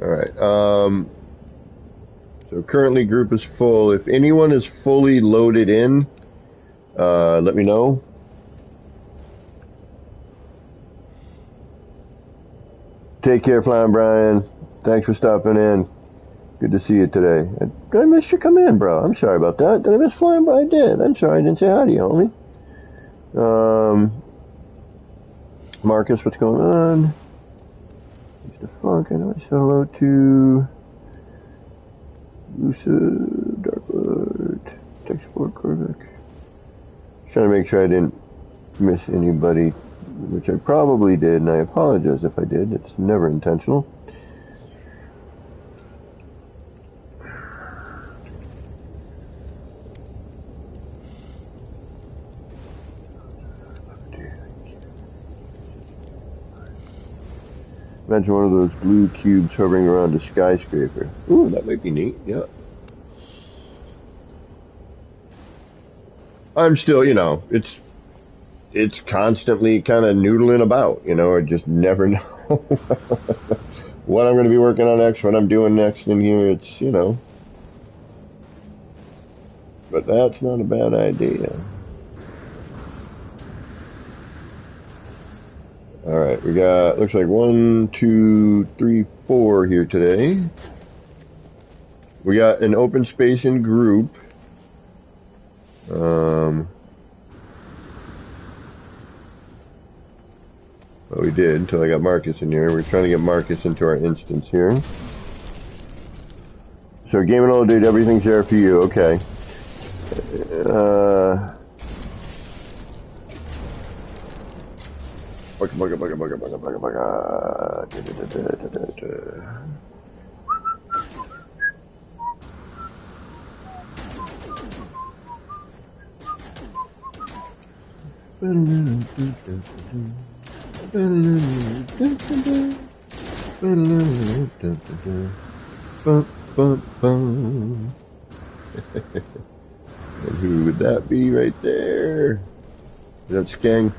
Alright, so currently group is full. If anyone is fully loaded in, let me know. Take care, Flying Brian. Thanks for stopping in. Good to see you today. I missed your come in, bro. I'm sorry about that. Did I miss Flying Brian? I did. I'm sorry I didn't say hi to you, homie. Marcus, what's going on? Mr. Funk, I know I said hello to Lucid, Darkblood, Textboard, Corvic. Trying to make sure I didn't miss anybody, which I probably did, and I apologize if I did. It's never intentional. Imagine one of those blue cubes hovering around a skyscraper. Ooh, that might be neat, yeah. I'm still, it's constantly kind of noodling about, I just never know what I'm going to be working on next, what I'm doing next in here. It's, but that's not a bad idea. Alright, we got, looks like 1, 2, 3, 4 here today. We got an open space in group. Well, we did until I got Marcus in here. We're trying to get Marcus into our instance here. So, Game and All Dude, everything's there for you. Okay. And who would that be right there? Is that Skang?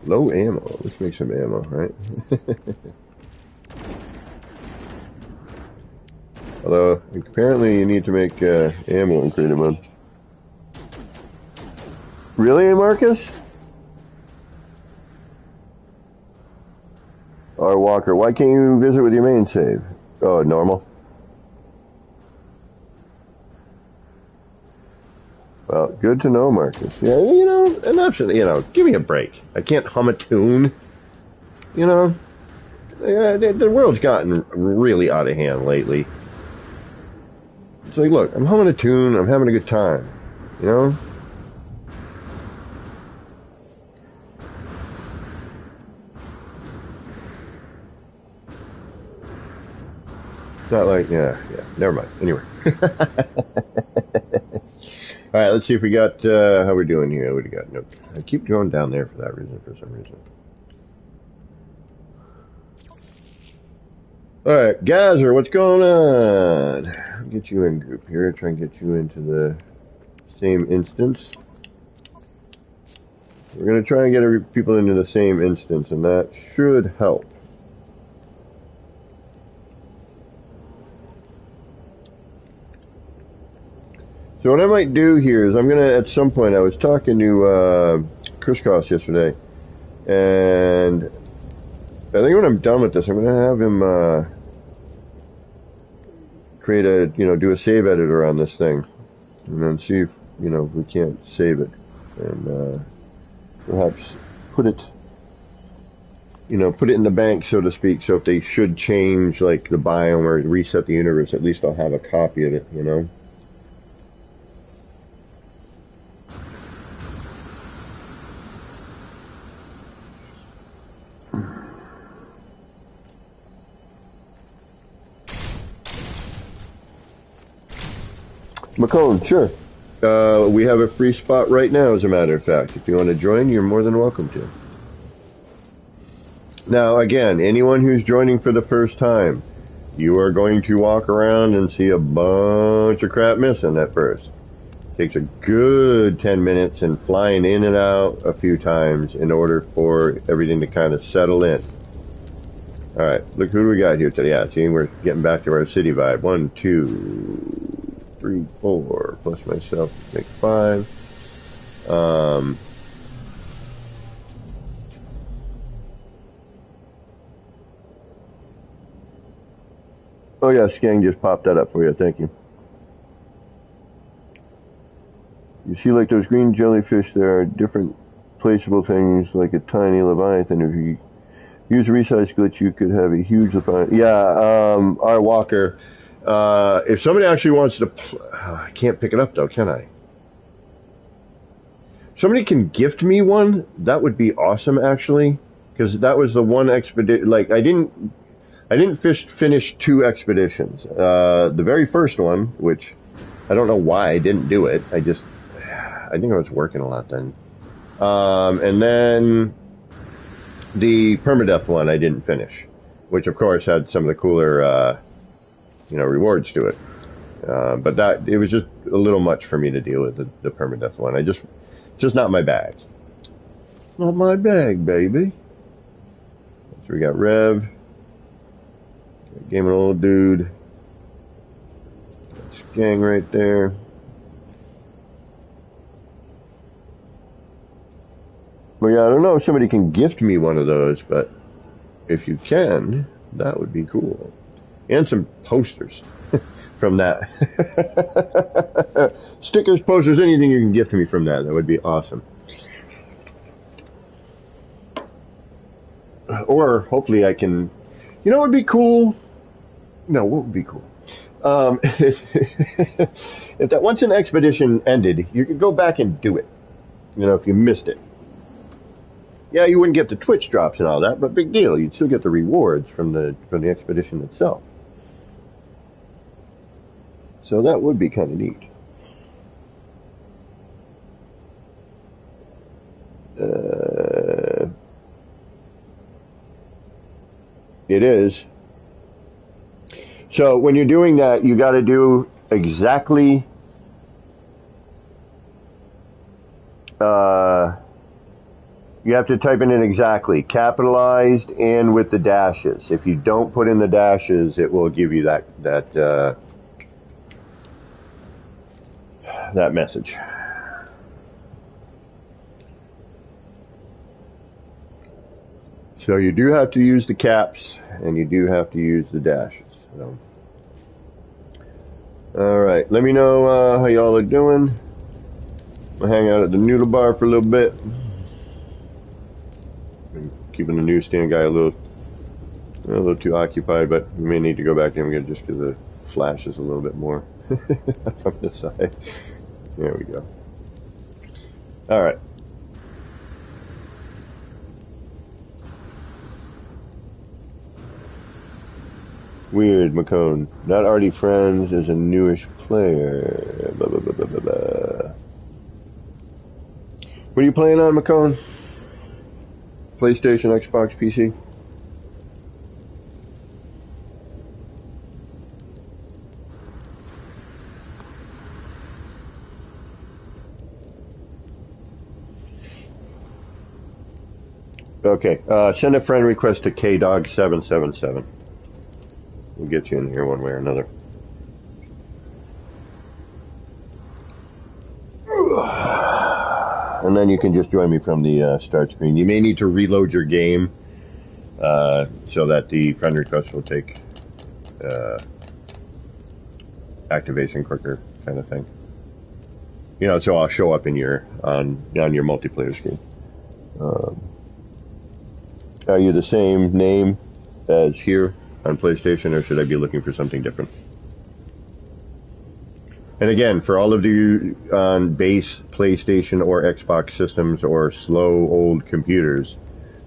Low ammo. Let's make some ammo, right? Although, apparently you need to make ammo in creative mode. Really, Marcus? Or Walker, why can't you visit with your main save? Oh, normal. Well, good to know, Marcus. Yeah, enough, give me a break. I can't hum a tune. The world's gotten really out of hand lately. It's like, look, I'm humming a tune, I'm having a good time, It's not like, yeah, never mind. Anyway. Alright, let's see if we got, how we're doing here. What do we got? Nope. I keep going down there for that reason, for some reason. Alright, Gazer, what's going on? I'll get you in group here, try and get you into the same instance. We're going to try and get people into the same instance, and that should help. So what I might do here is I'm going to, at some point, I was talking to Chris Cross yesterday, and I think when I'm done with this, I'm going to have him create a, do a save editor on this thing, and then see if, if we can't save it, and perhaps put it in the bank, so to speak, so if they should change, like, the biome or reset the universe, at least I'll have a copy of it, McCone, sure. We have a free spot right now, as a matter of fact. If you want to join, you're more than welcome to. Now, again, anyone who's joining for the first time, you are going to walk around and see a bunch of crap missing at first. Takes a good 10 minutes and flying in and out a few times in order for everything to kind of settle in. Alright, look who do we got here today. Yeah, see, we're getting back to our city vibe. 1, 2, 3, 4, plus myself, make 5. Oh yeah, Skang just popped that up for you, thank you. You see, like those green jellyfish, there are different placeable things, like a tiny leviathan. If you use a resize glitch, you could have a huge leviathan. Yeah, our walker. If somebody actually wants to, I can't pick it up though, can I? Somebody can gift me one. That would be awesome, actually, because that was the one expedition. Like I didn't finish 2 expeditions. The very first one, which I don't know why I didn't do it. I think I was working a lot then. And then the permadeath one I didn't finish, which of course had some of the cooler, rewards to it. But that, it was just a little much for me to deal with the permadeath one. Just not my bag. Not my bag, baby. So we got Rev. Gaming old dude. That's gang right there. Well, yeah, I don't know if somebody can gift me one of those, but if you can, that would be cool. And some posters from that. Stickers, posters, anything you can gift me from that would be awesome. Or hopefully I can, what would be cool? No, what would be cool? If that once an expedition ended, you could go back and do it. If you missed it. Yeah, you wouldn't get the Twitch drops and all that, but big deal. You'd still get the rewards from the expedition itself. So that would be kind of neat. It is. So when you're doing that, you got to do exactly. You have to type it in exactly, capitalized and with the dashes. If you don't put in the dashes, it will give you that message. So you do have to use the caps, and you do have to use the dashes. So. All right, let me know how y'all are doing. I'll hang out at the noodle bar for a little bit. I'm keeping the newsstand guy a little too occupied, but we may need to go back to him again just because the flash is a little bit more from the side. There we go. All right. Weird, McCone. Not already friends as a newish player. Blah, blah, blah, blah, blah, blah. What are you playing on, McCone? PlayStation, Xbox, PC? Okay, send a friend request to KDog777. We'll get you in here one way or another. And then you can just join me from the start screen. You may need to reload your game so that the friend request will take activation quicker, kind of thing. So I'll show up in on your multiplayer screen. Are you the same name as here on PlayStation, or should I be looking for something different? And again, for all of you on base PlayStation or Xbox systems or slow old computers,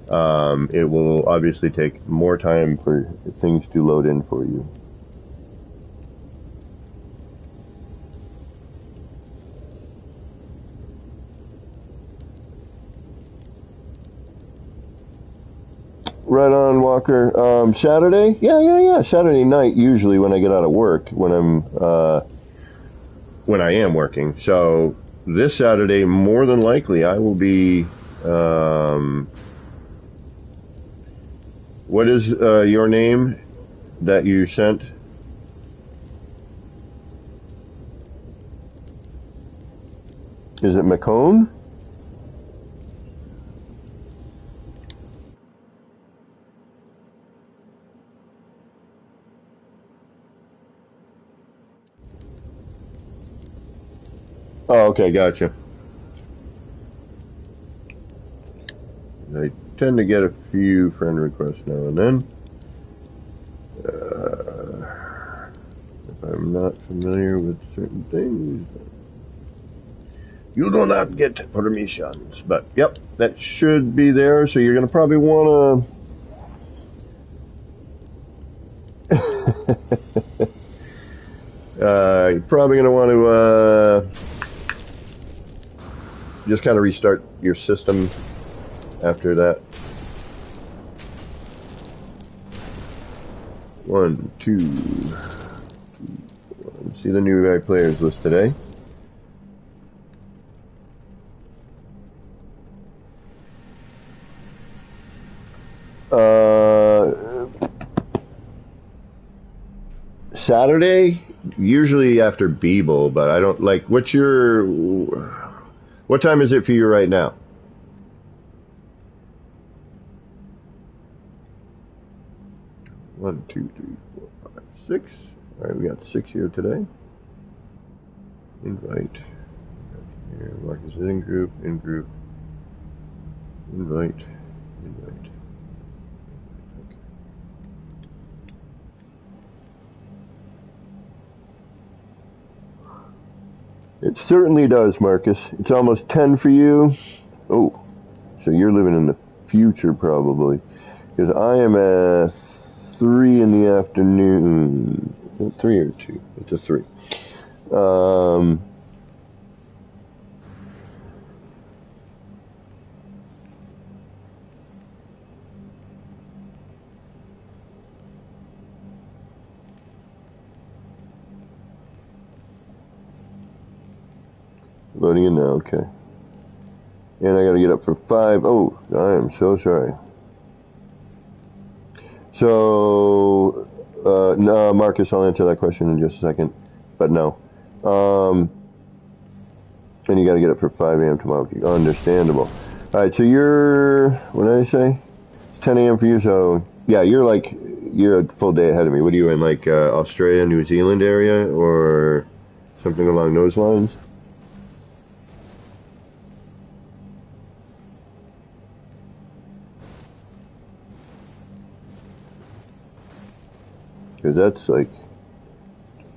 it will obviously take more time for things to load in for you. Right on, Walker. Saturday? Yeah. Saturday night, usually when I get out of work, when I am working. So this Saturday, more than likely, I will be. What is your name that you sent? Is it McCone? Oh, okay, gotcha. I tend to get a few friend requests now and then. If I'm not familiar with certain things, you do not get permissions. But, yep, that should be there. So you're going to probably want to... you're probably going to want to just kind of restart your system after that. 1, 2, 3, 4. Let's see the new guy players list today. Saturday, usually after Beeble, but I don't like. What time is it for you right now? One, two, three, four, five, 6. All right, we got 6 here today. Invite. Here, Marcus is in group, invite. Okay. It certainly does, Marcus. It's almost 10 for you. Oh, so you're living in the future probably, because I am at 3 in the afternoon. 3 or 2? It's a 3. Loading in now, okay. And I gotta get up for 5. Oh, I am so sorry. So, no, Marcus, I'll answer that question in just a second. But no. And you gotta get up for 5 a.m. tomorrow. Understandable. Alright, so you're, what did I say? It's 10 a.m. for you, so, yeah, you're a full day ahead of me. What are you in, like, Australia, New Zealand area, or something along those lines? Because that's like,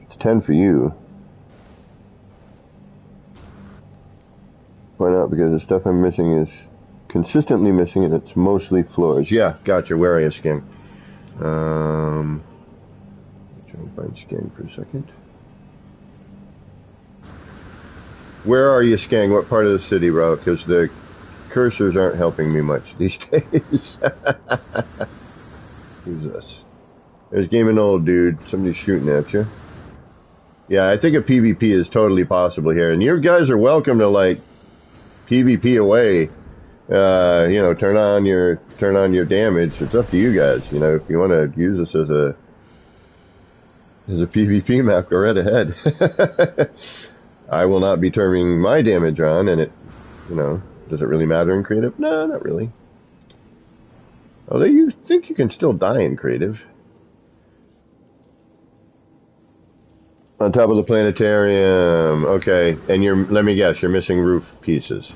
it's 10 for you. Why not? Because the stuff I'm missing is consistently missing, and it's mostly floors. Yeah, gotcha. Where are you, Skang? Try and find Skang for a second. Where are you, Skang? What part of the city, bro? Because the cursors aren't helping me much these days. Who's this? There's Gaming Old Dude. Somebody's shooting at you. Yeah, I think a PvP is totally possible here. And you guys are welcome to, like, PvP away. Turn on your damage. It's up to you guys. You know, if you want to use this as a PvP map, go right ahead. I will not be turning my damage on, and does it really matter in creative? No, not really. Although you think you can still die in creative. On top of the planetarium. Okay, and let me guess, you're missing roof pieces.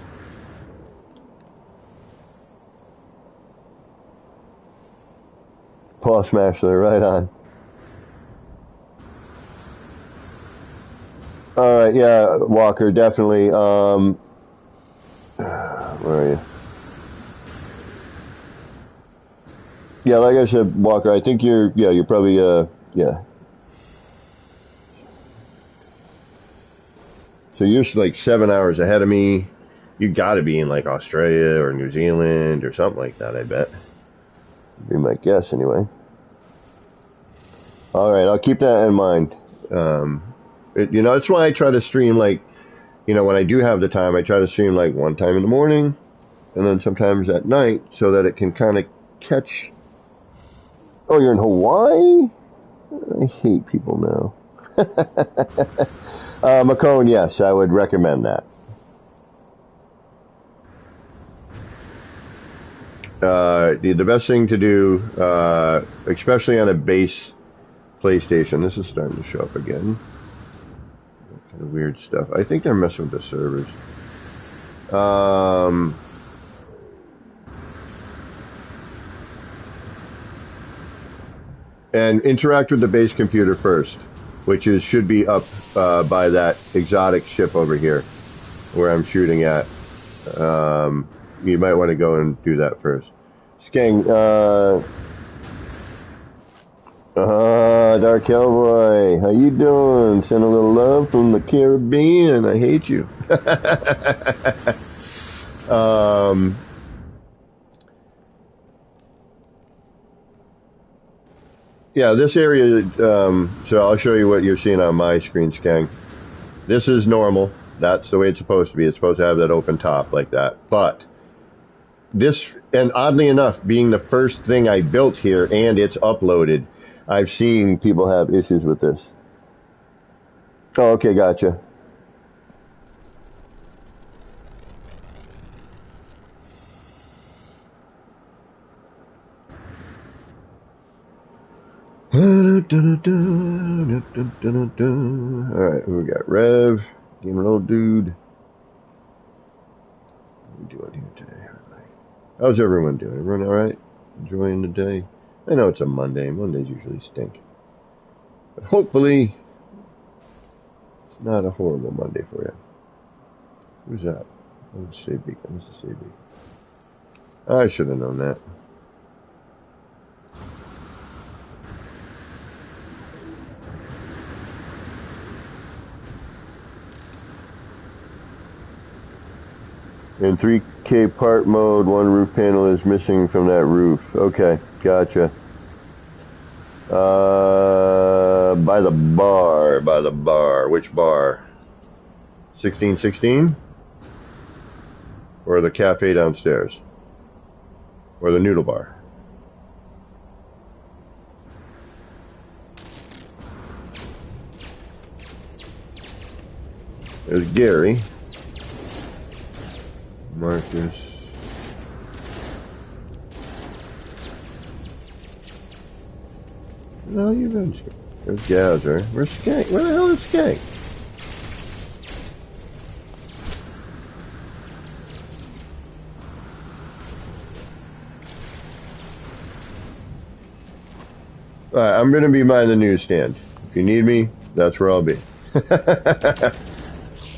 Paw Smasher, right on. Alright, yeah, Walker, definitely. Where are you? Yeah, like I said, Walker, I think you're probably, yeah. So you're like 7 hours ahead of me. You gotta be in like Australia or New Zealand or something like that, I bet. Be my guess anyway. All right, I'll keep that in mind. That's why I try to stream like, when I do have the time, I try to stream like one time in the morning, and then sometimes at night, so that it can kind of catch. Oh, you're in Hawaii? I hate people now. Macone, yes, I would recommend that. The best thing to do, especially on a base PlayStation, this is starting to show up again. Kind of weird stuff. I think they're messing with the servers. And interact with the base computer first, which should be up by that exotic ship over here, where I'm shooting at. You might want to go and do that first. Skeng, Dark Cowboy, how you doing? Send a little love from the Caribbean. I hate you. Yeah, this area, so I'll show you what you're seeing on my screen, Skeng. This is normal. That's the way it's supposed to be. It's supposed to have that open top like that. But this, and oddly enough, being the first thing I built here and it's uploaded, I've seen people have issues with this. Oh, okay, gotcha. Alright, we got Rev, Game Old Dude. What are we doing here today? How's everyone doing? Everyone alright? Enjoying the day? I know it's a Monday. Mondays usually stink. But hopefully, it's not a horrible Monday for you. Who's that? Oh, it's Sabik. Who's the Sabik? I should have known that. In 3K part mode, one roof panel is missing from that roof. Okay, gotcha. By the bar. Which bar? 1616? Or the cafe downstairs? Or the noodle bar? There's Gary. Marcus. Well, you've been. There's Gazer. Where's Skank? Where the hell is Skank? Alright, I'm gonna be by the newsstand. If you need me, that's where I'll be.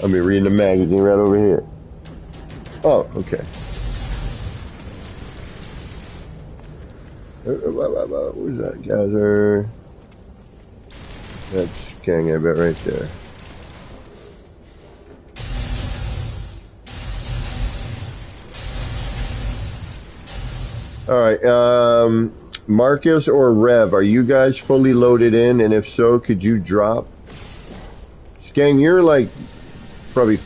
I'll be reading the magazine right over here. Oh, okay. Where's that? Gazer. That's Gang, I bet, right there. Alright, Marcus or Rev, are you guys fully loaded in? And if so, could you drop? Skang, you're like probably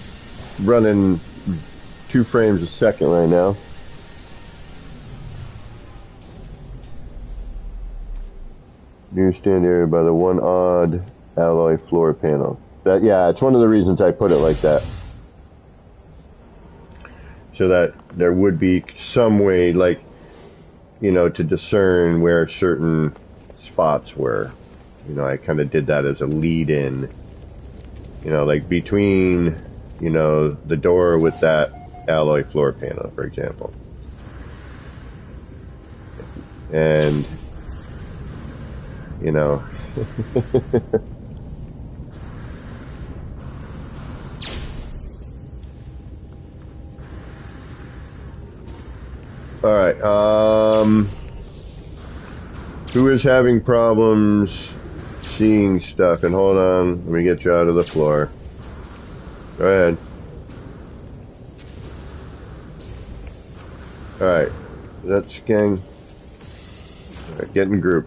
running 2 frames a second right now. Newsstand area by the one odd alloy floor panel. Yeah, it's one of the reasons I put it like that. So that there would be some way, like, to discern where certain spots were. I kind of did that as a lead-in. Like between, the door with that alloy floor panel, for example. And, Alright, who is having problems seeing stuff? And hold on, let me get you out of the floor. Go ahead. Alright, that's Skeng. Alright, get in group.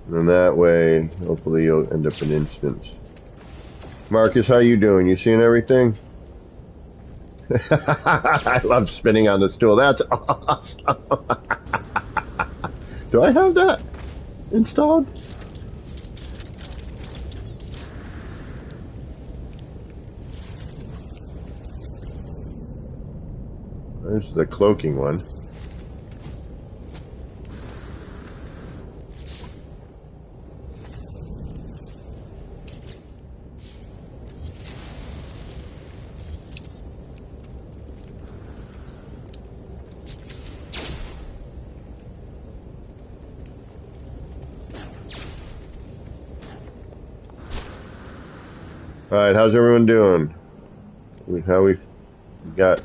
And that way, hopefully you'll end up in instance. Marcus, how you doing? You seeing everything? I love spinning on the stool. That's awesome. Do I have that installed? There's the cloaking one. Alright, how's everyone doing? How we got,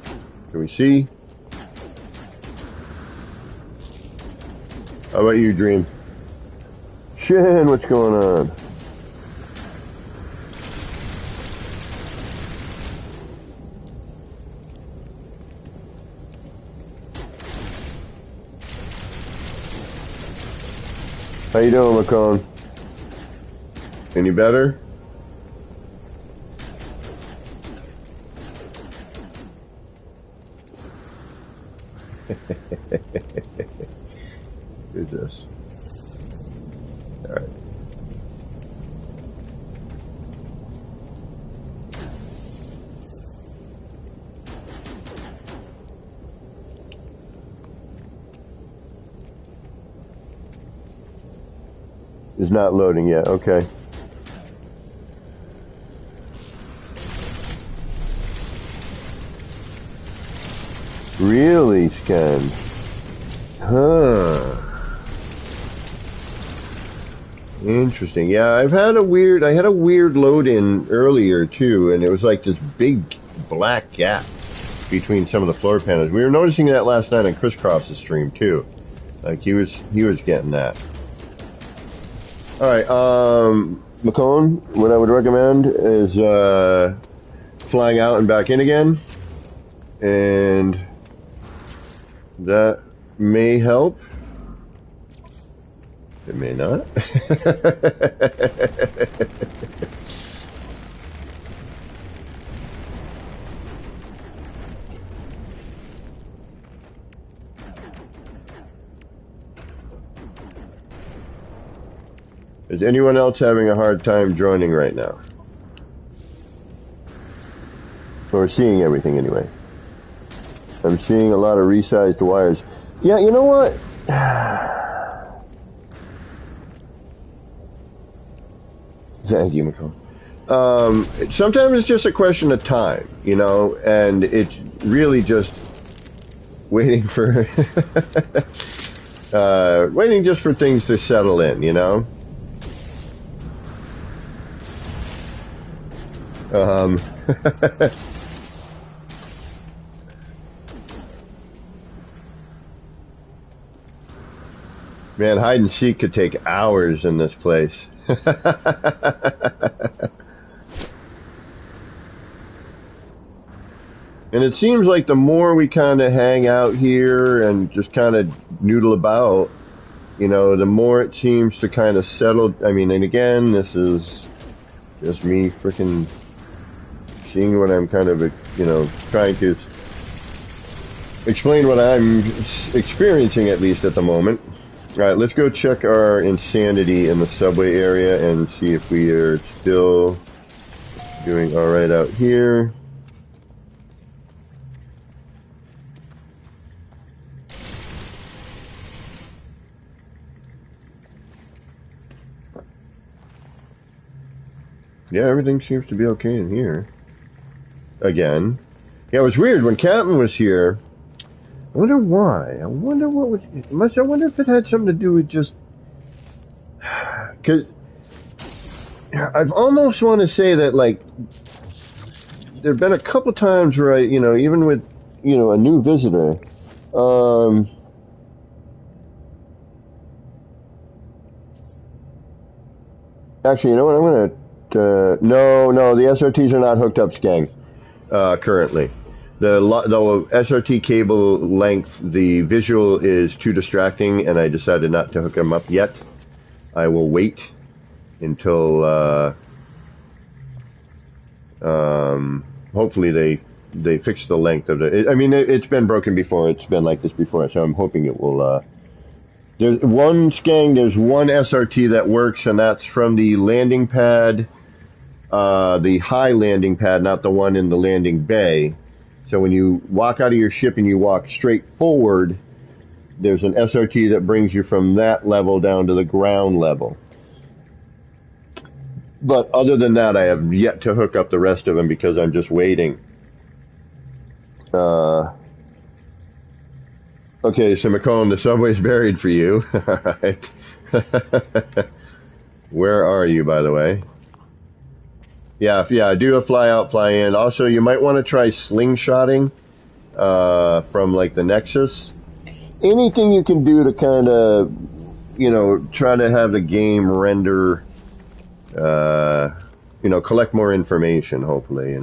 can we see? How about you, Dream? Shin, what's going on? How you doing, Macone? Any better? Who's this? Alright. It's not loading yet, okay. Really scanned. Huh. Interesting. Yeah, I had a weird load in earlier too, and it was like this big black gap between some of the floor panels. We were noticing that last night on Chris Cross's stream too. Like he was getting that. Alright, Macone, what I would recommend is flying out and back in again. And that may help. It may not. Is anyone else having a hard time joining right now? Or seeing everything anyway? I'm seeing a lot of resized wires. Yeah, you know what? Thank you, Macomb. Sometimes it's just a question of time, you know, and it's really just waiting for waiting just for things to settle in, you know. Man, hide and seek could take hours in this place. And it seems like the more we kind of hang out here and just kind of noodle about, you know, the more it seems to kind of settle. I mean, and again, this is just me freaking seeing what I'm kind of, you know, trying to explain what I'm experiencing, at least at the moment. Alright, let's go check our insanity in the subway area and see if we are still doing alright out here. Yeah, everything seems to be okay in here. Again. Yeah, it was weird when Captain was here. I wonder why. I wonder what was... I wonder if it had something to do with just... Because... I've almost want to say that, like... There have been a couple times where I, you know, even with, you know, a new visitor... Actually, you know what? I'm going to... no, the SRTs are not hooked up, Skang. Currently. The SRT cable length, the visual is too distracting, and I decided not to hook them up yet. I will wait until hopefully they fix the length of it. I mean, it's been broken before. It's been like this before, so I'm hoping it will. There's one SRT that works, and that's from the landing pad, the high landing pad, not the one in the landing bay. So when you walk out of your ship and you walk straight forward, there's an SRT that brings you from that level down to the ground level. But other than that, I have yet to hook up the rest of them because I'm just waiting. Okay, so McComb, the subway's buried for you. All right. Where are you, by the way? Yeah, do a fly out, fly in. Also, you might want to try slingshotting from like the Nexus. Anything you can do to kind of, try to have the game render, collect more information, hopefully,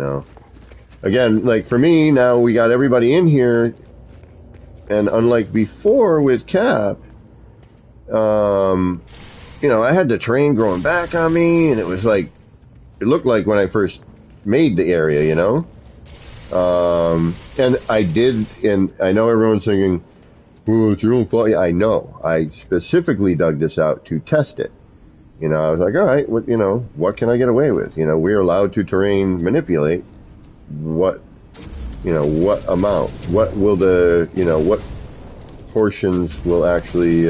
Again, like for me, now we got everybody in here, and unlike before with Cap, I had the train growing back on me, and it was like, it looked like when I first made the area, and I did, and I know everyone's thinking, oh, it's your own fault. Yeah, I know. I specifically dug this out to test it. I was like, all right, what can I get away with? We're allowed to terrain manipulate. What amount? What will what portions will actually,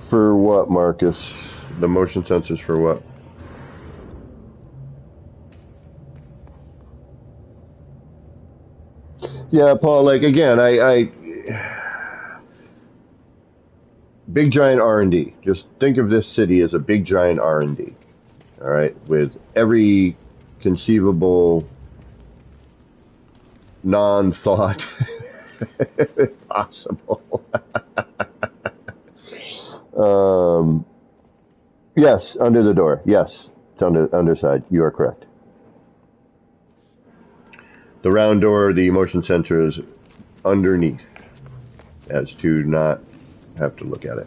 for what, Marcus? The motion sensors for what? Yeah, Paul, like again, I big giant R&D. Just think of this city as a big giant R&D. All right, with every conceivable non-thought possible. Yes, under the door. Yes, it's underside. You are correct. The round door, the motion sensor is underneath, as to not have to look at it.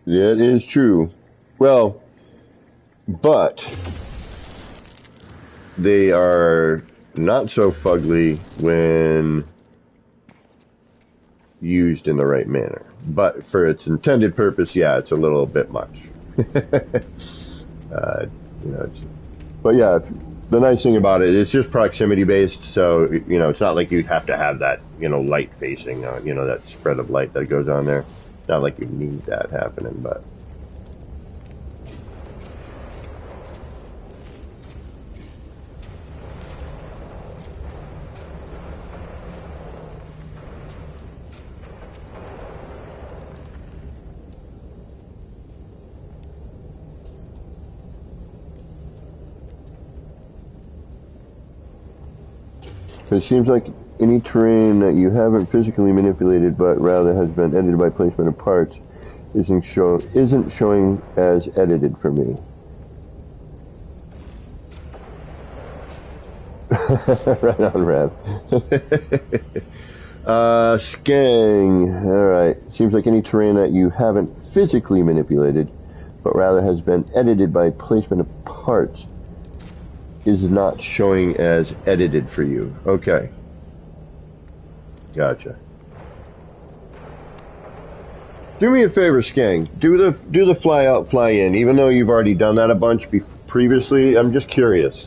That is true. Well, but they are not so fugly when used in the right manner. But for its intended purpose, yeah, it's a little bit much. But yeah, the nice thing about it, it's just proximity based, so it's not like you'd have to have that light facing, that spread of light that goes on there. Not like you need that happening, but. It seems like any terrain that you haven't physically manipulated but rather has been edited by placement of parts isn't showing as edited for me. Right on, Rev. Skang. Alright. Seems like any terrain that you haven't physically manipulated but rather has been edited by placement of parts is not showing as edited for you. Okay. Gotcha. Do me a favor, Skang. Do the fly out, fly in. Even though you've already done that a bunch previously, I'm just curious.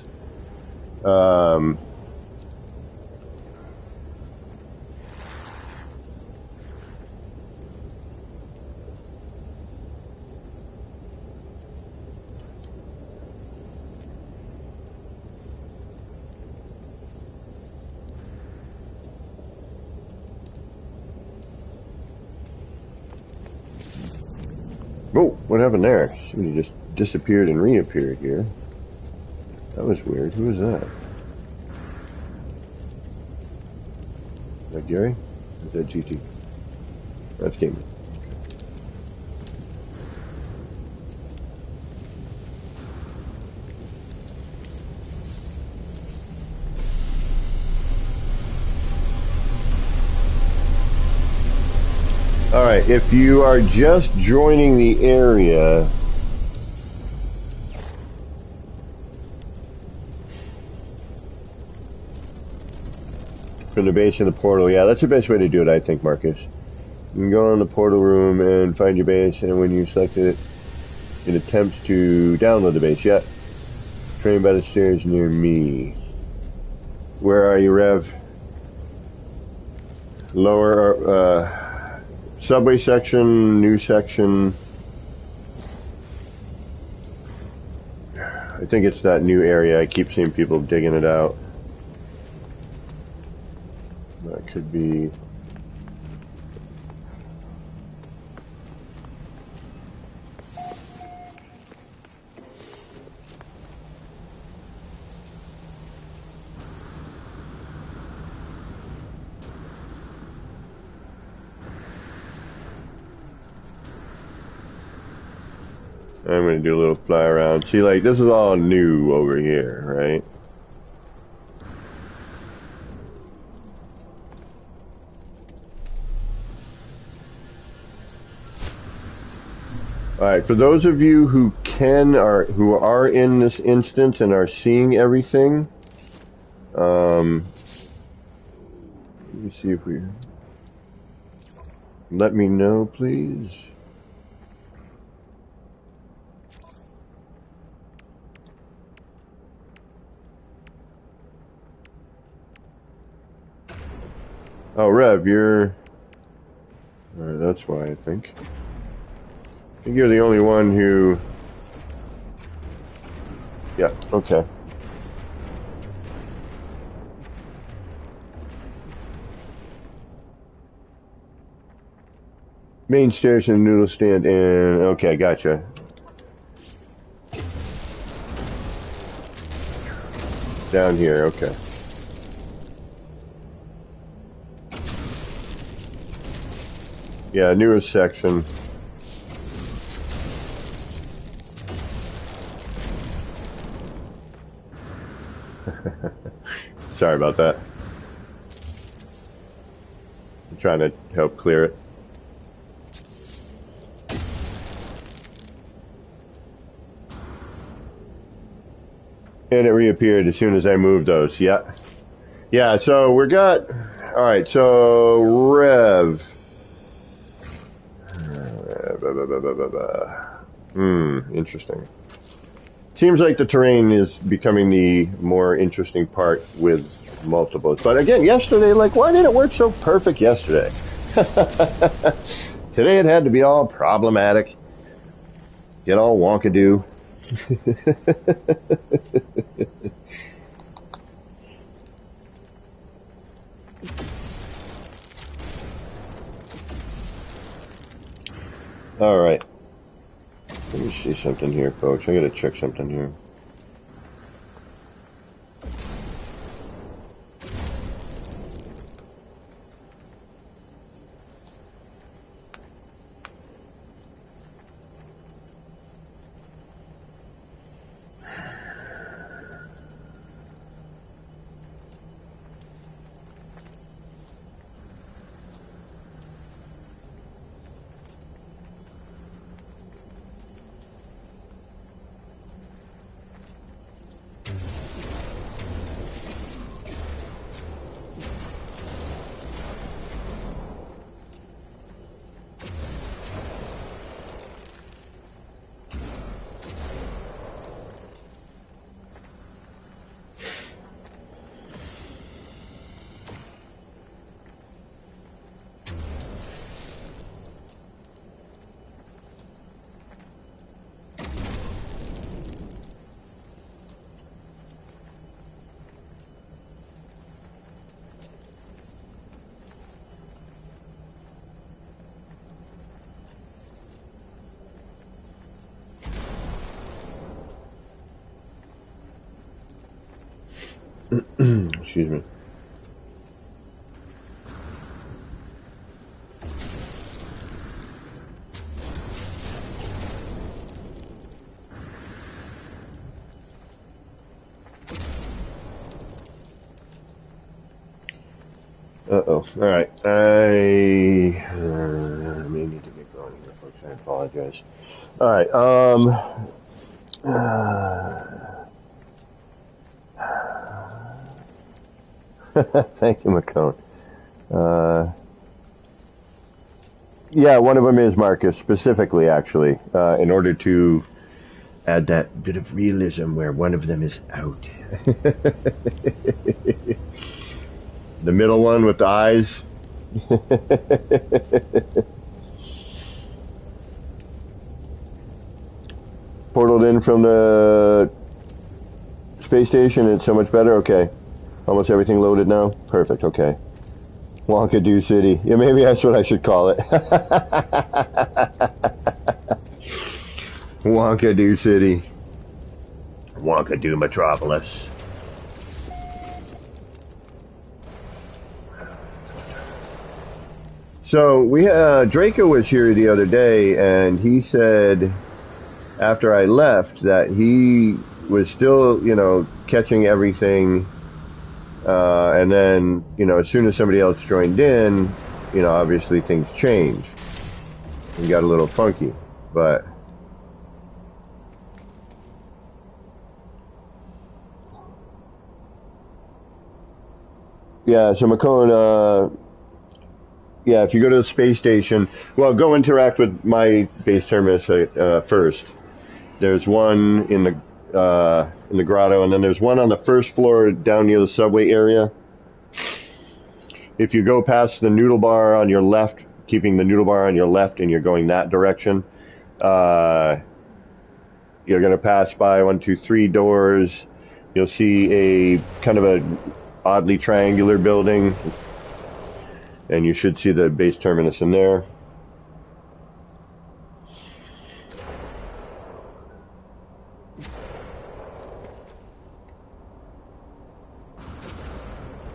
Oh, what happened there? Somebody just disappeared and reappeared here. That was weird. Who was that? Is that Gary? Or is that GT? That's Gaming. Alright, if you are just joining the area, from the base of the portal, yeah, that's the best way to do it, I think, Marcus. You can go in the portal room and find your base, and when you select it, it attempts to download the base. Yeah, train by the stairs near me. Where are you, Rev? Lower, subway section, new section. I think it's that new area. I keep seeing people digging it out. That could be... I'm going to do a little fly around. See, like, this is all new over here, right? Alright, for those of you who who are in this instance and are seeing everything, let me see if we... Let me know, please. Oh, Rev, you're... Alright, that's why, I think. I think you're the only one who... Yeah, okay. Main station, noodle stand, and... Okay, gotcha. Down here, okay. Yeah, newest section. Sorry about that. I'm trying to help clear it. And it reappeared as soon as I moved those, yeah. Yeah, so we got... Alright, so... Rev. Interesting. Seems like the terrain is becoming the more interesting part with multiples. But again, yesterday, like, why did it work so perfect yesterday? Today it had to be all problematic. Get all wonkadoo. Alright. Let me see something here, folks. I gotta check something here. Excuse me. Uh-oh. Alright. I may need to get going here, folks. I apologize. Alright. Thank you, McCone. Yeah, one of them is Marcus, specifically, actually, in order to add that bit of realism where one of them is out. The middle one with the eyes. Portaled in from the space station, it's so much better? Okay. Almost everything loaded now? Perfect, okay. Wonkadoo City. Yeah, maybe that's what I should call it. Wonkadoo City. Wonkadoo Metropolis. So Draco was here the other day, and he said after I left that he was still, catching everything, and then, as soon as somebody else joined in, obviously things changed and got a little funky, but yeah. So McCone, yeah, if you go to the space station, well, go interact with my base terminus first. There's one in the grotto, and then there's one on the first floor down near the subway area. If you go past the noodle bar on your left, keeping the noodle bar on your left, and you're going that direction, you're going to pass by 1, 2, 3 doors. You'll see a kind of a oddly triangular building. And you should see the base terminus in there.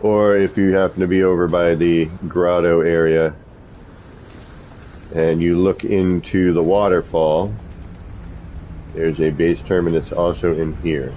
Or if you happen to be over by the grotto area and you look into the waterfall, there's a base terminus also in here.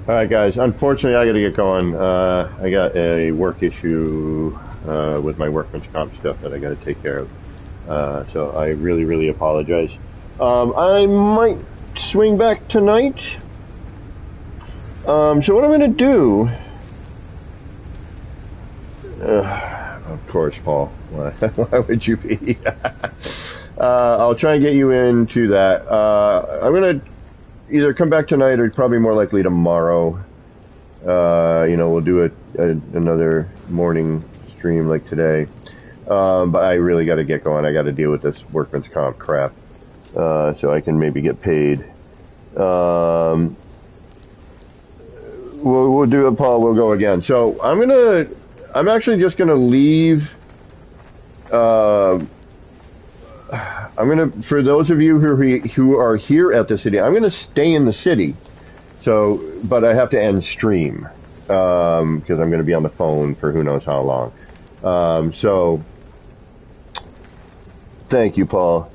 Alright guys, unfortunately I gotta get going. I got a work issue with my workman's comp stuff that I gotta take care of. So I really, really apologize. I might swing back tonight. So what I'm gonna do... of course, Paul. Why would you be? I'll try and get you into that. I'm gonna either come back tonight or probably more likely tomorrow. We'll do another morning stream like today. But I really got to get going. I got to deal with this workman's comp crap, so I can maybe get paid. We'll do it, Paul. We'll go again. So I'm actually just gonna leave. For those of you who are here at the city, I'm gonna stay in the city. So, but I have to end stream because I'm gonna be on the phone for who knows how long. So, thank you, Paul.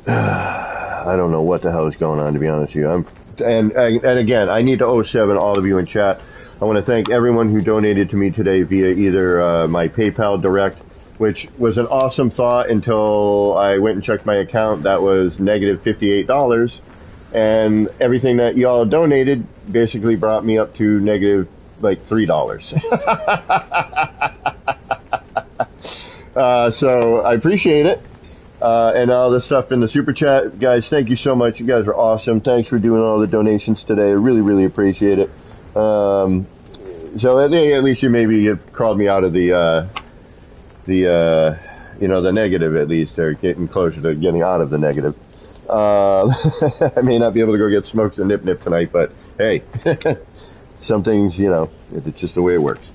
I don't know what the hell is going on, to be honest with you. And again, I need to 07 all of you in chat. I want to thank everyone who donated to me today via either my PayPal Direct, which was an awesome thought until I went and checked my account. That was negative $58. And everything that y'all donated basically brought me up to negative, like, $3. So I appreciate it. And all the stuff in the super chat. Guys, thank you so much. You guys are awesome. Thanks for doing all the donations today. I really, really appreciate it. So at least you've crawled me out of the negative, at least, or getting closer to getting out of the negative. I may not be able to go get smokes and nip tonight, but hey, some things, it's just the way it works.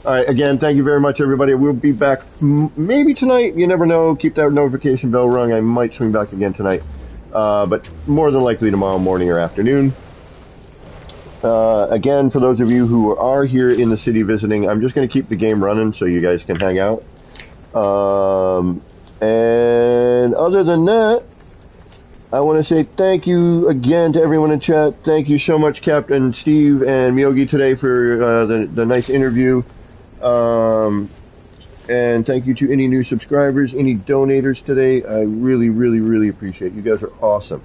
All right, again, thank you very much, everybody. We'll be back maybe tonight. You never know. Keep that notification bell rung. I might swing back again tonight, but more than likely tomorrow morning or afternoon. Again, for those of you who are here in the city visiting, I'm just going to keep the game running so you guys can hang out. And other than that, I want to say thank you again to everyone in chat. Thank you so much, Captain Steve and Miyogi, today for the nice interview. And thank you to any new subscribers, any donators today. I really, really, really appreciate it. You guys are awesome.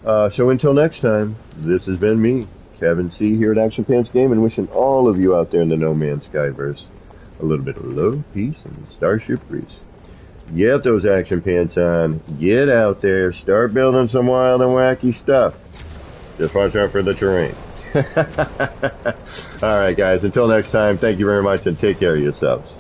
So until next time, this has been me, Kevin C, here at Action Pants Gaming, wishing all of you out there in the No Man's Skyverse a little bit of love, peace, and starship breeze. Get those action pants on. Get out there. Start building some wild and wacky stuff. Just watch out for the terrain. All right, guys. Until next time, thank you very much, and take care of yourselves.